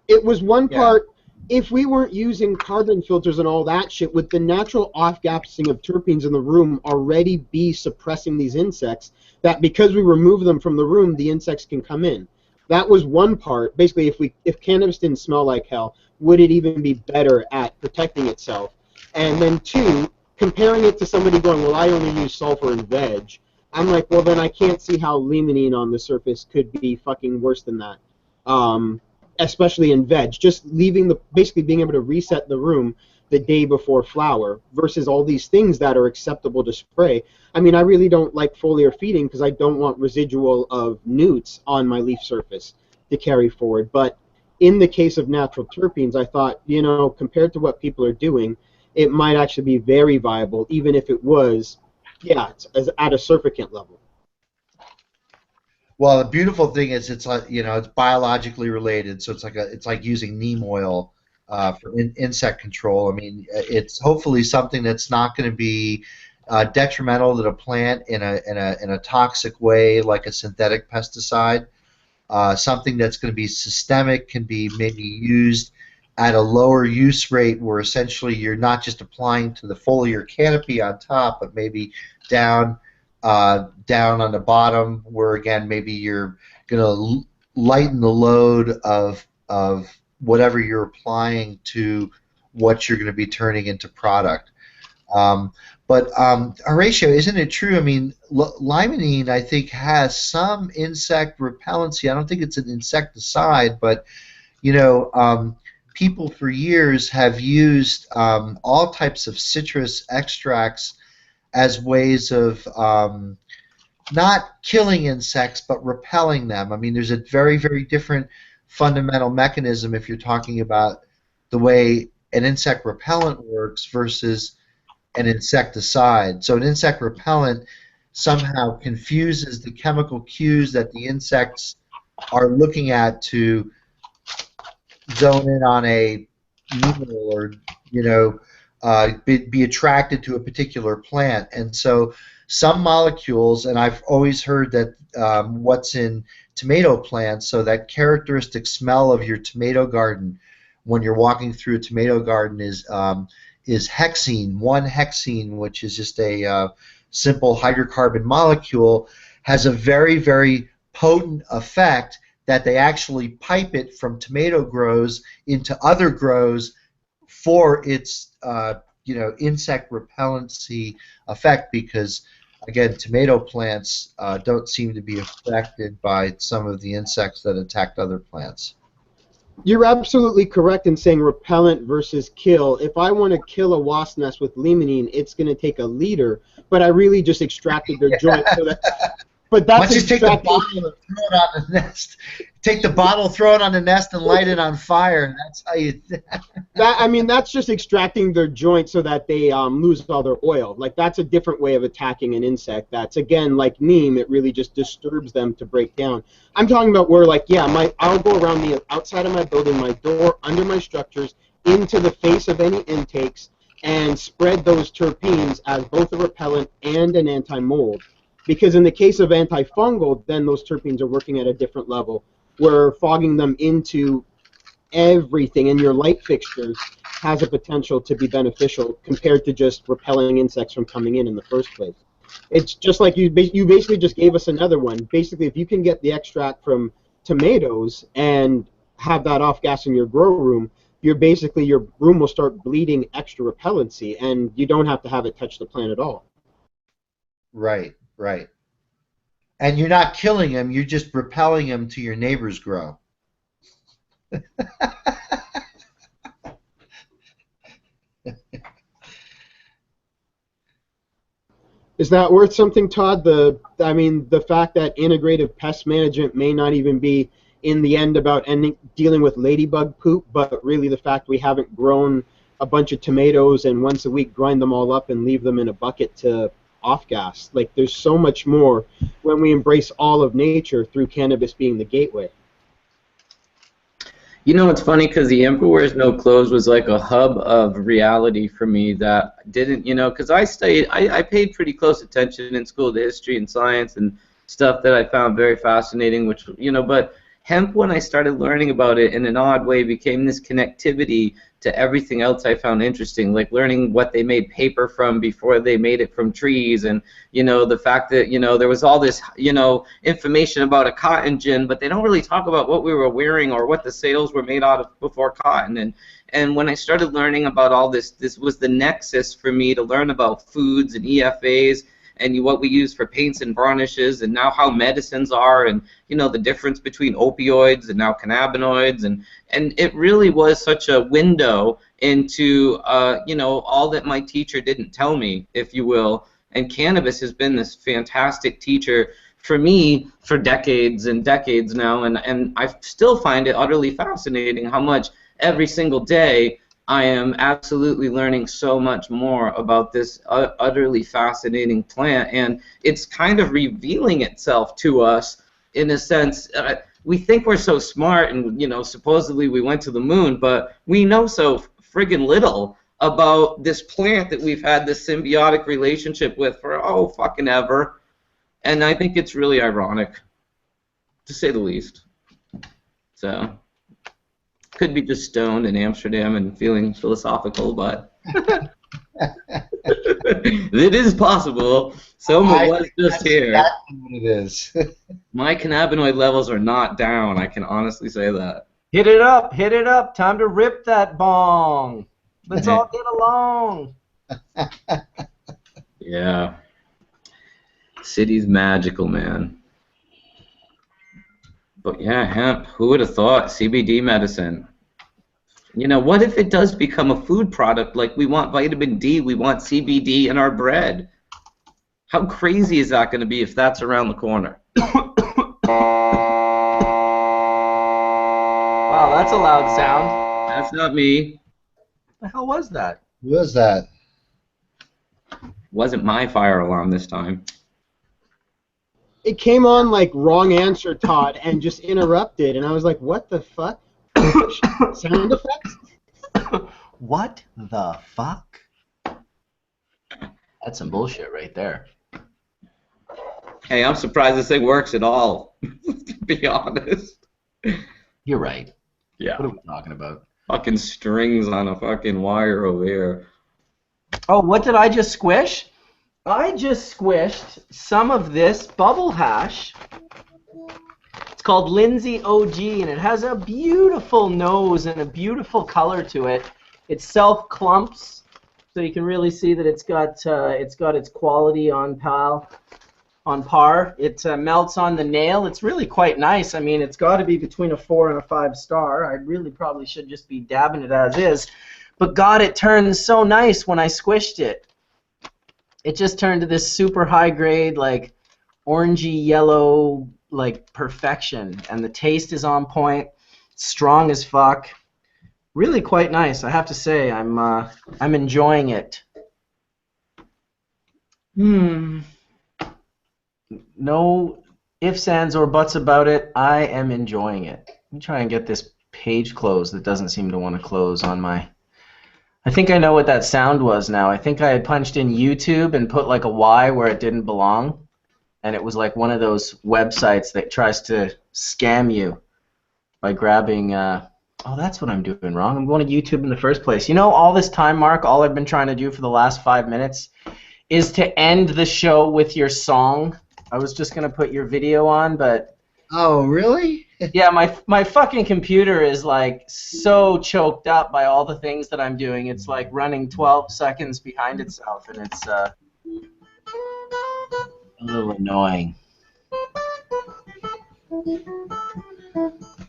It was one part. If we weren't using carbon filters and all that shit, would the natural off-gassing of terpenes in the room already be suppressing these insects? That because we remove them from the room, the insects can come in. That was one part. Basically, if cannabis didn't smell like hell, would it even be better at protecting itself? And then 2, comparing it to somebody going, well, I only use sulfur and veg. I'm like, well, then I can't see how limonene on the surface could be fucking worse than that. Especially in veg, just basically being able to reset the room the day before flower versus all these things that are acceptable to spray. I mean, I really don't like foliar feeding because I don't want residual of newts on my leaf surface to carry forward. But in the case of natural terpenes, I thought, you know, compared to what people are doing, it might actually be very viable, even if it was, yeah, it's at a surfactant level. Well, the beautiful thing is it's like, you know, it's biologically related, so it's like using neem oil for insect control. I mean, it's hopefully something that's not going to be detrimental to the plant in a toxic way, like a synthetic pesticide. Something that's going to be systemic, can be maybe used at a lower use rate, where essentially you're not just applying to the foliar canopy on top, but maybe down on the bottom, where again maybe you're going to lighten the load of whatever you're applying to what you're going to be turning into product. But Horatio, isn't it true? I mean, limonene, I think, has some insect repellency. I don't think it's an insecticide, but you know, people for years have used all types of citrus extracts as ways of not killing insects but repelling them. I mean, there's a very, very different fundamental mechanism if you're talking about the way an insect repellent works versus an insecticide. So an insect repellent somehow confuses the chemical cues that the insects are looking at to zone in on a mineral or, you know, be attracted to a particular plant. And so some molecules, and I've always heard that what's in tomato plants, so that characteristic smell of your tomato garden when you're walking through a tomato garden is hexene. 1-hexene, which is just a simple hydrocarbon molecule, has a very, very potent effect that they actually pipe it from tomato grows into other grows for its you know, insect repellency effect, because again, tomato plants don't seem to be affected by some of the insects that attacked other plants. You're absolutely correct in saying repellent versus kill. If I want to kill a wasp nest with limonene, it's going to take a liter, but I really just extracted their joint. So that, but Why that's don't you take the bottle and throw it on the nest? Take the bottle, throw it on the nest, and light it on fire. That's how you. I mean, that's just extracting their joint so that they lose all their oil. Like, that's a different way of attacking an insect. That's, again, like neem, it really just disturbs them to break down. I'm talking about where, like, yeah, I'll go around the outside of my building, my door, under my structures, into the face of any intakes, and spread those terpenes as both a repellent and an anti-mold. Because in the case of antifungal, then those terpenes are working at a different level. We're fogging them into everything, and your light fixtures has a potential to be beneficial compared to just repelling insects from coming in the first place. It's just like you basically just gave us another one. Basically, if you can get the extract from tomatoes and have that off gas in your grow room, your room will start bleeding extra repellency, and you don't have to have it touch the plant at all. Right, right. And you're not killing them, you're just repelling them to your neighbor's grow. Is that worth something, Todd? The fact that integrative pest management may not even be in the end about dealing with ladybug poop, but really the fact we haven't grown a bunch of tomatoes and once a week grind them all up and leave them in a bucket to off gas. Like, there's so much more when we embrace all of nature through cannabis being the gateway. You know, it's funny because the Emperor Wears No Clothes was like a hub of reality for me that didn't, you know, because I paid pretty close attention in school to history and science and stuff that I found very fascinating, which, you know, but hemp, when I started learning about it in an odd way, became this connectivity to everything else I found interesting, like learning what they made paper from before they made it from trees, and, you know, the fact that, you know, there was all this, you know, information about a cotton gin, but they don't really talk about what we were wearing or what the sails were made out of before cotton. And when I started learning about all this, this was the nexus for me to learn about foods and EFAs and what we use for paints and varnishes, and now how medicines are, and, you know, the difference between opioids and now cannabinoids, and it really was such a window into, you know, all that my teacher didn't tell me, if you will. And cannabis has been this fantastic teacher for me for decades and decades now, and I still find it utterly fascinating how much every single day I am absolutely learning so much more about this utterly fascinating plant, and it's kind of revealing itself to us in a sense. We think we're so smart, and, you know, supposedly we went to the moon, but we know so friggin' little about this plant that we've had this symbiotic relationship with for fucking ever, and I think it's really ironic, to say the least. So. Could be just stoned in Amsterdam and feeling philosophical, but it is possible. Soma was just here. That's what it is. My cannabinoid levels are not down. I can honestly say that. Hit it up, hit it up. Time to rip that bong. Let's all get along. Yeah. City's magical, man. But yeah, hemp. Who would have thought? CBD medicine. You know, what if it does become a food product? Like, we want vitamin D, we want CBD in our bread. How crazy is that going to be if that's around the corner? Wow, that's a loud sound. That's not me. What the hell was that? Who was that? Wasn't my fire alarm this time. It came on like wrong answer, Todd, and just interrupted, and I was like, what the fuck? Sound effects? What the fuck? That's some bullshit right there. Hey, I'm surprised this thing works at all, to be honest. You're right. Yeah. What are we talking about? Fucking strings on a fucking wire over here. Oh, what did I just squish? I just squished some of this bubble hash. It's called Lindsay OG, and it has a beautiful nose and a beautiful color to it. It self-clumps, so you can really see that it's got its quality on on par. It melts on the nail. It's really quite nice. I mean, it's got to be between a 4 and a 5 star. I really probably should just be dabbing it as is. But God, it turns so nice when I squished it. It just turned to this super high grade, like orangey yellow, like perfection. And the taste is on point. Strong as fuck. Really quite nice. I have to say, I'm enjoying it. No ifs, ands, or buts about it. I am enjoying it. Let me try and get this page closed that doesn't seem to want to close on my... I think I know what that sound was now. I think I had punched in YouTube and put like a Y where it didn't belong. And it was like one of those websites that tries to scam you by grabbing... oh, that's what I'm doing wrong. I'm going to YouTube in the first place. You know, all this time, Mark, all I've been trying to do for the last 5 minutes is to end the show with your song. I was just going to put your video on, but... Oh, really? Yeah, my fucking computer is like so choked up by all the things that I'm doing. It's like running 12 seconds behind itself, and it's a little annoying.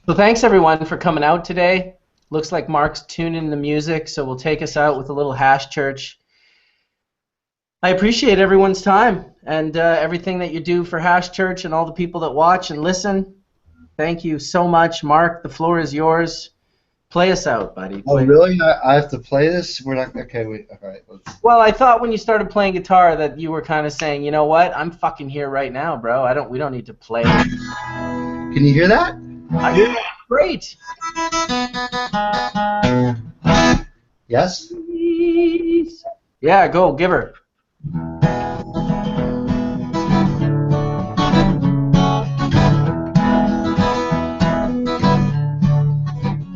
So thanks everyone for coming out today. Looks like Mark's tuning the music, so we'll take us out with a little hash church. I appreciate everyone's time and everything that you do for Hash Church and all the people that watch and listen. Thank you so much. Mark, the floor is yours. Play us out, buddy. Oh, really? I have to play this? We're not... Okay, wait. All right. Well, I thought when you started playing guitar that you were kind of saying, you know what? I'm fucking here right now, bro. We don't need to play. Can you hear that? I hear that. Great. Yes? Yeah, go. Give her.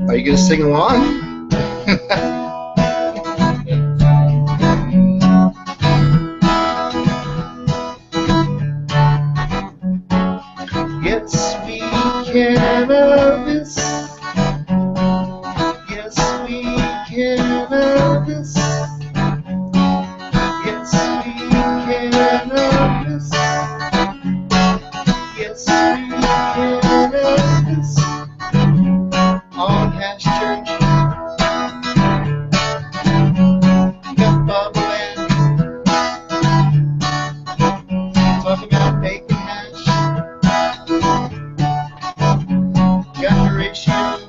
Are you going to sing along? Get sweet cannabis. Get sweet cannabis. Get sweet cannabis. Get sweet cannabis. On Hash Church. Got Bubbleman. Talking about bacon hash. Got Richardson.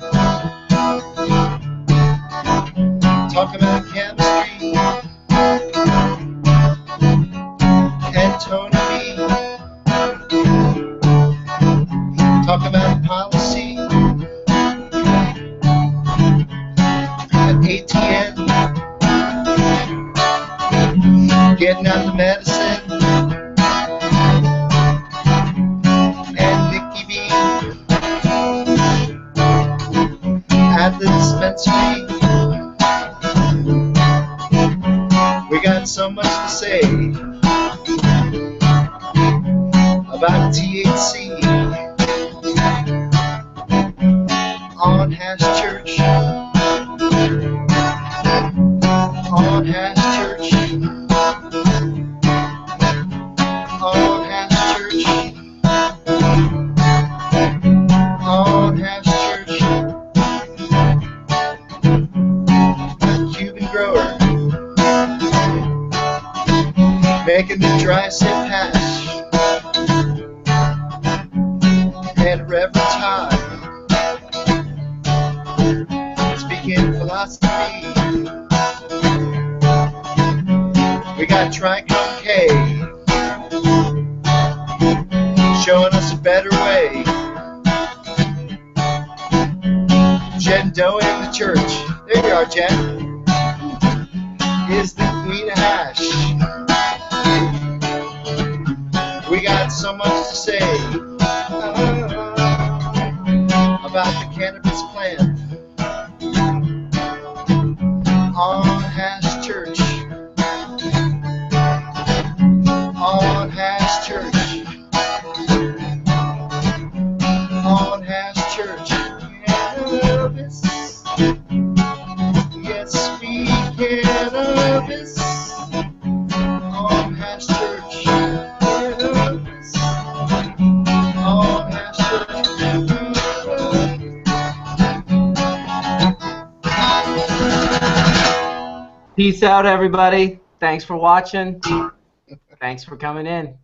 Talking about chemistry. And Tony. Talking about policy. Etienne, getting out the medicine, and Nicky B at the dispensary. We got so much to say about THC on Hash Church. On Hash Church. On Hash Church. On Hash Church. A Cuban grower making the dry sip hash. And Reverend Todd speaking philosophy. We got Tricone K showing us a better way. Jen Doe in the church. There you are, Jen. Is the queen of hash. We got so much to say about the cannabis plant on Hash Church. On Hash Church. On Hash Church. Cannabis. Yes, we cannabis. On Hash Church. Cannabis. Peace out, everybody. Thanks for watching. Thanks for coming in.